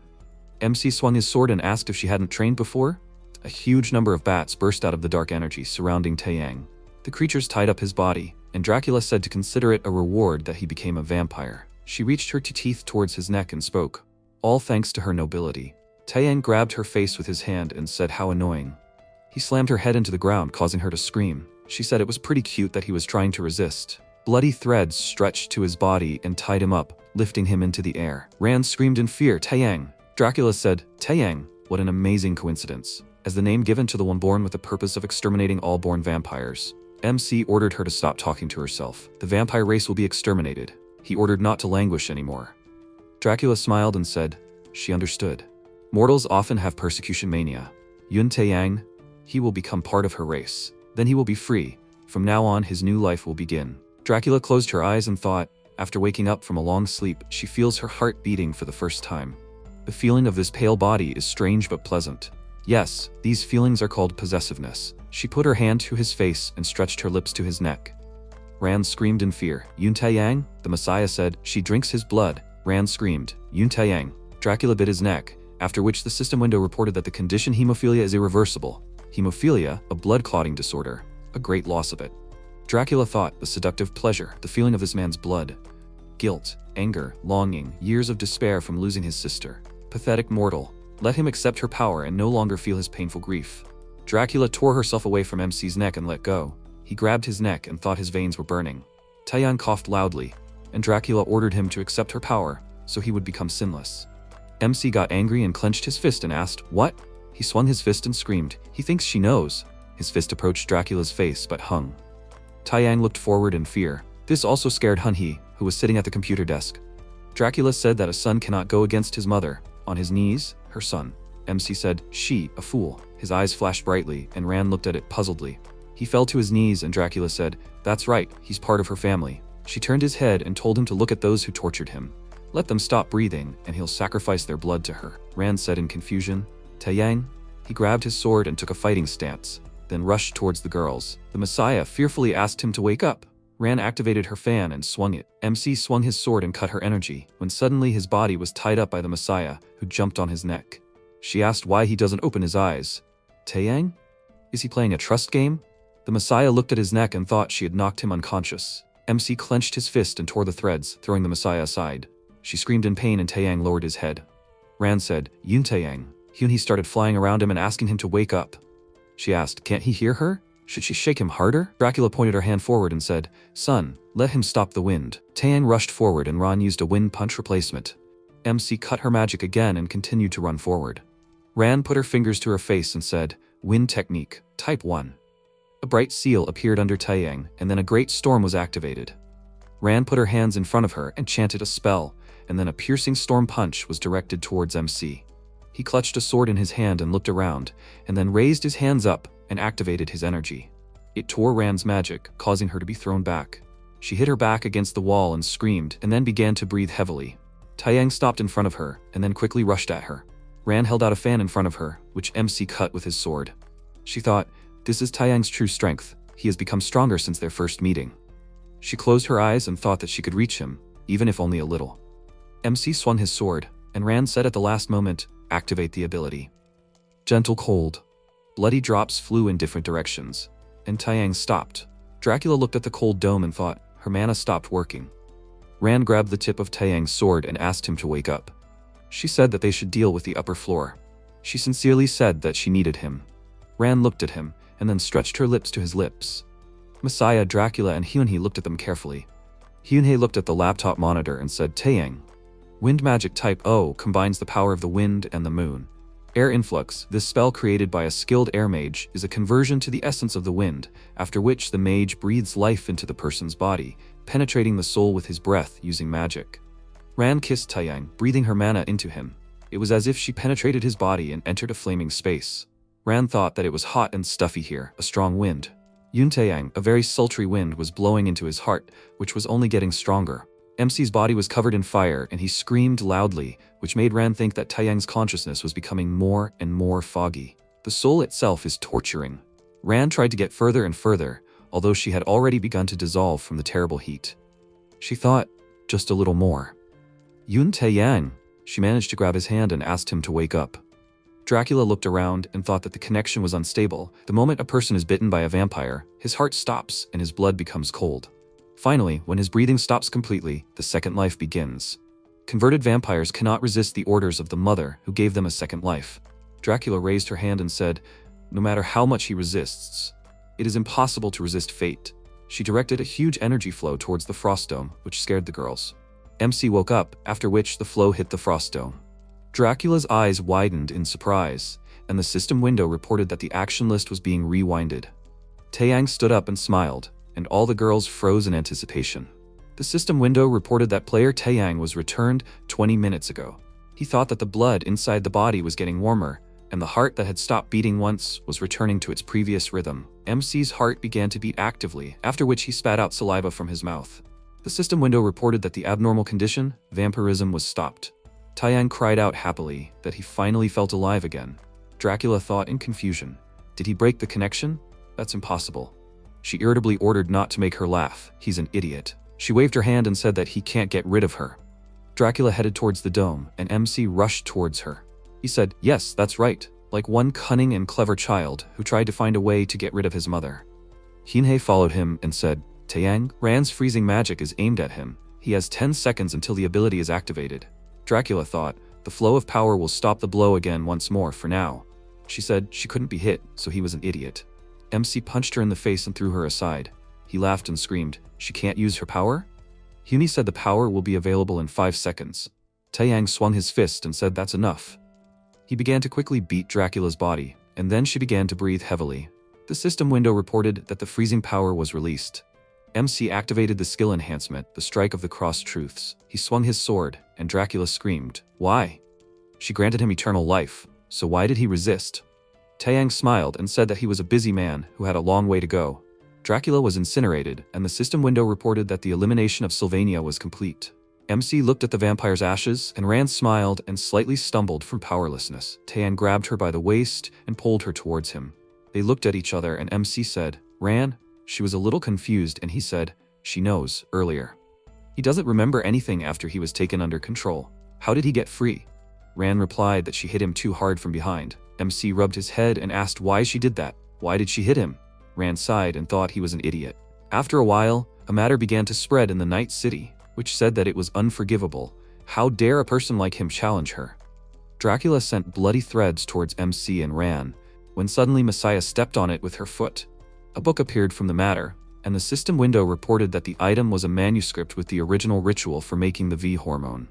MC swung his sword and asked if she hadn't trained before. A huge number of bats burst out of the dark energy surrounding Taeyang. The creatures tied up his body, and Dracula said to consider it a reward that he became a vampire. She reached her teeth towards his neck and spoke, all thanks to her nobility. Taeyang grabbed her face with his hand and said how annoying. He slammed her head into the ground, causing her to scream. She said it was pretty cute that he was trying to resist. Bloody threads stretched to his body and tied him up, lifting him into the air. Rand screamed in fear, "Taeyang!" Dracula said, "Taeyang, what an amazing coincidence," as the name given to the one born with the purpose of exterminating all born vampires. MC ordered her to stop talking to herself. The vampire race will be exterminated. He ordered not to languish anymore. Dracula smiled and said, she understood. Mortals often have persecution mania. Yun Taeyang, he will become part of her race. Then he will be free. From now on, his new life will begin. Dracula closed her eyes and thought, after waking up from a long sleep, she feels her heart beating for the first time. The feeling of this pale body is strange but pleasant. Yes, these feelings are called possessiveness. She put her hand to his face and stretched her lips to his neck. Rand screamed in fear. Yun Taeyang, the Messiah said, she drinks his blood. Rand screamed, Yun Taeyang. Dracula bit his neck, after which the system window reported that the condition hemophilia is irreversible. Hemophilia, a blood clotting disorder, a great loss of it. Dracula thought, the seductive pleasure, the feeling of this man's blood. Guilt, anger, longing, years of despair from losing his sister. Pathetic mortal. Let him accept her power and no longer feel his painful grief. Dracula tore herself away from MC's neck and let go. He grabbed his neck and thought his veins were burning. Taeyang coughed loudly, and Dracula ordered him to accept her power, so he would become sinless. MC got angry and clenched his fist and asked, what? He swung his fist and screamed, he thinks she knows. His fist approached Dracula's face but hung. Taeyang looked forward in fear. This also scared Hunhee, who was sitting at the computer desk. Dracula said that a son cannot go against his mother. On his knees, her son. MC said, she, a fool. His eyes flashed brightly, and Rand looked at it puzzledly. He fell to his knees and Dracula said, that's right, he's part of her family. She turned his head and told him to look at those who tortured him. Let them stop breathing, and he'll sacrifice their blood to her. Rand said in confusion, Taeyang? He grabbed his sword and took a fighting stance, then rushed towards the girls. The Messiah fearfully asked him to wake up. Rand activated her fan and swung it. MC swung his sword and cut her energy, when suddenly his body was tied up by the Messiah, who jumped on his neck. She asked why he doesn't open his eyes. Taeyang? Is he playing a trust game? The Messiah looked at his neck and thought she had knocked him unconscious. MC clenched his fist and tore the threads, throwing the Messiah aside. She screamed in pain and Taeyang lowered his head. Rand said, Yun Taeyang. Hyunhee started flying around him and asking him to wake up. She asked, can't he hear her? Should she shake him harder? Dracula pointed her hand forward and said, son, let him stop the wind. Taeyang rushed forward and Ron used a wind punch replacement. MC cut her magic again and continued to run forward. Rand put her fingers to her face and said, wind technique, type 1. A bright seal appeared under Taeyang, and then a great storm was activated. Rand put her hands in front of her and chanted a spell, and then a piercing storm punch was directed towards MC. He clutched a sword in his hand and looked around, and then raised his hands up and activated his energy. It tore Rand's magic, causing her to be thrown back. She hit her back against the wall and screamed, and then began to breathe heavily. Taeyang stopped in front of her, and then quickly rushed at her. Rand held out a fan in front of her, which MC cut with his sword. She thought, this is Taeyang's true strength. He has become stronger since their first meeting. She closed her eyes and thought that she could reach him, even if only a little. MC swung his sword, and Rand said at the last moment, activate the ability. Gentle cold. Bloody drops flew in different directions, and Taeyang stopped. Dracula looked at the cold dome and thought, her mana stopped working. Ran grabbed the tip of Taeyang's sword and asked him to wake up. She said that they should deal with the upper floor. She sincerely said that she needed him. Ran looked at him, and then stretched her lips to his lips. Messiah, Dracula, and Hyunhee looked at them carefully. Hyunhee looked at the laptop monitor and said, Taeyang. Wind magic type O combines the power of the wind and the moon. Air influx, this spell created by a skilled air mage, is a conversion to the essence of the wind, after which the mage breathes life into the person's body, penetrating the soul with his breath using magic. Ran kissed Taeyang, breathing her mana into him. It was as if she penetrated his body and entered a flaming space. Ran thought that it was hot and stuffy here, a strong wind. Yun Taeyang, a very sultry wind, was blowing into his heart, which was only getting stronger. MC's body was covered in fire, and he screamed loudly, which made Ran think that Taeyang's consciousness was becoming more and more foggy. The soul itself is torturing. Ran tried to get further and further, although she had already begun to dissolve from the terrible heat. She thought, just a little more. Yun Taeyang. She managed to grab his hand and asked him to wake up. Dracula looked around and thought that the connection was unstable. The moment a person is bitten by a vampire, his heart stops and his blood becomes cold. Finally, when his breathing stops completely, the second life begins. Converted vampires cannot resist the orders of the mother who gave them a second life. Dracula raised her hand and said, no matter how much he resists, it is impossible to resist fate. She directed a huge energy flow towards the frost dome, which scared the girls. MC woke up, after which the flow hit the frost dome. Dracula's eyes widened in surprise, and the system window reported that the action list was being rewinded. Taeyang stood up and smiled, and all the girls froze in anticipation. The system window reported that player Taeyang was returned 20 minutes ago. He thought that the blood inside the body was getting warmer, and the heart that had stopped beating once was returning to its previous rhythm. MC's heart began to beat actively, after which he spat out saliva from his mouth. The system window reported that the abnormal condition, vampirism, was stopped. Taeyang cried out happily that he finally felt alive again. Dracula thought in confusion. Did he break the connection? That's impossible. She irritably ordered not to make her laugh. He's an idiot. She waved her hand and said that he can't get rid of her. Dracula headed towards the dome, and MC rushed towards her. He said, yes, that's right, like one cunning and clever child who tried to find a way to get rid of his mother. Hyunhee followed him and said, Taeyang, Ran's freezing magic is aimed at him. He has 10 seconds until the ability is activated. Dracula thought, the flow of power will stop the blow again once more for now. She said she couldn't be hit, so he was an idiot. MC punched her in the face and threw her aside. He laughed and screamed, she can't use her power? Hyunhee said the power will be available in 5 seconds. Taeyang swung his fist and said that's enough. He began to quickly beat Dracula's body, and then she began to breathe heavily. The system window reported that the freezing power was released. MC activated the skill enhancement, the strike of the cross truths. He swung his sword, and Dracula screamed, why? She granted him eternal life, so why did he resist? Taeyang smiled and said that he was a busy man who had a long way to go. Dracula was incinerated, and the system window reported that the elimination of Sylvania was complete. MC looked at the vampire's ashes, and Ran smiled and slightly stumbled from powerlessness. Taeyang grabbed her by the waist and pulled her towards him. They looked at each other, and MC said, Ran? She was a little confused, and he said, she knows, earlier. He doesn't remember anything after he was taken under control. How did he get free? Ran replied that she hit him too hard from behind. MC rubbed his head and asked why she did that. Why did she hit him? Ran sighed and thought he was an idiot. After a while, a matter began to spread in the Night City, which said that it was unforgivable. How dare a person like him challenge her? Dracula sent bloody threads towards MC and Ran, when suddenly Messiah stepped on it with her foot. A book appeared from the matter, and the system window reported that the item was a manuscript with the original ritual for making the V hormone.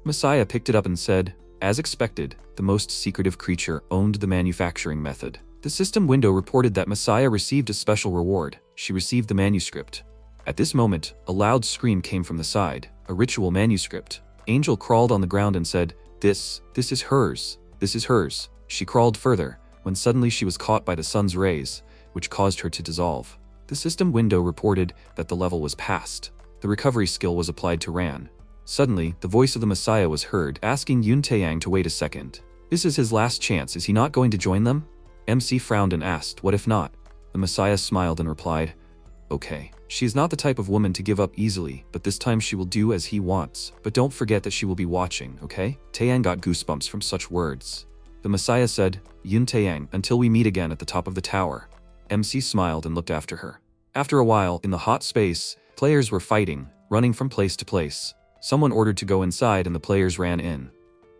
Messiah picked it up and said, as expected, the most secretive creature owned the manufacturing method. The system window reported that Messiah received a special reward. She received the manuscript. At this moment, a loud scream came from the side, a ritual manuscript. Angel crawled on the ground and said, this is hers. This is hers. She crawled further, when suddenly she was caught by the sun's rays, which caused her to dissolve. The system window reported that the level was passed. The recovery skill was applied to Ran. Suddenly, the voice of the Messiah was heard, asking Yun Taeyang to wait a second. This is his last chance, is he not going to join them? MC frowned and asked, what if not? The Messiah smiled and replied, okay. She is not the type of woman to give up easily, but this time she will do as he wants. But don't forget that she will be watching, okay? Taeyang got goosebumps from such words. The Messiah said, Yun Taeyang, until we meet again at the top of the tower. MC smiled and looked after her. After a while, in the hot space, players were fighting, running from place to place. Someone ordered to go inside and the players ran in.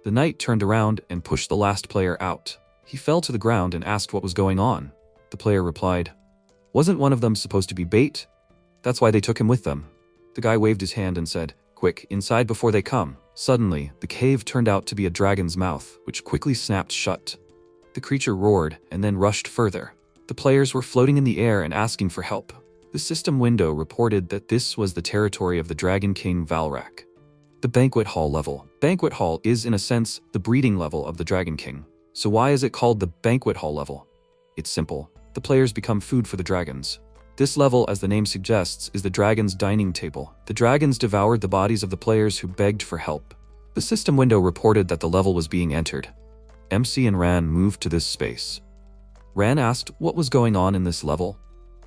The knight turned around and pushed the last player out. He fell to the ground and asked what was going on. The player replied, "Wasn't one of them supposed to be bait? That's why they took him with them." The guy waved his hand and said, "Quick, inside before they come." Suddenly, the cave turned out to be a dragon's mouth, which quickly snapped shut. The creature roared and then rushed further. The players were floating in the air and asking for help. The system window reported that this was the territory of the Dragon King Valrak. The Banquet Hall level. Banquet Hall is, in a sense, the breeding level of the Dragon King. So why is it called the Banquet Hall level? It's simple. The players become food for the dragons. This level, as the name suggests, is the dragon's dining table. The dragons devoured the bodies of the players who begged for help. The system window reported that the level was being entered. MC and Ran moved to this space. Ran asked what was going on in this level.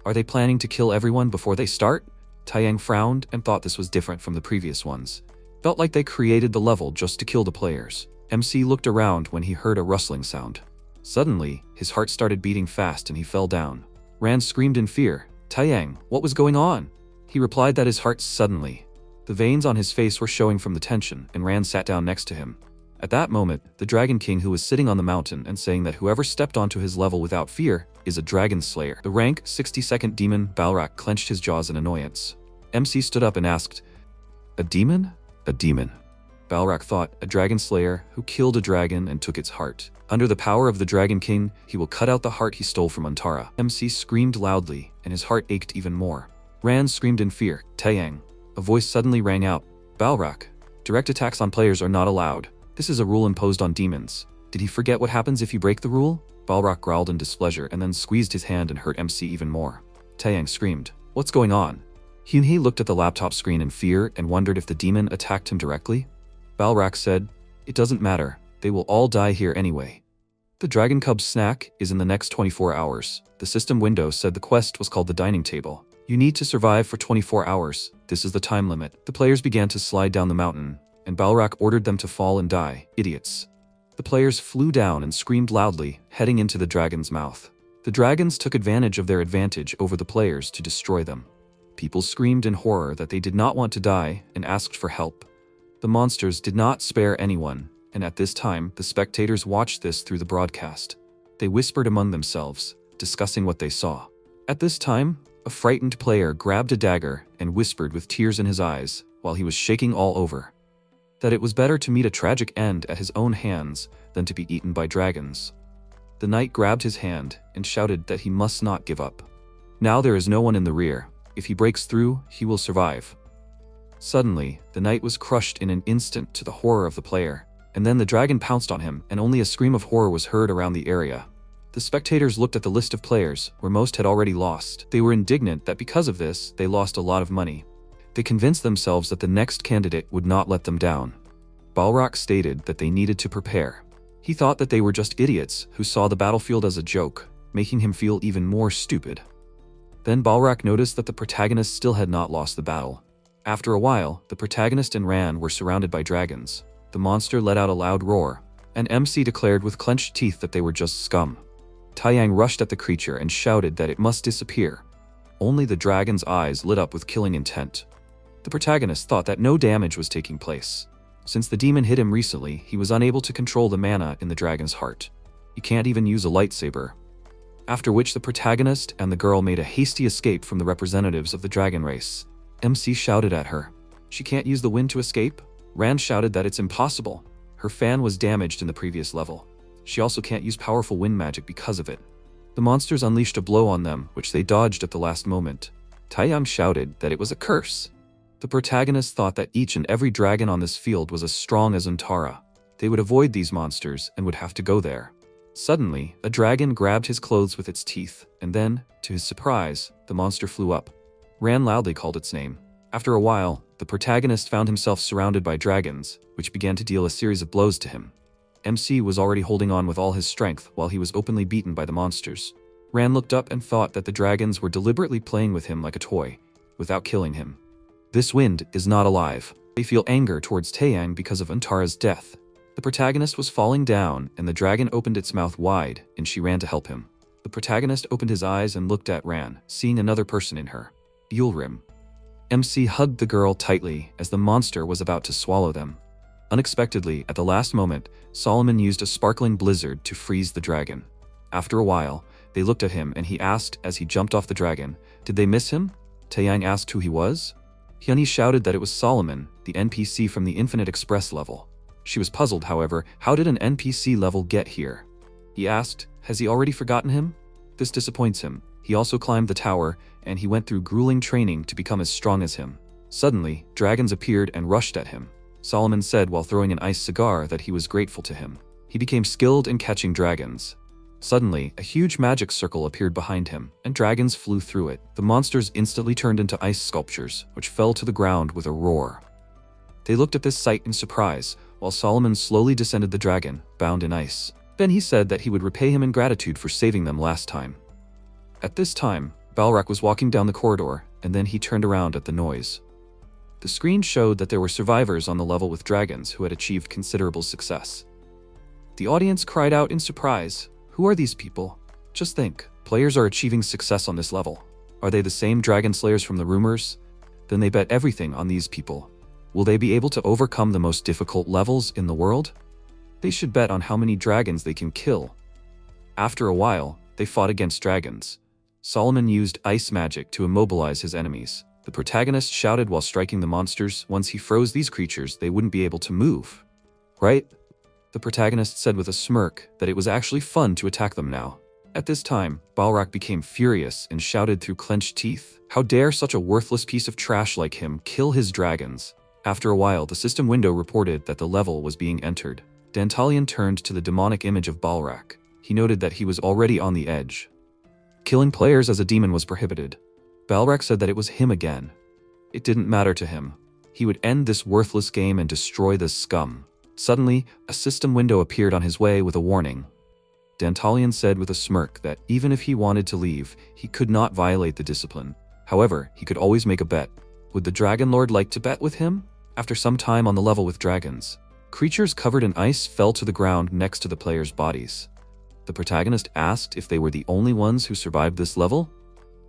Are they planning to kill everyone before they start? Taeyang frowned and thought this was different from the previous ones. Felt like they created the level just to kill the players. MC looked around when he heard a rustling sound. Suddenly, his heart started beating fast and he fell down. Ran screamed in fear. "Taeyang, what was going on?" He replied that his heart suddenly. The veins on his face were showing from the tension, and Ran sat down next to him. At that moment, the Dragon King, who was sitting on the mountain and saying that whoever stepped onto his level without fear is a dragon slayer. The rank 62nd demon Balrak clenched his jaws in annoyance. MC stood up and asked, "A demon? A demon." Balrak thought, a dragon slayer who killed a dragon and took its heart. Under the power of the Dragon King, he will cut out the heart he stole from Antara. MC screamed loudly, and his heart ached even more. Ran screamed in fear. "Taeyang." A voice suddenly rang out. "Balrak, direct attacks on players are not allowed. This is a rule imposed on demons. Did he forget what happens if you break the rule?" Balrak growled in displeasure and then squeezed his hand and hurt MC even more. Taeyang screamed, "What's going on?" Hyunhee looked at the laptop screen in fear and wondered if the demon attacked him directly. Balrak said, "It doesn't matter. They will all die here anyway. The Dragon Cub's snack is in the next 24 hours. The system window said the quest was called the dining table. You need to survive for 24 hours. This is the time limit. The players began to slide down the mountain, and Balrak ordered them to fall and die. Idiots. The players flew down and screamed loudly, heading into the dragon's mouth. The dragons took advantage of their advantage over the players to destroy them. People screamed in horror that they did not want to die and asked for help. The monsters did not spare anyone, and at this time, the spectators watched this through the broadcast. They whispered among themselves, discussing what they saw. At this time, a frightened player grabbed a dagger and whispered with tears in his eyes while he was shaking all over, that it was better to meet a tragic end at his own hands than to be eaten by dragons. The knight grabbed his hand and shouted that he must not give up. Now there is no one in the rear. If he breaks through, he will survive. Suddenly, the knight was crushed in an instant to the horror of the player, and then the dragon pounced on him and only a scream of horror was heard around the area. The spectators looked at the list of players, where most had already lost. They were indignant that because of this, they lost a lot of money. They convinced themselves that the next candidate would not let them down. Balrak stated that they needed to prepare. He thought that they were just idiots who saw the battlefield as a joke, making him feel even more stupid. Then Balrak noticed that the protagonist still had not lost the battle. After a while, the protagonist and Ran were surrounded by dragons. The monster let out a loud roar, and MC declared with clenched teeth that they were just scum. Taeyang rushed at the creature and shouted that it must disappear. Only the dragon's eyes lit up with killing intent. The protagonist thought that no damage was taking place. Since the demon hit him recently, he was unable to control the mana in the dragon's heart. He can't even use a lightsaber. After which the protagonist and the girl made a hasty escape from the representatives of the dragon race. MC shouted at her, "She can't use the wind to escape?" Ran shouted that it's impossible. Her fan was damaged in the previous level. She also can't use powerful wind magic because of it. The monsters unleashed a blow on them, which they dodged at the last moment. Taeyang shouted that it was a curse. The protagonist thought that each and every dragon on this field was as strong as Antara. They would avoid these monsters and would have to go there. Suddenly, a dragon grabbed his clothes with its teeth, and then, to his surprise, the monster flew up. Ran loudly called its name. After a while, the protagonist found himself surrounded by dragons, which began to deal a series of blows to him. MC was already holding on with all his strength while he was openly beaten by the monsters. Ran looked up and thought that the dragons were deliberately playing with him like a toy, without killing him. This wind is not alive. They feel anger towards Taeyang because of Antara's death. The protagonist was falling down, and the dragon opened its mouth wide, and she ran to help him. The protagonist opened his eyes and looked at Ran, seeing another person in her. Yulrim. MC hugged the girl tightly as the monster was about to swallow them. Unexpectedly, at the last moment, Solomon used a sparkling blizzard to freeze the dragon. After a while, they looked at him and he asked as he jumped off the dragon, "Did they miss him?" Taeyang asked who he was. Hyunhee shouted that it was Solomon, the NPC from the Infinite Express level. She was puzzled, however. How did an NPC level get here? He asked, has he already forgotten him? This disappoints him. He also climbed the tower, and he went through grueling training to become as strong as him. Suddenly, dragons appeared and rushed at him. Solomon said while throwing an ice cigar that he was grateful to him. He became skilled in catching dragons. Suddenly, a huge magic circle appeared behind him, and dragons flew through it. The monsters instantly turned into ice sculptures, which fell to the ground with a roar. They looked at this sight in surprise, while Solomon slowly descended the dragon, bound in ice. Then he said that he would repay him in gratitude for saving them last time. At this time, Balrak was walking down the corridor, and then he turned around at the noise. The screen showed that there were survivors on the level with dragons who had achieved considerable success. The audience cried out in surprise. Who are these people? Just think, players are achieving success on this level. Are they the same dragon slayers from the rumors? Then they bet everything on these people. Will they be able to overcome the most difficult levels in the world? They should bet on how many dragons they can kill. After a while, they fought against dragons. Solomon used ice magic to immobilize his enemies. The protagonist shouted while striking the monsters. Once he froze these creatures, they wouldn't be able to move. Right? The protagonist said with a smirk that it was actually fun to attack them now. At this time, Balrak became furious and shouted through clenched teeth, "How dare such a worthless piece of trash like him kill his dragons?" After a while, the system window reported that the level was being entered. Dantalion turned to the demonic image of Balrak. He noted that he was already on the edge. Killing players as a demon was prohibited. Balrak said that it was him again. It didn't matter to him. He would end this worthless game and destroy this scum. Suddenly, a system window appeared on his way with a warning. Dantalion said with a smirk that even if he wanted to leave, he could not violate the discipline. However, he could always make a bet. Would the Dragon Lord like to bet with him? After some time on the level with dragons, creatures covered in ice fell to the ground next to the players' bodies. The protagonist asked if they were the only ones who survived this level.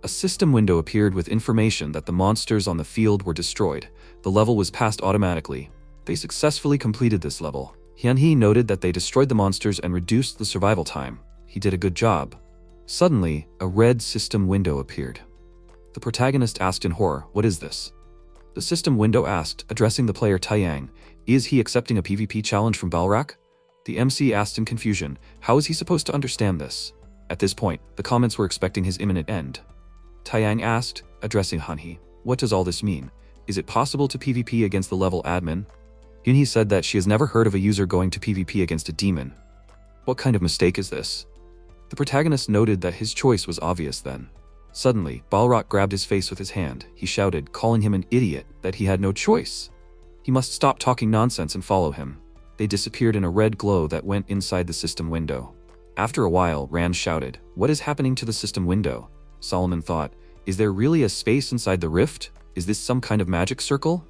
A system window appeared with information that the monsters on the field were destroyed. The level was passed automatically. They successfully completed this level. Hyunhee noted that they destroyed the monsters and reduced the survival time. He did a good job. Suddenly, a red system window appeared. The protagonist asked in horror, "What is this?" The system window asked, addressing the player Taeyang, "Is he accepting a PvP challenge from Balrak?" The MC asked in confusion, "How is he supposed to understand this?" At this point, the comments were expecting his imminent end. Taeyang asked, addressing Hyunhee, "What does all this mean? Is it possible to PvP against the level admin?" Hyunhee said that she has never heard of a user going to PvP against a demon. What kind of mistake is this? The protagonist noted that his choice was obvious then. Suddenly, Balrak grabbed his face with his hand. He shouted, calling him an idiot, that he had no choice. He must stop talking nonsense and follow him. They disappeared in a red glow that went inside the system window. After a while, Rand shouted, "What is happening to the system window?" Solomon thought, "Is there really a space inside the rift? Is this some kind of magic circle?"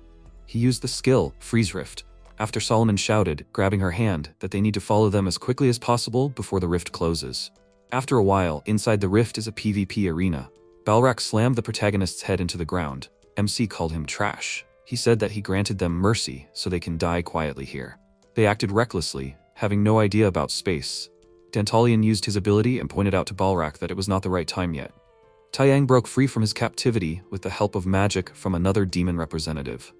He used the skill, Freeze Rift. After Solomon shouted, grabbing her hand, that they need to follow them as quickly as possible before the rift closes. After a while, inside the rift is a PvP arena. Balrak slammed the protagonist's head into the ground. MC called him trash. He said that he granted them mercy so they can die quietly here. They acted recklessly, having no idea about space. Dantalion used his ability and pointed out to Balrak that it was not the right time yet. Taeyang broke free from his captivity with the help of magic from another demon representative.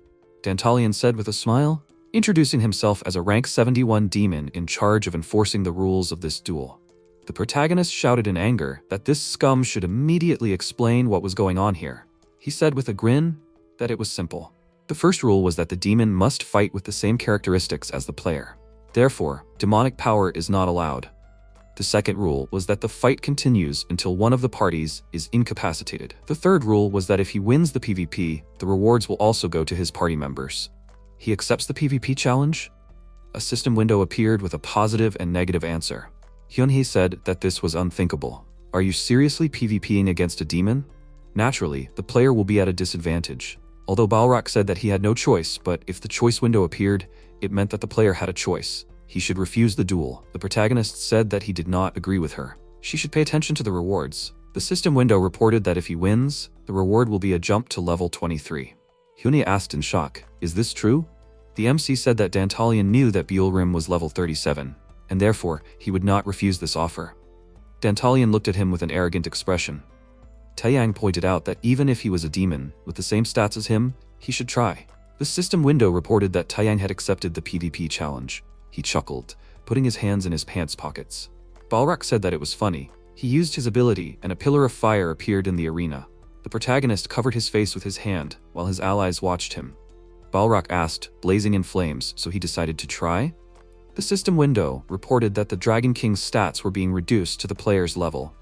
Dantalion said with a smile, introducing himself as a rank 71 demon in charge of enforcing the rules of this duel. The protagonist shouted in anger that this scum should immediately explain what was going on here. He said with a grin that it was simple. The first rule was that the demon must fight with the same characteristics as the player. Therefore, demonic power is not allowed. The second rule was that the fight continues until one of the parties is incapacitated. The third rule was that if he wins the PvP, the rewards will also go to his party members. He accepts the PvP challenge? A system window appeared with a positive and negative answer. Hyunhee said that this was unthinkable. Are you seriously PvPing against a demon? Naturally, the player will be at a disadvantage. Although Balrak said that he had no choice, but if the choice window appeared, it meant that the player had a choice. He should refuse the duel. The protagonist said that he did not agree with her. She should pay attention to the rewards. The system window reported that if he wins, the reward will be a jump to level 23. Hyunia asked in shock, "Is this true?" The MC said that Dantalion knew that Bjulrim was level 37, and therefore he would not refuse this offer. Dantalion looked at him with an arrogant expression. Taeyang pointed out that even if he was a demon with the same stats as him, he should try. The system window reported that Taeyang had accepted the PvP challenge. He chuckled, putting his hands in his pants pockets. Balrog said that it was funny. He used his ability, and a pillar of fire appeared in the arena. The protagonist covered his face with his hand, while his allies watched him. Balrog asked, blazing in flames, so he decided to try? The system window reported that the Dragon King's stats were being reduced to the player's level.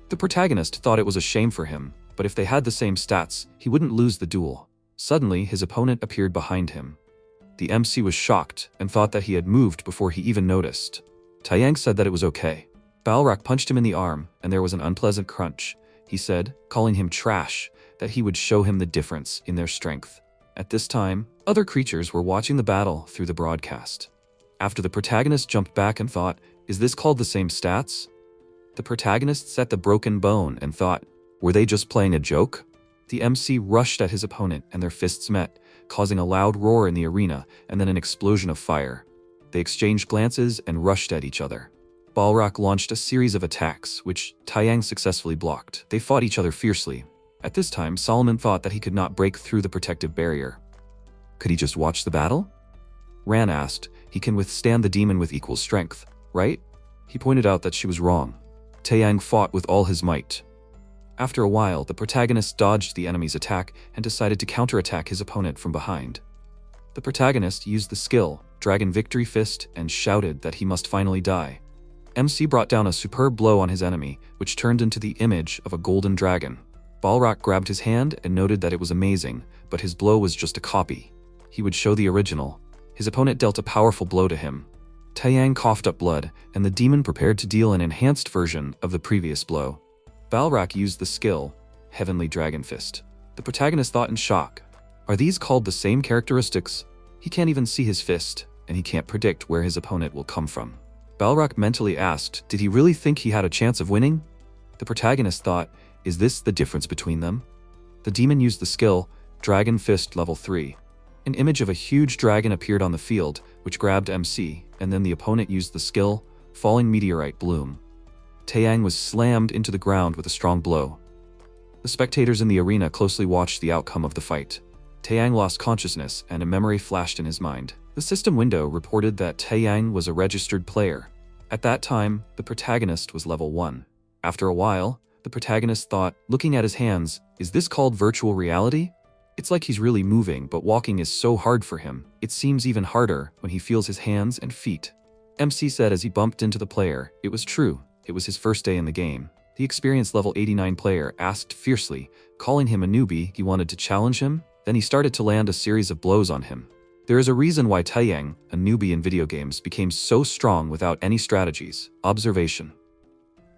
The protagonist thought it was a shame for him, but if they had the same stats, he wouldn't lose the duel. Suddenly, his opponent appeared behind him. The MC was shocked and thought that he had moved before he even noticed. Taeyang said that it was okay. Balrog punched him in the arm, and there was an unpleasant crunch. He said, calling him trash, that he would show him the difference in their strength. At this time, other creatures were watching the battle through the broadcast. After the protagonist jumped back and thought, "Is this called the same stats?" The protagonist set the broken bone and thought, were they just playing a joke? The MC rushed at his opponent and their fists met, causing a loud roar in the arena and then an explosion of fire. They exchanged glances and rushed at each other. Balrog launched a series of attacks, which Taeyang successfully blocked. They fought each other fiercely. At this time, Solomon thought that he could not break through the protective barrier. Could he just watch the battle? Ran asked, he can withstand the demon with equal strength, right? He pointed out that she was wrong. Taeyang fought with all his might. After a while, the protagonist dodged the enemy's attack and decided to counterattack his opponent from behind. The protagonist used the skill, Dragon Victory Fist, and shouted that he must finally die. MC brought down a superb blow on his enemy, which turned into the image of a golden dragon. Balrog grabbed his hand and noted that it was amazing, but his blow was just a copy. He would show the original. His opponent dealt a powerful blow to him. Taeyang coughed up blood, and the demon prepared to deal an enhanced version of the previous blow. Balrog used the skill, Heavenly Dragon Fist. The protagonist thought in shock. Are these called the same characteristics? He can't even see his fist, and he can't predict where his opponent will come from. Balrog mentally asked, did he really think he had a chance of winning? The protagonist thought, is this the difference between them? The demon used the skill, Dragon Fist Level 3. An image of a huge dragon appeared on the field, which grabbed MC, and then the opponent used the skill, Falling Meteorite Bloom. Taeyang was slammed into the ground with a strong blow. The spectators in the arena closely watched the outcome of the fight. Taeyang lost consciousness, and a memory flashed in his mind. The system window reported that Taeyang was a registered player. At that time, the protagonist was level 1. After a while, the protagonist thought, looking at his hands, is this called virtual reality? It's like he's really moving, but walking is so hard for him. It seems even harder when he feels his hands and feet. MC said as he bumped into the player, it was true. It was his first day in the game. The experienced level 89 player asked fiercely, calling him a newbie. He wanted to challenge him. Then he started to land a series of blows on him. There is a reason why Taeyang, a newbie in video games, became so strong without any strategies. Observation.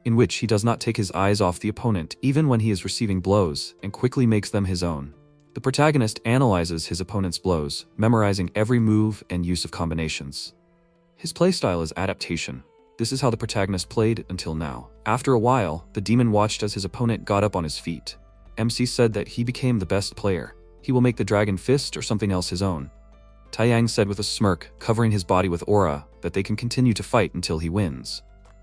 In which he does not take his eyes off the opponent even when he is receiving blows, and quickly makes them his own. The protagonist analyzes his opponent's blows, memorizing every move and use of combinations. His playstyle is adaptation. This is how the protagonist played until now. After a while, the demon watched as his opponent got up on his feet. MC said that he became the best player. He will make the Dragon Fist or something else his own. Taeyang said with a smirk, covering his body with aura, that they can continue to fight until he wins.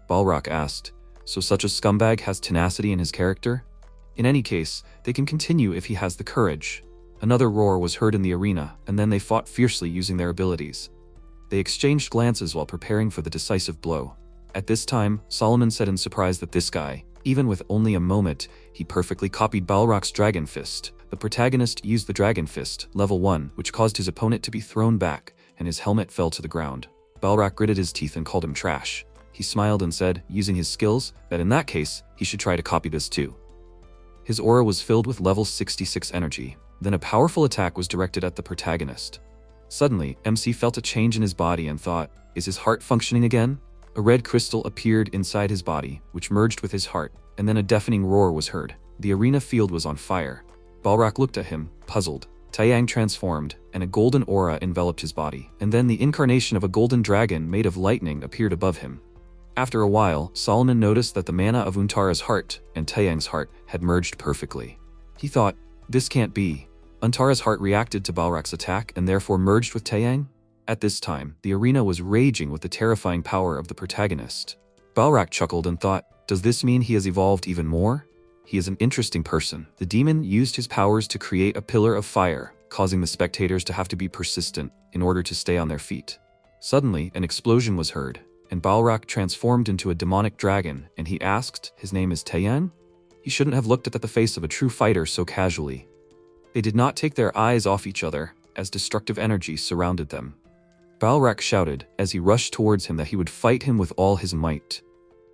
Balrog asked, so such a scumbag has tenacity in his character? In any case, they can continue if he has the courage. Another roar was heard in the arena, and then they fought fiercely using their abilities. They exchanged glances while preparing for the decisive blow. At this time, Solomon said in surprise that this guy, even with only a moment, he perfectly copied Balrog's Dragon Fist. The protagonist used the Dragon Fist, level 1, which caused his opponent to be thrown back, and his helmet fell to the ground. Balrog gritted his teeth and called him trash. He smiled and said, using his skills, that in that case, he should try to copy this too. His aura was filled with level 66 energy. Then a powerful attack was directed at the protagonist. Suddenly, MC felt a change in his body and thought, is his heart functioning again? A red crystal appeared inside his body, which merged with his heart, and then a deafening roar was heard. The arena field was on fire. Balrog looked at him, puzzled. Taeyang transformed, and a golden aura enveloped his body, and then the incarnation of a golden dragon made of lightning appeared above him. After a while, Solomon noticed that the mana of Untara's heart and Taeyang's heart had merged perfectly. He thought, this can't be. Untara's heart reacted to Balrog's attack and therefore merged with Taeyang? At this time, the arena was raging with the terrifying power of the protagonist. Balrog chuckled and thought, does this mean he has evolved even more? He is an interesting person. The demon used his powers to create a pillar of fire, causing the spectators to have to be persistent in order to stay on their feet. Suddenly, an explosion was heard, and Balrog transformed into a demonic dragon, and he asked, his name is Taeyang? He shouldn't have looked at the face of a true fighter so casually. They did not take their eyes off each other, as destructive energy surrounded them. Balrog shouted, as he rushed towards him, that he would fight him with all his might.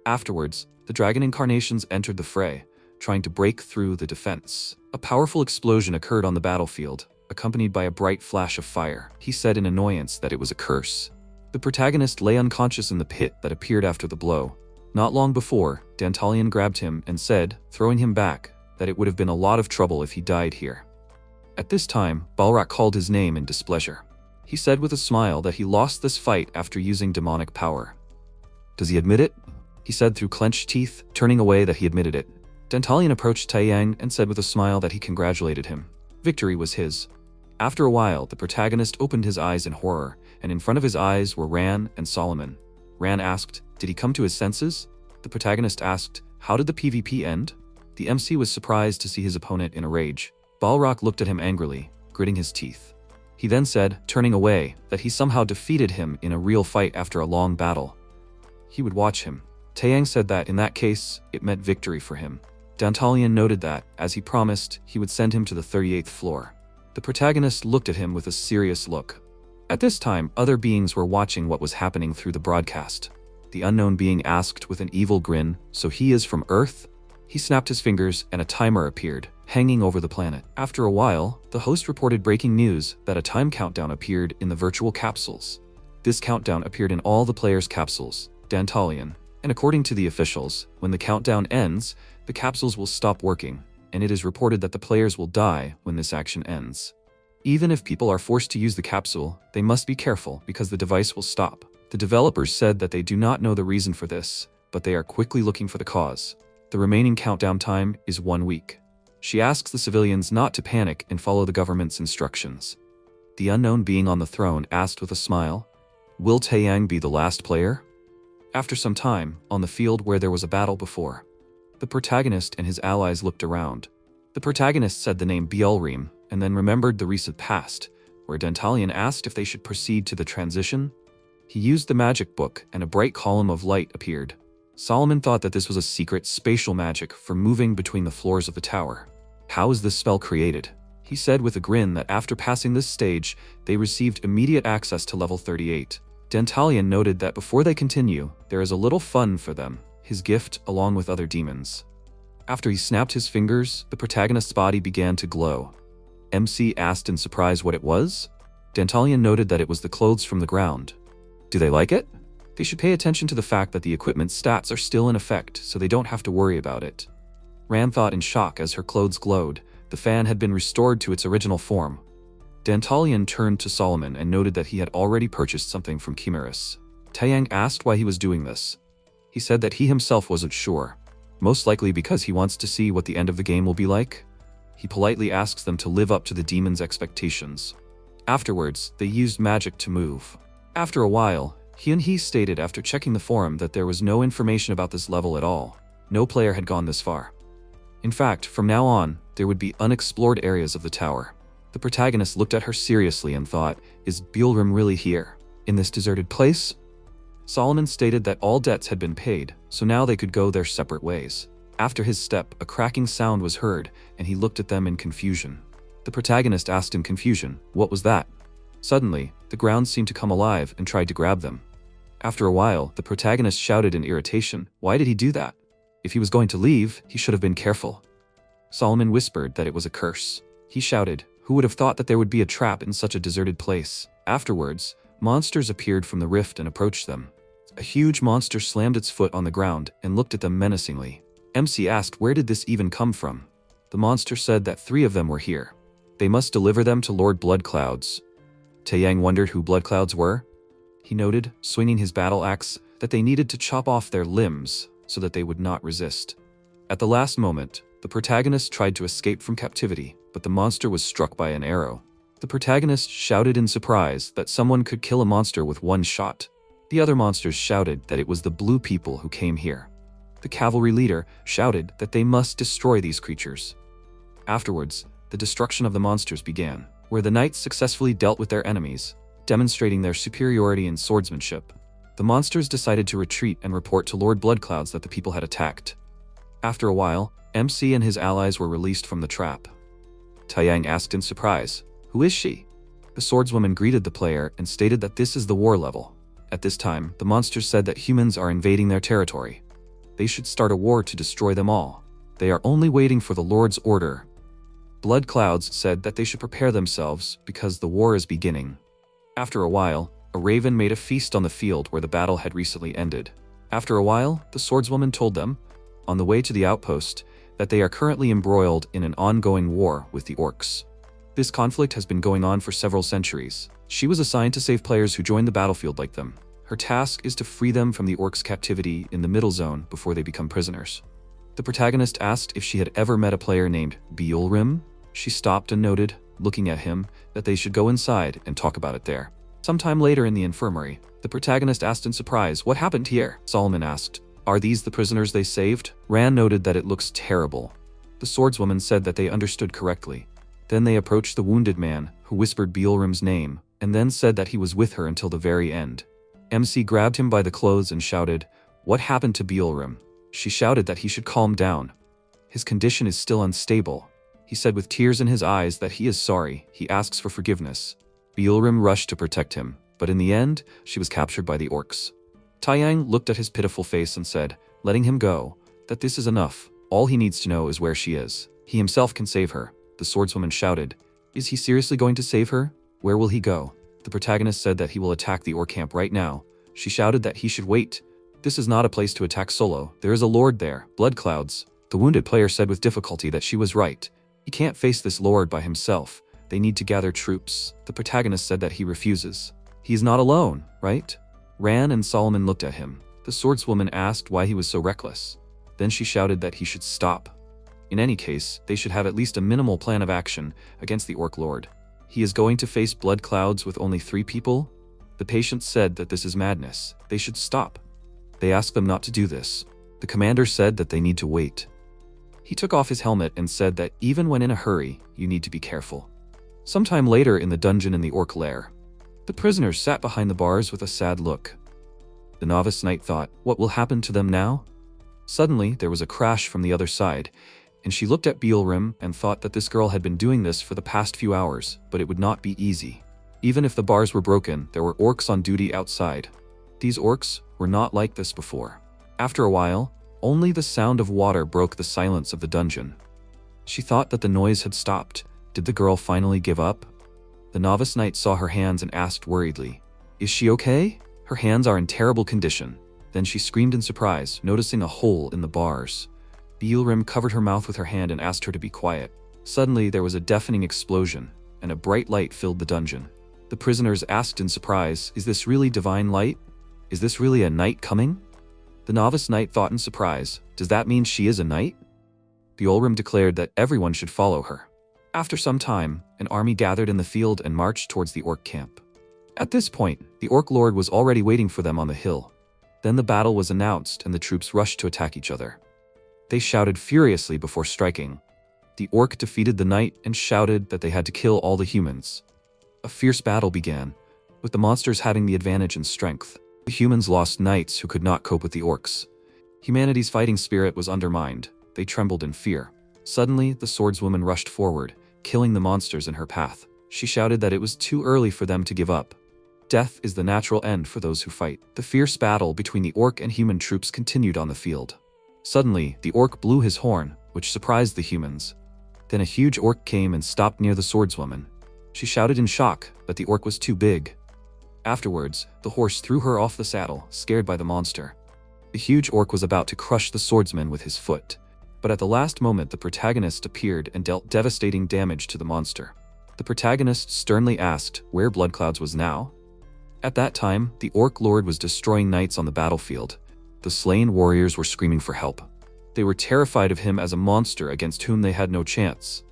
Afterwards, the dragon incarnations entered the fray, trying to break through the defense. A powerful explosion occurred on the battlefield, accompanied by a bright flash of fire. He said in annoyance that it was a curse. The protagonist lay unconscious in the pit that appeared after the blow. Not long before, Dantalion grabbed him and said, throwing him back, that it would have been a lot of trouble if he died here. At this time, Balrog called his name in displeasure. He said with a smile that he lost this fight after using demonic power. Does he admit it? He said through clenched teeth, turning away that he admitted it. Dantalion approached Taeyang and said with a smile that he congratulated him. Victory was his. After a while, the protagonist opened his eyes in horror, and in front of his eyes were Ran and Solomon. Ran asked, did he come to his senses? The protagonist asked, how did the PvP end? The MC was surprised to see his opponent in a rage. Balrog looked at him angrily, gritting his teeth. He then said, turning away, that he somehow defeated him in a real fight after a long battle. He would watch him. Taeyang said that in that case, it meant victory for him. Dantalion noted that, as he promised, he would send him to the 38th floor. The protagonist looked at him with a serious look. At this time, other beings were watching what was happening through the broadcast. The unknown being asked with an evil grin, so he is from Earth? He snapped his fingers and a timer appeared, hanging over the planet. After a while, the host reported breaking news that a time countdown appeared in the virtual capsules. This countdown appeared in all the players' capsules, Dantalion, and according to the officials, when the countdown ends, the capsules will stop working, and it is reported that the players will die when this action ends. Even if people are forced to use the capsule, they must be careful because the device will stop. The developers said that they do not know the reason for this, but they are quickly looking for the cause. The remaining countdown time is 1 week. She asks the civilians not to panic and follow the government's instructions. The unknown being on the throne asked with a smile, will Taeyang be the last player? After some time, on the field where there was a battle before, the protagonist and his allies looked around. The protagonist said the name Bjelreem, and then remembered the recent past, where Dantalion asked if they should proceed to the transition. He used the magic book, and a bright column of light appeared. Solomon thought that this was a secret spatial magic for moving between the floors of the tower. How is this spell created? He said with a grin that after passing this stage, they received immediate access to level 38. Dantalion noted that before they continue, there is a little fun for them, his gift along with other demons. After he snapped his fingers, the protagonist's body began to glow. MC asked in surprise what it was. Dantalion noted that it was the clothes from the ground. Do they like it? They should pay attention to the fact that the equipment's stats are still in effect, so they don't have to worry about it. Ran thought in shock as her clothes glowed. The fan had been restored to its original form. Dantalion turned to Solomon and noted that he had already purchased something from Chimeras. Taeyang asked why he was doing this. He said that he himself wasn't sure, most likely because he wants to see what the end of the game will be like. He politely asks them to live up to the demon's expectations. Afterwards, they used magic to move. After a while, he stated after checking the forum that there was no information about this level at all. No player had gone this far. In fact, from now on, there would be unexplored areas of the tower. The protagonist looked at her seriously and thought, is Bjelreem really here, in this deserted place? Solomon stated that all debts had been paid, so now they could go their separate ways. After his step, a cracking sound was heard, and he looked at them in confusion. The protagonist asked in confusion, what was that? Suddenly, the ground seemed to come alive and tried to grab them. After a while, the protagonist shouted in irritation, why did he do that? If he was going to leave, he should have been careful. Solomon whispered that it was a curse. He shouted, who would have thought that there would be a trap in such a deserted place? Afterwards, monsters appeared from the rift and approached them. A huge monster slammed its foot on the ground and looked at them menacingly. MC asked where did this even come from? The monster said that 3 of them were here. They must deliver them to Lord Bloodclouds. Taeyang wondered who Bloodclouds were. He noted, swinging his battle axe, that they needed to chop off their limbs so that they would not resist. At the last moment, the protagonist tried to escape from captivity, but the monster was struck by an arrow. The protagonist shouted in surprise that someone could kill a monster with one shot. The other monsters shouted that it was the blue people who came here. The cavalry leader shouted that they must destroy these creatures. Afterwards, the destruction of the monsters began, where the knights successfully dealt with their enemies, demonstrating their superiority in swordsmanship. The monsters decided to retreat and report to Lord Bloodclouds that the people had attacked. After a while, MC and his allies were released from the trap. Taeyang asked in surprise, "Who is she?" The swordswoman greeted the player and stated that this is the war level. At this time, the monsters said that humans are invading their territory. They should start a war to destroy them all. They are only waiting for the Lord's order. Bloodclouds said that they should prepare themselves because the war is beginning. After a while, a raven made a feast on the field where the battle had recently ended. After a while, the swordswoman told them, on the way to the outpost, that they are currently embroiled in an ongoing war with the orcs. This conflict has been going on for several centuries. She was assigned to save players who join the battlefield like them. Her task is to free them from the orcs' captivity in the middle zone before they become prisoners. The protagonist asked if she had ever met a player named Biolrim. She stopped and noted, looking at him, that they should go inside and talk about it there. Sometime later in the infirmary, the protagonist asked in surprise, "What happened here?" Solomon asked, "Are these the prisoners they saved?" Ran noted that it looks terrible. The swordswoman said that they understood correctly. Then they approached the wounded man, who whispered Biolrim's name, and then said that he was with her until the very end. MC grabbed him by the clothes and shouted, "What happened to Biolrim?" She shouted that he should calm down. His condition is still unstable. He said with tears in his eyes that he is sorry. He asks for forgiveness. Biolrim rushed to protect him, but in the end, she was captured by the orcs. Taeyang looked at his pitiful face and said, letting him go, that this is enough. All he needs to know is where she is. He himself can save her. The swordswoman shouted, "Is he seriously going to save her? Where will he go?" The protagonist said that he will attack the orc camp right now. She shouted that he should wait. "This is not a place to attack solo. There is a lord there, Bloodclouds." The wounded player said with difficulty that she was right. He can't face this lord by himself. They need to gather troops. The protagonist said that he refuses. He is not alone, right? Ran and Solomon looked at him. The swordswoman asked why he was so reckless. Then she shouted that he should stop. In any case, they should have at least a minimal plan of action against the orc lord. He is going to face Bloodclouds with only 3 people? The patients said that this is madness. They should stop. They asked them not to do this. The commander said that they need to wait. He took off his helmet and said that even when in a hurry, you need to be careful. Sometime later in the dungeon in the orc lair, the prisoners sat behind the bars with a sad look. The novice knight thought, what will happen to them now? Suddenly, there was a crash from the other side, and she looked at Biolrim and thought that this girl had been doing this for the past few hours, but it would not be easy. Even if the bars were broken, there were orcs on duty outside. These orcs were not like this before. After a while, only the sound of water broke the silence of the dungeon. She thought that the noise had stopped. Did the girl finally give up? The novice knight saw her hands and asked worriedly, "Is she okay?" Her hands are in terrible condition. Then she screamed in surprise, noticing a hole in the bars. Biolrim covered her mouth with her hand and asked her to be quiet. Suddenly, there was a deafening explosion, and a bright light filled the dungeon. The prisoners asked in surprise, "Is this really divine light? Is this really a knight coming?" The novice knight thought in surprise, "Does that mean she is a knight?" Biolrim declared that everyone should follow her. After some time, an army gathered in the field and marched towards the orc camp. At this point, the orc lord was already waiting for them on the hill. Then the battle was announced and the troops rushed to attack each other. They shouted furiously before striking. The orc defeated the knight and shouted that they had to kill all the humans. A fierce battle began, with the monsters having the advantage in strength. The humans lost knights who could not cope with the orcs. Humanity's fighting spirit was undermined. They trembled in fear. Suddenly, the swordswoman rushed forward, killing the monsters in her path. She shouted that it was too early for them to give up. Death is the natural end for those who fight. The fierce battle between the orc and human troops continued on the field. Suddenly, the orc blew his horn, which surprised the humans. Then a huge orc came and stopped near the swordswoman. She shouted in shock, but the orc was too big. Afterwards, the horse threw her off the saddle, scared by the monster. The huge orc was about to crush the swordsman with his foot, but at the last moment the protagonist appeared and dealt devastating damage to the monster. The protagonist sternly asked where Bloodclouds was now. At that time, the Orc Lord was destroying knights on the battlefield. The slain warriors were screaming for help. They were terrified of him as a monster against whom they had no chance.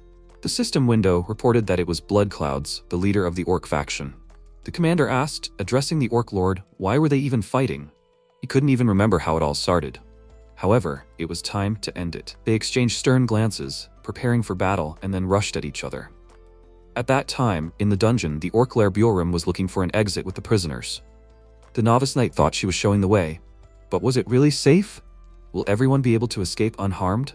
The system window reported that it was Bloodclouds, the leader of the Orc faction. The commander asked, addressing the Orc Lord, why were they even fighting? He couldn't even remember how it all started. However, it was time to end it. They exchanged stern glances, preparing for battle, and then rushed at each other. At that time, in the dungeon, the Orc Lair Bjorrim was looking for an exit with the prisoners. The novice knight thought she was showing the way, but was it really safe? Will everyone be able to escape unharmed?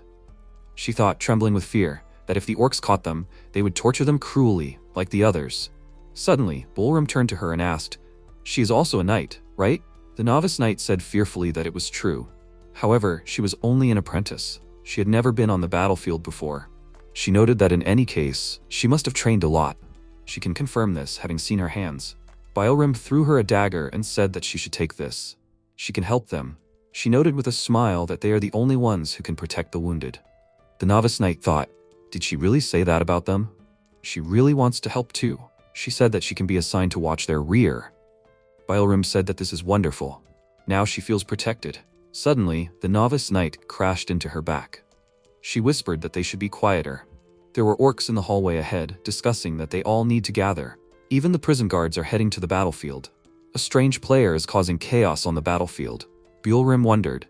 She thought, trembling with fear, that if the orcs caught them, they would torture them cruelly, like the others. Suddenly, Bjorrim turned to her and asked, "She is also a knight, right?" The novice knight said fearfully that it was true. However, she was only an apprentice. She had never been on the battlefield before. She noted that in any case, she must have trained a lot. She can confirm this, having seen her hands. Bjorrim threw her a dagger and said that she should take this. She can help them. She noted with a smile that they are the only ones who can protect the wounded. The novice knight thought, did she really say that about them? She really wants to help too. She said that she can be assigned to watch their rear. Bjorrim said that this is wonderful. Now she feels protected. Suddenly, the novice knight crashed into her back. She whispered that they should be quieter. There were orcs in the hallway ahead, discussing that they all need to gather. Even the prison guards are heading to the battlefield. A strange player is causing chaos on the battlefield. Bjorrim wondered,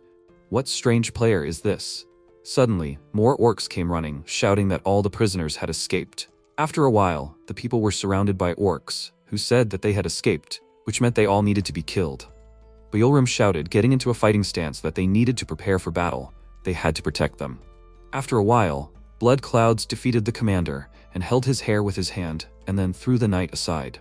what strange player is this? Suddenly, more orcs came running, shouting that all the prisoners had escaped. After a while, the people were surrounded by orcs, who said that they had escaped, which meant they all needed to be killed. Bjorrim shouted, getting into a fighting stance, that they needed to prepare for battle. They had to protect them. After a while, Bloodclouds defeated the commander and held his hair with his hand, and then threw the knight aside.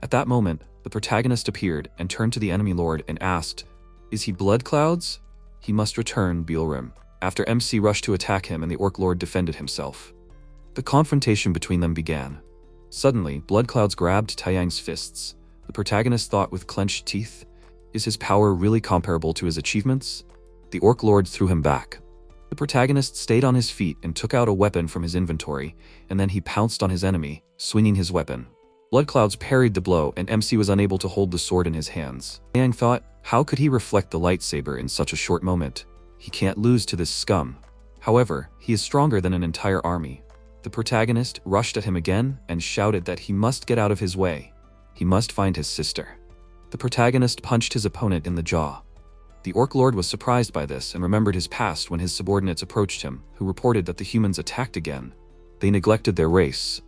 At that moment, the protagonist appeared and turned to the enemy lord and asked, "Is he Bloodclouds?" "He must return, Bjorrim." After MC rushed to attack him and the Orc Lord defended himself. The confrontation between them began. Suddenly, Bloodclouds grabbed Taiyang's fists. The protagonist thought with clenched teeth, is his power really comparable to his achievements? The Orc Lord threw him back. The protagonist stayed on his feet and took out a weapon from his inventory, and then he pounced on his enemy, swinging his weapon. Bloodclouds parried the blow and MC was unable to hold the sword in his hands. Taiyang thought, how could he reflect the lightsaber in such a short moment? He can't lose to this scum. However, he is stronger than an entire army. The protagonist rushed at him again and shouted that he must get out of his way. He must find his sister. The protagonist punched his opponent in the jaw. The Orc Lord was surprised by this and remembered his past when his subordinates approached him, who reported that the humans attacked again. They neglected their race.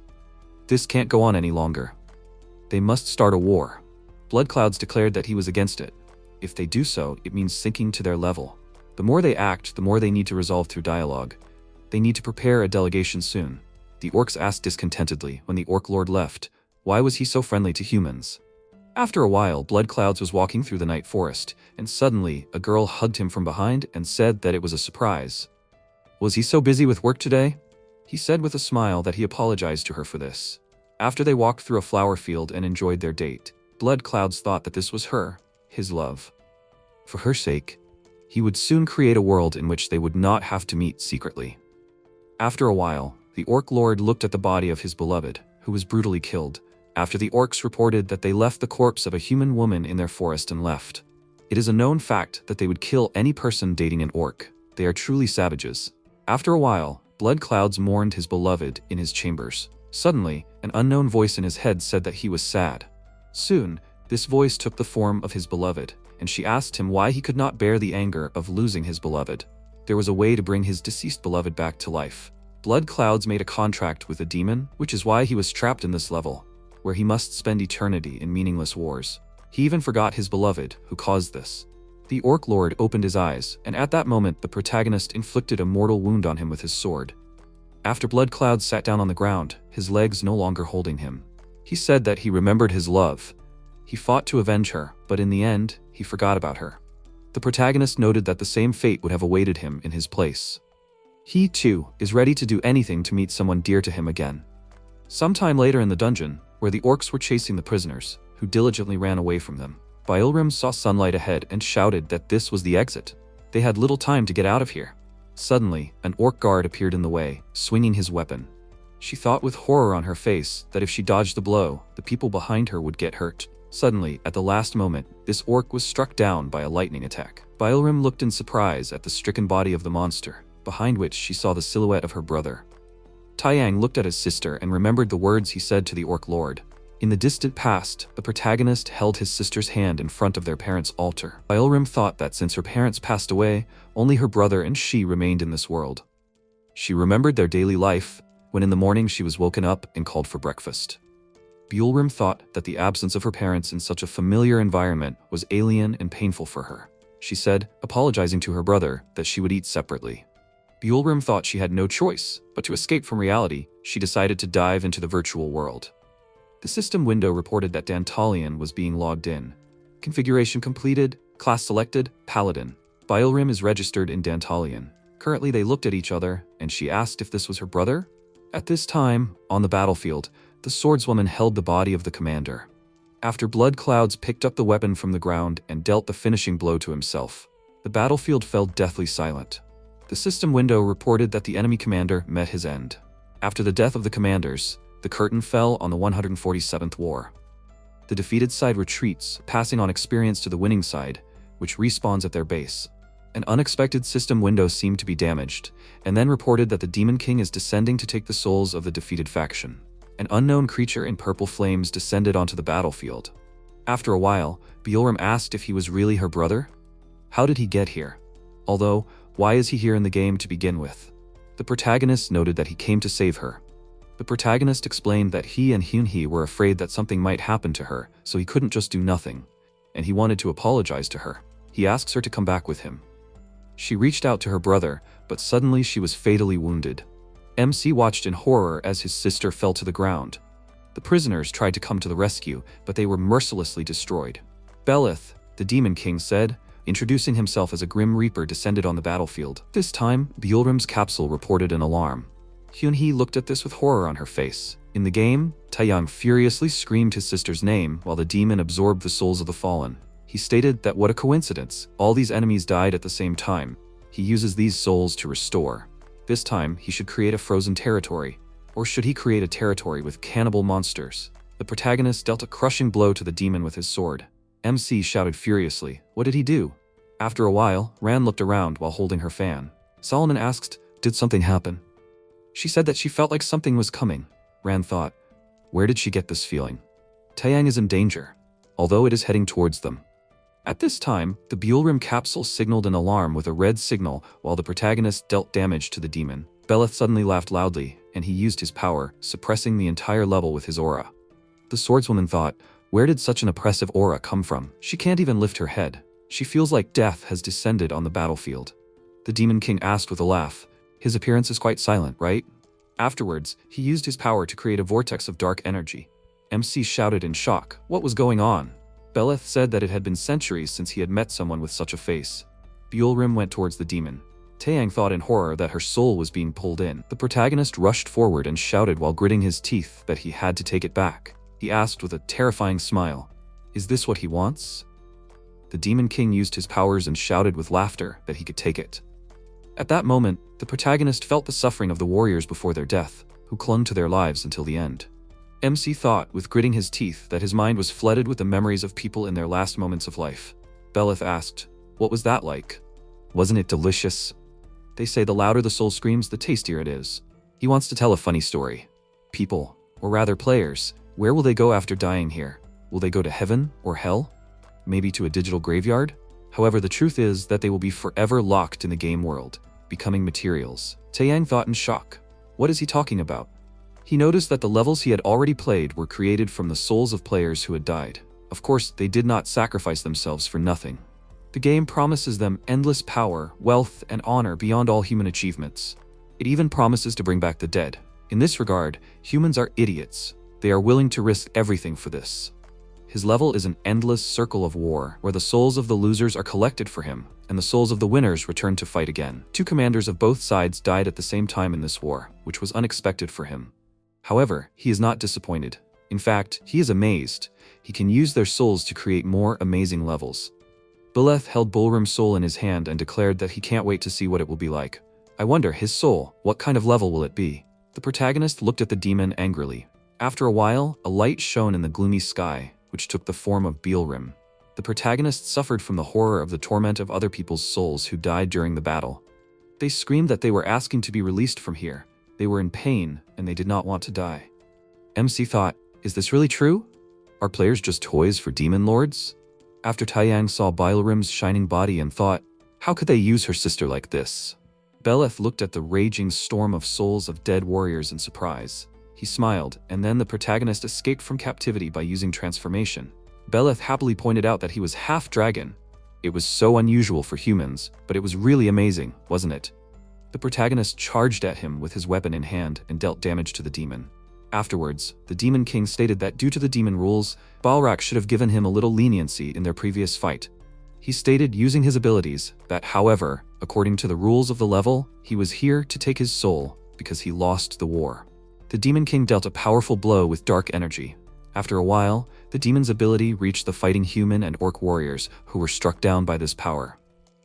This can't go on any longer. They must start a war. Bloodclouds declared that he was against it. If they do so, it means sinking to their level. The more they act, the more they need to resolve through dialogue. They need to prepare a delegation soon. The orcs asked discontentedly when the Orc Lord left, why was he so friendly to humans? After a while, Bloodclouds was walking through the night forest, and suddenly, a girl hugged him from behind and said that it was a surprise. Was he so busy with work today? He said with a smile that he apologized to her for this. After they walked through a flower field and enjoyed their date, Bloodclouds thought that this was her, his love. For her sake, he would soon create a world in which they would not have to meet secretly. After a while, the Orc Lord looked at the body of his beloved, who was brutally killed, after the orcs reported that they left the corpse of a human woman in their forest and left. It is a known fact that they would kill any person dating an orc. They are truly savages. After a while, Bloodclouds mourned his beloved in his chambers. Suddenly, an unknown voice in his head said that he was sad. Soon, this voice took the form of his beloved, and she asked him why he could not bear the anger of losing his beloved. There was a way to bring his deceased beloved back to life. Bloodclouds made a contract with a demon, which is why he was trapped in this level, where he must spend eternity in meaningless wars. He even forgot his beloved, who caused this. The Orc Lord opened his eyes, and at that moment the protagonist inflicted a mortal wound on him with his sword. After Bloodclouds sat down on the ground, his legs no longer holding him. He said that he remembered his love. He fought to avenge her, but in the end, he forgot about her. The protagonist noted that the same fate would have awaited him in his place. He, too, is ready to do anything to meet someone dear to him again. Sometime later in the dungeon, where the orcs were chasing the prisoners, who diligently ran away from them, Bjorrim saw sunlight ahead and shouted that this was the exit. They had little time to get out of here. Suddenly, an orc guard appeared in the way, swinging his weapon. She thought with horror on her face that if she dodged the blow, the people behind her would get hurt. Suddenly, at the last moment, this orc was struck down by a lightning attack. Bylrim looked in surprise at the stricken body of the monster, behind which she saw the silhouette of her brother. Taeyang looked at his sister and remembered the words he said to the orc lord. In the distant past, the protagonist held his sister's hand in front of their parents' altar. Bylrim thought that since her parents passed away, only her brother and she remained in this world. She remembered their daily life, when in the morning she was woken up and called for breakfast. Bylrim thought that the absence of her parents in such a familiar environment was alien and painful for her. She said, apologizing to her brother, that she would eat separately. Bylrim thought she had no choice, but to escape from reality, she decided to dive into the virtual world. The system window reported that Dantalion was being logged in. Configuration completed, class selected, Paladin. Bylrim is registered in Dantalion. Currently they looked at each other, and she asked if this was her brother. At this time, on the battlefield, the swordswoman held the body of the commander. After Blood Clouds picked up the weapon from the ground and dealt the finishing blow to himself, the battlefield fell deathly silent. The system window reported that the enemy commander met his end. After the death of the commanders, the curtain fell on the 147th war. The defeated side retreats, passing on experience to the winning side, which respawns at their base. An unexpected system window seemed to be damaged, and then reported that the Demon King is descending to take the souls of the defeated faction. An unknown creature in purple flames descended onto the battlefield. After a while, Bylrim asked if he was really her brother. How did he get here? Although, why is he here in the game to begin with? The protagonist noted that he came to save her. The protagonist explained that he and Hyunhee were afraid that something might happen to her, so he couldn't just do nothing, and he wanted to apologize to her. He asks her to come back with him. She reached out to her brother, but suddenly she was fatally wounded. MC watched in horror as his sister fell to the ground. The prisoners tried to come to the rescue, but they were mercilessly destroyed. Belith, the Demon King, said, introducing himself as a Grim Reaper, descended on the battlefield. This time, Bylrim's capsule reported an alarm. Hyunhee looked at this with horror on her face. In the game, Taeyang furiously screamed his sister's name while the demon absorbed the souls of the fallen. He stated that what a coincidence, all these enemies died at the same time. He uses these souls to restore. This time, he should create a frozen territory. Or should he create a territory with cannibal monsters? The protagonist dealt a crushing blow to the demon with his sword. MC shouted furiously, "What did he do?" After a while, Ran looked around while holding her fan. Solomon asked, "Did something happen?" She said that she felt like something was coming. Ran thought, where did she get this feeling? Taeyang is in danger, although it is heading towards them. At this time, the Bylrim capsule signaled an alarm with a red signal while the protagonist dealt damage to the demon. Belith suddenly laughed loudly, and he used his power, suppressing the entire level with his aura. The swordswoman thought, where did such an oppressive aura come from? She can't even lift her head. She feels like death has descended on the battlefield. The Demon King asked with a laugh, his appearance is quite silent, right? Afterwards, he used his power to create a vortex of dark energy. MC shouted in shock, what was going on? Belith said that it had been centuries since he had met someone with such a face. Bylrim went towards the demon. Taeyang thought in horror that her soul was being pulled in. The protagonist rushed forward and shouted while gritting his teeth that he had to take it back. He asked with a terrifying smile, is this what he wants? The Demon King used his powers and shouted with laughter that he could take it. At that moment, the protagonist felt the suffering of the warriors before their death, who clung to their lives until the end. MC thought, with gritting his teeth, that his mind was flooded with the memories of people in their last moments of life. Belith asked, what was that like? Wasn't it delicious? They say the louder the soul screams, the tastier it is. He wants to tell a funny story. People, or rather players, where will they go after dying here? Will they go to heaven or hell? Maybe to a digital graveyard? However, the truth is that they will be forever locked in the game world, becoming materials. Taeyang thought in shock. What is he talking about? He noticed that the levels he had already played were created from the souls of players who had died. Of course, they did not sacrifice themselves for nothing. The game promises them endless power, wealth, and honor beyond all human achievements. It even promises to bring back the dead. In this regard, humans are idiots. They are willing to risk everything for this. His level is an endless circle of war, where the souls of the losers are collected for him, and the souls of the winners return to fight again. 2 commanders of both sides died at the same time in this war, which was unexpected for him. However, he is not disappointed. In fact, he is amazed. He can use their souls to create more amazing levels. Belith held Bylrim's soul in his hand and declared that he can't wait to see what it will be like. I wonder, his soul, what kind of level will it be? The The protagonist looked at the demon angrily. After a while, a light shone in the gloomy sky, which took the form of Beelrim. The protagonist suffered from the horror of the torment of other people's souls who died during the battle. They screamed that they were asking to be released from here. They were in pain, and they did not want to die. MC thought, is this really true? Are players just toys for demon lords? After Taeyang saw Beelrim's shining body and thought, how could they use her sister like this? Beleth looked at the raging storm of souls of dead warriors in surprise. He smiled, and then the protagonist escaped from captivity by using transformation. Beleth happily pointed out that he was half dragon. It was so unusual for humans, but it was really amazing, wasn't it? The protagonist charged at him with his weapon in hand and dealt damage to the demon. Afterwards, the Demon King stated that due to the demon rules, Balrak should have given him a little leniency in their previous fight. He stated using his abilities that, however, according to the rules of the level, he was here to take his soul because he lost the war. The Demon King dealt a powerful blow with dark energy. After a while, the demon's ability reached the fighting human and orc warriors who were struck down by this power.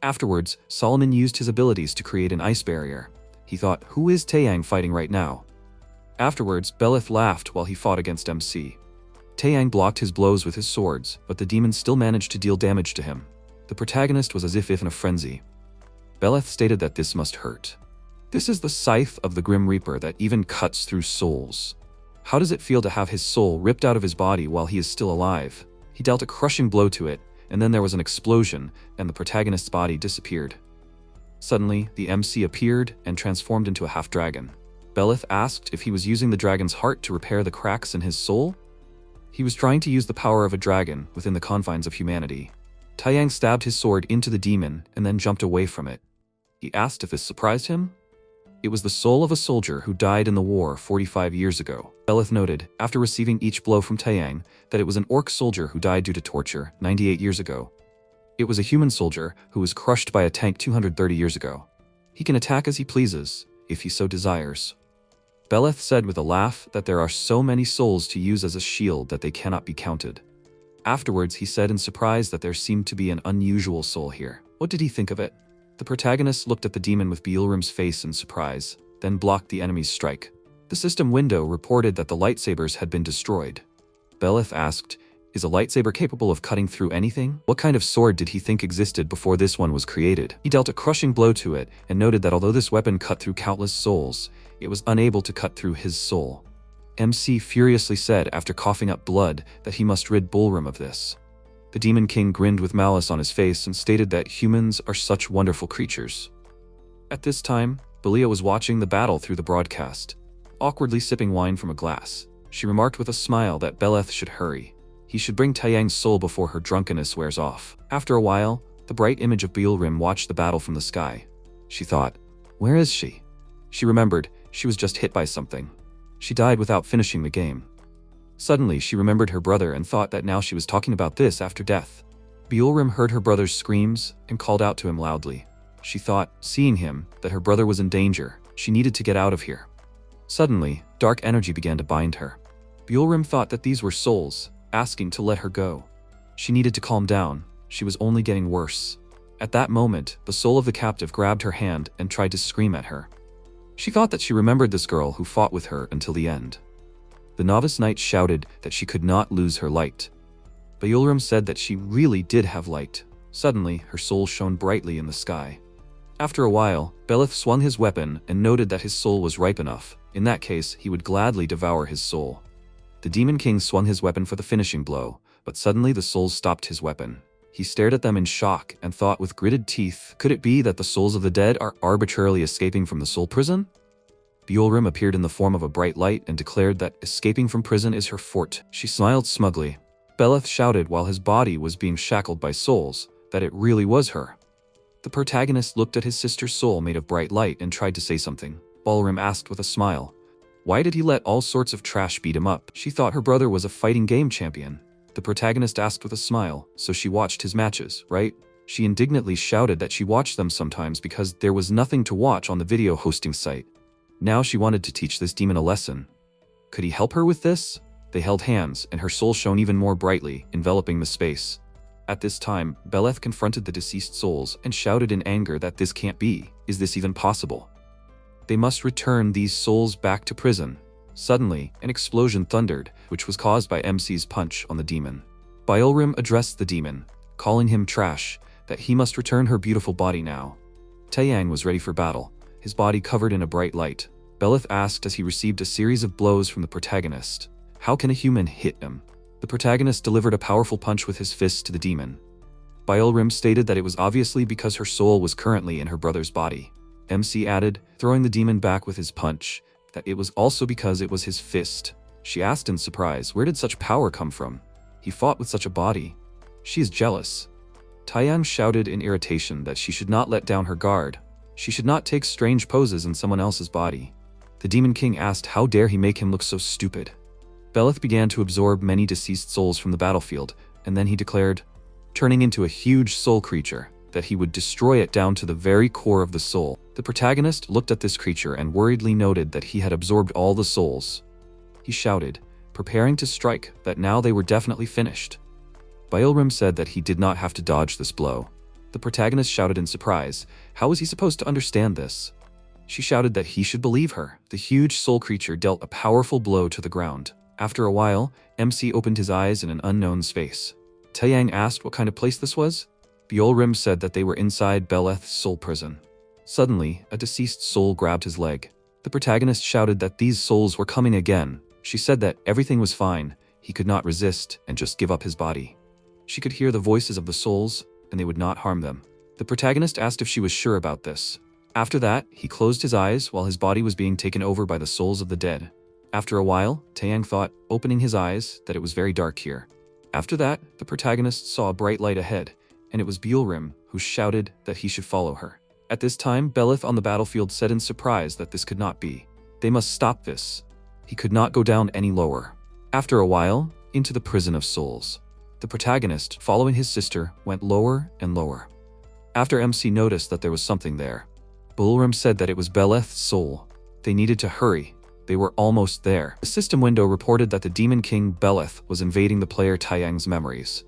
Afterwards, Solomon used his abilities to create an ice barrier. He thought, who is Taeyang fighting right now? Afterwards, Beleth laughed while he fought against MC. Taeyang blocked his blows with his swords, but the demon still managed to deal damage to him. The protagonist was as if in a frenzy. Beleth stated that this must hurt. This is the scythe of the Grim Reaper that even cuts through souls. How does it feel to have his soul ripped out of his body while he is still alive? He dealt a crushing blow to it, and then there was an explosion, and the protagonist's body disappeared. Suddenly, the MC appeared and transformed into a half-dragon. Beleth asked if he was using the dragon's heart to repair the cracks in his soul. He was trying to use the power of a dragon within the confines of humanity. Taeyang stabbed his sword into the demon and then jumped away from it. He asked if this surprised him. It was the soul of a soldier who died in the war 45 years ago. Beleth noted, after receiving each blow from Taeyang, that it was an orc soldier who died due to torture 98 years ago. It was a human soldier who was crushed by a tank 230 years ago. He can attack as he pleases, if he so desires. Beleth said with a laugh that there are so many souls to use as a shield that they cannot be counted. Afterwards, he said in surprise that there seemed to be an unusual soul here. What did he think of it? The protagonist looked at the demon with Beelrim's face in surprise, then blocked the enemy's strike. The system window reported that the lightsabers had been destroyed. Beleth asked, is a lightsaber capable of cutting through anything? What kind of sword did he think existed before this one was created? He dealt a crushing blow to it and noted that although this weapon cut through countless souls, it was unable to cut through his soul. MC furiously said after coughing up blood that he must rid Beelrim of this. The Demon King grinned with malice on his face and stated that humans are such wonderful creatures. At this time, Belia was watching the battle through the broadcast, awkwardly sipping wine from a glass. She remarked with a smile that Beleth should hurry. He should bring Taeyang's soul before her drunkenness wears off. After a while, the bright image of Beelrim watched the battle from the sky. She thought, where is she? She remembered, she was just hit by something. She died without finishing the game. Suddenly, she remembered her brother and thought that now she was talking about this after death. Beelrim heard her brother's screams and called out to him loudly. She thought, seeing him, that her brother was in danger. She needed to get out of here. Suddenly, dark energy began to bind her. Beelrim thought that these were souls, asking to let her go. She needed to calm down. She was only getting worse. At that moment, the soul of the captive grabbed her hand and tried to scream at her. She thought that she remembered this girl who fought with her until the end. The novice knight shouted that she could not lose her light. Beelrim said that she really did have light. Suddenly, her soul shone brightly in the sky. After a while, Beleth swung his weapon and noted that his soul was ripe enough. In that case, he would gladly devour his soul. The Demon King swung his weapon for the finishing blow, but suddenly the souls stopped his weapon. He stared at them in shock and thought with gritted teeth, could it be that the souls of the dead are arbitrarily escaping from the soul prison? Beelrim appeared in the form of a bright light and declared that escaping from prison is her forte. She smiled smugly. Beleth shouted while his body was being shackled by souls, that it really was her. The protagonist looked at his sister's soul made of bright light and tried to say something. Beelrim asked with a smile, why did he let all sorts of trash beat him up? She thought her brother was a fighting game champion. The protagonist asked with a smile, so she watched his matches, right? She indignantly shouted that she watched them sometimes because there was nothing to watch on the video hosting site. Now she wanted to teach this demon a lesson. Could he help her with this? They held hands, and her soul shone even more brightly, enveloping the space. At this time, Beleth confronted the deceased souls and shouted in anger that this can't be. Is this even possible? They must return these souls back to prison. Suddenly, an explosion thundered, which was caused by MC's punch on the demon. Byeolrim addressed the demon, calling him trash, that he must return her beautiful body now. Taeyang was ready for battle, his body covered in a bright light. Belith asked as he received a series of blows from the protagonist. How can a human hit him? The protagonist delivered a powerful punch with his fist to the demon. Byeolrim stated that it was obviously because her soul was currently in her brother's body. MC added, throwing the demon back with his punch, that it was also because it was his fist. She asked in surprise, where did such power come from? He fought with such a body. She is jealous. Taeyang shouted in irritation that she should not let down her guard. She should not take strange poses in someone else's body. The Demon King asked how dare he make him look so stupid. Belith began to absorb many deceased souls from the battlefield, and then he declared, turning into a huge soul creature, that he would destroy it down to the very core of the soul. The protagonist looked at this creature and worriedly noted that he had absorbed all the souls. He shouted, preparing to strike, that now they were definitely finished. Byeolrim said that he did not have to dodge this blow. The protagonist shouted in surprise, how was he supposed to understand this? She shouted that he should believe her. The huge soul creature dealt a powerful blow to the ground. After a while, MC opened his eyes in an unknown space. Taeyang asked what kind of place this was. Byeolrim said that they were inside Beleth's soul prison. Suddenly, a deceased soul grabbed his leg. The protagonist shouted that these souls were coming again. She said that everything was fine, he could not resist and just give up his body. She could hear the voices of the souls, and they would not harm them. The protagonist asked if she was sure about this. After that, he closed his eyes while his body was being taken over by the souls of the dead. After a while, Taeyang thought, opening his eyes, that it was very dark here. After that, the protagonist saw a bright light ahead, and it was Byeolrim, who shouted that he should follow her. At this time, Belith on the battlefield said in surprise that this could not be. They must stop this. He could not go down any lower. After a while, into the prison of souls. The protagonist, following his sister, went lower and lower. After MC noticed that there was something there, Byeolrim said that it was Beleth's soul. They needed to hurry. They were almost there. The system window reported that the Demon King Beleth was invading the player Taeyang's memories.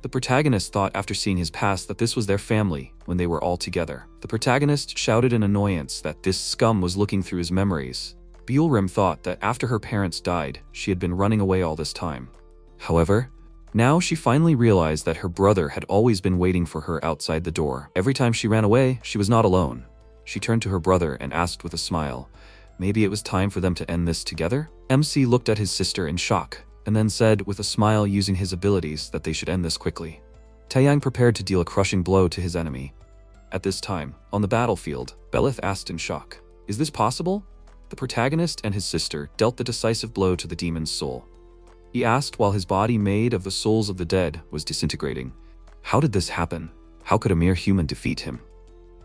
The protagonist thought after seeing his past that this was their family when they were all together. The protagonist shouted in annoyance that this scum was looking through his memories. Byeolrim thought that after her parents died, she had been running away all this time. However, now she finally realized that her brother had always been waiting for her outside the door. Every time she ran away, she was not alone. She turned to her brother and asked with a smile, maybe it was time for them to end this together? MC looked at his sister in shock, and then said with a smile using his abilities that they should end this quickly. Taeyang prepared to deal a crushing blow to his enemy. At this time, on the battlefield, Belith asked in shock, is this possible? The protagonist and his sister dealt the decisive blow to the demon's soul. He asked while his body made of the souls of the dead was disintegrating, how did this happen? How could a mere human defeat him?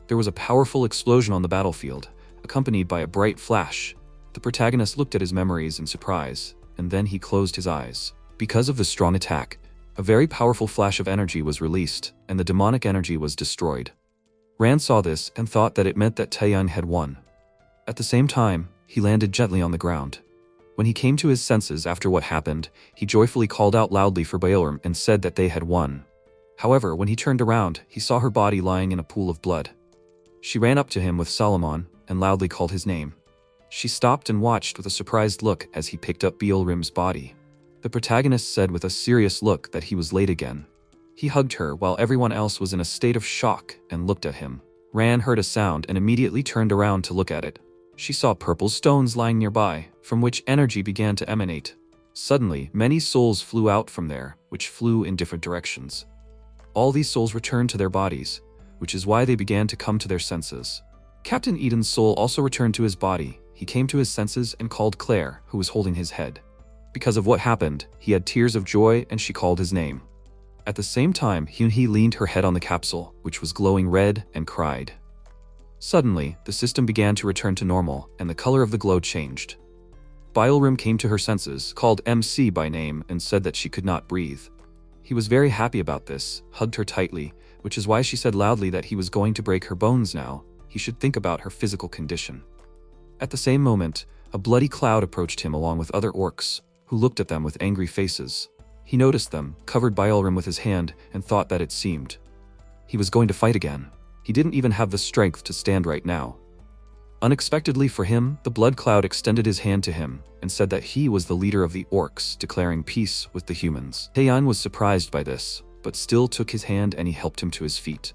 There was a powerful explosion on the battlefield, accompanied by a bright flash. The protagonist looked at his memories in surprise, and then he closed his eyes. Because of the strong attack, a very powerful flash of energy was released, and the demonic energy was destroyed. Rand saw this and thought that it meant that Taeyang had won. At the same time, he landed gently on the ground. When he came to his senses after what happened, he joyfully called out loudly for Byeolrim and said that they had won. However, when he turned around, he saw her body lying in a pool of blood. She ran up to him with Solomon and loudly called his name. She stopped and watched with a surprised look as he picked up Byeolrim's body. The protagonist said with a serious look that he was late again. He hugged her while everyone else was in a state of shock and looked at him. Ran heard a sound and immediately turned around to look at it. She saw purple stones lying nearby, from which energy began to emanate. Suddenly, many souls flew out from there, which flew in different directions. All these souls returned to their bodies, which is why they began to come to their senses. Captain Eden's soul also returned to his body. He came to his senses and called Claire, who was holding his head. Because of what happened, he had tears of joy and she called his name. At the same time, Hyunhee leaned her head on the capsule, which was glowing red, and cried. Suddenly, the system began to return to normal, and the color of the glow changed. Byeolrim came to her senses, called MC by name, and said that she could not breathe. He was very happy about this, hugged her tightly, which is why she said loudly that he was going to break her bones now. He should think about her physical condition. At the same moment, a bloody cloud approached him along with other orcs, who looked at them with angry faces. He noticed them, covered Byeolrim with his hand, and thought that it seemed he was going to fight again. He didn't even have the strength to stand right now. Unexpectedly for him, the blood cloud extended his hand to him and said that he was the leader of the orcs, declaring peace with the humans. Taeyeon was surprised by this, but still took his hand and he helped him to his feet.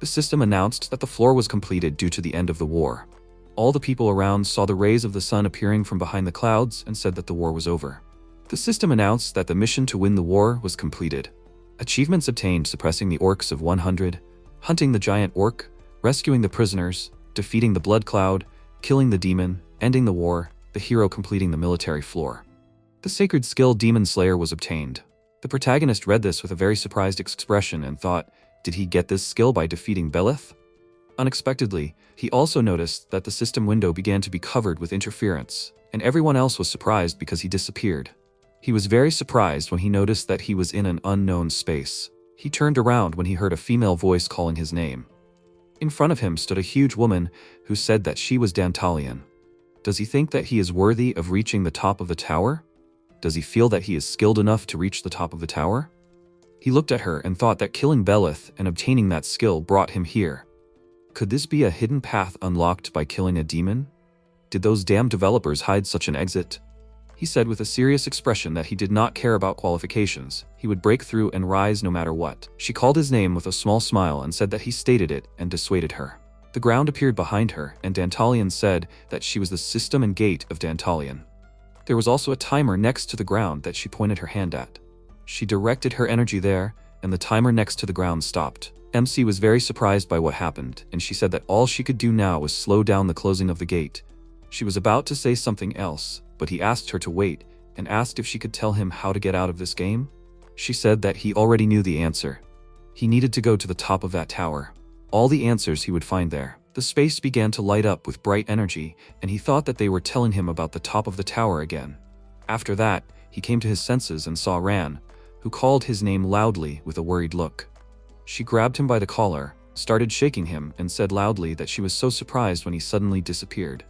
The system announced that the floor was completed due to the end of the war. All the people around saw the rays of the sun appearing from behind the clouds and said that the war was over. The system announced that the mission to win the war was completed. Achievements obtained: suppressing the orcs of 100, hunting the giant orc, rescuing the prisoners, defeating the blood cloud, killing the demon, ending the war, the hero completing the military floor. The sacred skill Demon Slayer was obtained. The protagonist read this with a very surprised expression and thought, did he get this skill by defeating Belith? Unexpectedly, he also noticed that the system window began to be covered with interference, and everyone else was surprised because he disappeared. He was very surprised when he noticed that he was in an unknown space. He turned around when he heard a female voice calling his name. In front of him stood a huge woman who said that she was Dantalion. Does he think that he is worthy of reaching the top of the tower? Does he feel that he is skilled enough to reach the top of the tower? He looked at her and thought that killing Belith and obtaining that skill brought him here. Could this be a hidden path unlocked by killing a demon? Did those damn developers hide such an exit? He said with a serious expression that he did not care about qualifications. He would break through and rise no matter what. She called his name with a small smile and said that he stated it and dissuaded her. The ground appeared behind her, and Dantalion said that she was the system and gate of Dantalion. There was also a timer next to the ground that she pointed her hand at. She directed her energy there, and the timer next to the ground stopped. MC was very surprised by what happened, and she said that all she could do now was slow down the closing of the gate. She was about to say something else, but he asked her to wait and asked if she could tell him how to get out of this game. She said that he already knew the answer. He needed to go to the top of that tower. All the answers he would find there. The space began to light up with bright energy, and he thought that they were telling him about the top of the tower again. After that, he came to his senses and saw Ran, who called his name loudly with a worried look. She grabbed him by the collar, started shaking him, and said loudly that she was so surprised when he suddenly disappeared.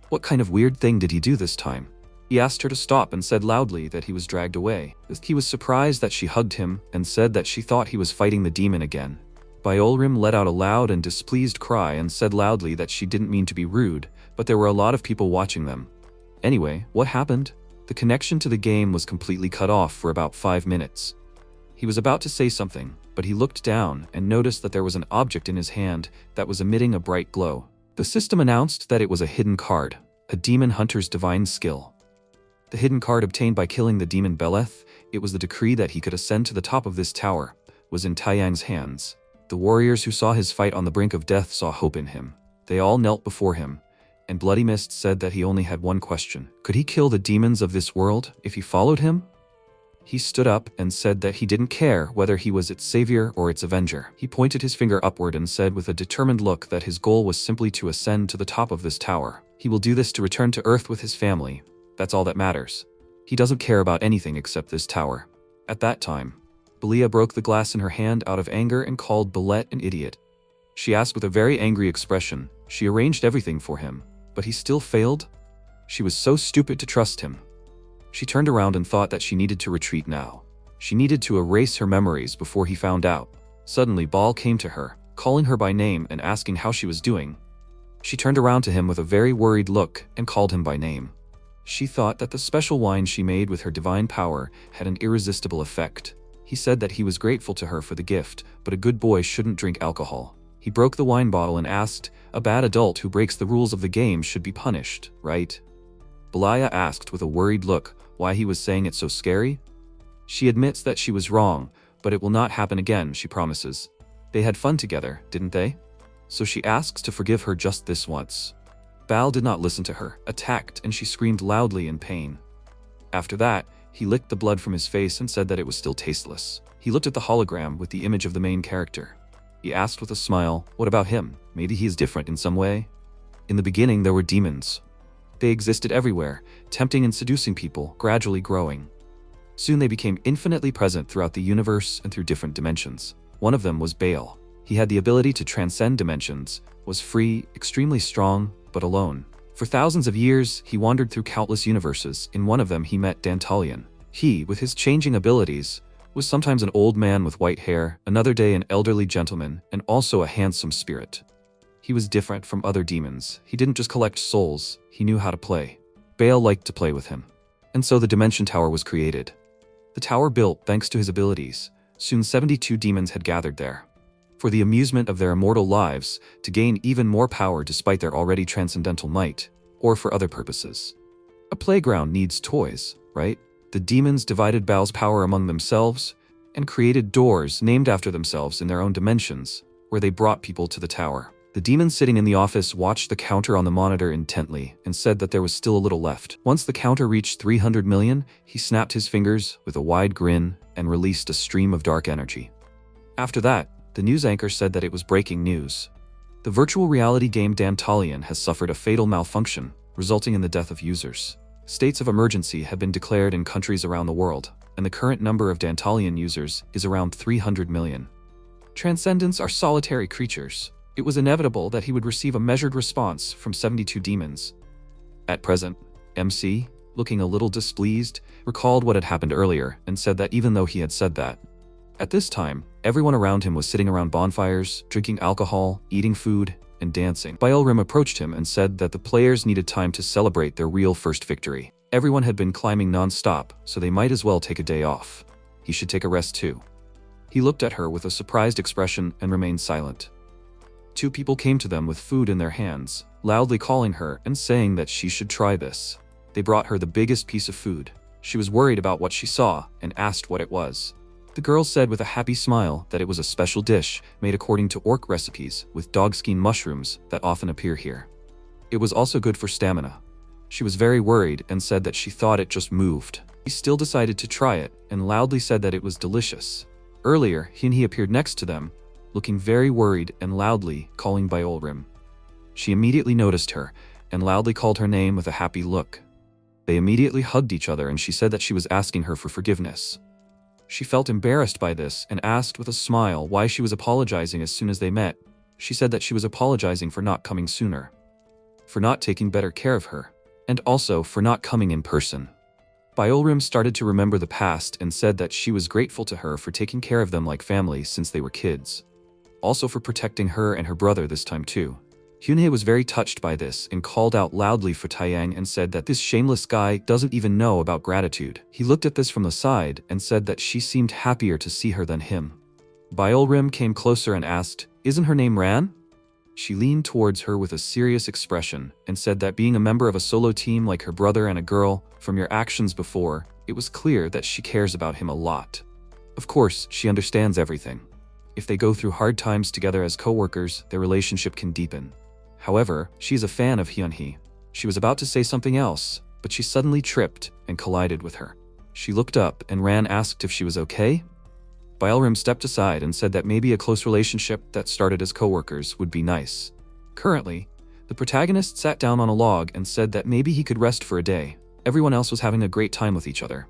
What kind of weird thing did he do this time? He asked her to stop and said loudly that he was dragged away. He was surprised that she hugged him and said that she thought he was fighting the demon again. Biolrim let out a loud and displeased cry and said loudly that she didn't mean to be rude, but there were a lot of people watching them. Anyway, what happened? The connection to the game was completely cut off for about 5 minutes. He was about to say something, but he looked down and noticed that there was an object in his hand that was emitting a bright glow. The system announced that it was a hidden card, a demon hunter's divine skill. The hidden card obtained by killing the demon Belith, it was the decree that he could ascend to the top of this tower, was in Taeyang's hands. The warriors who saw his fight on the brink of death saw hope in him. They all knelt before him, and Bloody Mist said that he only had one question. Could he kill the demons of this world if he followed him? He stood up and said that he didn't care whether he was its savior or its avenger. He pointed his finger upward and said with a determined look that his goal was simply to ascend to the top of this tower. He will do this to return to Earth with his family. That's all that matters. He doesn't care about anything except this tower. At that time, Belia broke the glass in her hand out of anger and called Belette an idiot. She asked with a very angry expression. She arranged everything for him, but he still failed? She was so stupid to trust him. She turned around and thought that she needed to retreat now. She needed to erase her memories before he found out. Suddenly, Baal came to her, calling her by name and asking how she was doing. She turned around to him with a very worried look and called him by name. She thought that the special wine she made with her divine power had an irresistible effect. He said that he was grateful to her for the gift, but a good boy shouldn't drink alcohol. He broke the wine bottle and asked, a bad adult who breaks the rules of the game should be punished, right? Belia asked with a worried look why he was saying it so scary. She admits that she was wrong, but it will not happen again, she promises. They had fun together, didn't they? So she asks to forgive her just this once. Baal did not listen to her, attacked, and she screamed loudly in pain. After that, he licked the blood from his face and said that it was still tasteless. He looked at the hologram with the image of the main character. He asked with a smile, what about him? Maybe he is different in some way? In the beginning, there were demons. They existed everywhere, tempting and seducing people, gradually growing. Soon they became infinitely present throughout the universe and through different dimensions. One of them was Baal. He had the ability to transcend dimensions, was free, extremely strong, but alone. For thousands of years, he wandered through countless universes. In one of them, he met Dantalion. He, with his changing abilities, was sometimes an old man with white hair, another day an elderly gentleman, and also a handsome spirit. He was different from other demons. He didn't just collect souls, he knew how to play. Baal liked to play with him. And so the Dimension Tower was created. The tower built thanks to his abilities. Soon 72 demons had gathered there. For the amusement of their immortal lives, to gain even more power despite their already transcendental might, or for other purposes. A playground needs toys, right? The demons divided Baal's power among themselves, and created doors named after themselves in their own dimensions, where they brought people to the tower. The demon sitting in the office watched the counter on the monitor intently and said that there was still a little left. Once the counter reached 300 million, he snapped his fingers with a wide grin and released a stream of dark energy. After that, the news anchor said that it was breaking news. The virtual reality game Dantalion has suffered a fatal malfunction, resulting in the death of users. States of emergency have been declared in countries around the world, and the current number of Dantalion users is around 300 million. Transcendents are solitary creatures. It was inevitable that he would receive a measured response from 72 demons. At present, MC, looking a little displeased, recalled what had happened earlier and said that even though he had said that, at this time, everyone around him was sitting around bonfires, drinking alcohol, eating food, and dancing. Yahello approached him and said that the players needed time to celebrate their real first victory. Everyone had been climbing non-stop, so they might as well take a day off. He should take a rest too. He looked at her with a surprised expression and remained silent. 2 people came to them with food in their hands, loudly calling her and saying that she should try this. They brought her the biggest piece of food. She was worried about what she saw and asked what it was. The girl said with a happy smile that it was a special dish made according to orc recipes with dogskin mushrooms that often appear here. It was also good for stamina. She was very worried and said that she thought it just moved. He still decided to try it and loudly said that it was delicious. Earlier, he appeared next to them, looking very worried and loudly calling Yahello. She immediately noticed her and loudly called her name with a happy look. They immediately hugged each other and she said that she was asking her for forgiveness. She felt embarrassed by this and asked with a smile why she was apologizing as soon as they met. She said that she was apologizing for not coming sooner, for not taking better care of her, and also for not coming in person. Yahello started to remember the past and said that she was grateful to her for taking care of them like family since they were kids. Also for protecting her and her brother this time too. Hyunhye was very touched by this and called out loudly for Taeyang and said that this shameless guy doesn't even know about gratitude. He looked at this from the side and said that she seemed happier to see her than him. Yahello came closer and asked, "Isn't her name Ran?" She leaned towards her with a serious expression and said that being a member of a solo team like her brother and a girl, from your actions before, it was clear that she cares about him a lot. Of course, she understands everything. If they go through hard times together as co-workers, their relationship can deepen. However, she is a fan of Hyunhee. She was about to say something else, but she suddenly tripped and collided with her. She looked up and Ran asked if she was okay. Yahello stepped aside and said that maybe a close relationship that started as co-workers would be nice. Currently, the protagonist sat down on a log and said that maybe he could rest for a day. Everyone else was having a great time with each other.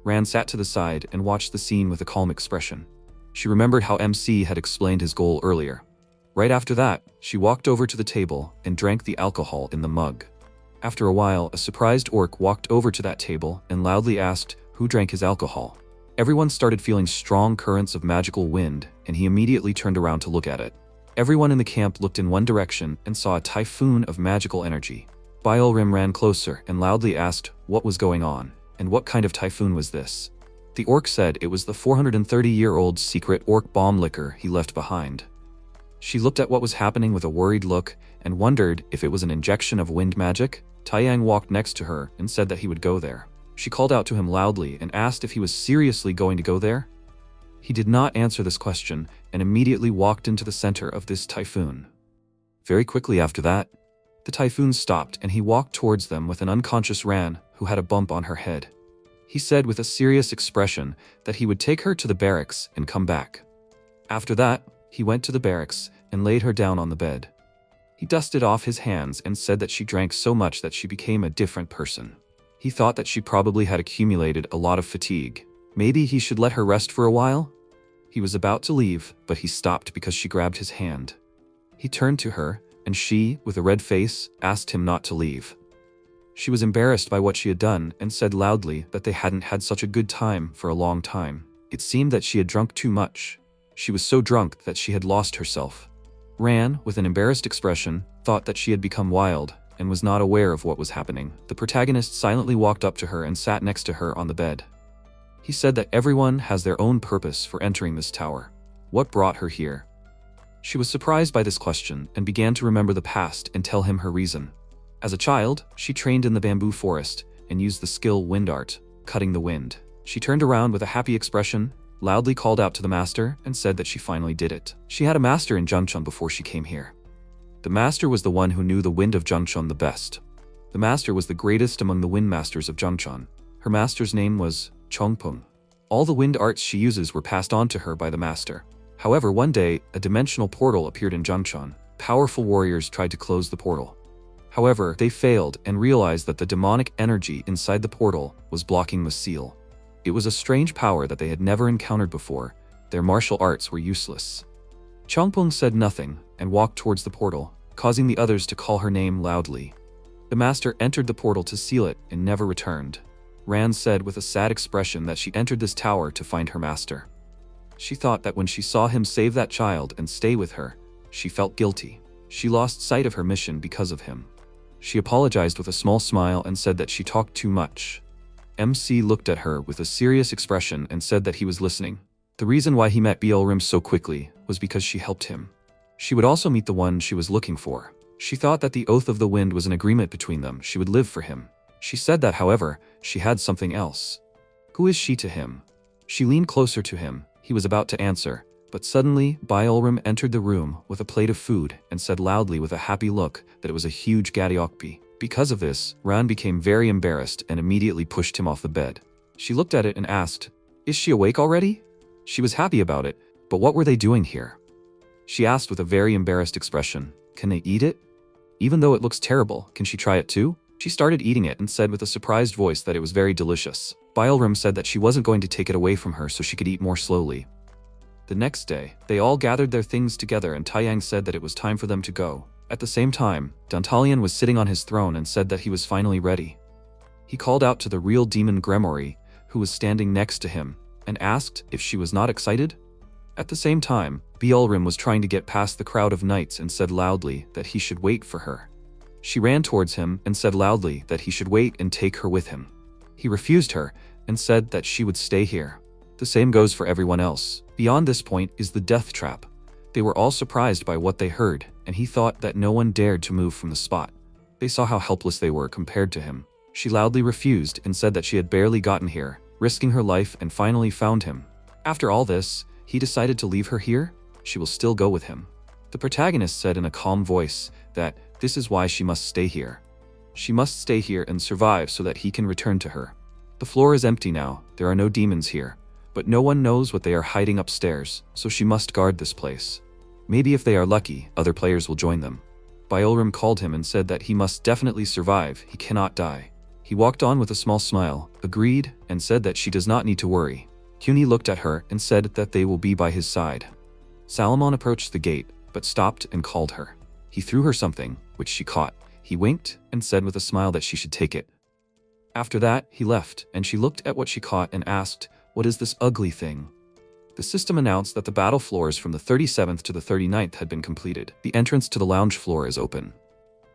Ran sat to the side and watched the scene with a calm expression. She remembered how MC had explained his goal earlier. Right after that, she walked over to the table and drank the alcohol in the mug. After a while, a surprised orc walked over to that table and loudly asked who drank his alcohol. Everyone started feeling strong currents of magical wind, and he immediately turned around to look at it. Everyone in the camp looked in one direction and saw a typhoon of magical energy. Yahello ran closer and loudly asked what was going on, and what kind of typhoon was this. The orc said it was the 430-year-old secret orc bomb liquor he left behind. She looked at what was happening with a worried look and wondered if it was an injection of wind magic. Taeyang walked next to her and said that he would go there. She called out to him loudly and asked if he was seriously going to go there. He did not answer this question and immediately walked into the center of this typhoon. Very quickly after that, the typhoon stopped and he walked towards them with an unconscious Ran who had a bump on her head. He said with a serious expression that he would take her to the barracks and come back. After that, he went to the barracks and laid her down on the bed. He dusted off his hands and said that she drank so much that she became a different person. He thought that she probably had accumulated a lot of fatigue. Maybe he should let her rest for a while? He was about to leave, but he stopped because she grabbed his hand. He turned to her, and she, with a red face, asked him not to leave. She was embarrassed by what she had done and said loudly that they hadn't had such a good time for a long time. It seemed that she had drunk too much. She was so drunk that she had lost herself. Ran, with an embarrassed expression, thought that she had become wild and was not aware of what was happening. The protagonist silently walked up to her and sat next to her on the bed. He said that everyone has their own purpose for entering this tower. What brought her here? She was surprised by this question and began to remember the past and tell him her reason. As a child, she trained in the bamboo forest and used the skill wind art, cutting the wind. She turned around with a happy expression, loudly called out to the master, and said that she finally did it. She had a master in Jungcheon before she came here. The master was the one who knew the wind of Jungcheon the best. The master was the greatest among the wind masters of Jungcheon. Her master's name was Chongpung. All the wind arts she uses were passed on to her by the master. However, one day, a dimensional portal appeared in Jungcheon. Powerful warriors tried to close the portal. However, they failed and realized that the demonic energy inside the portal was blocking the seal. It was a strange power that they had never encountered before. Their martial arts were useless. Chongpung said nothing and walked towards the portal, causing the others to call her name loudly. The master entered the portal to seal it and never returned. Ran said with a sad expression that she entered this tower to find her master. She thought that when she saw him save that child and stay with her, she felt guilty. She lost sight of her mission because of him. She apologized with a small smile and said that she talked too much. MC looked at her with a serious expression and said that he was listening. The reason why he met Byeolrim so quickly was because she helped him. She would also meet the one she was looking for. She thought that the Oath of the Wind was an agreement between them. She would live for him. She said that, however, she had something else. Who is she to him? She leaned closer to him. He was about to answer, but suddenly Byeolrim entered the room with a plate of food and said loudly with a happy look that it was a huge gadiokpi. Because of this, Ran became very embarrassed and immediately pushed him off the bed. She looked at it and asked, "Is she awake already?" She was happy about it, but what were they doing here? She asked with a very embarrassed expression, "Can they eat it? Even though it looks terrible, can she try it too?" She started eating it and said with a surprised voice that it was very delicious. Byeolrim said that she wasn't going to take it away from her so she could eat more slowly. The next day, they all gathered their things together and Taeyang said that it was time for them to go. At the same time, Dantalian was sitting on his throne and said that he was finally ready. He called out to the real demon Gremory, who was standing next to him, and asked if she was not excited. At the same time, Byeolrim was trying to get past the crowd of knights and said loudly that he should wait for her. She ran towards him and said loudly that he should wait and take her with him. He refused her and said that she would stay here. The same goes for everyone else. Beyond this point is the death trap. They were all surprised by what they heard, and he thought that no one dared to move from the spot. They saw how helpless they were compared to him. She loudly refused and said that she had barely gotten here, risking her life, and finally found him. After all this, he decided to leave her here. She will still go with him. The protagonist said in a calm voice that this is why she must stay here. She must stay here and survive so that he can return to her. The floor is empty now. There are no demons here. But no one knows what they are hiding upstairs, so she must guard this place. Maybe if they are lucky, other players will join them. Byeolrim called him and said that he must definitely survive, he cannot die. He walked on with a small smile, agreed, and said that she does not need to worry. Kyuni looked at her and said that they will be by his side. Salomon approached the gate, but stopped and called her. He threw her something, which she caught. He winked and said with a smile that she should take it. After that, he left, and she looked at what she caught and asked, "What is this ugly thing?" The system announced that the battle floors from the 37th to the 39th had been completed. The entrance to the lounge floor is open.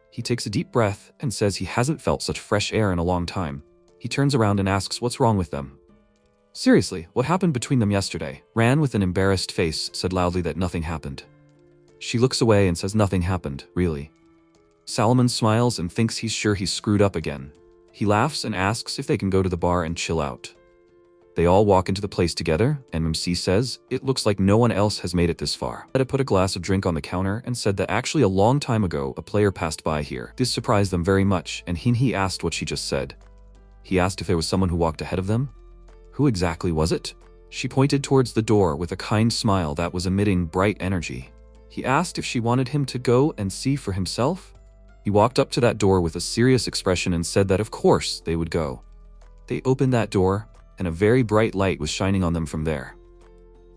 He takes a deep breath and says he hasn't felt such fresh air in a long time. He turns around and asks what's wrong with them. Seriously, what happened between them yesterday? Ran with an embarrassed face said loudly that nothing happened. She looks away and says nothing happened, really. Salomon smiles and thinks he's sure he's screwed up again. He laughs and asks if they can go to the bar and chill out. They all walk into the place together, and MC says, "It looks like no one else has made it this far." Etta put a glass of drink on the counter and said that actually a long time ago a player passed by here. This surprised them very much, and he asked what she just said. He asked if there was someone who walked ahead of them. Who exactly was it? She pointed towards the door with a kind smile that was emitting bright energy. He asked if she wanted him to go and see for himself. He walked up to that door with a serious expression and said that of course they would go. They opened that door, and a very bright light was shining on them from there.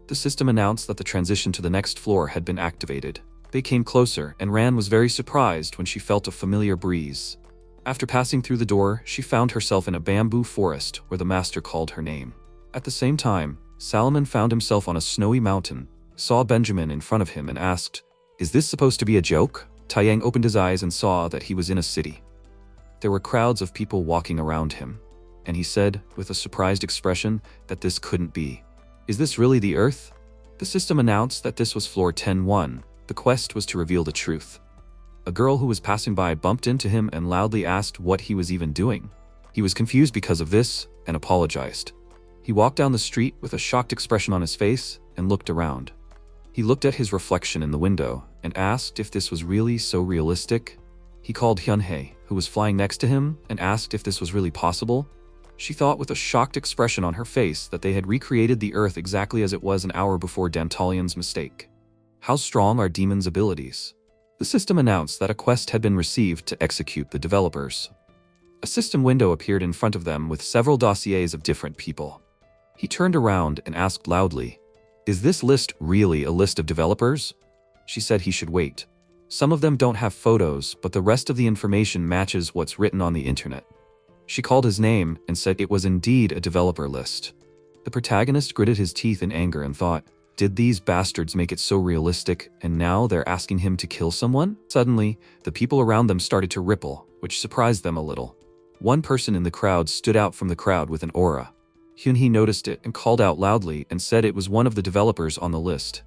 The system announced that the transition to the next floor had been activated. They came closer, and Ran was very surprised when she felt a familiar breeze. After passing through the door, she found herself in a bamboo forest where the master called her name. At the same time, Salomon found himself on a snowy mountain, saw Benjamin in front of him and asked, Is this supposed to be a joke? Taeyang opened his eyes and saw that he was in a city. There were crowds of people walking around him, and he said, with a surprised expression, that this couldn't be. Is this really the Earth? The system announced that this was floor 10-1. The quest was to reveal the truth. A girl who was passing by bumped into him and loudly asked what he was even doing. He was confused because of this and apologized. He walked down the street with a shocked expression on his face and looked around. He looked at his reflection in the window and asked if this was really so realistic. He called Hyunhye, who was flying next to him, and asked if this was really possible. She thought with a shocked expression on her face that they had recreated the Earth exactly as it was an hour before Dantalion's mistake. How strong are demons' abilities? The system announced that a quest had been received to execute the developers. A system window appeared in front of them with several dossiers of different people. He turned around and asked loudly, "Is this list really a list of developers?" She said he should wait. Some of them don't have photos, but the rest of the information matches what's written on the internet. She called his name and said it was indeed a developer list. The protagonist gritted his teeth in anger and thought, did these bastards make it so realistic, and now they're asking him to kill someone? Suddenly, the people around them started to ripple, which surprised them a little. One person in the crowd stood out from the crowd with an aura. Hyunhee noticed it and called out loudly and said it was one of the developers on the list.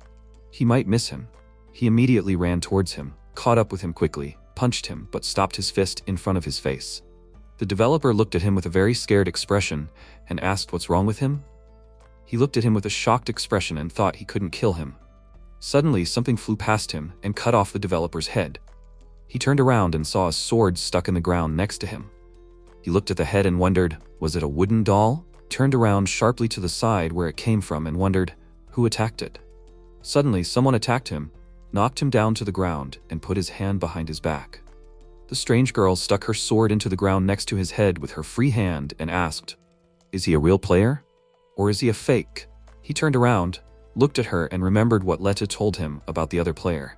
He might miss him. He immediately ran towards him, caught up with him quickly, punched him, but stopped his fist in front of his face. The developer looked at him with a very scared expression and asked what's wrong with him. He looked at him with a shocked expression and thought he couldn't kill him. Suddenly, something flew past him and cut off the developer's head. He turned around and saw a sword stuck in the ground next to him. He looked at the head and wondered, was it a wooden doll? Turned around sharply to the side where it came from and wondered, who attacked it? Suddenly, someone attacked him, knocked him down to the ground, and put his hand behind his back. The strange girl stuck her sword into the ground next to his head with her free hand and asked, "Is he a real player? Or is he a fake?" He turned around, looked at her, and remembered what Letta told him about the other player.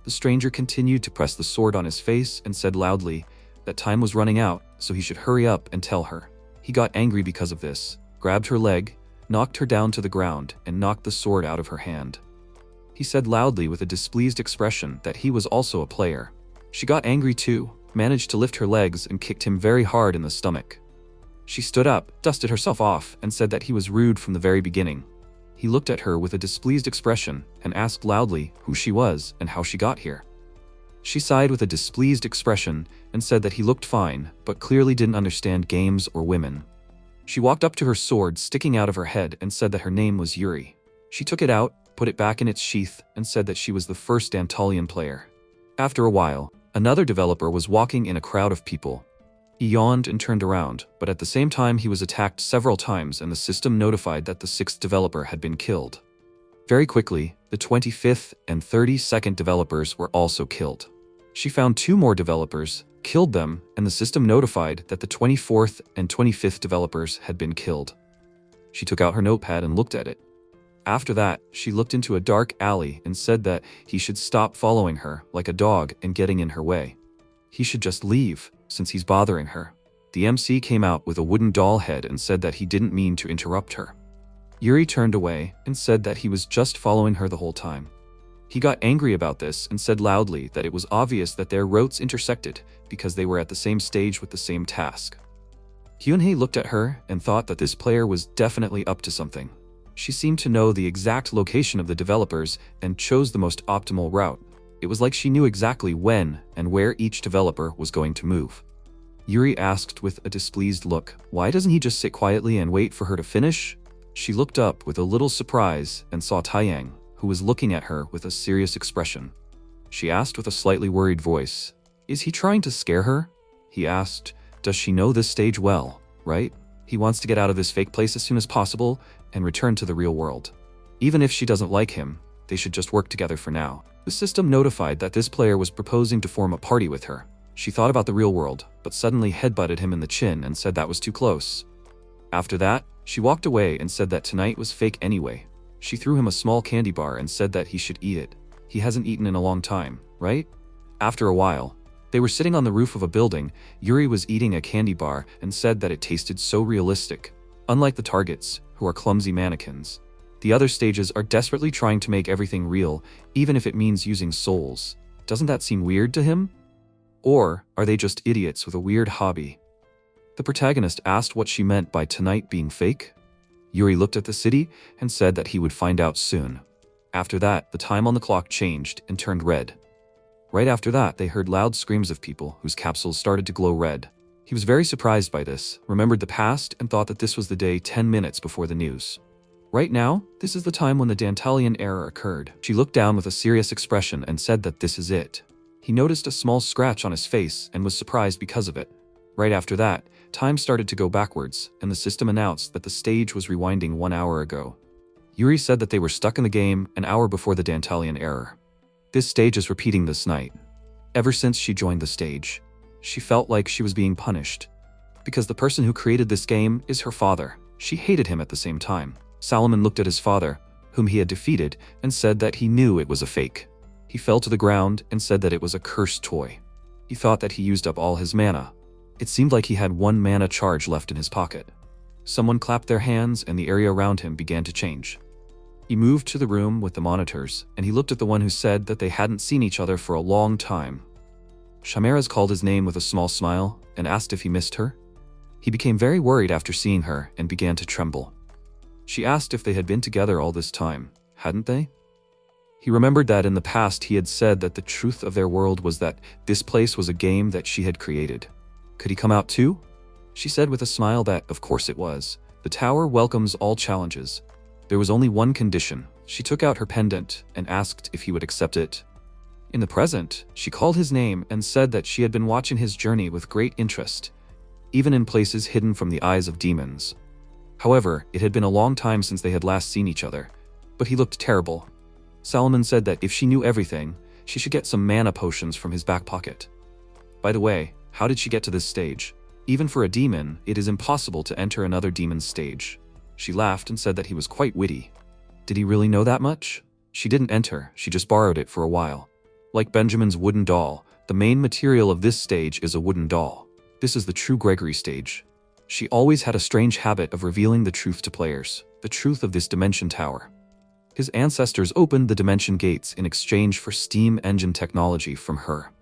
The stranger continued to press the sword on his face and said loudly that time was running out, so he should hurry up and tell her. He got angry because of this, grabbed her leg, knocked her down to the ground, and knocked the sword out of her hand. He said loudly with a displeased expression that he was also a player. She got angry too, managed to lift her legs, and kicked him very hard in the stomach. She stood up, dusted herself off, and said that he was rude from the very beginning. He looked at her with a displeased expression and asked loudly who she was and how she got here. She sighed with a displeased expression and said that he looked fine, but clearly didn't understand games or women. She walked up to her sword sticking out of her head and said that her name was Yuri. She took it out, put it back in its sheath, and said that she was the first Dantalian player. After a while, another developer was walking in a crowd of people. He yawned and turned around, but at the same time he was attacked several times and the system notified that the 6th developer had been killed. Very quickly, the 25th and 32nd developers were also killed. She found 2 more developers, killed them, and the system notified that the 24th and 25th developers had been killed. She took out her notepad and looked at it. After that, she looked into a dark alley and said that he should stop following her like a dog and getting in her way. He should just leave, since he's bothering her. The MC came out with a wooden doll head and said that he didn't mean to interrupt her. Yuri turned away and said that he was just following her the whole time. He got angry about this and said loudly that it was obvious that their routes intersected because they were at the same stage with the same task. Hyunhee looked at her and thought that this player was definitely up to something. She seemed to know the exact location of the developers and chose the most optimal route. It was like she knew exactly when and where each developer was going to move. Yuri asked with a displeased look, why doesn't he just sit quietly and wait for her to finish? She looked up with a little surprise and saw Taeyang, who was looking at her with a serious expression. She asked with a slightly worried voice, "Is he trying to scare her?" He asked, "Does she know this stage well, right? He wants to get out of this fake place as soon as possible and return to the real world. Even if she doesn't like him, they should just work together for now." The system notified that this player was proposing to form a party with her. She thought about the real world, but suddenly headbutted him in the chin and said that was too close. After that, she walked away and said that tonight was fake anyway. She threw him a small candy bar and said that he should eat it. He hasn't eaten in a long time, right? After a while, they were sitting on the roof of a building. Yuri was eating a candy bar and said that it tasted so realistic, unlike the targets, who are clumsy mannequins. The other stages are desperately trying to make everything real, even if it means using souls. Doesn't that seem weird to him? Or are they just idiots with a weird hobby? The protagonist asked what she meant by tonight being fake. Yuri looked at the city and said that he would find out soon. After that, the time on the clock changed and turned red. Right after that, they heard loud screams of people whose capsules started to glow red. He was very surprised by this, remembered the past, and thought that this was the day 10 minutes before the news. Right now, this is the time when the Dantalian error occurred. She looked down with a serious expression and said that this is it. He noticed a small scratch on his face and was surprised because of it. Right after that, time started to go backwards, and the system announced that the stage was rewinding 1 hour ago. Yuri said that they were stuck in the game an hour before the Dantalian error. This stage is repeating this night. Ever since she joined the stage, she felt like she was being punished. Because the person who created this game is her father. She hated him at the same time. Solomon looked at his father, whom he had defeated, and said that he knew it was a fake. He fell to the ground and said that it was a cursed toy. He thought that he used up all his mana. It seemed like he had 1 mana charge left in his pocket. Someone clapped their hands and the area around him began to change. He moved to the room with the monitors, and he looked at the one who said that they hadn't seen each other for a long time. Chimera's called his name with a small smile and asked if he missed her. He became very worried after seeing her and began to tremble. She asked if they had been together all this time, hadn't they? He remembered that in the past he had said that the truth of their world was that this place was a game that she had created. Could he come out too? She said with a smile that, of course it was. The tower welcomes all challenges. There was only one condition. She took out her pendant and asked if he would accept it. In the present, she called his name and said that she had been watching his journey with great interest, even in places hidden from the eyes of demons. However, it had been a long time since they had last seen each other, but he looked terrible. Solomon said that if she knew everything, she should get some mana potions from his back pocket. By the way, how did she get to this stage? Even for a demon, it is impossible to enter another demon's stage. She laughed and said that he was quite witty. Did he really know that much? She didn't enter, she just borrowed it for a while. Like Benjamin's wooden doll, the main material of this stage is a wooden doll. This is the true Gregory stage. She always had a strange habit of revealing the truth to players, the truth of this dimension tower. His ancestors opened the dimension gates in exchange for steam engine technology from her.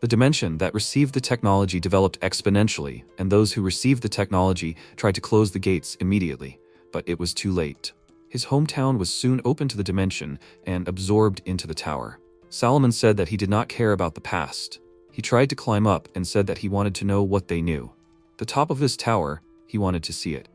The dimension that received the technology developed exponentially, and those who received the technology tried to close the gates immediately, but it was too late. His hometown was soon open to the dimension and absorbed into the tower. Solomon said that he did not care about the past. He tried to climb up and said that he wanted to know what they knew. The top of this tower, he wanted to see it.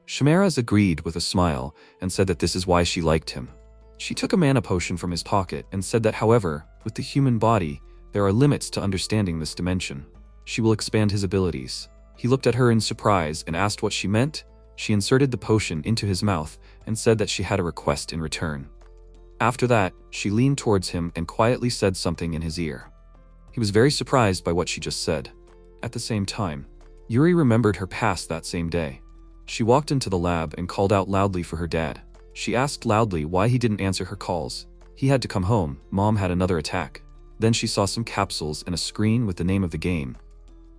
Chimera's agreed with a smile and said that this is why she liked him. She took a mana potion from his pocket and said that however, with the human body, there are limits to understanding this dimension. She will expand his abilities. He looked at her in surprise and asked what she meant. She inserted the potion into his mouth and said that she had a request in return. After that, she leaned towards him and quietly said something in his ear. He was very surprised by what she just said. At the same time, Yuri remembered her past that same day. She walked into the lab and called out loudly for her dad. She asked loudly why he didn't answer her calls. He had to come home, Mom had another attack. Then she saw some capsules and a screen with the name of the game.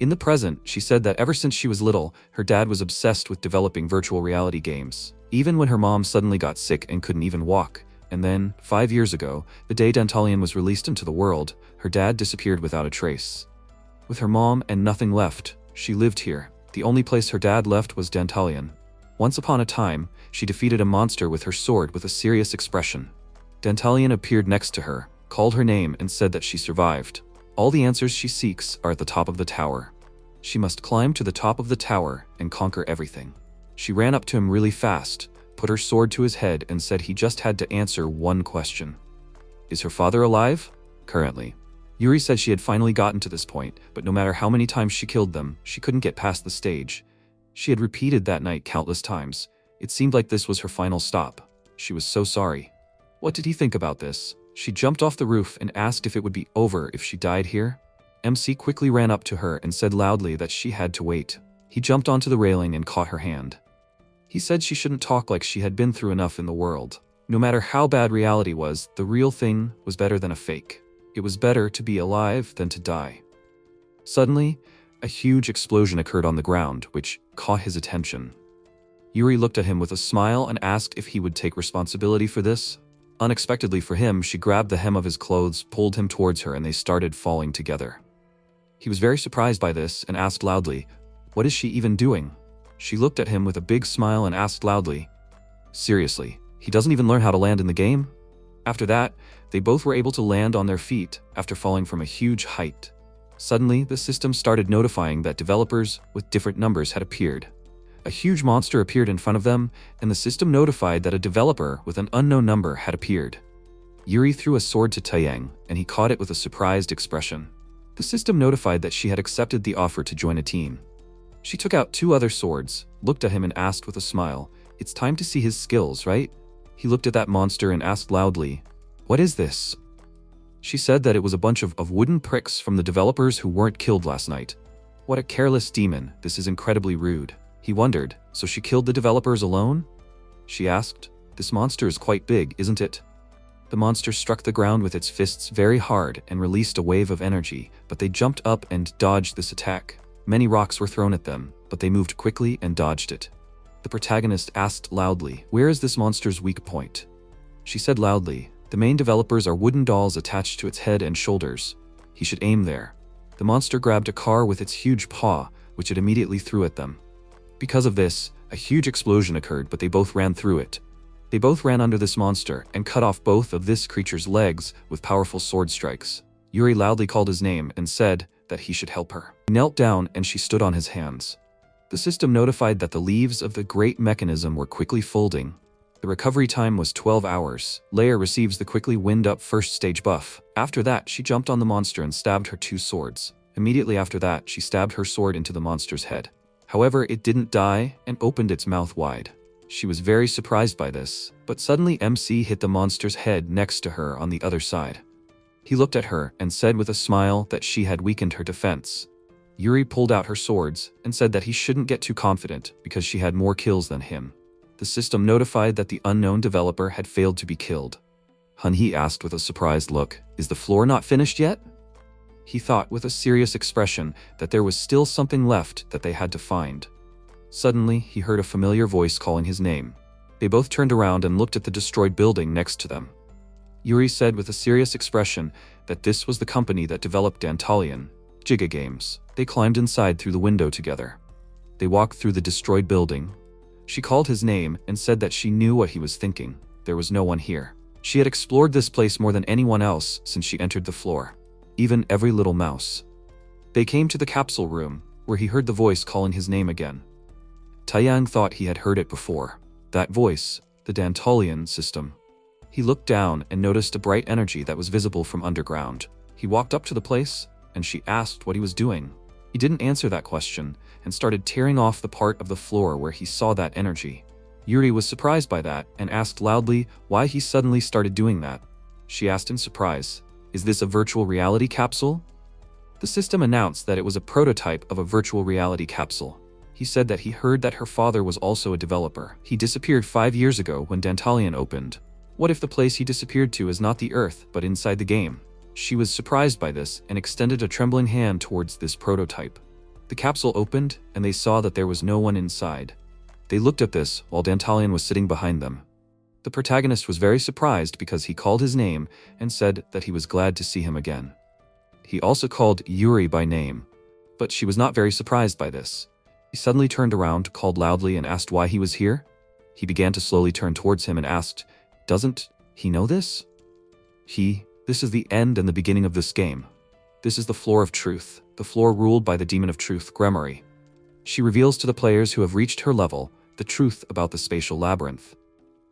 In the present, she said that ever since she was little, her dad was obsessed with developing virtual reality games. Even when her mom suddenly got sick and couldn't even walk. And then, 5 years ago, the day Dantalian was released into the world, her dad disappeared without a trace. With her mom and nothing left, she lived here. The only place her dad left was Dantalian. Once upon a time, she defeated a monster with her sword with a serious expression. Dantalian appeared next to her, called her name and said that she survived. All the answers she seeks are at the top of the tower. She must climb to the top of the tower and conquer everything. She ran up to him really fast, put her sword to his head and said he just had to answer one question. Is her father alive? Currently. Yuri said she had finally gotten to this point, but no matter how many times she killed them, she couldn't get past the stage. She had repeated that night countless times. It seemed like this was her final stop. She was so sorry. What did he think about this? She jumped off the roof and asked if it would be over if she died here. MC quickly ran up to her and said loudly that she had to wait. He jumped onto the railing and caught her hand. He said she shouldn't talk like she had been through enough in the world. No matter how bad reality was, the real thing was better than a fake. It was better to be alive than to die. Suddenly, a huge explosion occurred on the ground, which caught his attention. Yuri looked at him with a smile and asked if he would take responsibility for this. Unexpectedly for him, she grabbed the hem of his clothes, pulled him towards her, and they started falling together. He was very surprised by this and asked loudly, "What is she even doing?" She looked at him with a big smile and asked loudly, "Seriously, he doesn't even learn how to land in the game?" After that, they both were able to land on their feet after falling from a huge height. Suddenly, the system started notifying that developers with different numbers had appeared. A huge monster appeared in front of them, and the system notified that a developer with an unknown number had appeared. Yuri threw a sword to Taeyang, and he caught it with a surprised expression. The system notified that she had accepted the offer to join a team. She took out 2 other swords, looked at him and asked with a smile, "It's time to see his skills, right?" He looked at that monster and asked loudly, "What is this?" She said that it was a bunch of wooden pricks from the developers who weren't killed last night. What a careless demon, this is incredibly rude. He wondered, so she killed the developers alone? She asked, "This monster is quite big, isn't it?" The monster struck the ground with its fists very hard and released a wave of energy, but they jumped up and dodged this attack. Many rocks were thrown at them, but they moved quickly and dodged it. The protagonist asked loudly, "Where is this monster's weak point?" She said loudly, "The main developers are wooden dolls attached to its head and shoulders. He should aim there." The monster grabbed a car with its huge paw, which it immediately threw at them. Because of this, a huge explosion occurred, but they both ran through it. They both ran under this monster and cut off both of this creature's legs with powerful sword strikes. Yuri loudly called his name and said that he should help her. He knelt down and she stood on his hands. The system notified that the leaves of the great mechanism were quickly folding. The recovery time was 12 hours. Leia receives the quickly wind up first stage buff. After that, she jumped on the monster and stabbed her 2 swords. Immediately after that, she stabbed her sword into the monster's head. However, it didn't die and opened its mouth wide. She was very surprised by this, but suddenly MC hit the monster's head next to her on the other side. He looked at her and said with a smile that she had weakened her defense. Yuri pulled out her swords and said that he shouldn't get too confident because she had more kills than him. The system notified that the unknown developer had failed to be killed. He asked with a surprised look, "Is the floor not finished yet?" He thought with a serious expression that there was still something left that they had to find. Suddenly, he heard a familiar voice calling his name. They both turned around and looked at the destroyed building next to them. Yuri said with a serious expression that this was the company that developed Dantalian, Giga Games. They climbed inside through the window together. They walked through the destroyed building. She called his name and said that she knew what he was thinking. There was no one here. She had explored this place more than anyone else since she entered the floor. Even every little mouse. They came to the capsule room, where he heard the voice calling his name again. Taeyang thought he had heard it before. That voice, the Dantalian system. He looked down and noticed a bright energy that was visible from underground. He walked up to the place, and she asked what he was doing. He didn't answer that question, and started tearing off the part of the floor where he saw that energy. Yuri was surprised by that, and asked loudly why he suddenly started doing that. She asked in surprise, "Is this a virtual reality capsule?" The system announced that it was a prototype of a virtual reality capsule. He said that he heard that her father was also a developer. He disappeared 5 years ago when Dantalian opened. What if the place he disappeared to is not the Earth, but inside the game? She was surprised by this and extended a trembling hand towards this prototype. The capsule opened, and they saw that there was no one inside. They looked at this while Dantalian was sitting behind them. The protagonist was very surprised because he called his name and said that he was glad to see him again. He also called Yuri by name, but she was not very surprised by this. He suddenly turned around, called loudly, and asked why he was here. He began to slowly turn towards him and asked, "Doesn't he know this?" This is the end and the beginning of this game. This is the floor of truth, the floor ruled by the demon of truth, Gremory. She reveals to the players who have reached her level the truth about the spatial labyrinth.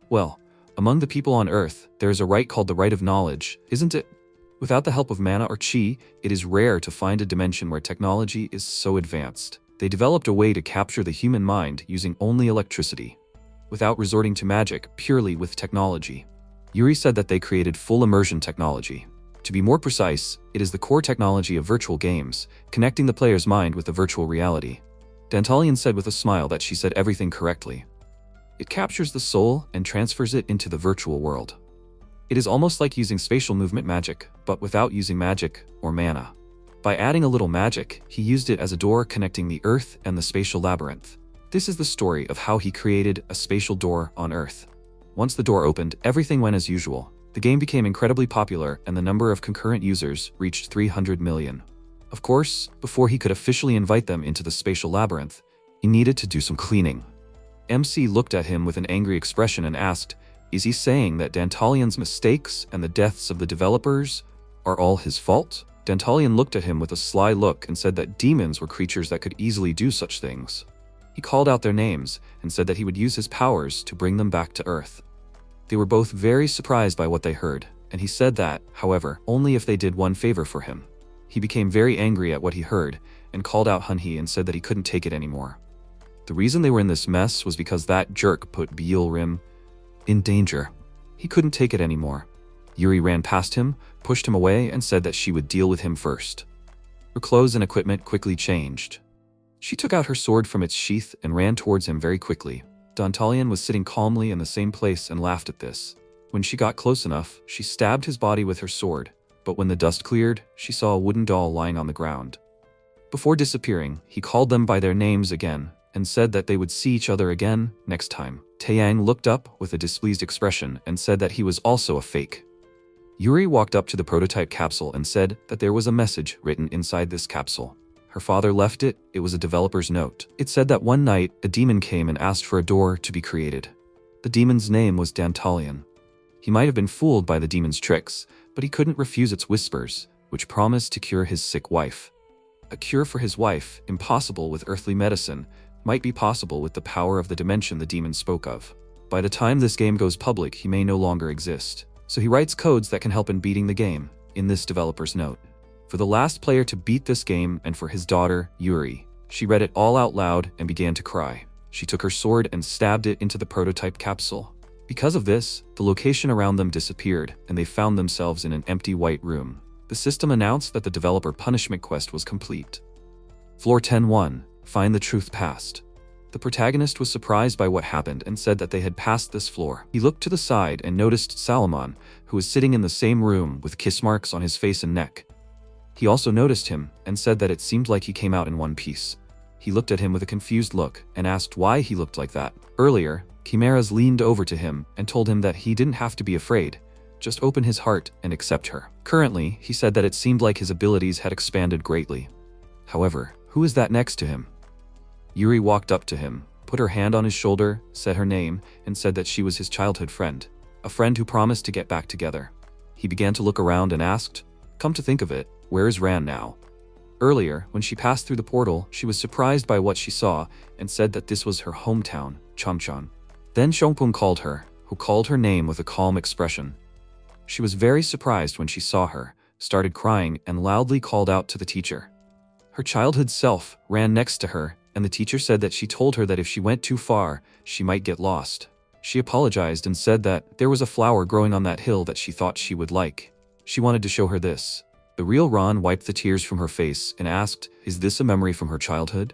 Well, among the people on Earth, there is a right called the right of knowledge, isn't it? Without the help of mana or chi, it is rare to find a dimension where technology is so advanced. They developed a way to capture the human mind using only electricity, without resorting to magic, purely with technology. Yuri said that they created full immersion technology. To be more precise, it is the core technology of virtual games, connecting the player's mind with the virtual reality. Dantalian said with a smile that she said everything correctly. It captures the soul and transfers it into the virtual world. It is almost like using spatial movement magic, but without using magic or mana. By adding a little magic, he used it as a door connecting the Earth and the spatial labyrinth. This is the story of how he created a spatial door on Earth. Once the door opened, everything went as usual. The game became incredibly popular and the number of concurrent users reached 300 million. Of course, before he could officially invite them into the spatial labyrinth, he needed to do some cleaning. MC looked at him with an angry expression and asked, "Is he saying that Dantalian's mistakes and the deaths of the developers are all his fault?" Dantalian looked at him with a sly look and said that demons were creatures that could easily do such things. He called out their names and said that he would use his powers to bring them back to Earth. They were both very surprised by what they heard, and he said that, however, only if they did one favor for him. He became very angry at what he heard and called out Hunhee and said that he couldn't take it anymore. The reason they were in this mess was because that jerk put Beelrim in danger. He couldn't take it anymore. Yuri ran past him, pushed him away, and said that she would deal with him first. Her clothes and equipment quickly changed. She took out her sword from its sheath and ran towards him very quickly. Dantalian was sitting calmly in the same place and laughed at this. When she got close enough, she stabbed his body with her sword, but when the dust cleared, she saw a wooden doll lying on the ground. Before disappearing, he called them by their names again and said that they would see each other again next time. Taeyang looked up with a displeased expression and said that he was also a fake. Yuri walked up to the prototype capsule and said that there was a message written inside this capsule. Her father left it. It was a developer's note. It said that one night, a demon came and asked for a door to be created. The demon's name was Dantalian. He might have been fooled by the demon's tricks, but he couldn't refuse its whispers, which promised to cure his sick wife. A cure for his wife, impossible with earthly medicine, might be possible with the power of the dimension the demon spoke of. By the time this game goes public, he may no longer exist. So he writes codes that can help in beating the game, in this developer's note. For the last player to beat this game and for his daughter, Yuri. She read it all out loud and began to cry. She took her sword and stabbed it into the prototype capsule. Because of this, the location around them disappeared and they found themselves in an empty white room. The system announced that the developer punishment quest was complete. Floor 10-1, Find the Truth Past. The protagonist was surprised by what happened and said that they had passed this floor. He looked to the side and noticed Salomon, who was sitting in the same room with kiss marks on his face and neck. He also noticed him and said that it seemed like he came out in one piece. He looked at him with a confused look and asked why he looked like that. Earlier, Chimeras leaned over to him and told him that he didn't have to be afraid, just open his heart and accept her. Currently, he said that it seemed like his abilities had expanded greatly. However, who is that next to him? Yuri walked up to him, put her hand on his shoulder, said her name, and said that she was his childhood friend, a friend who promised to get back together. He began to look around and asked, "Come to think of it, where is Ran now?" Earlier, when she passed through the portal, she was surprised by what she saw and said that this was her hometown, Changchun. Then Shongpung called her, who called her name with a calm expression. She was very surprised when she saw her, started crying, and loudly called out to the teacher. Her childhood self ran next to her, and the teacher said that she told her that if she went too far, she might get lost. She apologized and said that there was a flower growing on that hill that she thought she would like. She wanted to show her this. The real Ron wiped the tears from her face and asked, "Is this a memory from her childhood?"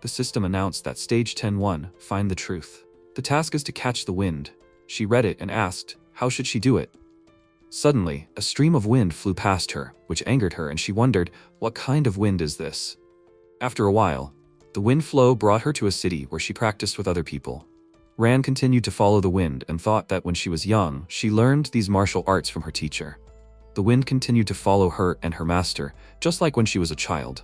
The system announced that Stage 10-1, Find the Truth. The task is to catch the wind. She read it and asked, how should she do it? Suddenly, a stream of wind flew past her, which angered her, and she wondered, what kind of wind is this? After a while, the wind flow brought her to a city where she practiced with other people. Ran continued to follow the wind and thought that when she was young, she learned these martial arts from her teacher. The wind continued to follow her and her master, just like when she was a child.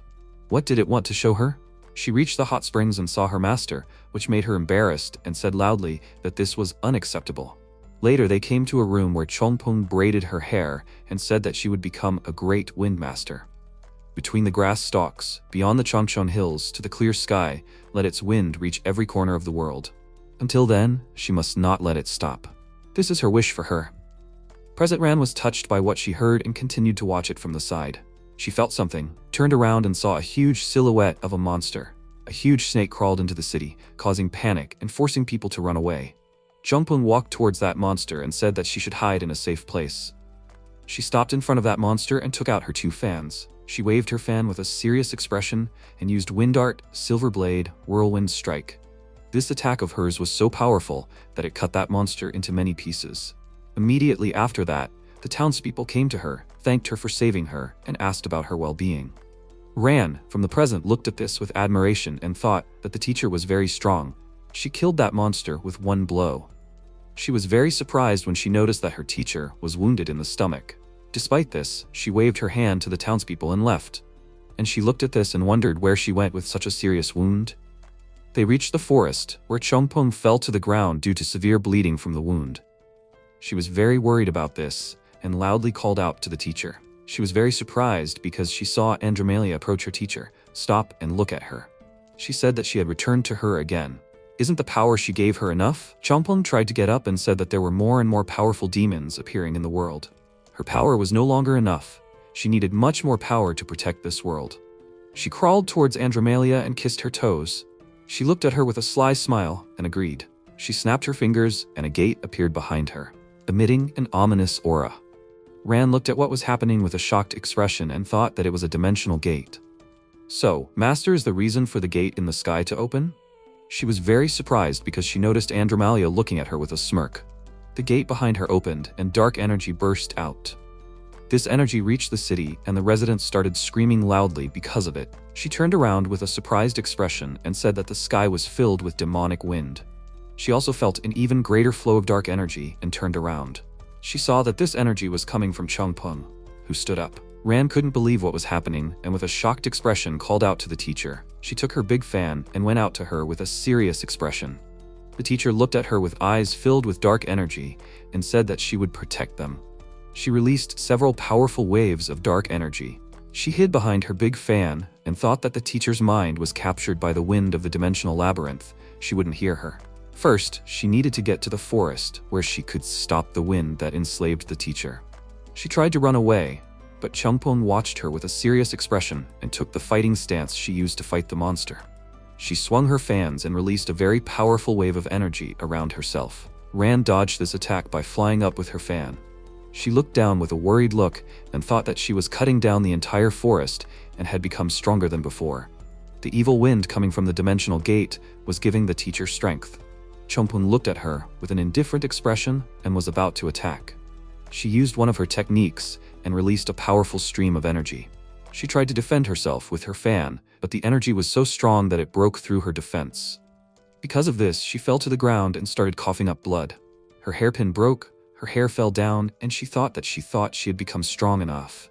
What did it want to show her? She reached the hot springs and saw her master, which made her embarrassed and said loudly that this was unacceptable. Later, they came to a room where Chongpung braided her hair and said that she would become a great windmaster. Between the grass stalks, beyond the Changchun hills to the clear sky, let its wind reach every corner of the world. Until then, she must not let it stop. This is her wish for her. President Ran was touched by what she heard and continued to watch it from the side. She felt something, turned around and saw a huge silhouette of a monster. A huge snake crawled into the city, causing panic and forcing people to run away. Zhongpeng walked towards that monster and said that she should hide in a safe place. She stopped in front of that monster and took out her 2 fans. She waved her fan with a serious expression and used Wind Art, Silver Blade, Whirlwind Strike. This attack of hers was so powerful that it cut that monster into many pieces. Immediately after that, the townspeople came to her, thanked her for saving her, and asked about her well-being. Ran, from the present, looked at this with admiration and thought that the teacher was very strong. She killed that monster with one blow. She was very surprised when she noticed that her teacher was wounded in the stomach. Despite this, she waved her hand to the townspeople and left. And she looked at this and wondered where she went with such a serious wound. They reached the forest, where Chongpeng fell to the ground due to severe bleeding from the wound. She was very worried about this, and loudly called out to the teacher. She was very surprised because she saw Andromalia approach her teacher, stop and look at her. She said that she had returned to her again. Isn't the power she gave her enough? Chongpeng tried to get up and said that there were more and more powerful demons appearing in the world. Her power was no longer enough. She needed much more power to protect this world. She crawled towards Andromalia and kissed her toes. She looked at her with a sly smile and agreed. She snapped her fingers and a gate appeared behind her, emitting an ominous aura. Ran looked at what was happening with a shocked expression and thought that it was a dimensional gate. So, Master is the reason for the gate in the sky to open? She was very surprised because she noticed Andromalia looking at her with a smirk. The gate behind her opened and dark energy burst out. This energy reached the city and the residents started screaming loudly because of it. She turned around with a surprised expression and said that the sky was filled with demonic wind. She also felt an even greater flow of dark energy and turned around. She saw that this energy was coming from Chongpeng, who stood up. Ran couldn't believe what was happening and with a shocked expression called out to the teacher. She took her big fan and went out to her with a serious expression. The teacher looked at her with eyes filled with dark energy and said that she would protect them. She released several powerful waves of dark energy. She hid behind her big fan and thought that the teacher's mind was captured by the wind of the dimensional labyrinth. She wouldn't hear her. First, she needed to get to the forest where she could stop the wind that enslaved the teacher. She tried to run away, but Chongpeng watched her with a serious expression and took the fighting stance she used to fight the monster. She swung her fans and released a very powerful wave of energy around herself. Ran dodged this attack by flying up with her fan. She looked down with a worried look and thought that she was cutting down the entire forest and had become stronger than before. The evil wind coming from the dimensional gate was giving the teacher strength. Chongpeng looked at her with an indifferent expression and was about to attack. She used one of her techniques and released a powerful stream of energy. She tried to defend herself with her fan, but the energy was so strong that it broke through her defense. Because of this, she fell to the ground and started coughing up blood. Her hairpin broke, her hair fell down, and she thought she had become strong enough.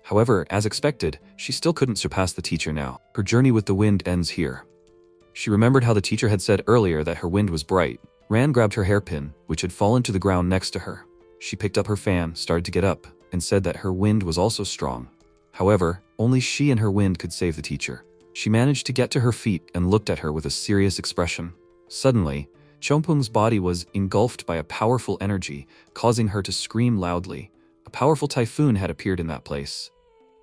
However, as expected, she still couldn't surpass the teacher now. Her journey with the wind ends here. She remembered how the teacher had said earlier that her wind was bright. Ran grabbed her hairpin, which had fallen to the ground next to her. She picked up her fan, started to get up, and said that her wind was also strong. However, only she and her wind could save the teacher. She managed to get to her feet and looked at her with a serious expression. Suddenly, Chongpeng's body was engulfed by a powerful energy, causing her to scream loudly. A powerful typhoon had appeared in that place.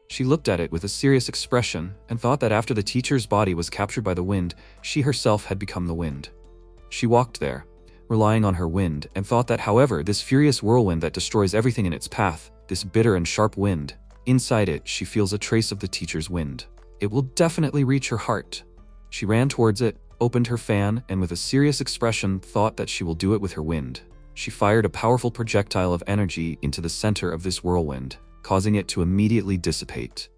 She looked at it with a serious expression and thought that after the teacher's body was captured by the wind, she herself had become the wind. She walked there, relying on her wind, and thought that however, this furious whirlwind that destroys everything in its path, this bitter and sharp wind, inside it she feels a trace of the teacher's wind. It will definitely reach her heart. She ran towards it, opened her fan, and with a serious expression thought that she will do it with her wind. She fired a powerful projectile of energy into the center of this whirlwind, causing it to immediately dissipate.